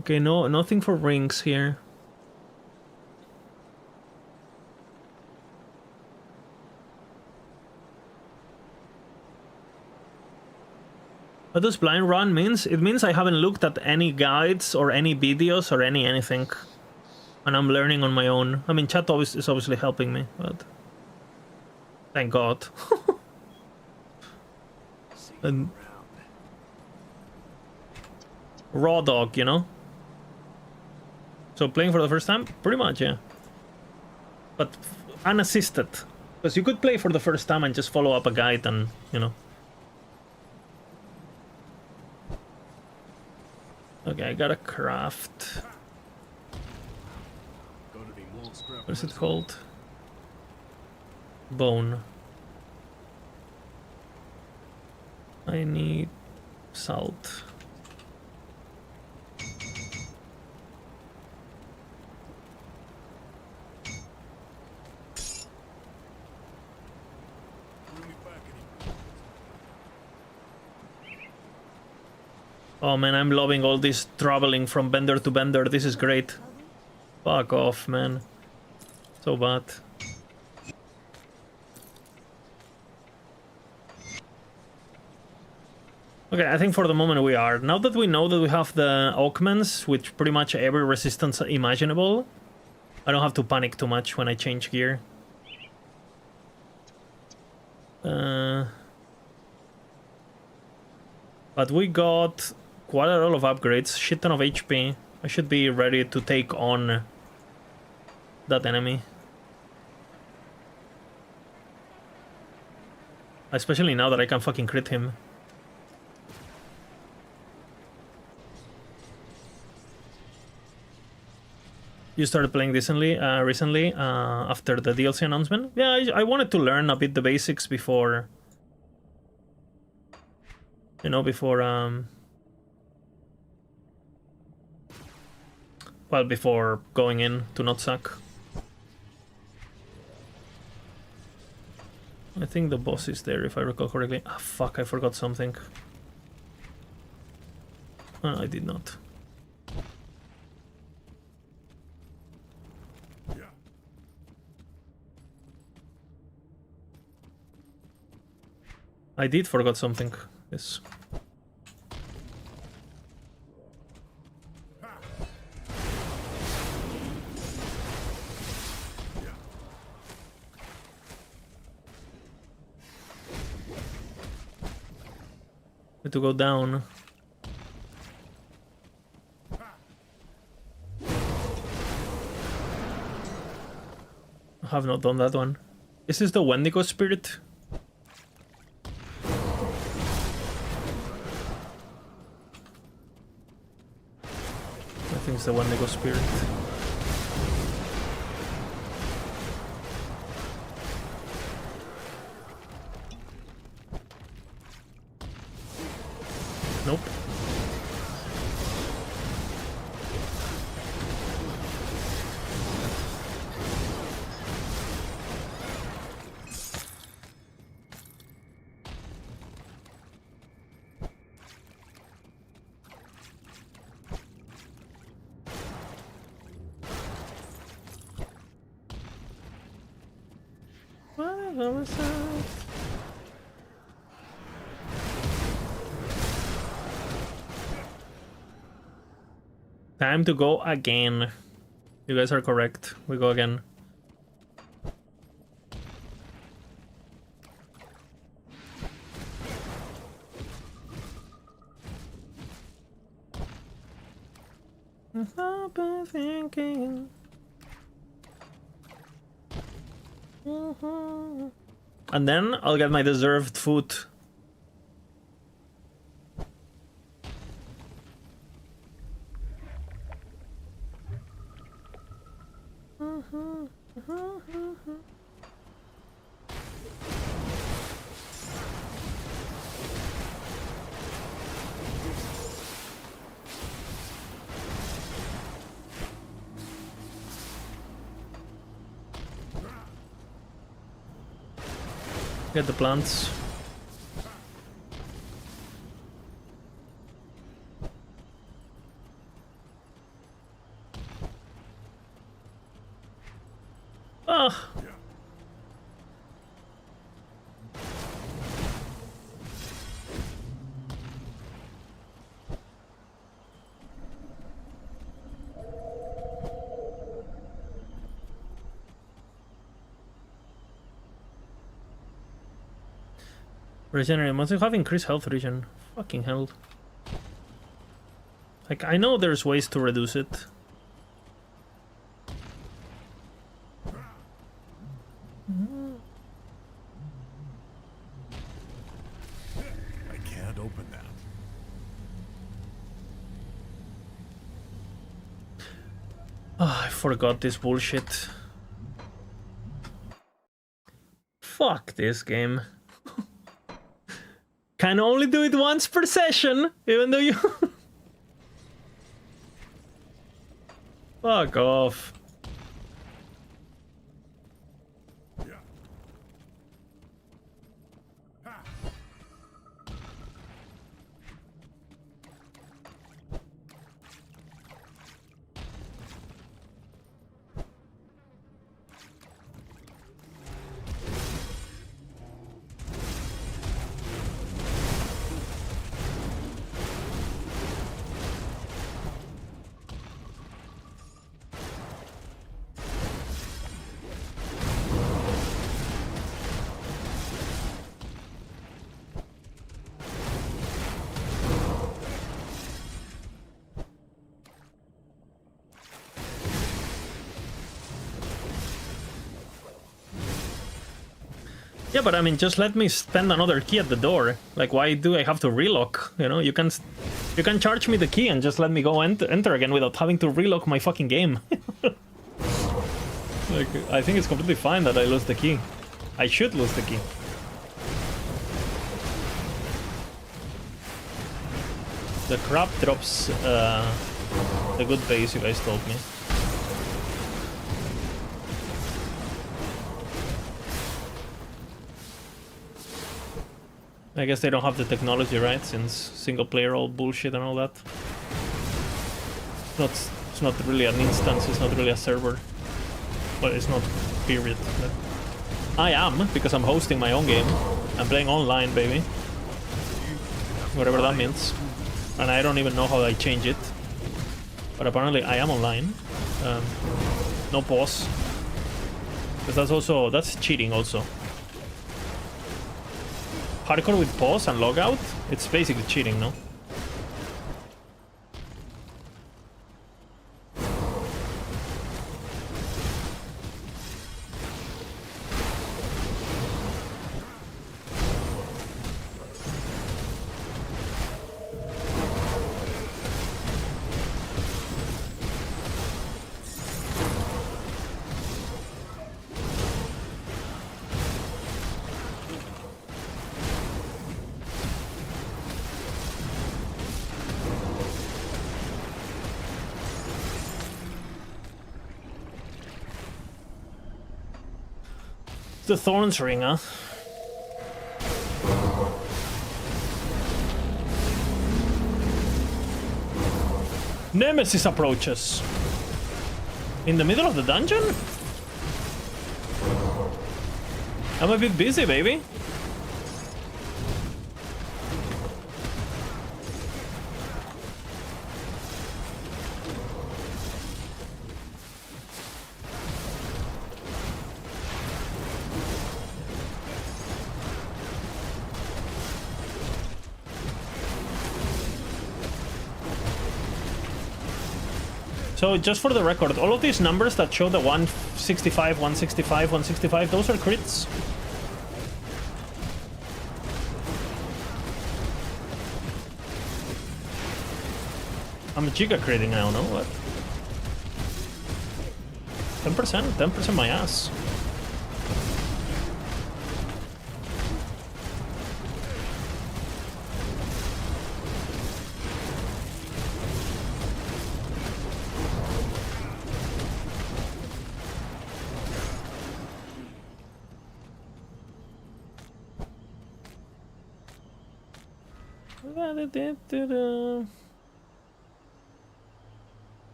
Okay, no, nothing for rings here. What does blind run means? It means I haven't looked at any guides or any videos or anything. And I'm learning on my own. I mean, chat is obviously helping me, but... Thank God. See you And around. raw dog, you know? So playing for the first time? Pretty much, yeah. But unassisted. Because you could play for the first time and just follow up a guide and, you know... Okay, I gotta craft. Gotta be more scrap. What is it called? Bone. I need salt. Bring me back any. Oh man, I'm loving all this traveling from vendor to vendor. This is great. Fuck off, man. So bad. Okay, I think for the moment we are. Now that we know that we have the augments with pretty much every resistance imaginable, I don't have to panic too much when I change gear. But we got quite a lot of upgrades, shit ton of HP. I should be ready to take on that enemy. Especially now that I can fucking crit him. You started playing recently after the DLC announcement? Yeah, I wanted to learn a bit the basics before... You know, before... Well, before going in to not suck. I think the boss is there, if I recall correctly. Ah, fuck, I forgot something. I did not. I did forgot something. Yes. Need to go down. I have not done that one. Is this the Wendigo spirit? I think it's the Wendigo spirit. Nope. Time to go again. You guys are correct. We go again. I've been thinking. And then I'll get my deserved food. Get the plants. Ah. Regenerate must have increased health regen. Fucking hell. Like, I know there's ways to reduce it. I can't open that. Oh, I forgot this bullshit. Fuck this game. Can only do it once per session, even though you... Fuck off. Yeah, but I mean, just let me spend another key at the door. Like, why do I have to relock? You know, you can charge me the key and just let me go enter again without having to relock my fucking game. Like, I think it's completely fine that I lose the key. I should lose the key. The crab drops the good base you guys told me. I guess they don't have the technology, right? Since single player all bullshit and all that. It's not really an instance, it's not really a server. Well, it's not, period. But I am, because I'm hosting my own game. I'm playing online, baby. Whatever that means. And I don't even know how I change it. But apparently I am online. No pause. Because that's cheating also. Hardcore with pause and logout? It's basically cheating, no? The Thorns ring, huh? Nemesis approaches. In the middle of the dungeon? I'm a bit busy, baby. So just for the record, all of these numbers that show the 165, 165, 165, those are crits. I'm a giga critting now, no? What? 10%? 10% my ass.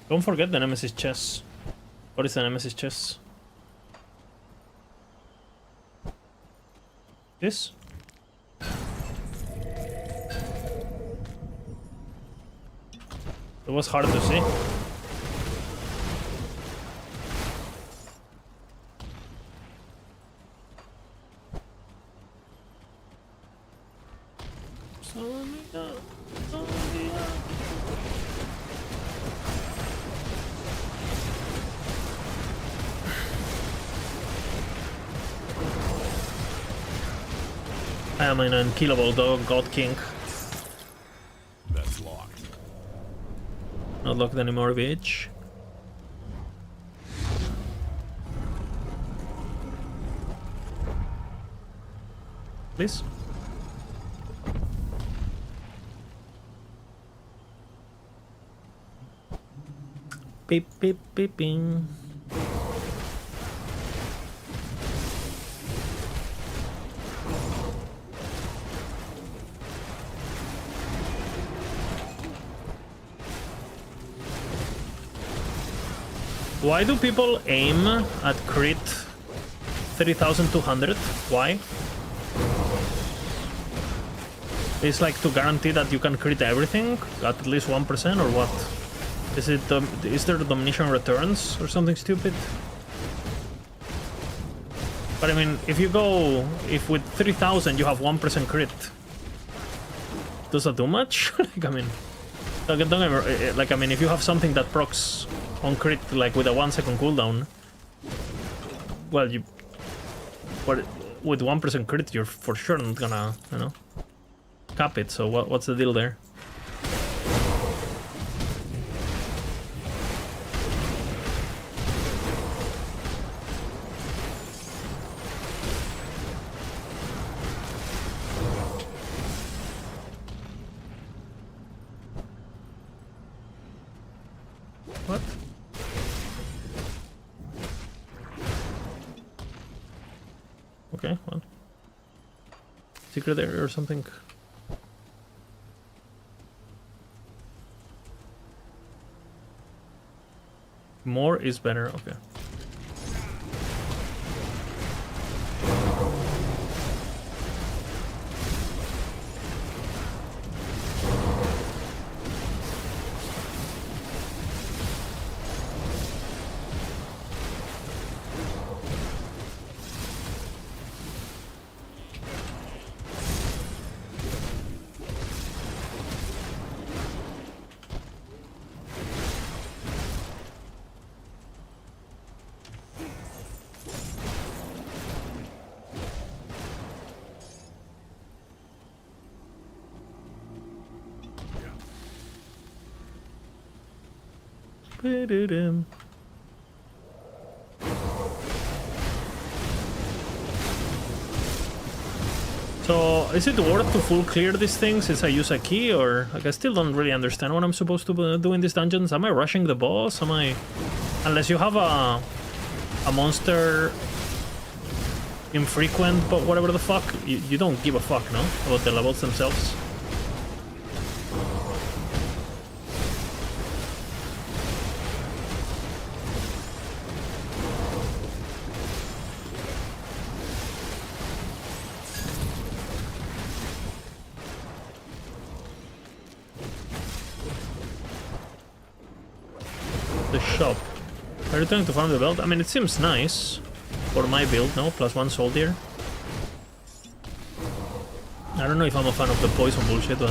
Don't forget the Nemesis chest. What is the Nemesis chest? This? It was hard to see. I am an unkillable dog, God King. That's locked. Not locked anymore, bitch. Please. Beep beep beep bing. Why do people aim at crit 3200? Why? It's like to guarantee that you can crit everything at least 1% or what? Is there domination returns or something stupid? But I mean, if with 3000 you have 1% crit, does that do much? Like, I mean, if you have something that procs on crit like with a 1 second cooldown, well, with 1% crit you're for sure not gonna, you know, cap it. So what's the deal there? What? Okay, well. Secret area or something. More is better. Okay. Ba-da-dum. So, is it worth to full clear these things since I use a key, or like I still don't really understand what I'm supposed to do in these dungeons? Am I rushing the boss? Am I, unless you have a monster infrequent, but whatever the fuck, you don't give a fuck, no, about the levels themselves. The shop. Are you trying to farm the belt? I mean, it seems nice for my build, no? +1 soldier. I don't know if I'm a fan of the poison bullshit, but...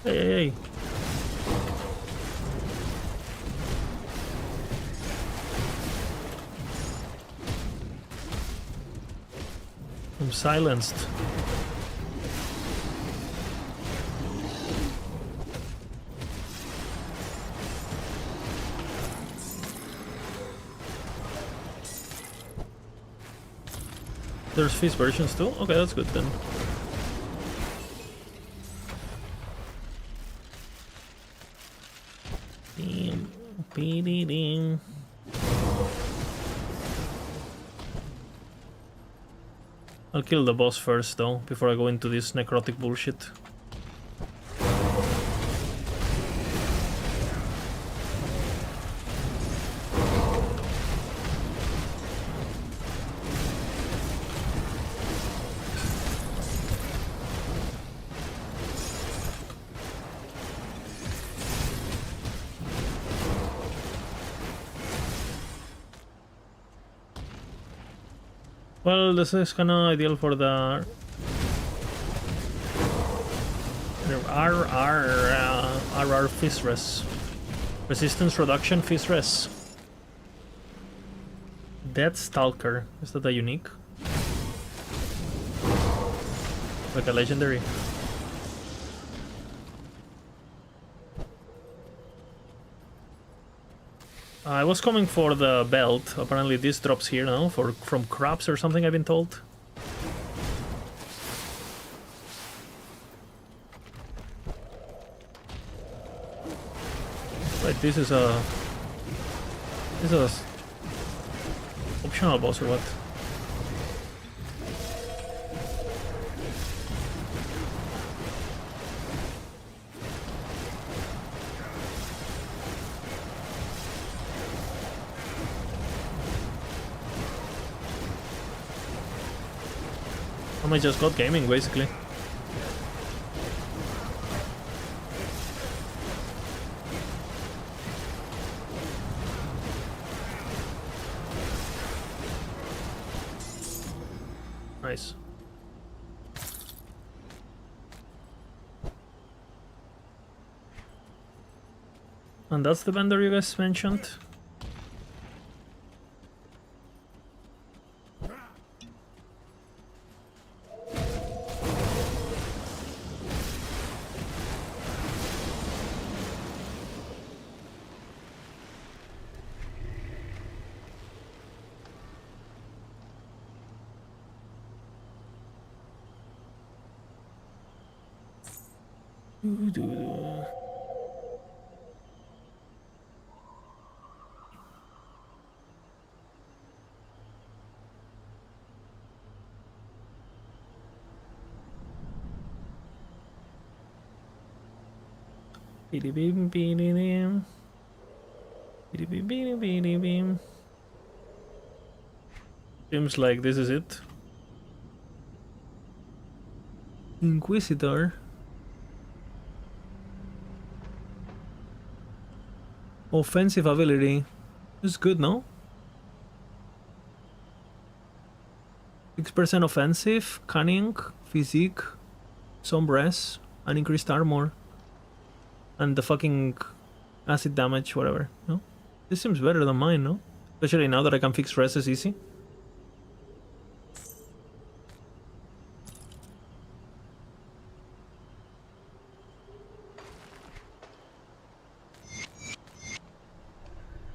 Hey, hey, hey. I'm silenced. There's fish versions too? Okay, that's good then. Ding. I'll kill the boss first though, before I go into this necrotic bullshit. Well, this is kinda ideal for the RR Fizz Res. Resistance reduction Fizz Res. Dead Stalker. Is that a unique? Like a legendary? I was coming for the belt. Apparently this drops here now from crabs or something, I've been told. Right, this is a optional boss or what? I just got gaming basically. Nice. And that's the vendor you guys mentioned? Beep, beep, beep. Seems like this is it. Inquisitor. Offensive ability. It's good, no? 6% offensive, cunning, physique, sombres, and increased armor. And the fucking acid damage, whatever, no? This seems better than mine, no? Especially now that I can fix reses easy.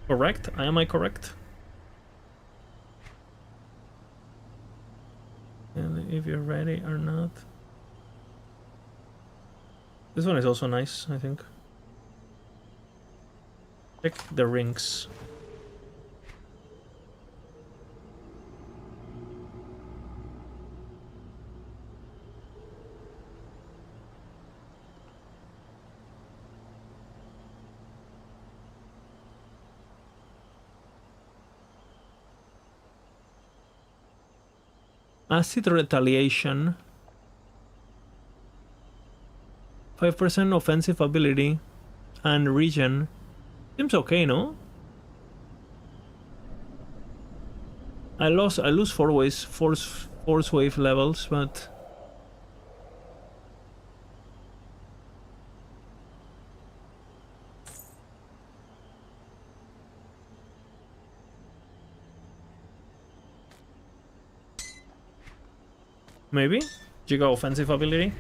Correct? Am I correct? And if you're ready or not. This one is also nice, I think. Check the rings. Acid retaliation. 5% offensive ability and regen. Seems okay, no? I lose force wave levels, but maybe Giga offensive ability.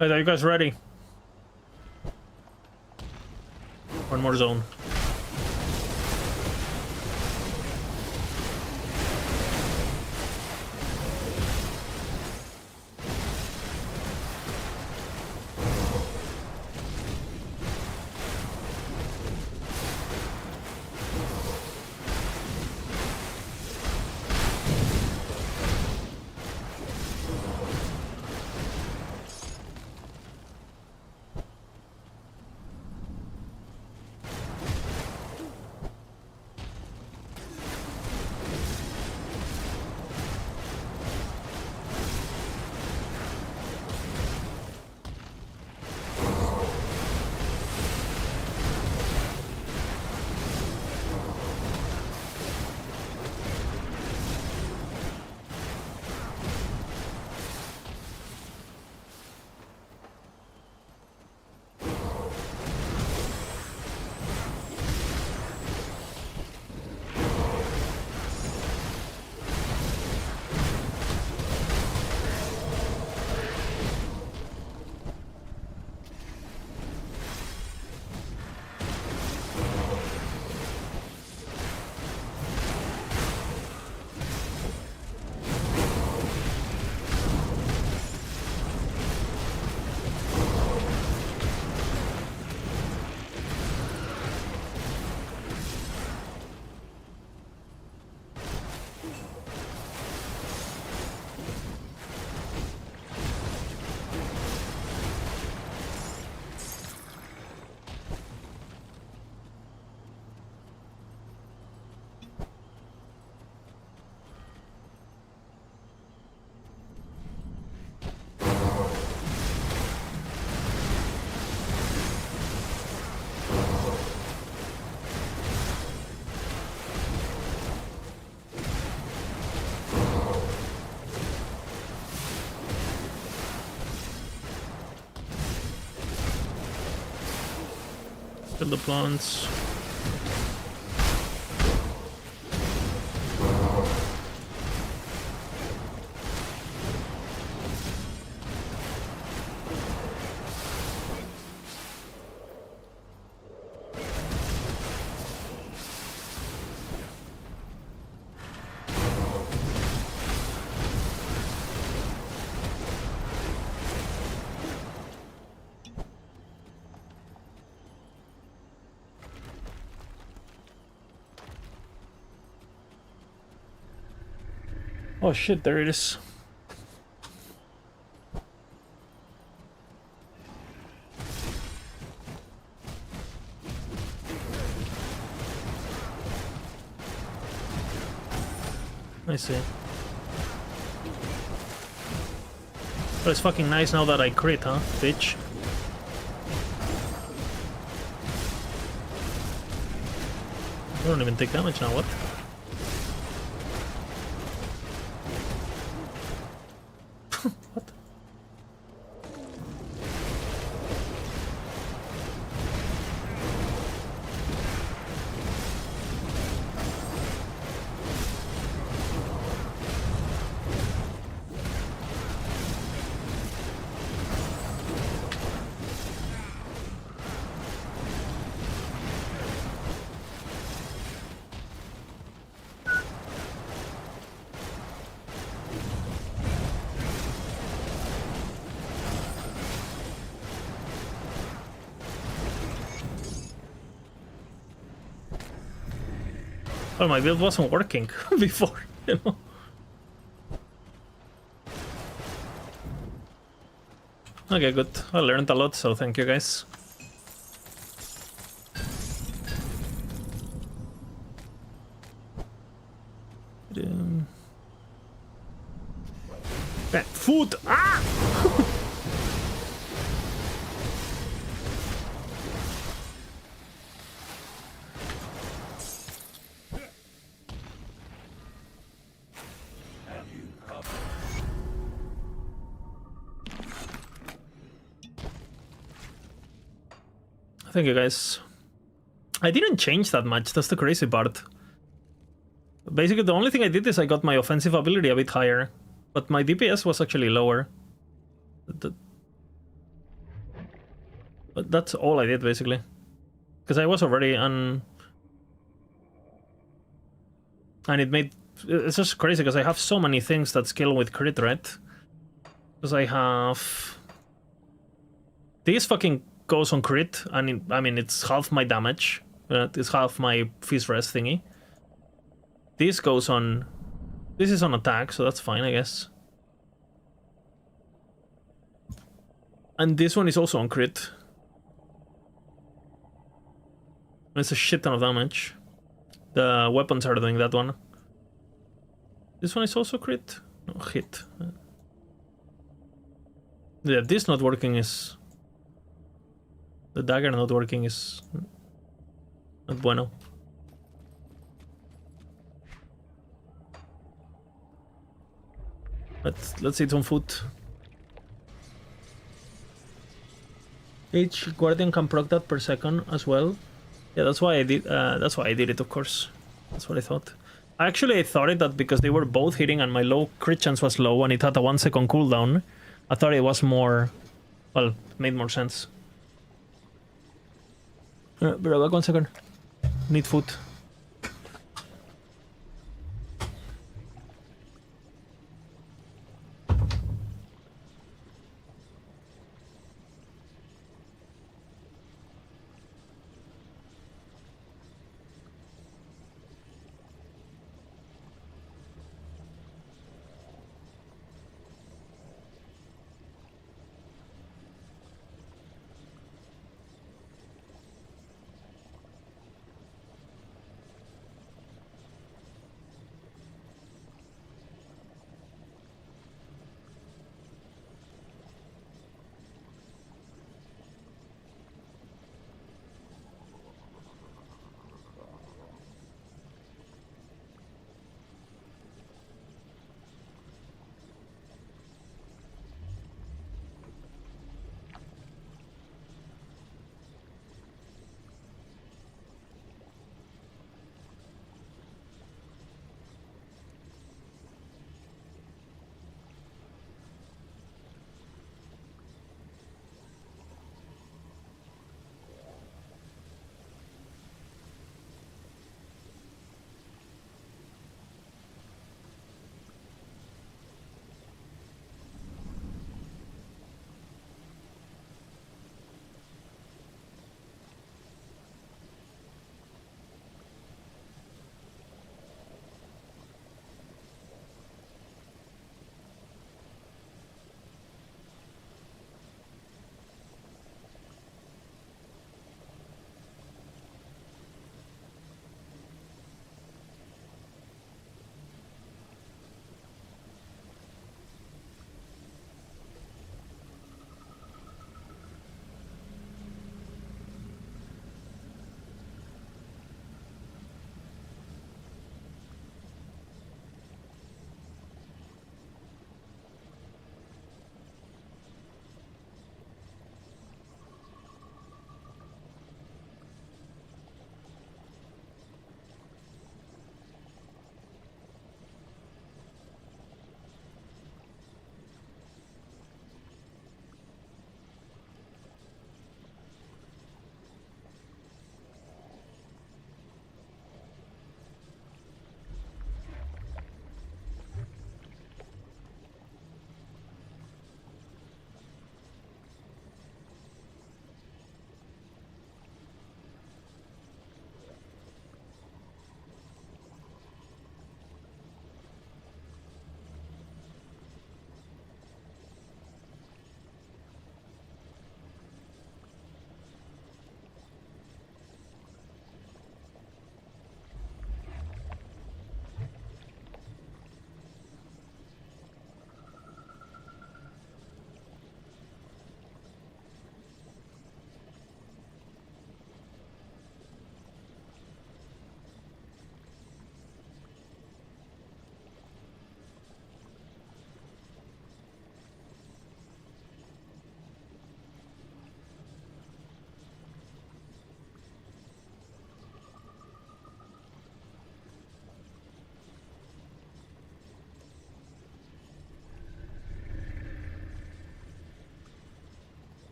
Right, are you guys ready? One more zone. Kill the plants. Oh shit, there it is. I see. But it's fucking nice now that I crit, huh, bitch? I don't even take damage now, what? Well, my build wasn't working before, you know. Okay, good. I learned a lot, so thank you guys. Food! Ah! Thank you guys. I didn't change that much, that's the crazy part. Basically the only thing I did is I got my offensive ability a bit higher, but my DPS was actually lower. But that's all I did basically. Because I was already on... And it made... It's just crazy because I have so many things that scale with crit, right? Because I have... This fucking goes on crit, and I mean, it's half my damage. It's half my Fizz Rest thingy. This goes on... This is on attack, so that's fine, I guess. And this one is also on crit. It's a shit ton of damage. The weapons are doing that one. This one is also crit? No, hit. Yeah, this not working is... The dagger not working is... not bueno. Let's eat some food. Each guardian can proc that per second as well. Yeah, that's why I did. That's why I did it, of course. That's what I thought. Actually, I thought it that because they were both hitting and my low crit chance was low and it had a 1 second cooldown, I thought it was more. Well, it made more sense. Be right back, 1 second. Need food.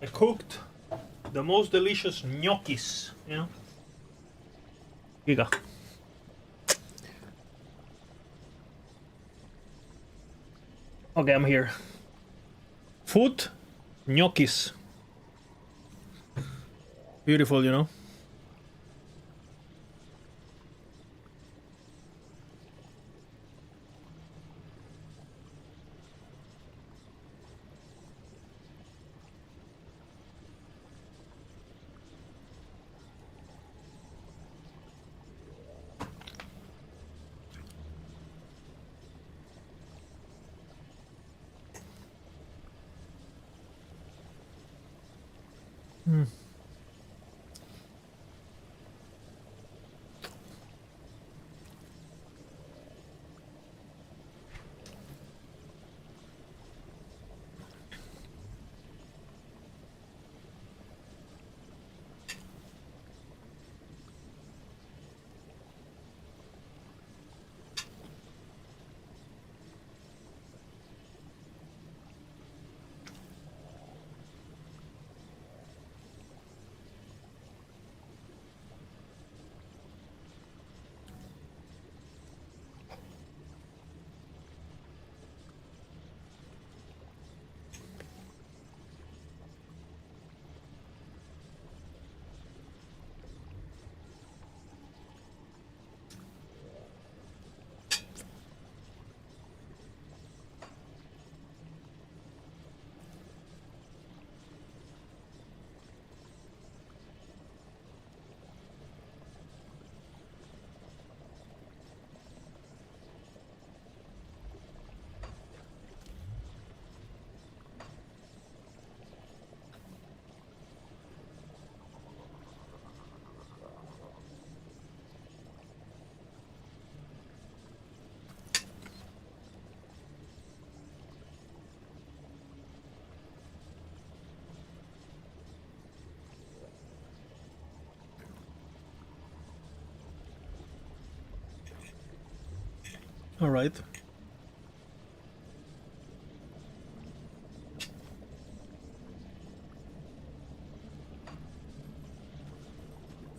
I cooked the most delicious gnocchis, you know? Giga. Okay, I'm here. Food, gnocchis. Beautiful, you know? All right.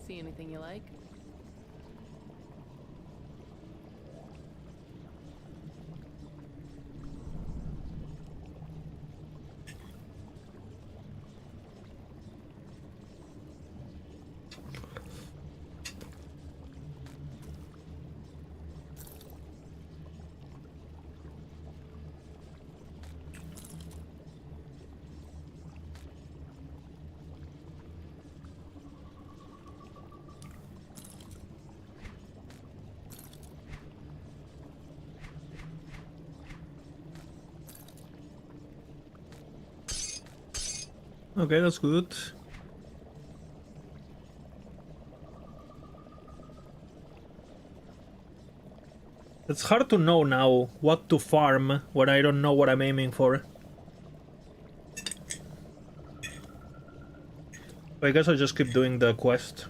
See anything you like? Okay, that's good. It's hard to know now what to farm when I don't know what I'm aiming for. I guess I'll just keep doing the quest.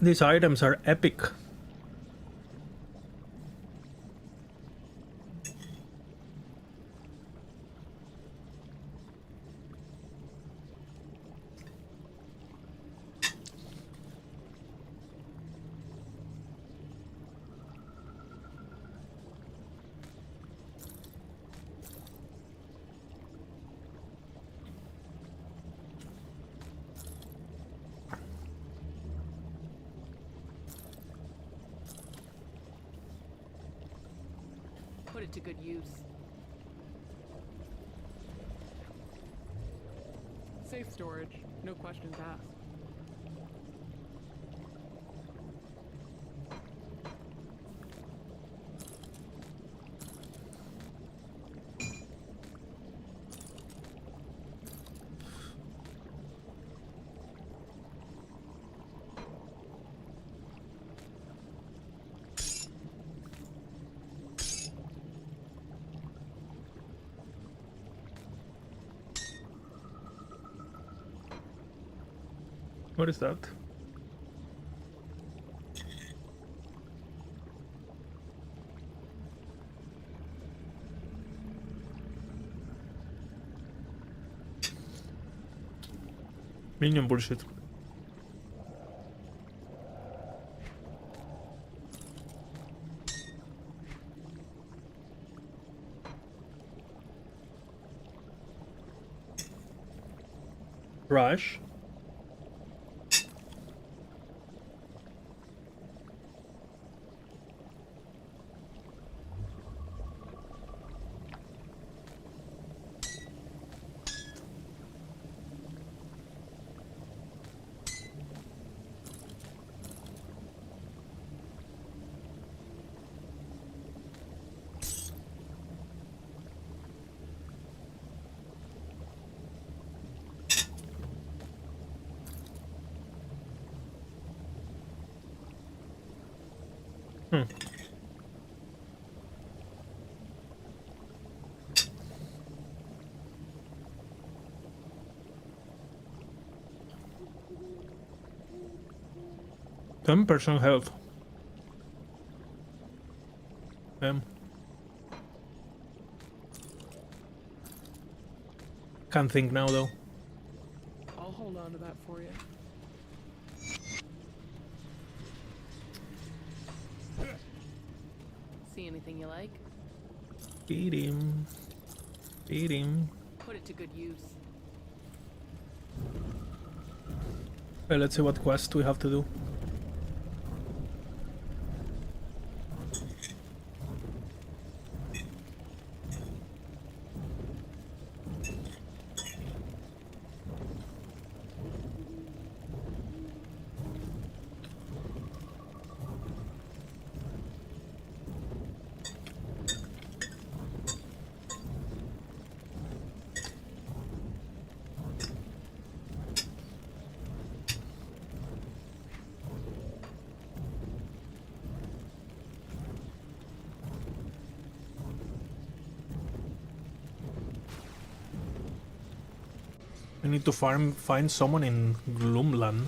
These items are epic. Put it to good use. Safe storage, no questions asked. What is that? Minion bullshit. Rush. Hmm. %10 health. Can't think now though. I'll hold on to that for you. See anything you like? Beat him. Beat him. Put it to good use. Okay, let's see what quest we have to do. I need to find someone in Gloomland.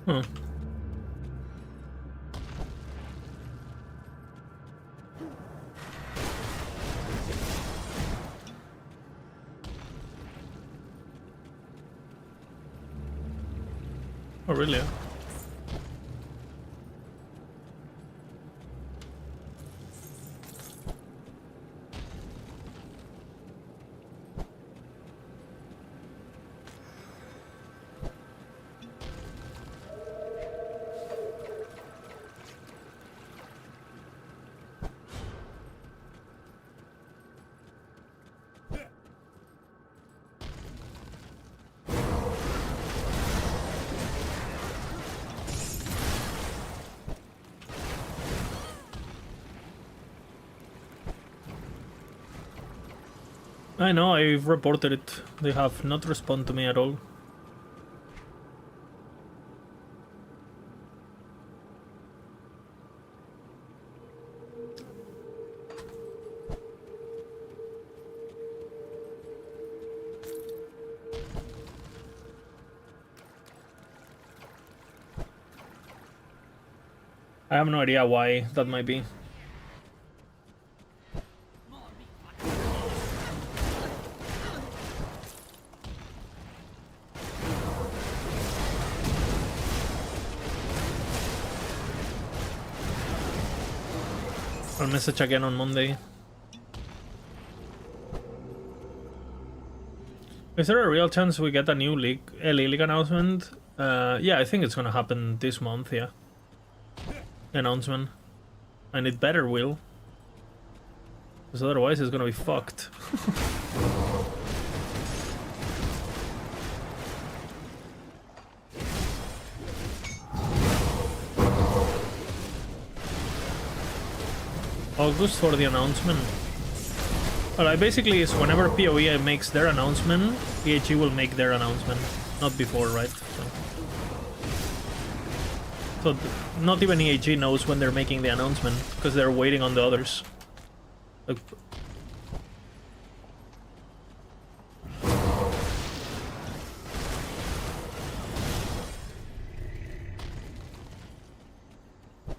Huh. Oh, really? I know, I've reported it. They have not responded to me at all. I have no idea why that might be. I'll message again on Monday. Is there a real chance we get a new league announcement? Yeah, I think it's gonna happen this month, yeah. Announcement. And it better will. Because otherwise it's gonna be fucked. August for the announcement. Well, I basically is whenever PoE makes their announcement, EHG will make their announcement. Not before, right? So not even EHG knows when they're making the announcement, because they're waiting on the others. Like,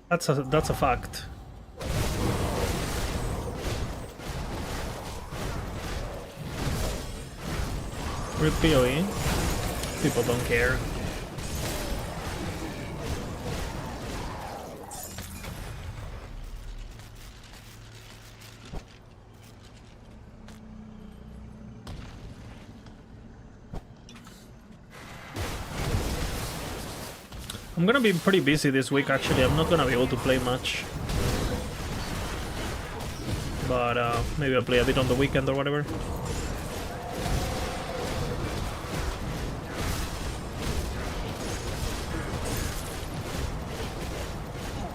that's a fact. Rip PoE. People don't care. I'm gonna be pretty busy this week actually. I'm not gonna be able to play much. But maybe I'll play a bit on the weekend or whatever.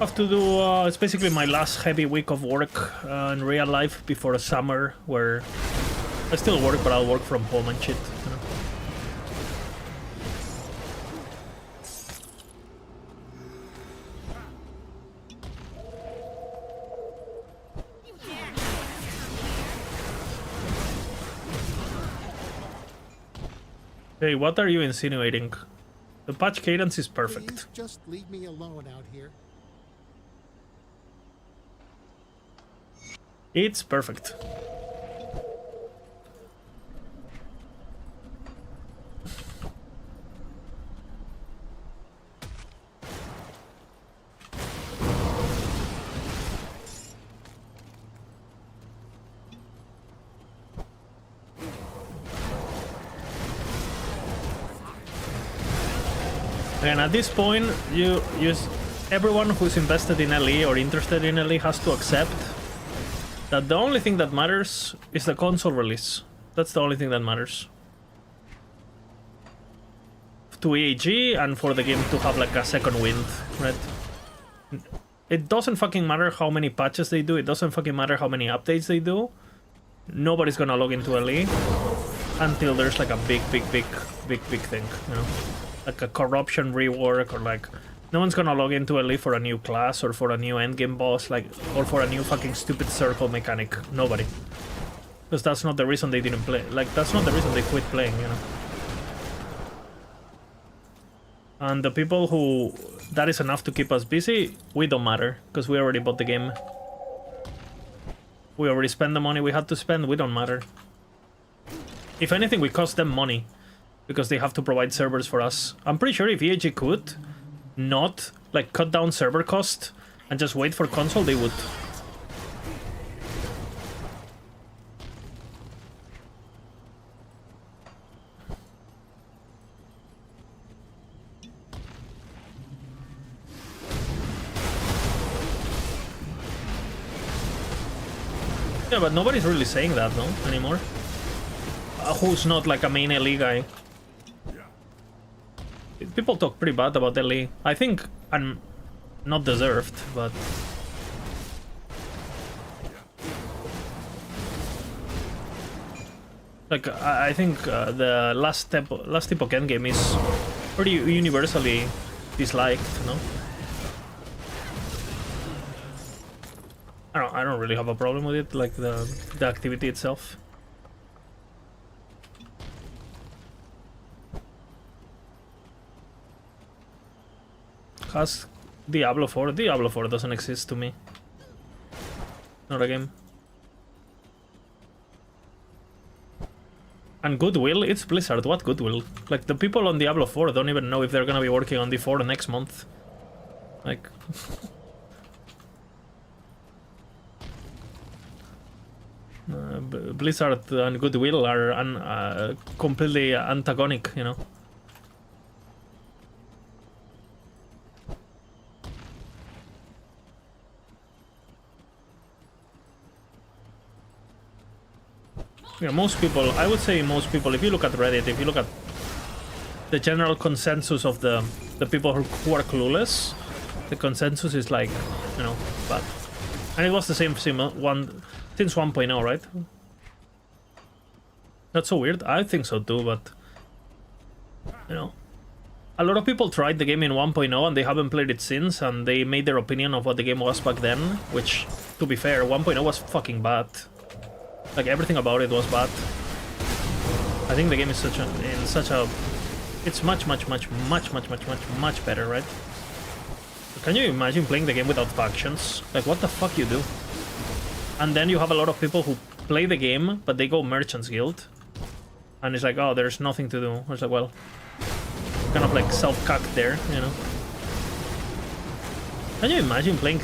Have to do it's basically my last heavy week of work in real life before a summer where I still work, but I'll work from home and shit, you know? Hey, what are you insinuating? The patch cadence is perfect. Please just leave me alone out here. It's perfect. And at this point, everyone who's invested in LE or interested in LE has to accept that the only thing that matters is the console release. That's the only thing that matters. To EAG and for the game to have like a second wind, right? It doesn't fucking matter how many patches they do, it doesn't fucking matter how many updates they do. Nobody's gonna log into LE until there's like a big thing, you know? Like a corruption rework, or like no one's gonna log into LE for a new class or for a new endgame boss, like, or for a new fucking stupid circle mechanic. Nobody. Because that's not the reason they didn't play. Like, that's not the reason they quit playing, you know? And the people who that is enough to keep us busy, we don't matter, because we already bought the game. We already spent the money we had to spend, we don't matter. If anything, we cost them money, because they have to provide servers for us. I'm pretty sure if EAG could not, like, cut down server cost and just wait for console, they would. Yeah, but nobody's really saying that, no, anymore. Who's not like a main LE guy. People talk pretty bad about LE. I think I'm not deserved, but Like, I think the last Epoch endgame is pretty universally disliked, you know? I don't really have a problem with it, like the activity itself. Has Diablo 4? Diablo 4 doesn't exist to me. Not a game. And Goodwill? It's Blizzard. What Goodwill? Like, the people on Diablo 4 don't even know if they're gonna be working on D4 next month. Like... Blizzard and Goodwill are completely antagonic, you know? Yeah, most people, I would say most people, if you look at Reddit, if you look at the general consensus of the people who are clueless, the consensus is like, you know, bad. And it was the same since 1.0, right? That's so weird. I think so too, but, you know, a lot of people tried the game in 1.0 and they haven't played it since, and they made their opinion of what the game was back then, which, to be fair, 1.0 was fucking bad. Like, everything about it was bad. I think the game is it's much better, right? Can you imagine playing the game without factions? Like, what the fuck you do? And then you have a lot of people who play the game, but they go Merchants Guild. And it's like, oh, there's nothing to do. It's like, well, kind of like self-cucked there, you know? Can you imagine playing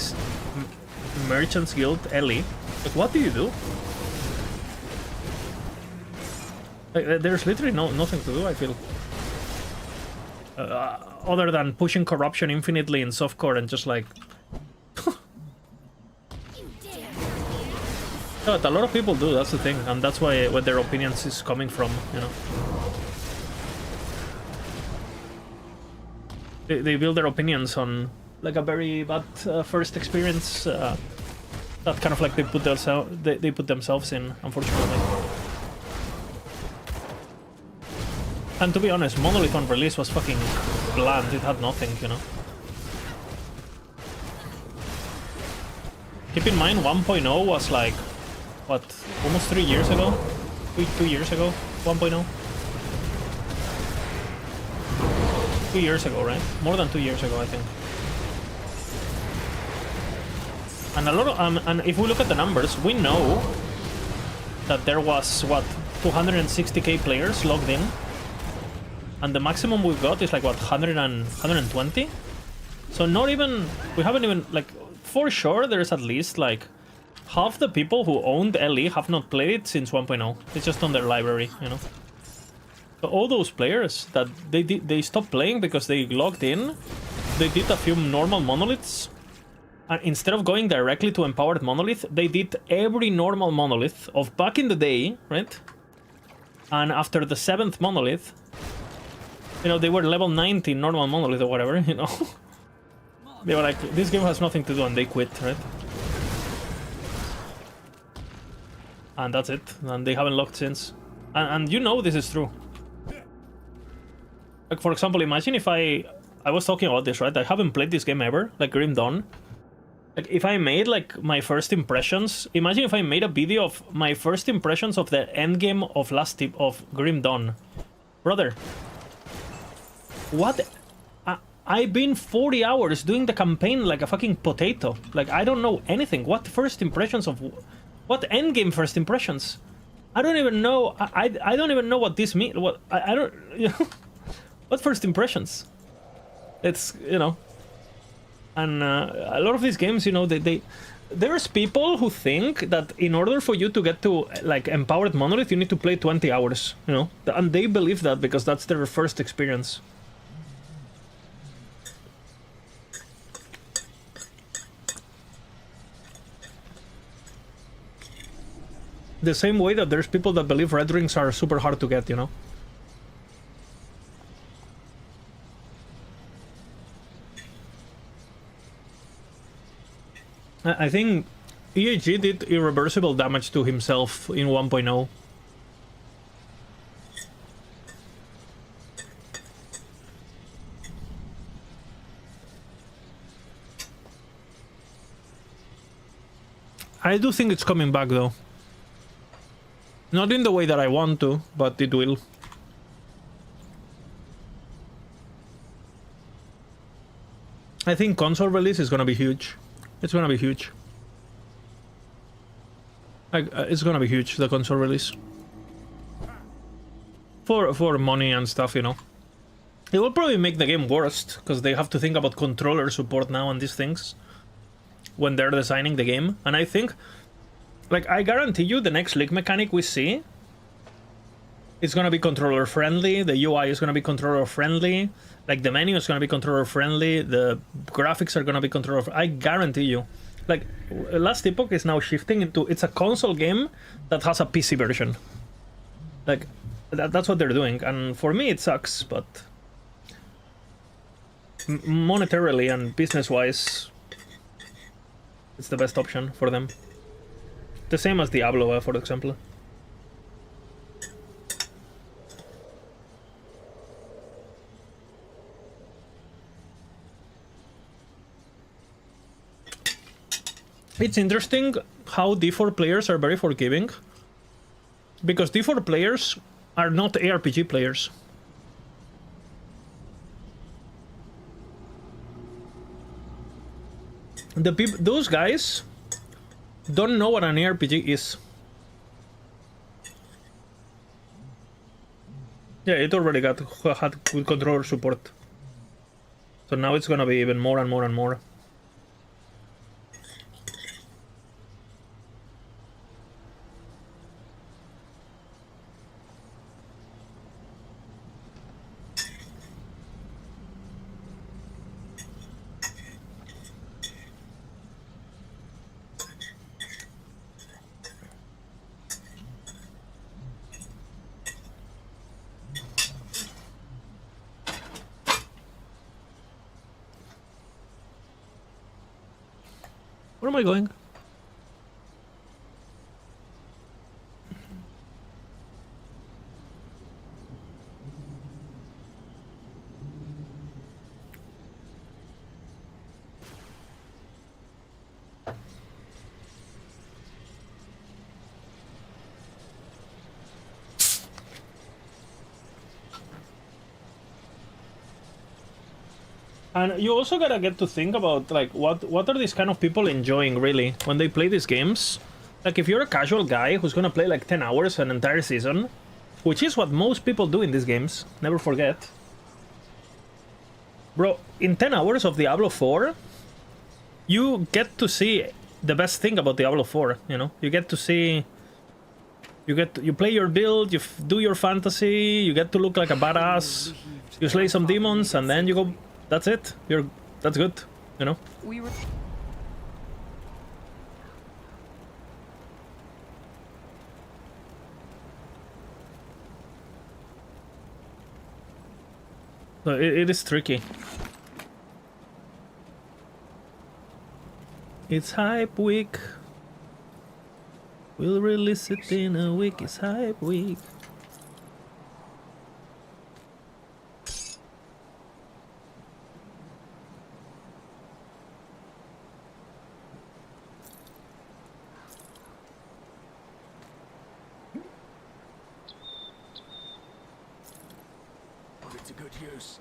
Merchants Guild Ellie? Like, what do you do? Like, there's literally nothing to do, I feel. Other than pushing corruption infinitely in softcore and just like... But a lot of people do, that's the thing, and that's where their opinions is coming from, you know. They build their opinions on like a very bad first experience that kind of like they put themselves in, unfortunately. And to be honest, Monolith on release was fucking bland, it had nothing, you know. Keep in mind, 1.0 was like, what, almost 3 years ago? 2 years ago, 1.0? 2 years ago, right? More than 2 years ago, I think. And a lot of, and if we look at the numbers, we know that there was, what, 260k players logged in? And the maximum we've got is like, what, 120? So not even, we haven't even, like, for sure there's at least, like, half the people who owned LE have not played it since 1.0. It's just on their library, you know? So all those players that they stopped playing because they logged in, they did a few normal monoliths, and instead of going directly to Empowered Monolith, they did every normal monolith of back in the day, right? And after the 7th monolith, you know, they were level 90 normal monolith or whatever, you know? They were like, this game has nothing to do, and they quit, right? And that's it, and they haven't logged since. And you know this is true. Like, for example, imagine if I was talking about this, right? I haven't played this game ever, like Grim Dawn. Like, if I made, like, my first impressions... Imagine if I made a video of my first impressions of the endgame of Grim Dawn. Brother. What? I've been 40 hours doing the campaign like a fucking potato. Like, I don't know anything. What first impressions of... What endgame first impressions? I don't even know. I don't even know what this means. What I don't. You know, what first impressions? It's, you know. And a lot of these games, you know, there's people who think that in order for you to get to like Empowered Monolith, you need to play 20 hours. You know, and they believe that because that's their first experience. The same way that there's people that believe red rings are super hard to get, you know? I think EAG did irreversible damage to himself in 1.0. I do think it's coming back though. Not in the way that I want to, but it will. I think console release is gonna be huge. It's gonna be huge. It's gonna be huge, the console release. For money and stuff, you know. It will probably make the game worse, because they have to think about controller support now and these things when they're designing the game. And I think, like, I guarantee you the next league mechanic we see is gonna be controller friendly, the UI is gonna be controller friendly, like the menu is gonna be controller friendly, the graphics are gonna be controller I guarantee you. Like, Last Epoch is now shifting into, it's a console game that has a PC version. Like, that's what they're doing, and for me it sucks, but monetarily and business-wise, it's the best option for them. The same as Diablo, for example. It's interesting how D4 players are very forgiving, because D4 players are not ARPG players. Those guys don't know what an ARPG is. Yeah, it already had good controller support. So now it's gonna be even more and more and more. Where am I going? And you also gotta get to think about, like, what are these kind of people enjoying, really, when they play these games? Like, if you're a casual guy who's gonna play, like, 10 hours an entire season, which is what most people do in these games, never forget. Bro, in 10 hours of Diablo 4, you get to see the best thing about Diablo 4, you know? You get to see... You play your build, you do your fantasy, you get to look like a badass, you slay some demons, and then you go... That's it. That's good, you know? We were... So it is tricky. It's hype week. We'll release it in a week. It's hype week. It's a good use.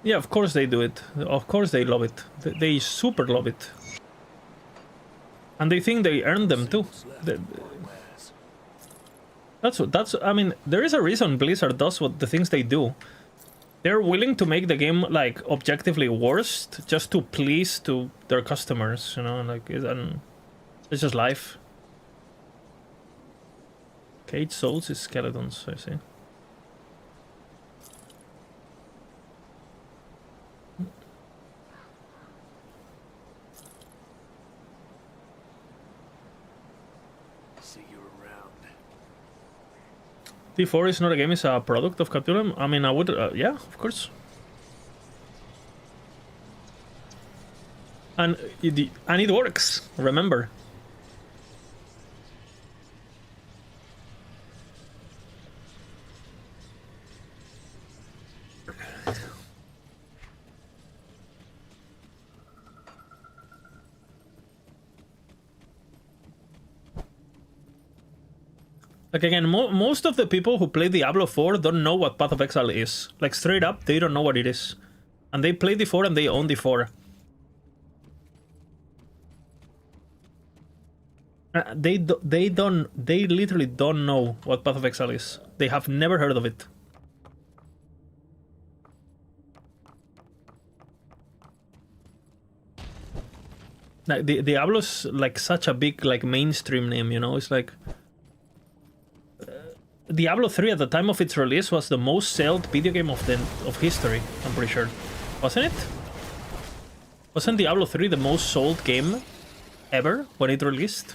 Yeah, of course they do it. Of course they love it. They super love it. And they think they earned them too. That's I mean, there is a reason Blizzard does what the things they do. They're willing to make the game, like, objectively worst just to please to their customers, you know, like, and it's just life. Cage souls is skeletons, I see. See you around. D4 is not a game, it's a product of Capitulum. I mean, I would, yeah, of course. And it works, remember. Like again, most of the people who play Diablo 4 don't know what Path of Exile is. Like straight up, they don't know what it is. And they play D4 and they own D4. They literally don't know what Path of Exile is. They have never heard of it. Like Diablo's like such a big like mainstream name, you know. It's like Diablo 3 at the time of its release was the most sold video game of history. I'm pretty sure, wasn't it? Wasn't Diablo 3 the most sold game ever when it released?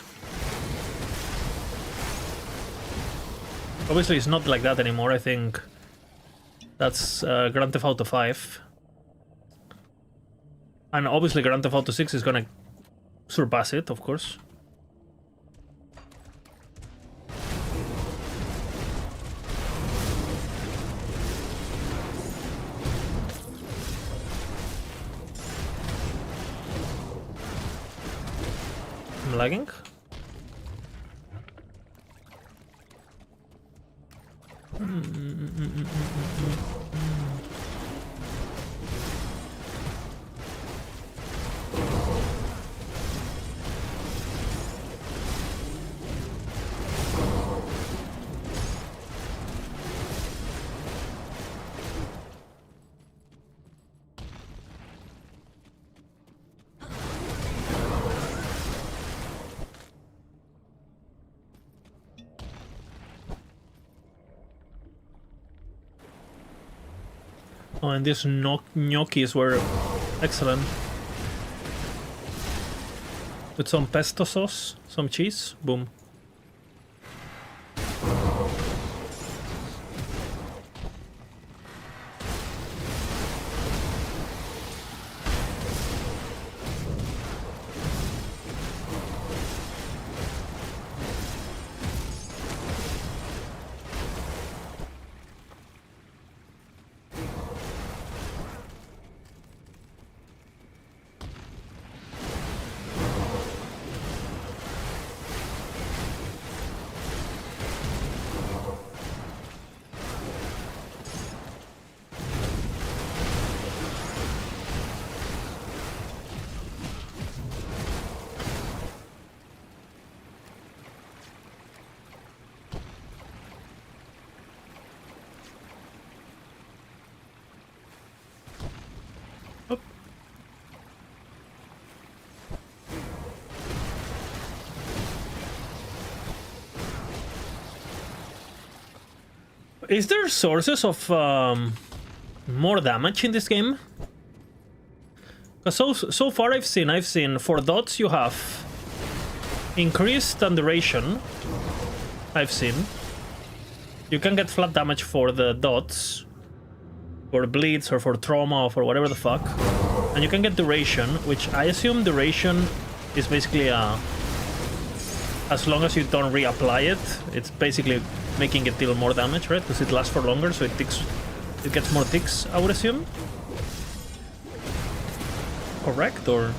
Obviously, it's not like that anymore. I think that's Grand Theft Auto 5, and obviously Grand Theft Auto 6 is gonna surpass it, of course. I'm lagging. Oh, and these gnocchis were excellent. With some pesto sauce, some cheese, boom. Is there sources of more damage in this game? Because so far I've seen for dots you have increased and duration. I've seen you can get flat damage for the dots, for bleeds or for trauma or for whatever the fuck, and you can get duration, which I assume duration is basically as long as you don't reapply it, it's basically making it deal more damage, right? Because it lasts for longer, so it gets more ticks, I would assume. Correct, or...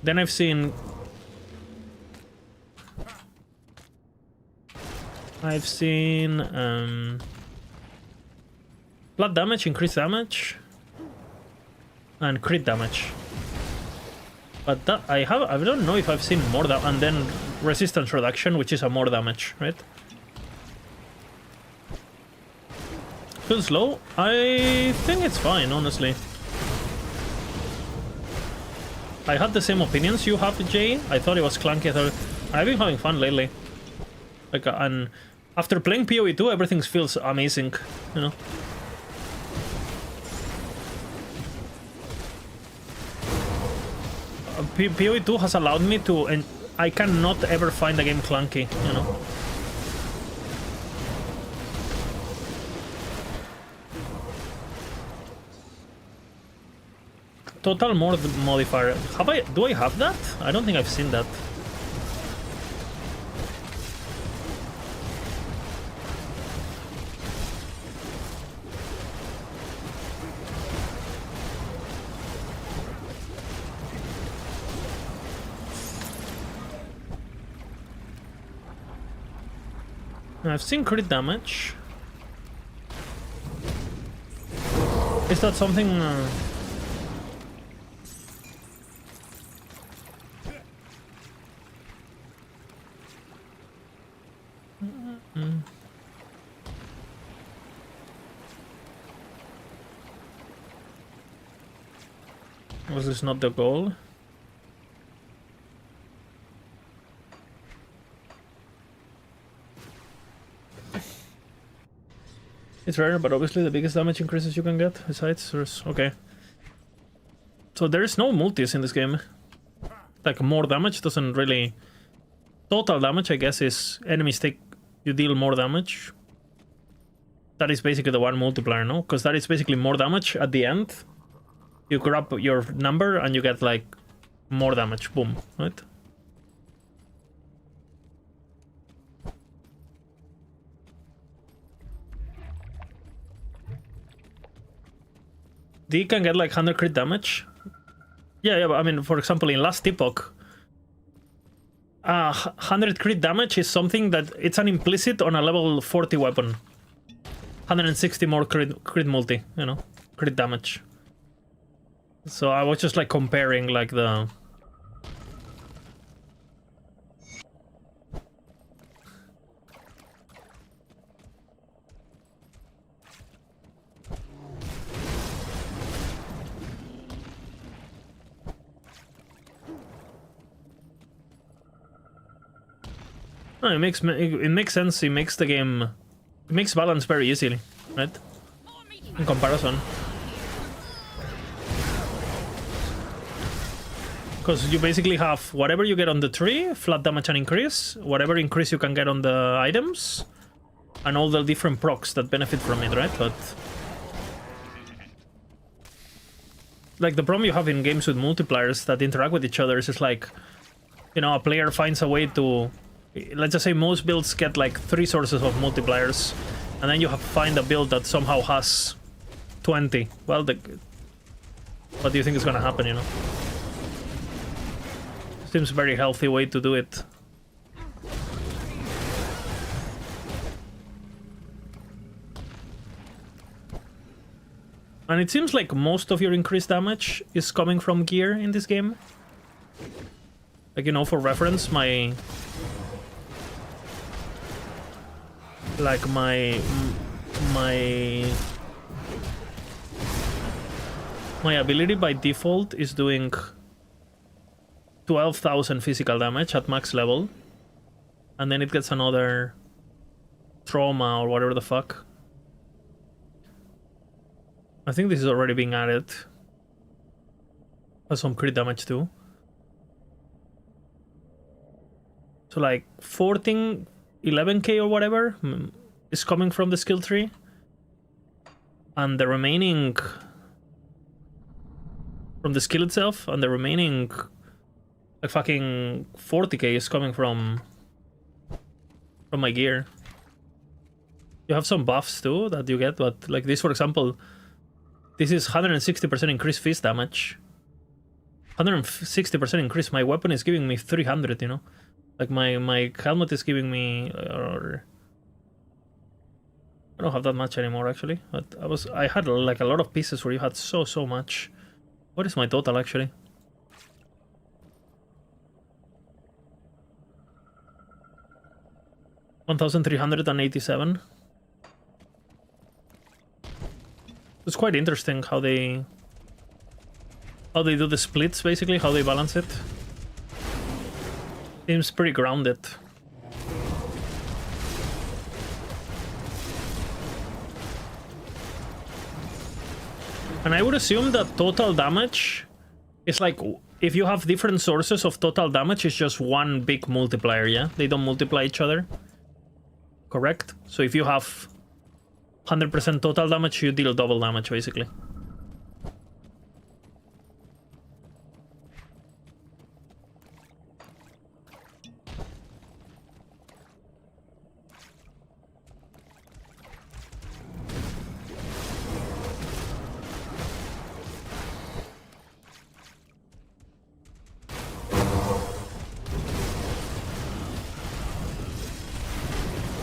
Then I've seen... flat damage, increased damage, and crit damage. But that I don't know if I've seen more damage, and then resistance reduction, which is a more damage, right? Feels low. I think it's fine, honestly. I had the same opinions you have, Jay. I thought it was clunky. I've been having fun lately. Like, and after playing PoE 2, everything feels amazing, you know. PoE 2 has allowed me to, and I cannot ever find a game clunky, you know. Total mode modifier. Do I have that? I don't think I've seen that. I've seen crit damage. Is that something... Was this not the goal? It's rare, but obviously the biggest damage increases you can get. Besides, there's... Okay. So there is no multis in this game. Like, more damage doesn't really... Total damage, I guess, is enemies take... You deal more damage. That is basically the one multiplier, no? Because that is basically more damage at the end. You grab your number and you get, like, more damage. Boom. Right? D can get like 100 crit damage. Yeah, but I mean, for example, in Last Epoch, 100 crit damage is something that it's an implicit on a level 40 weapon. 160 more crit multi, you know, crit damage. So I was just like comparing like the... No, it makes sense. It makes the game, it makes balance very easily, right? In comparison, because you basically have whatever you get on the tree, flat damage and increase, whatever increase you can get on the items, and all the different procs that benefit from it, right? But like the problem you have in games with multipliers that interact with each other is just like, you know, a player finds a way to... Let's just say most builds get like 3 sources of multipliers, and then you have to find a build that somehow has 20. Well, what do you think is gonna happen, you know? Seems a very healthy way to do it. And it seems like most of your increased damage is coming from gear in this game. Like, you know, for reference, my ability by default is doing 12,000 physical damage at max level, and then it gets another trauma or whatever the fuck. I think this is already being added. Has some crit damage too. So like 11k or whatever is coming from the skill tree, and the remaining from the skill itself, and the remaining like fucking 40k is coming from my gear. You have some buffs too that you get, but like this, for example, this is 160% increased fist damage, 160% increase. My weapon is giving me 300, you know. Like my helmet is giving me, or I don't have that much anymore actually. But I had like a lot of pieces where you had so much. What is my total actually? $1,387. It's quite interesting how they do the splits, basically how they balance it. Seems pretty grounded. And I would assume that total damage is like, if you have different sources of total damage, it's just one big multiplier, yeah? They don't multiply each other. Correct? So if you have 100% total damage, you deal double damage, basically.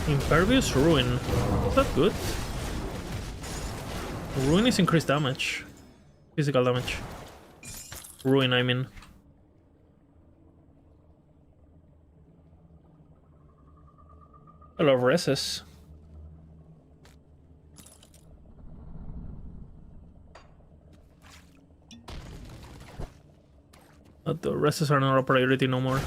Impervious Ruin. Is that good? Ruin is increased damage. Physical damage. Ruin, I mean. A lot of reses. But the reses are not a priority no more.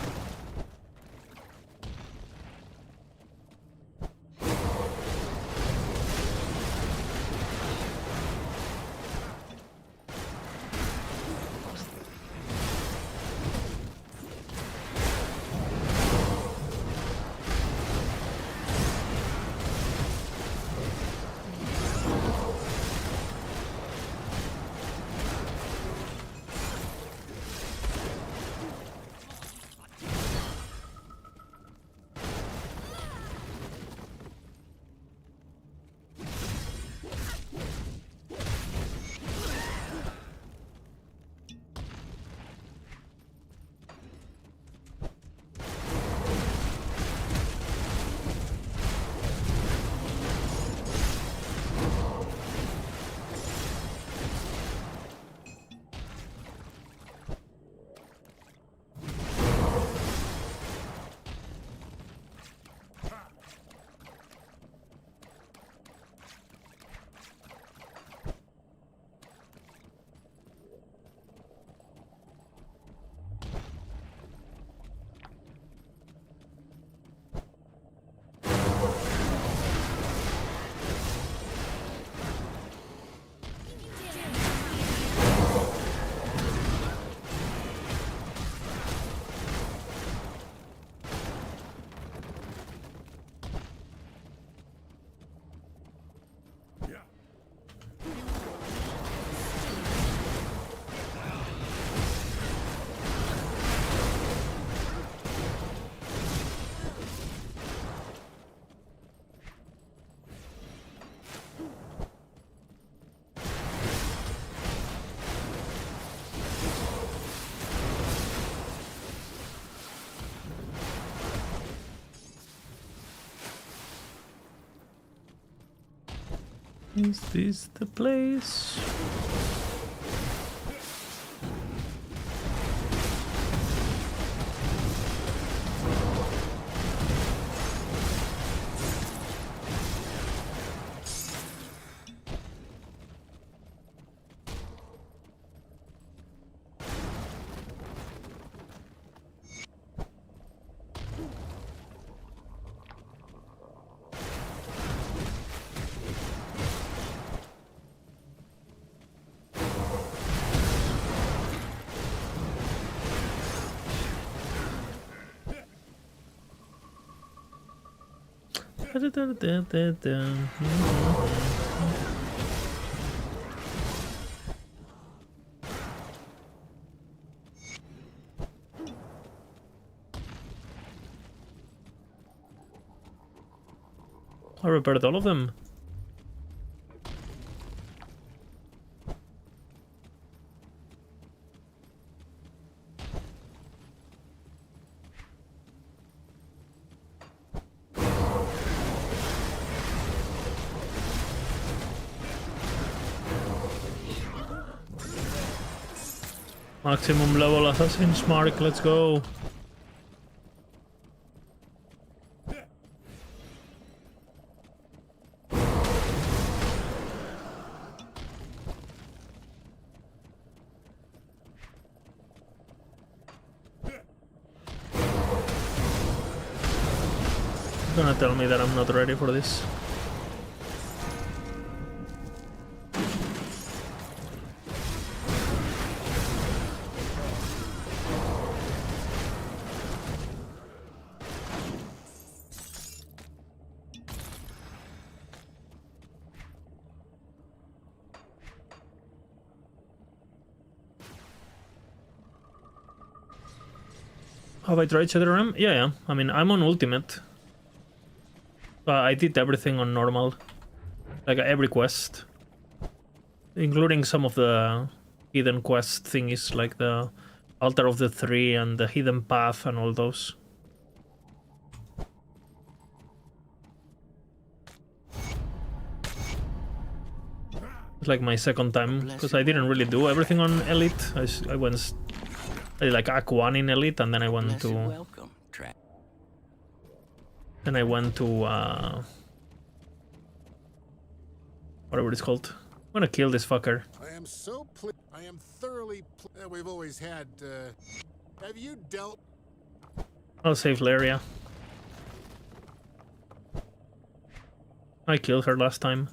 Is this the place? I repaired all of them. Maximum level Assassin's Mark, let's go. You're gonna tell me that I'm not ready for this. Have I tried Shadowrun? Yeah. I mean, I'm on Ultimate. I did everything on normal. Like every quest. Including some of the hidden quest thingies, like the Altar of the Three and the Hidden Path and all those. It's like my second time, because I didn't really do everything on Elite. I did like Act 1 in Elite, and then I went to... Welcome, Then I went to... whatever it's called. I'm gonna kill this fucker. I am so I am thoroughly we've always had, have you dealt... I'll save Laria. I killed her last time.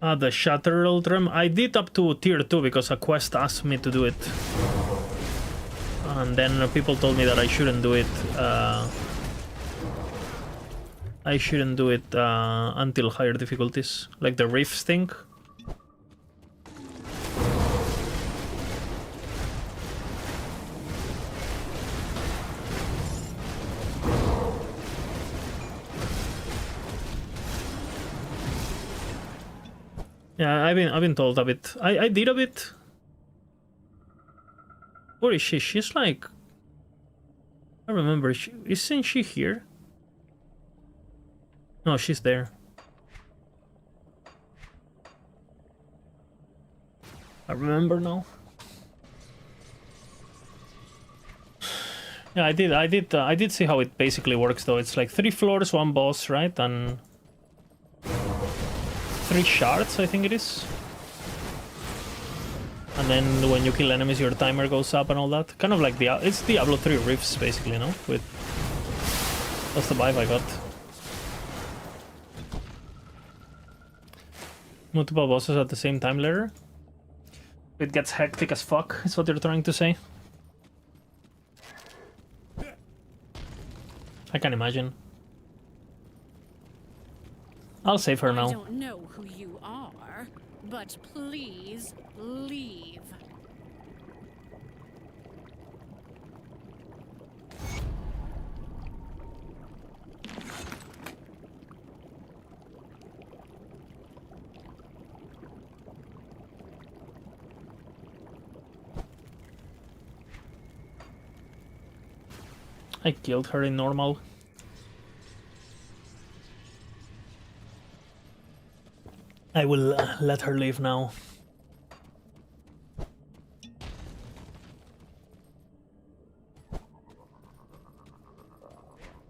The Shatter Ultram. I did up to tier 2 because a quest asked me to do it. And then people told me that I shouldn't do it. I shouldn't do it until higher difficulties. Like the Rifts thing. Yeah, I've been told a bit. I did a bit. Where is she? She's like... I remember. Isn't she here? No, she's there. I remember now. Yeah, I did see how it basically works though. It's like 3 floors, 1 boss, right? And 3 shards, I think it is. And then when you kill enemies, your timer goes up and all that. Kind of like it's Diablo 3 Rifts, basically, no? With... That's the vibe I got. Multiple bosses at the same time later. It gets hectic as fuck, is what you're trying to say. I can imagine. I'll save her now. I don't know who you are, but please leave. I killed her in normal. I will let her leave now.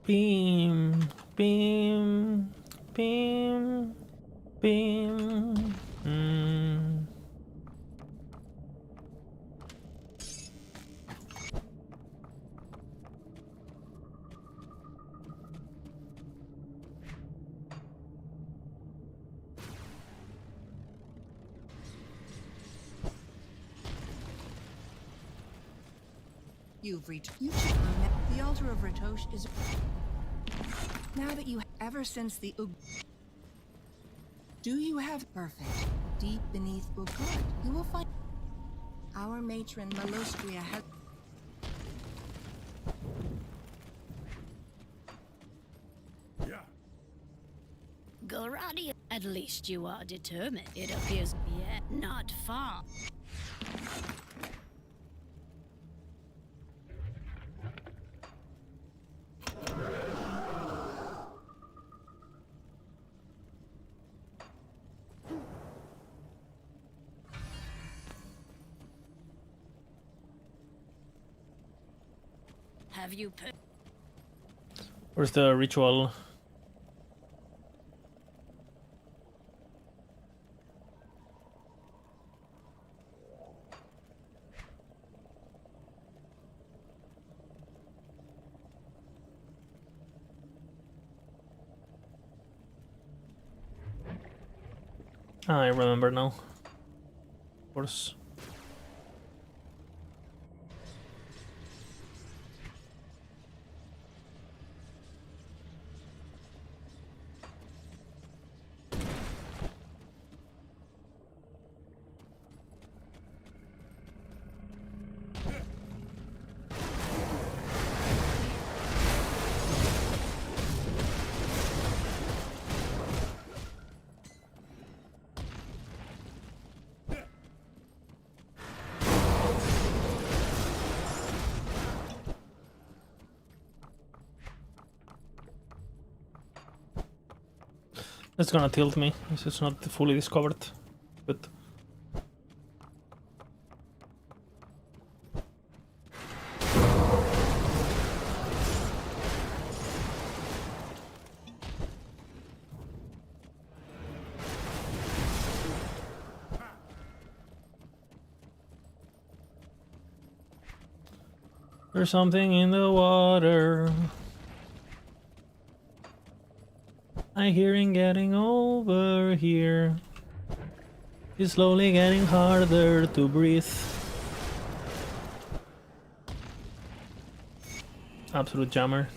Beam, beam, beam, beam. You've reached the altar of Ratosh is now that you ever since the do you have perfect deep beneath Ugard you will find our matron Malostria has Goradi, at least you are determined. It appears yet not far. Have you put... Where's the ritual? I remember now. Of course. That's gonna tilt me. This is not fully discovered. But there's something in the water. I hear him getting over here. It's slowly getting harder to breathe. Absolute jammer.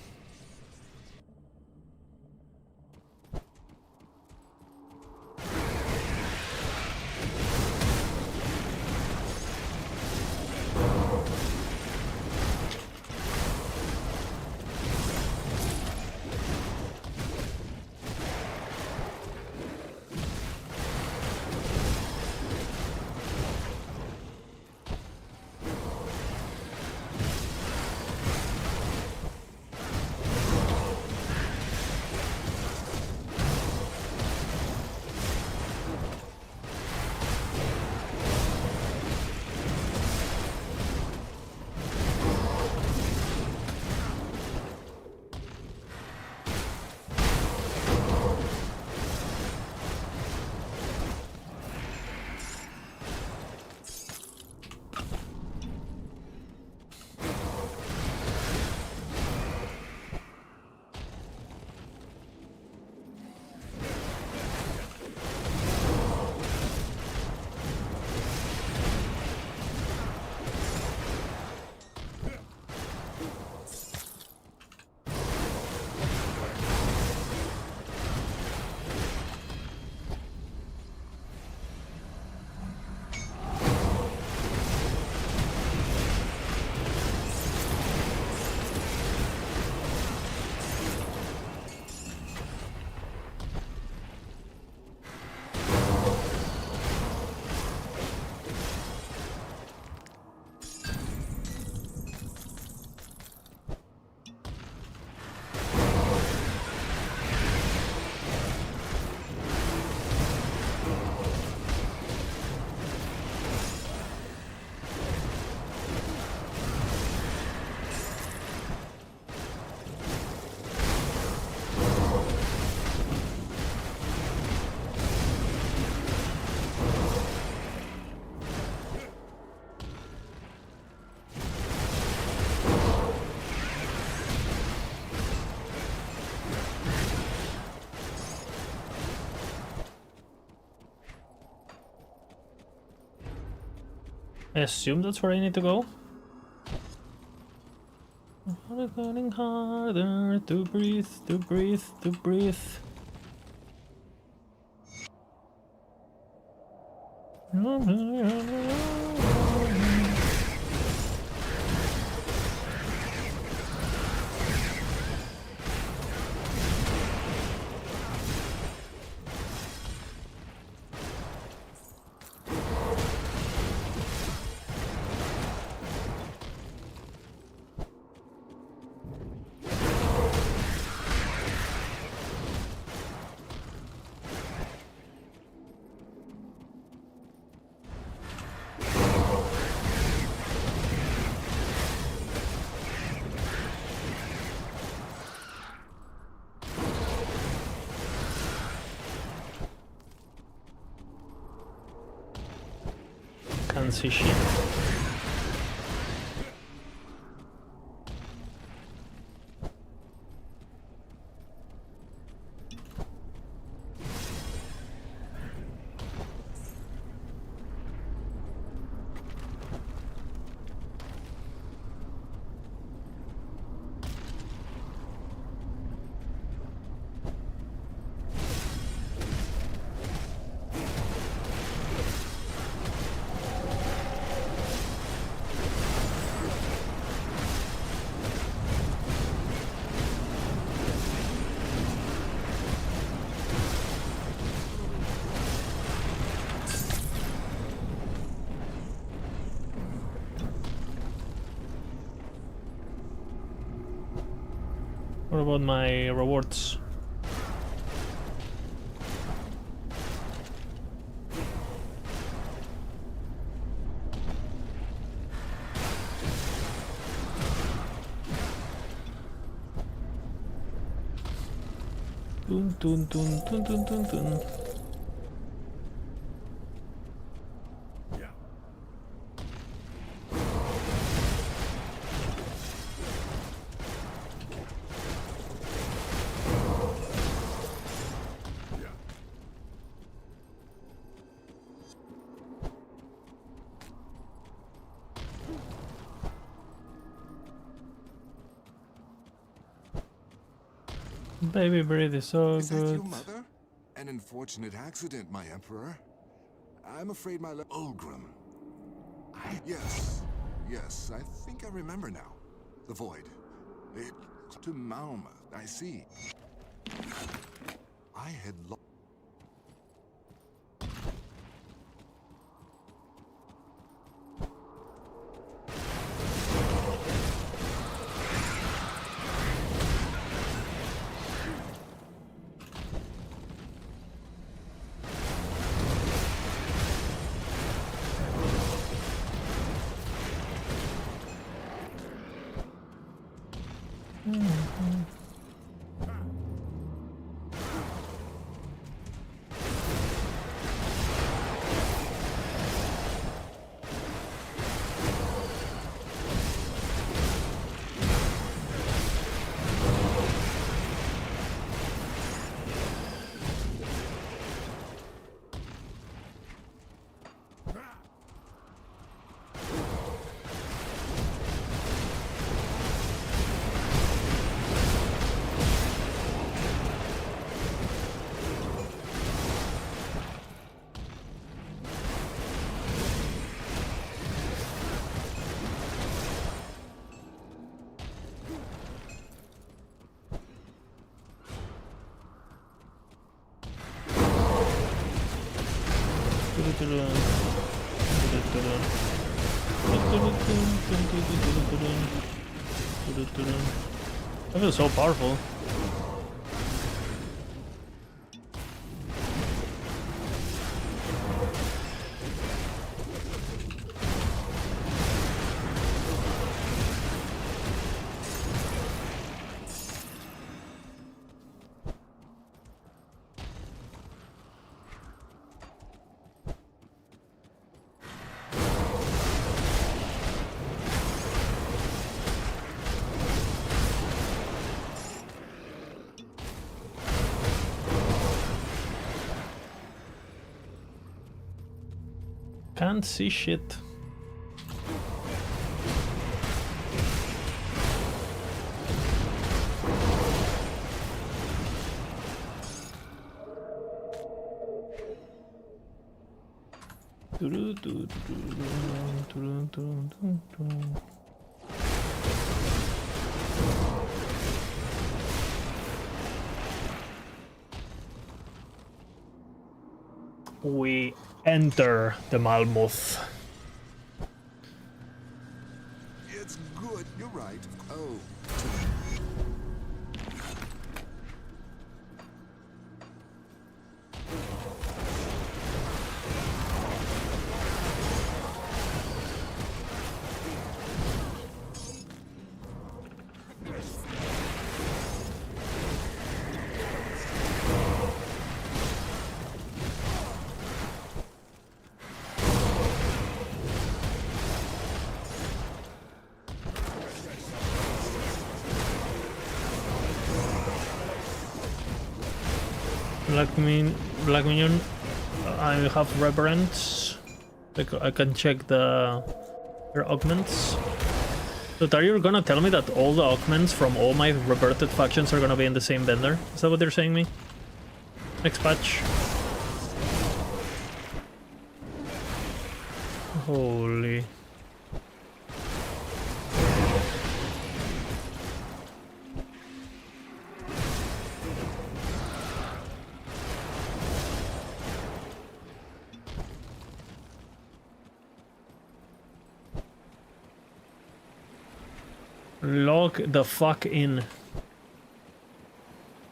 I assume that's where I need to go. Getting harder to breathe, to breathe, to breathe. Can't see shit. What about my rewards? Dun, dun, dun, dun, dun, dun, dun. Baby breathe is so Is that good. your mother? An unfortunate accident, my emperor. I'm afraid my Ulgrim. Yes, I think I remember now. The void. It to Malma, I see. I had That feels so powerful. Can't see shit. We enter the Malmuth. It's good, you're right. Oh. Black Minion, I have reverence. I can check their augments. So are you gonna tell me that all the augments from all my reverted factions are gonna be in the same vendor? Is that what they're saying me? Next patch. Holy. Log the fuck in.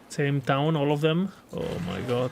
Same town, all of them? Oh my god.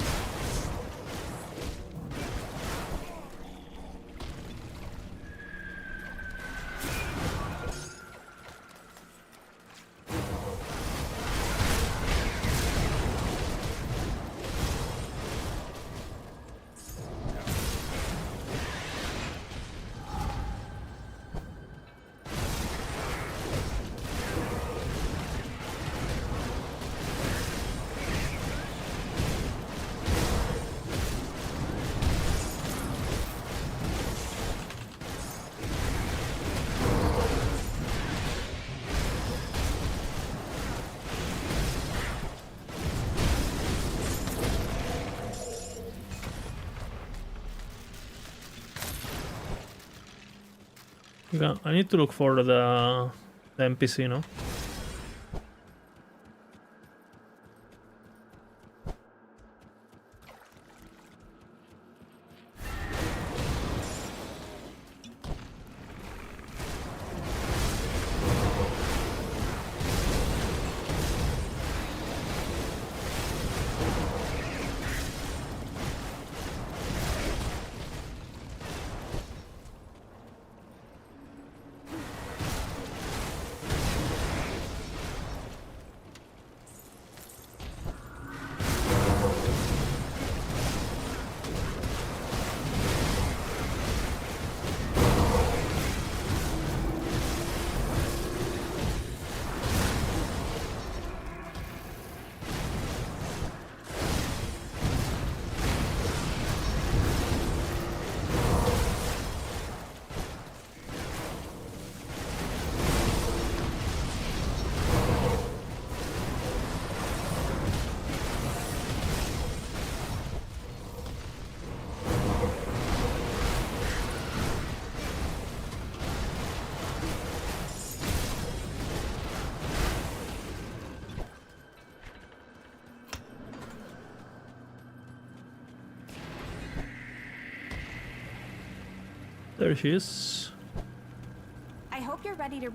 Yeah, I need to look for the NPC, no? There she is. I hope you're ready to.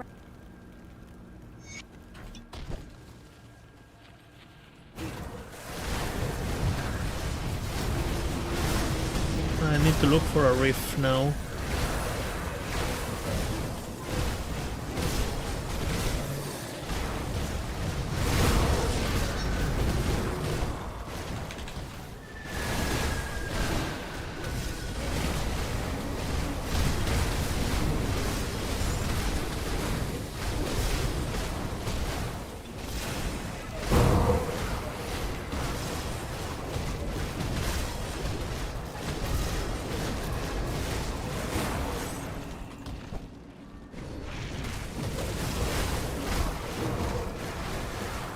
I need to look for a rift now.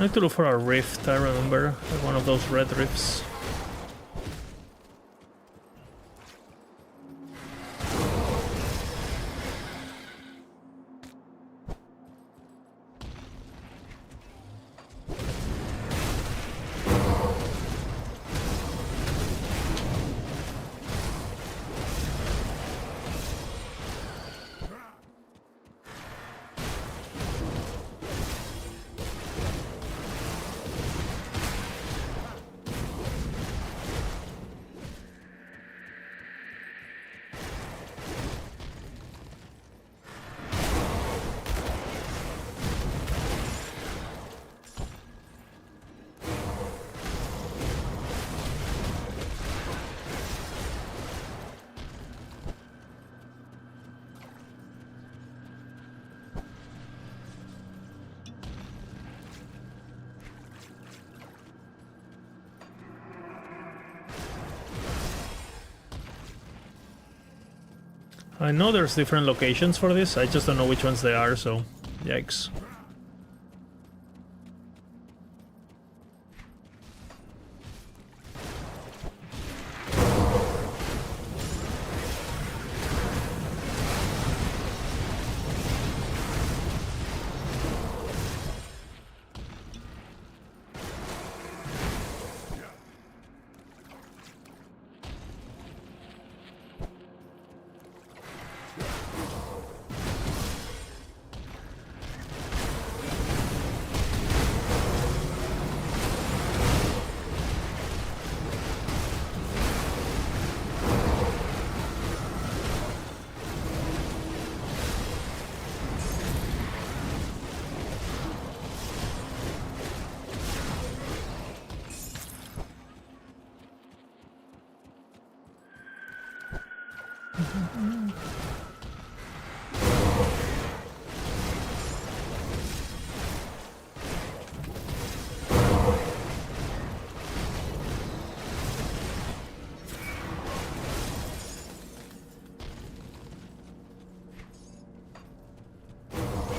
I need to look for a rift, I remember. Like one of those red rifts. I know there's different locations for this, I just don't know which ones they are, so yikes.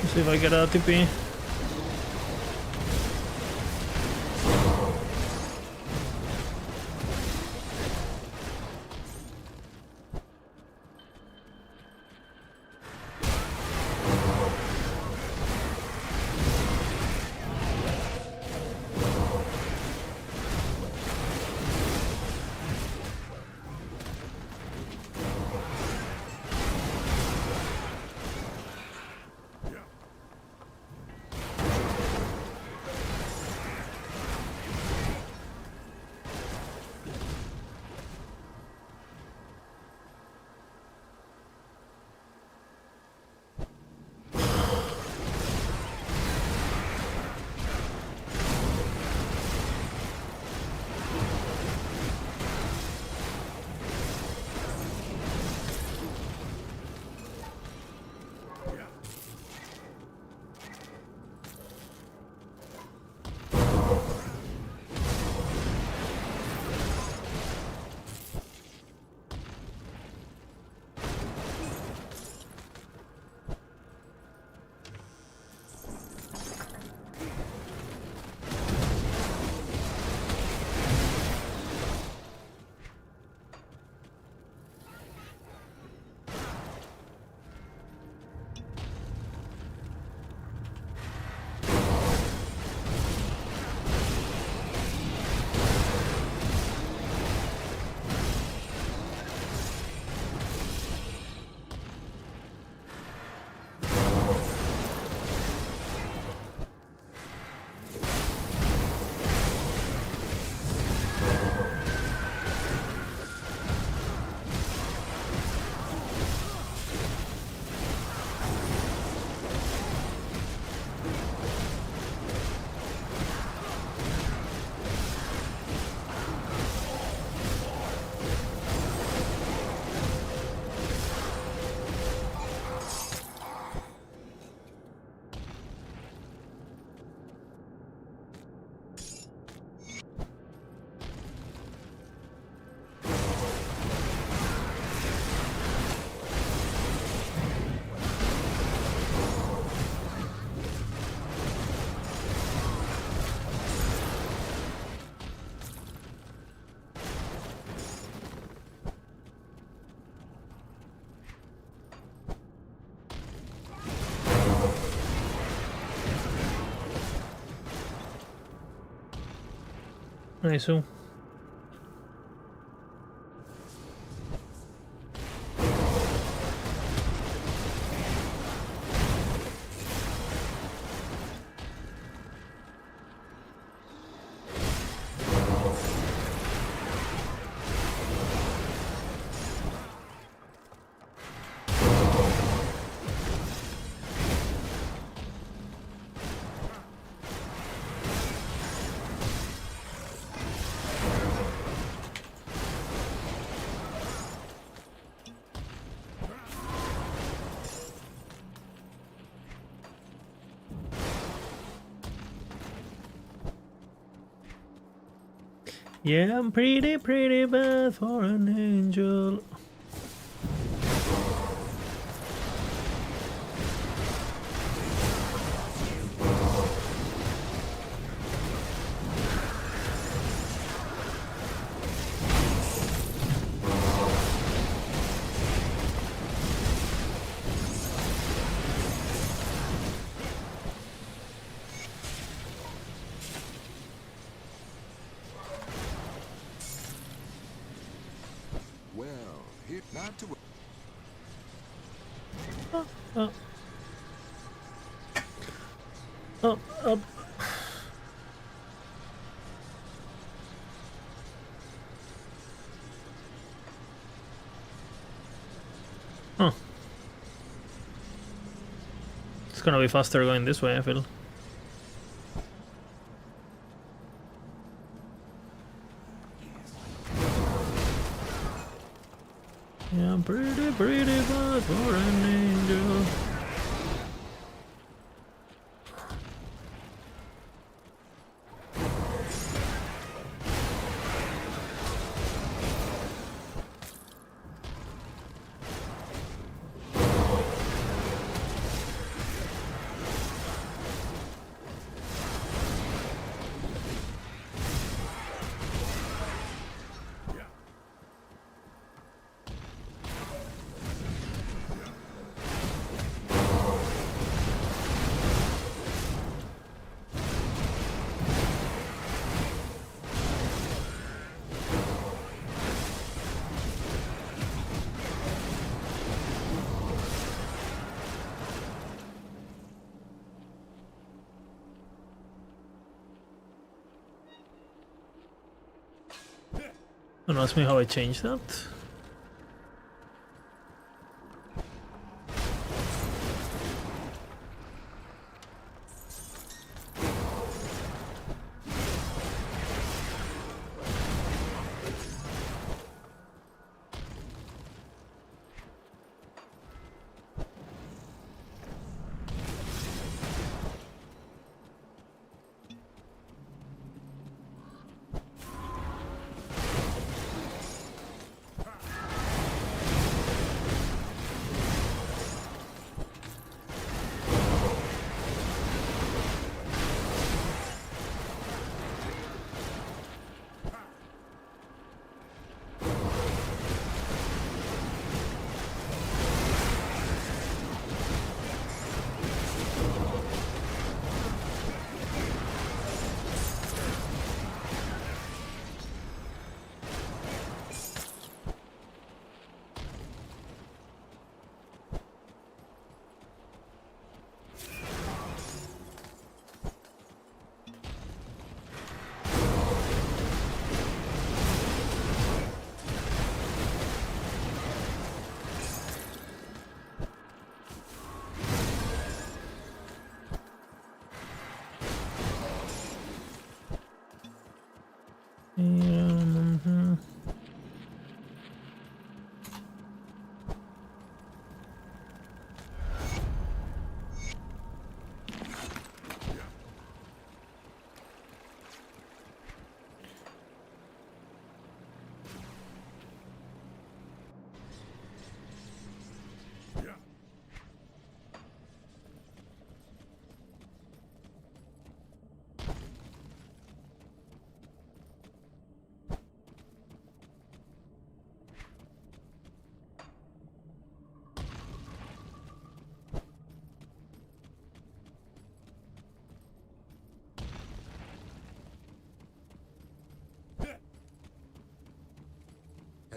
Let's see if I get a TP. Nice. Yeah, I'm pretty bad for an angel. Well, here, not to. Up. Huh. It's gonna be faster going this way, I feel. Yeah, I'm pretty bad for an angel. Don't ask me how I changed that.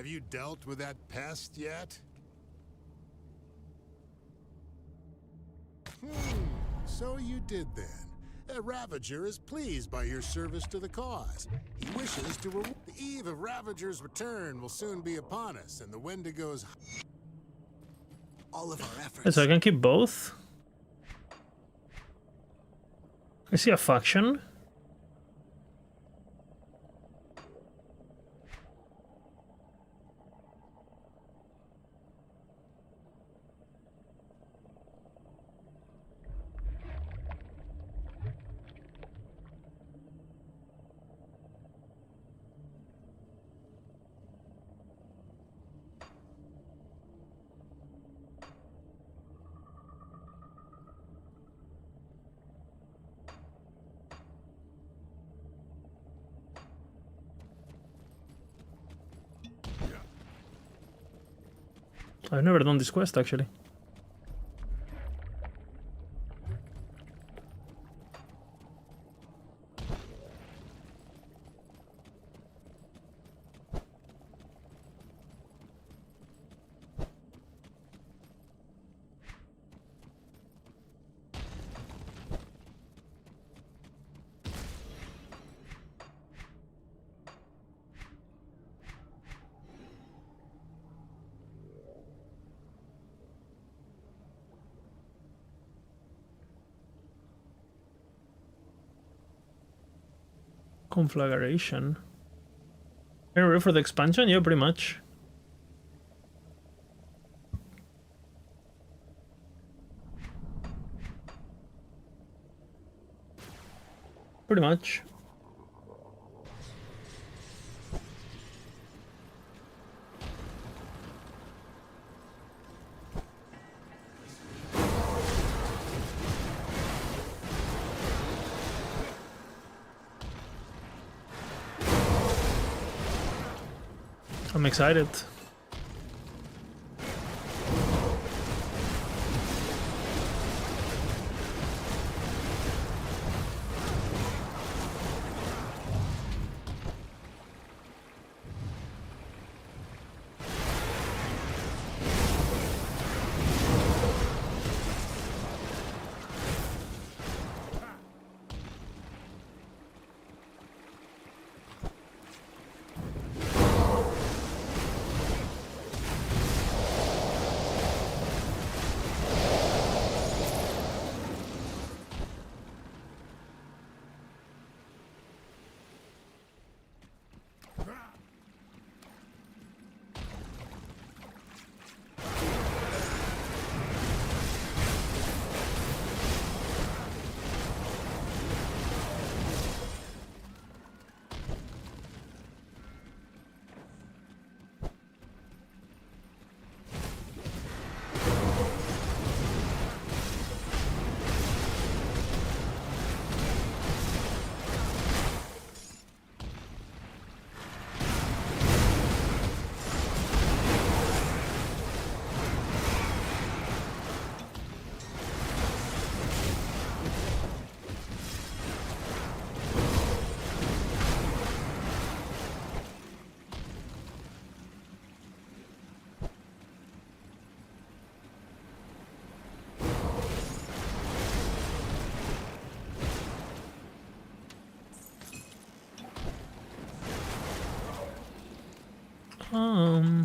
Have you dealt with that pest yet? So you did then. A Ravager is pleased by your service to the cause. He wishes to reward. The eve of Ravager's return will soon be upon us, and the Wendigos. All of our efforts. So I can keep both. I see a faction. I've never done this quest actually. Conflagration. Are you ready for the expansion? Yeah, pretty much. Pretty much. I'm excited. Oh.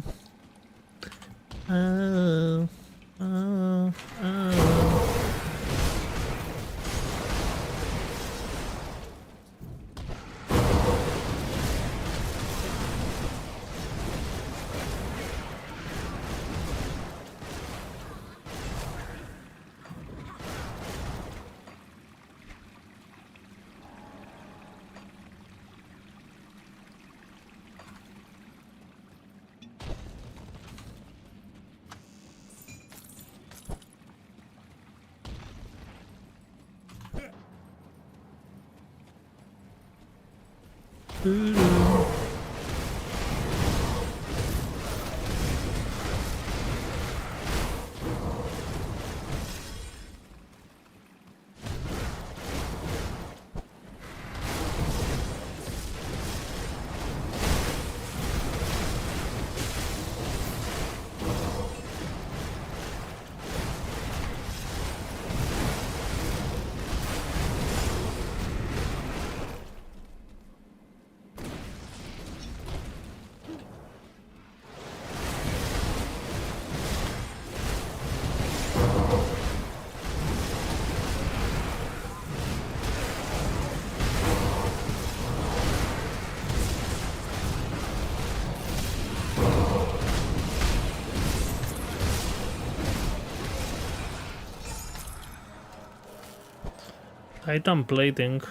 Titan plating.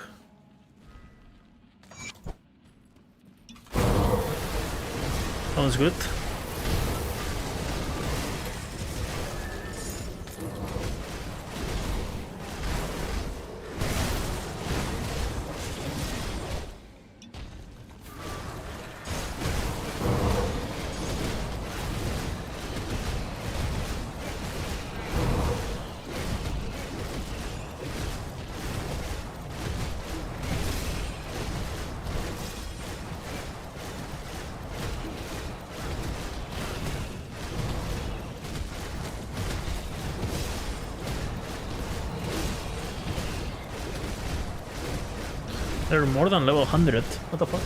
Sounds good. They're more than level 100. What the fuck?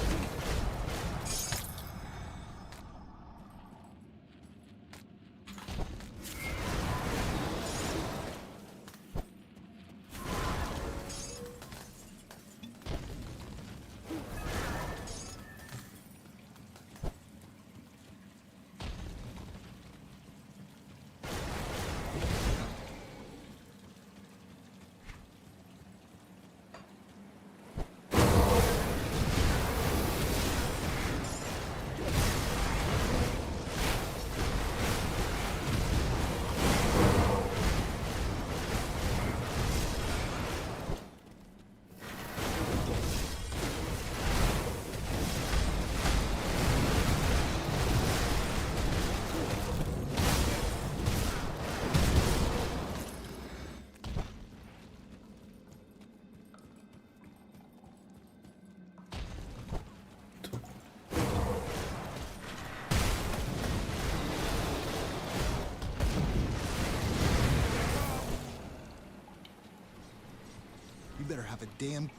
You better have a damn...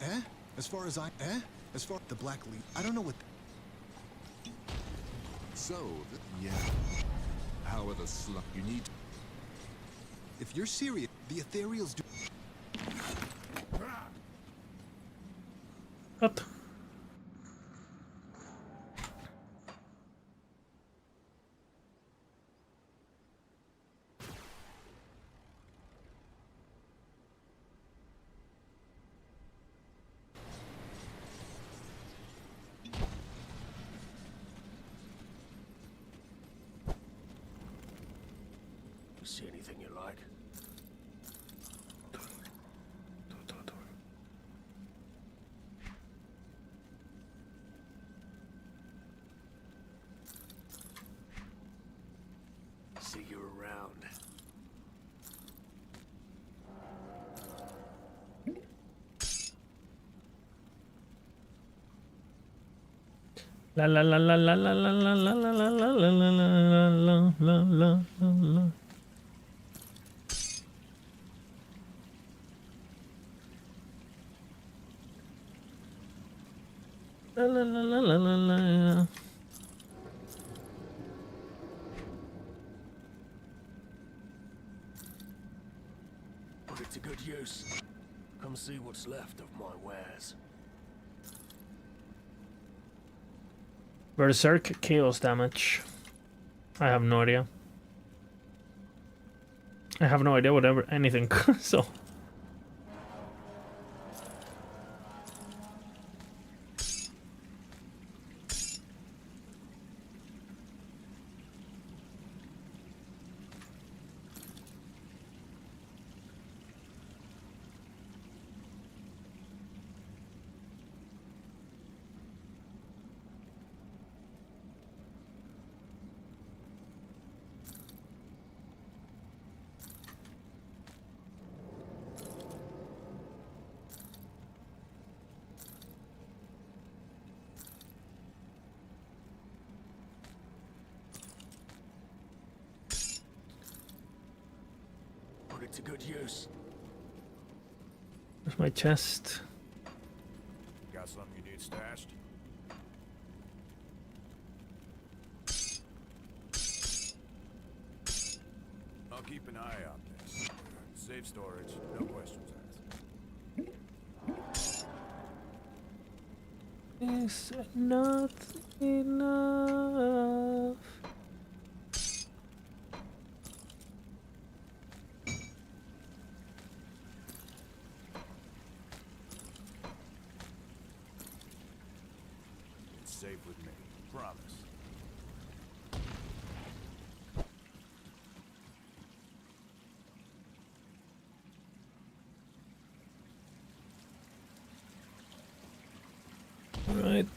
As far as As far the Black Leaf... I don't know what... So, yeah. How are the slug... You need... If you're serious, the Ethereals do... What? See anything you like? See you around. La la la la la la la la la la la la la la la la la. La la la la la la la. Put it to good use. Come see what's left of my wares. Berserk chaos damage. I have no idea. I have no idea whatever anything. So To good use. where's my chest? Got something you need stashed? I'll keep an eye out there. Safe storage, no questions asked. Is not enough. safe with me. Promise. Right.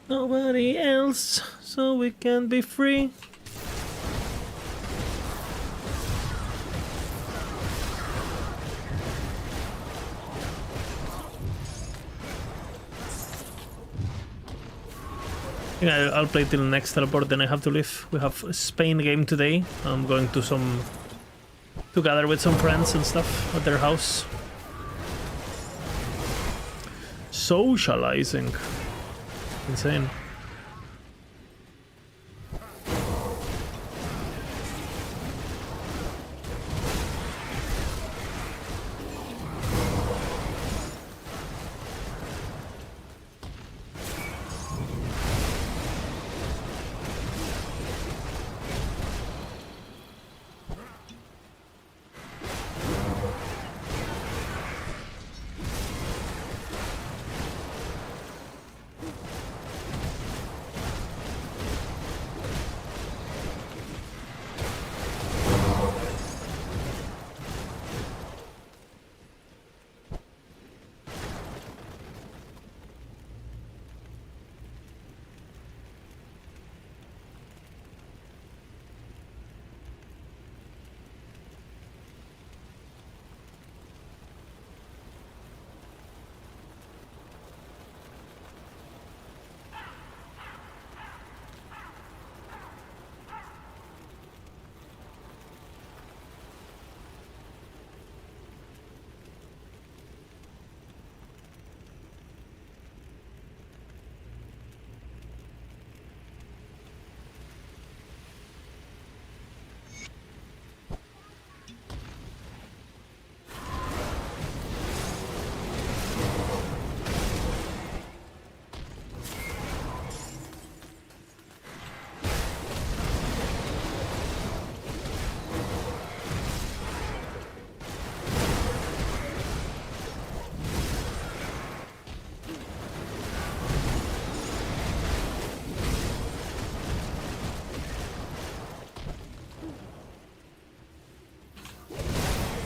Nobody else, so we can be free. Yeah, I'll play till next teleport, then I have to leave. We have a Spain game today. I'm going to gather with some friends and stuff at their house. Socializing. Insane.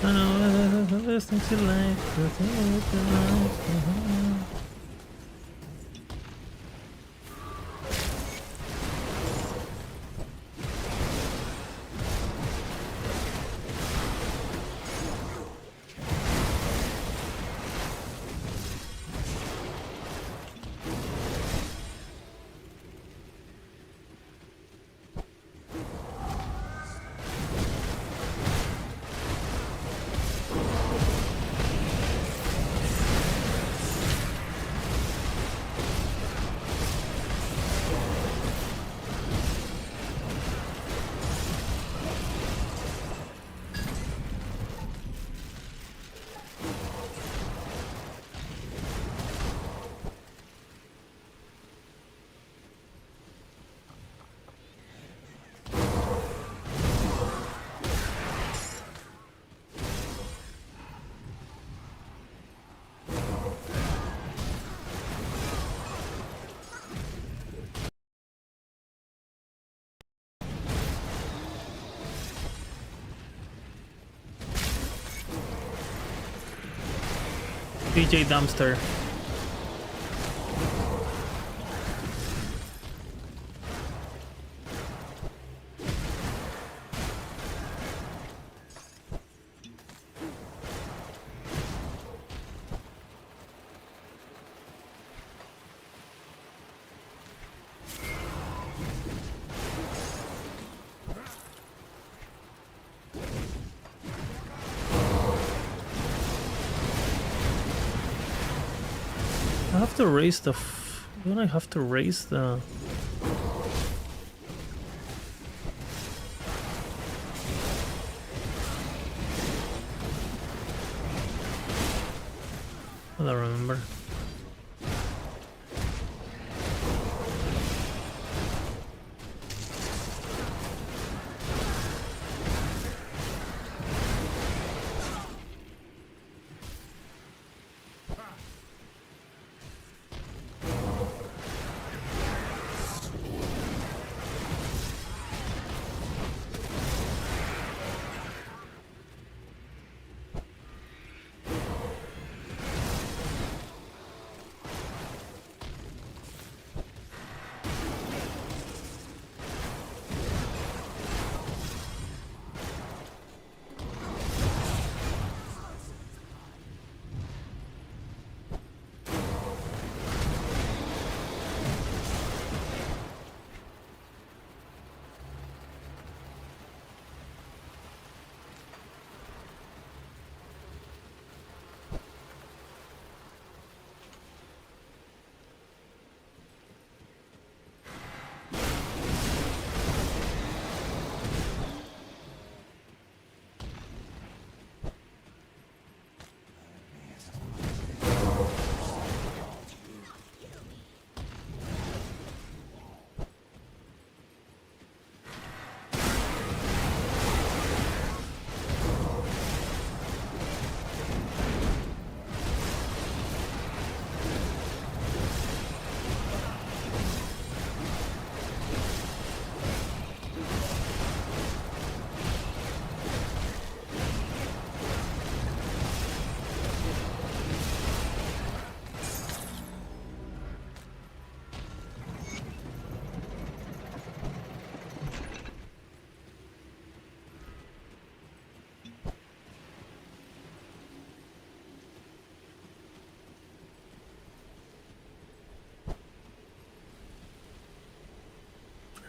I know there's things you like, the things you like. DJ Dumpster. I have to raise the... Don't I have to raise the... I don't remember.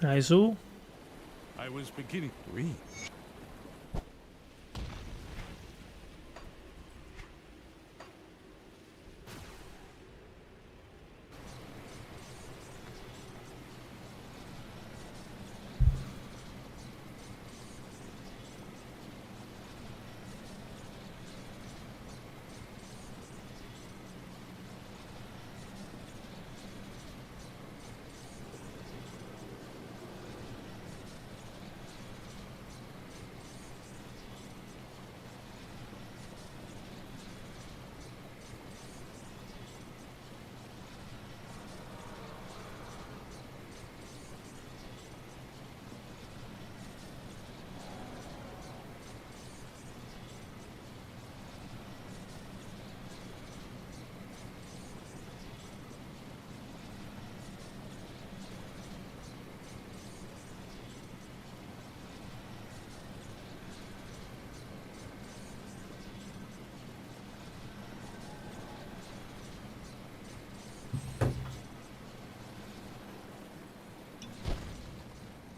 Aizu. I was beginning to read.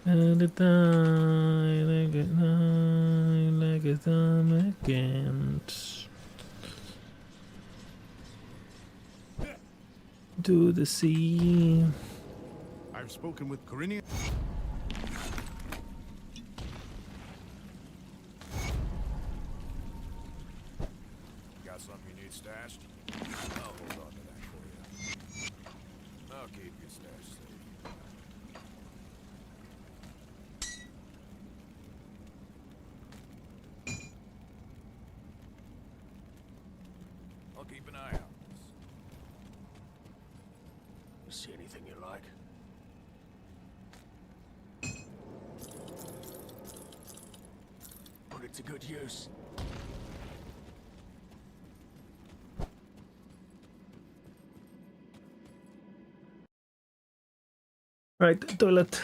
And it die like a time again. To the sea. I've spoken with Corinne. Got something you need stashed? I'll hold on to that for you. I'll keep your stash safe. I'll keep an eye out. See anything you like? Put it to good use. Right, toilet.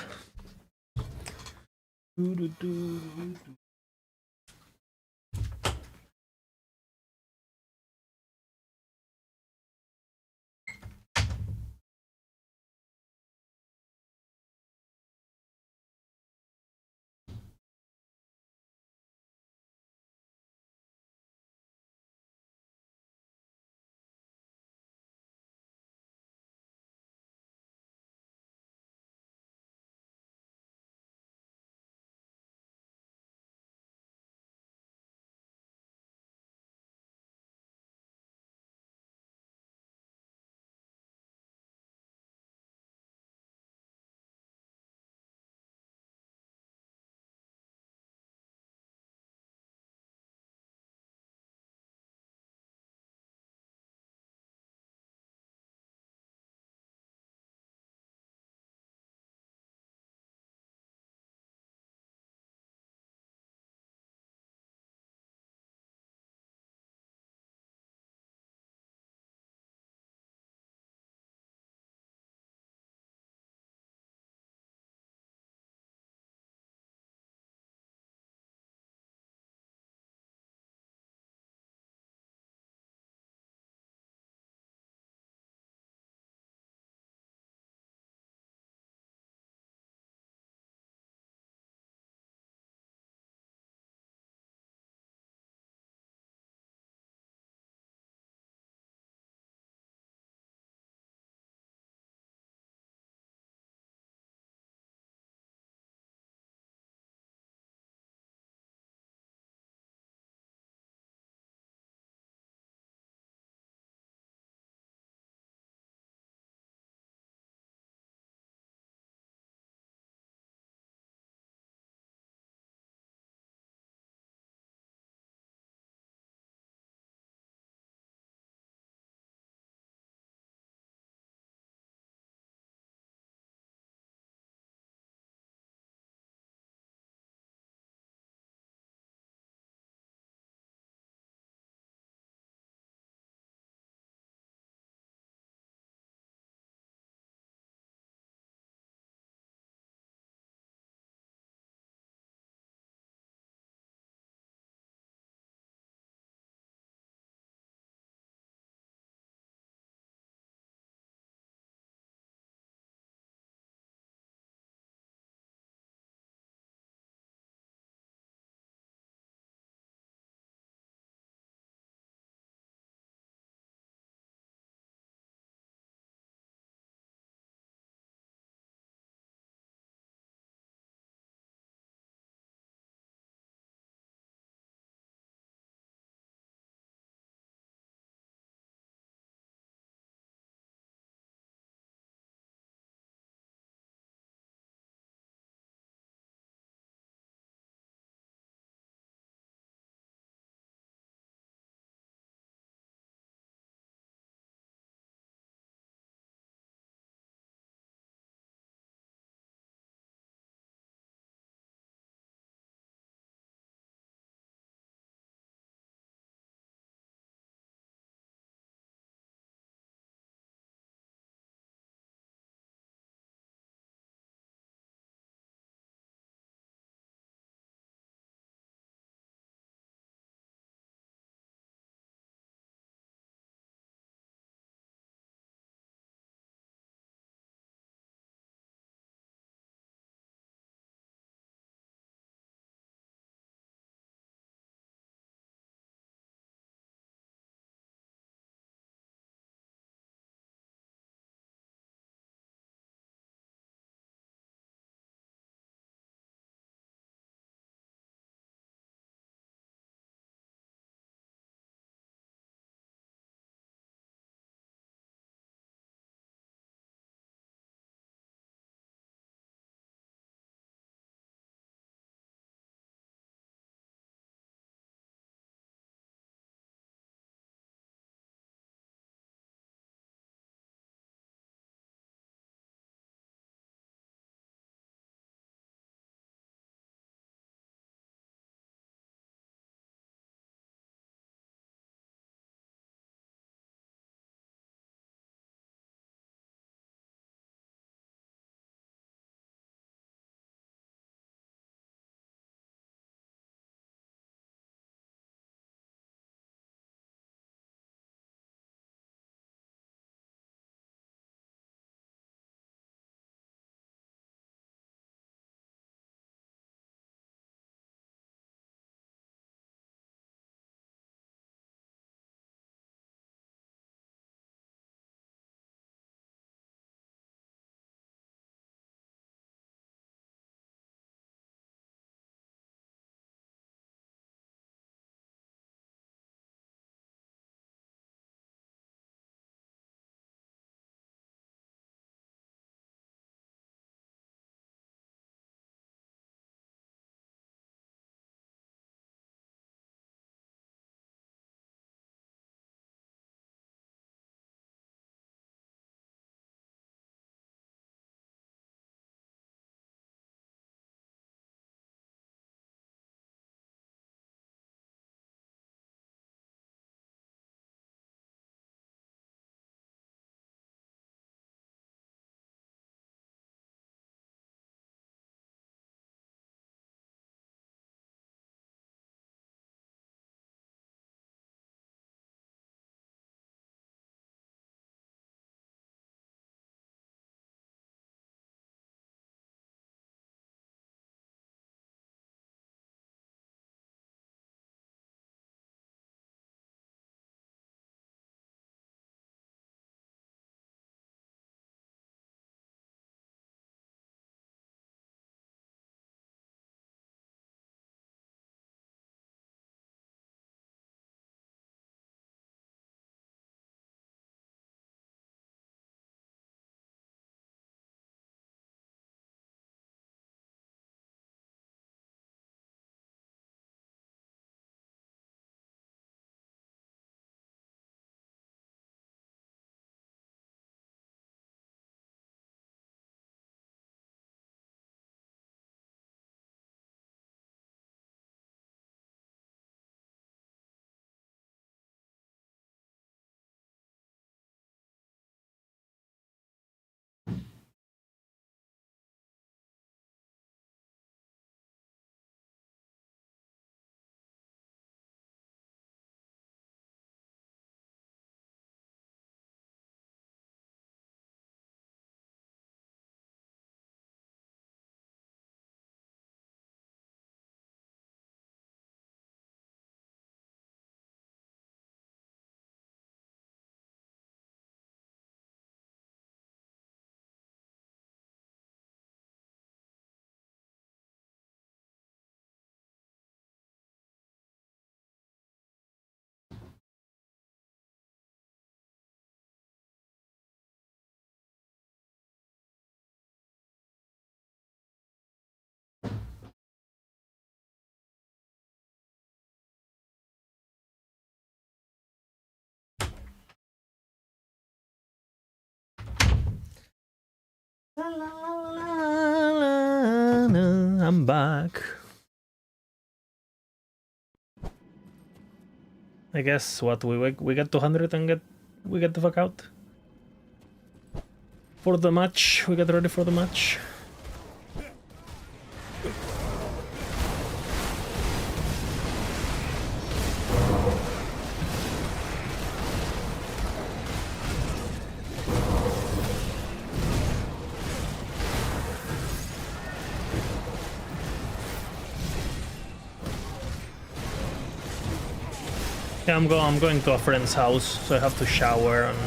I'm back. I guess what we get 200 and we get the fuck out. For the match, we get ready for the match. Yeah, I'm going to a friend's house, so I have to shower and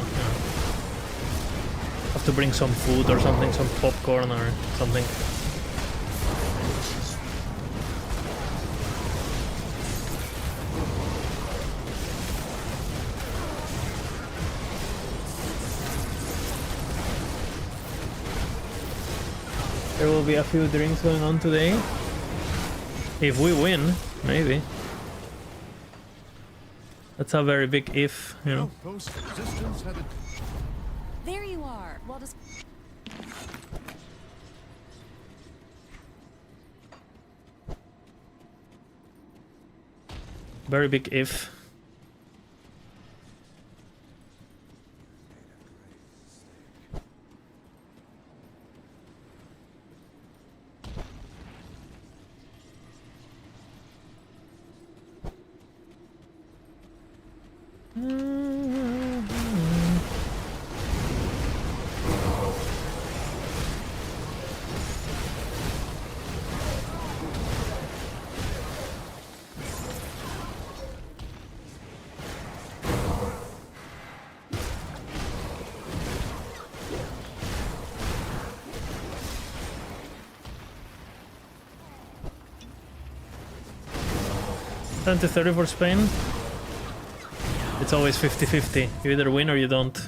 have to bring some food or something, some popcorn or something. There will be a few drinks going on today. If we win, maybe. That's a very big if, you know. There you are. Well, just Very big if. Ten to 30 for Spain. It's always 50-50. You either win or you don't.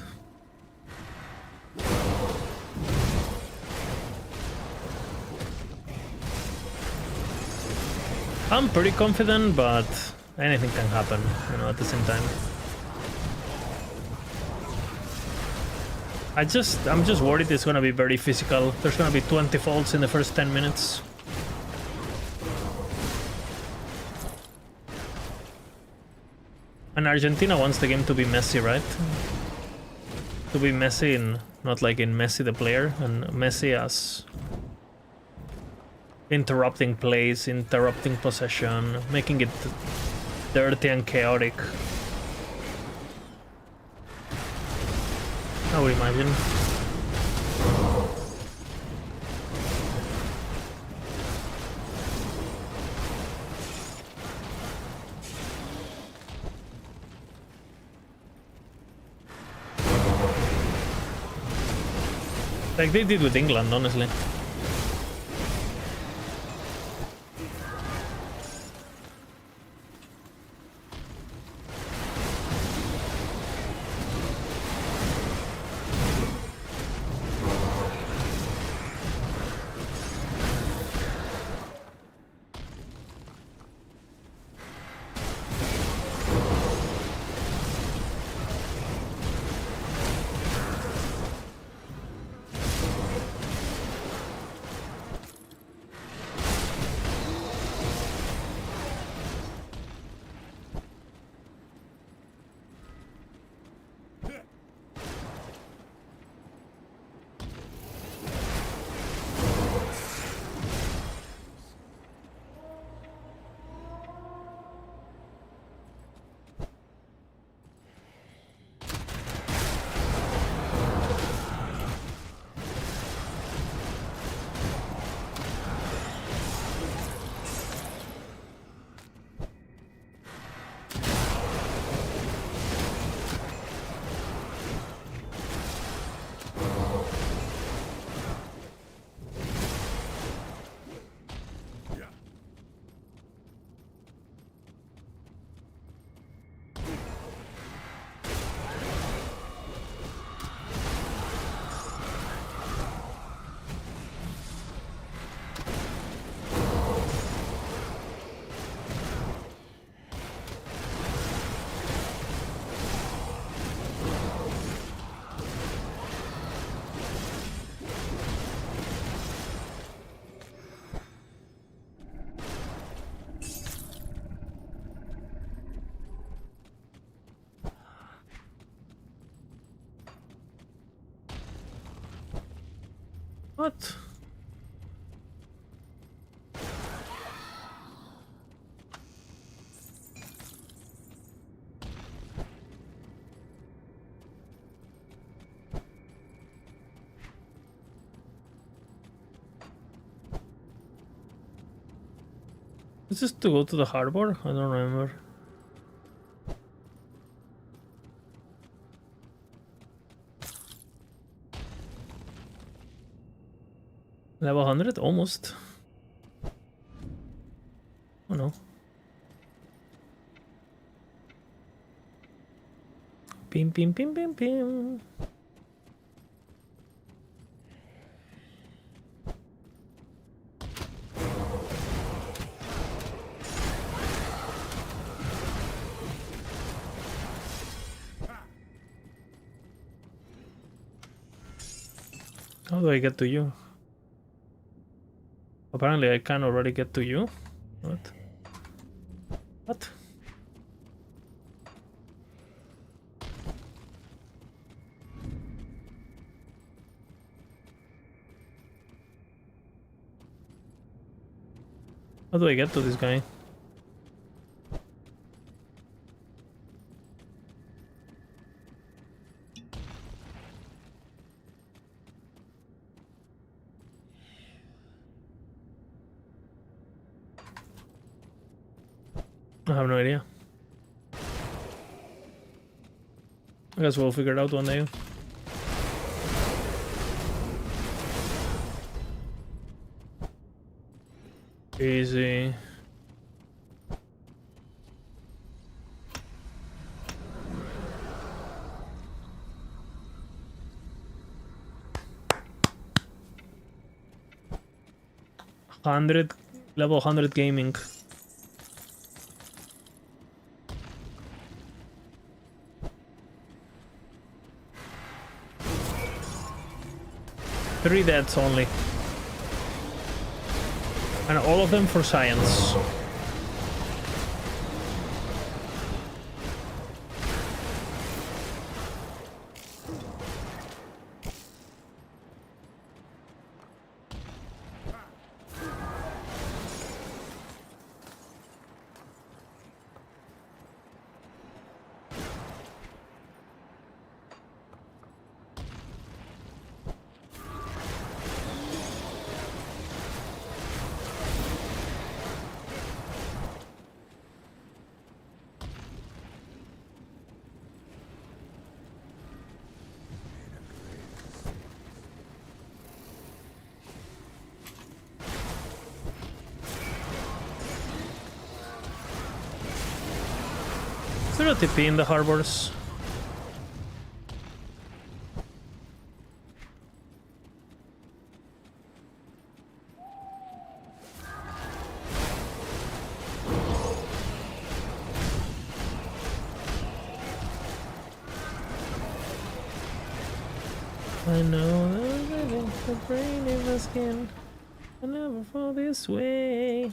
I'm pretty confident, but anything can happen, you know, at the same time. I'm just worried it's gonna be very physical. There's gonna be 20 faults in the first 10 minutes. And Argentina wants the game to be messy, right? To be messy in, not like in Messi the player, and messy as interrupting plays, interrupting possession, making it dirty and chaotic. I would imagine. Like they did with England, honestly. What? Is this to go to the harbor? I don't remember. Level 100? Almost. Oh no. Pim pim pim pim pim. How do I get to you? Apparently I can already get to you. What? What? How do I get to this guy? I have no idea. I guess we'll figure it out one day. Easy. Level 100 gaming. Three deaths only. And all of them for science. Is there a TP in the harbors? I know that the brain in the skin. I never fall this way.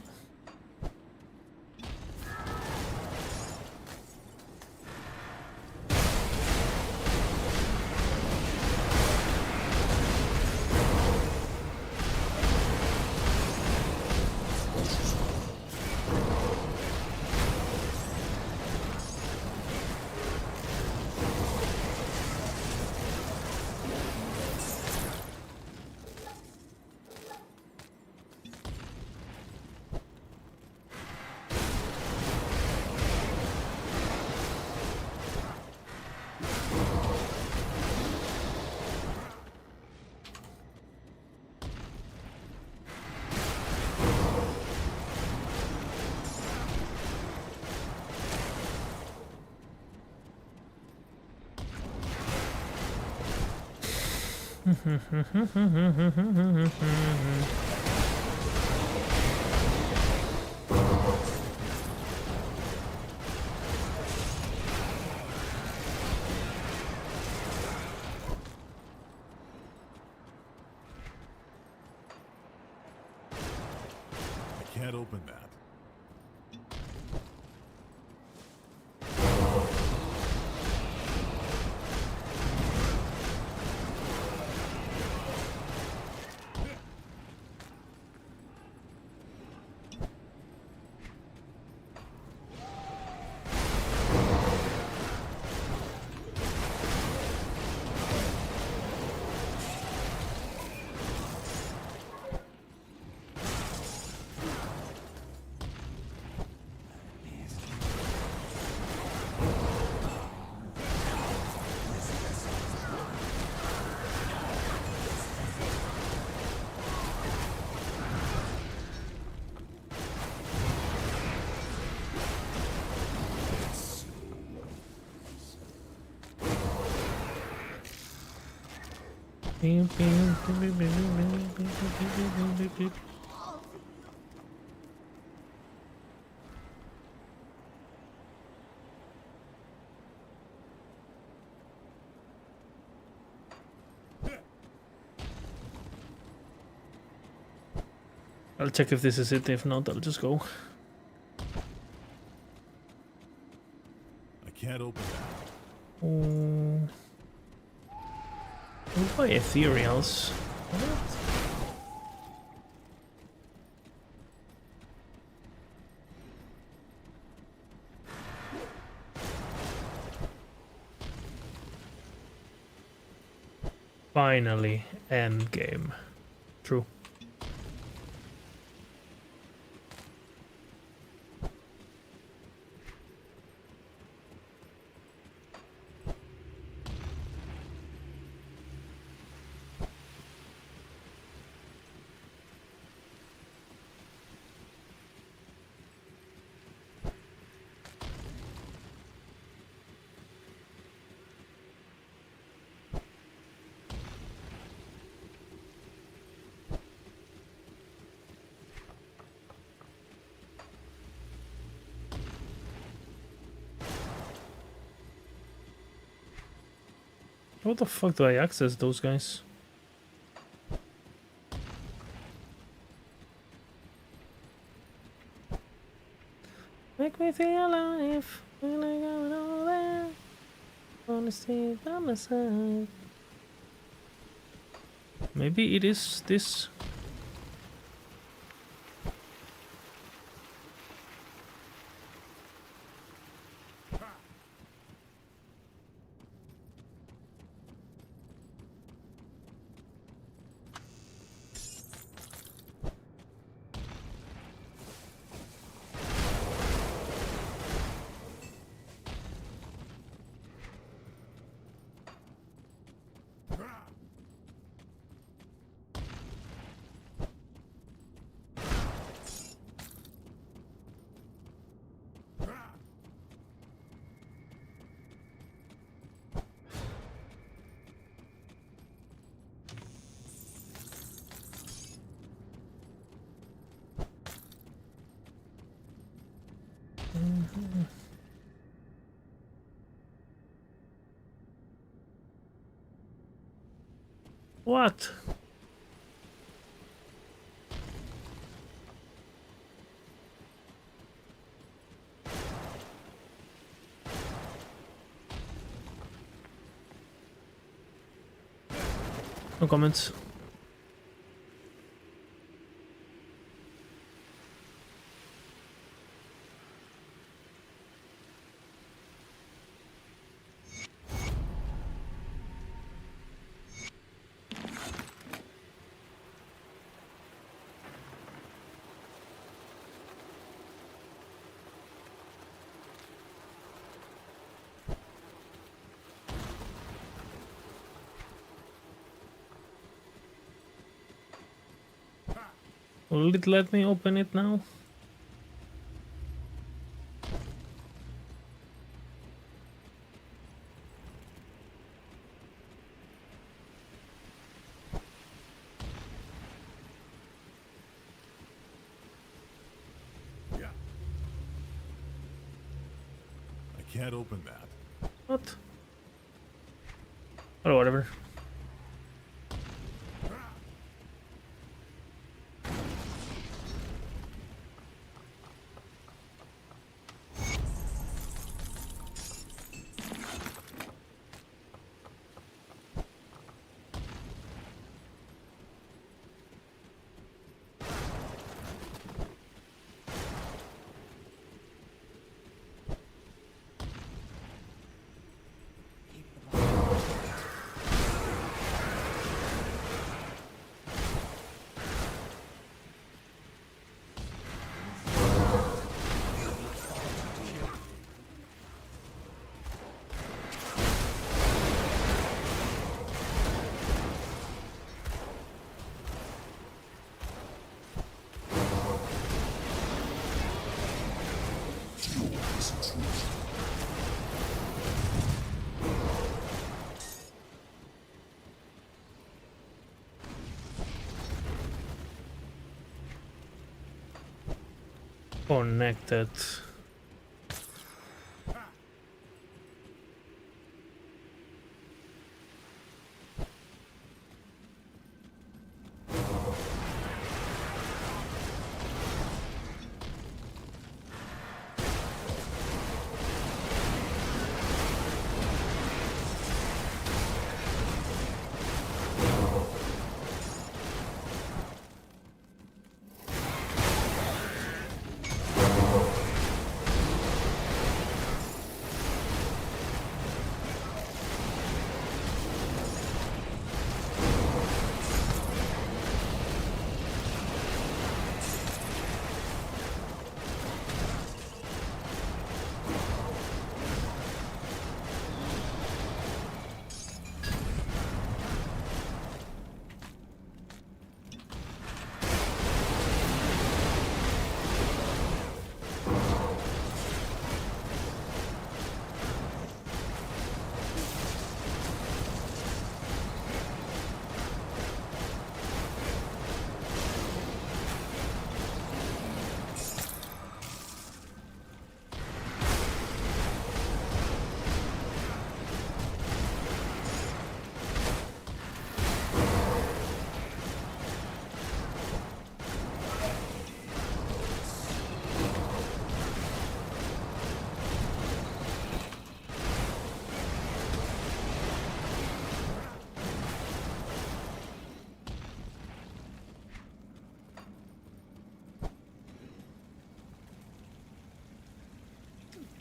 I can't open that. I'll check if this is it. If not, I'll just go. I can't open that. We'll buy ethereals. What? Finally, end game. True. How the fuck do I access those guys? Make me feel alive when I go all there. Wanna stay by my side. Maybe it is this. What? No comments. Will it let me open it now? Yeah. I can't open that. What? Or whatever. Connected.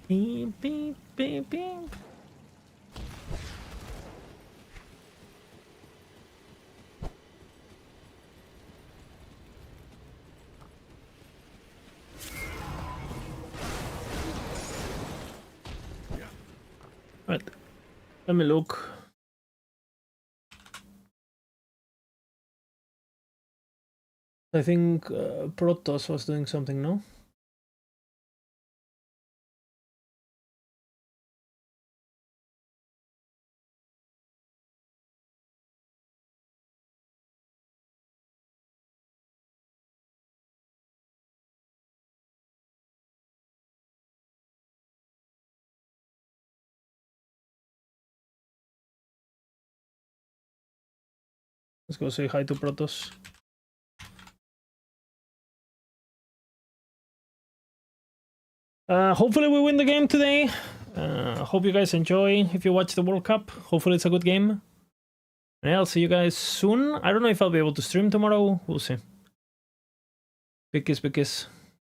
Beep, beep, beep, beep. Right. Let me look. I think Protoss was doing something, no? Let's go say hi to Protoss. Hopefully we win the game today. Hope you guys enjoy if you watch the World Cup. Hopefully it's a good game. And yeah, I'll see you guys soon. I don't know if I'll be able to stream tomorrow. We'll see. Big kiss, big kiss.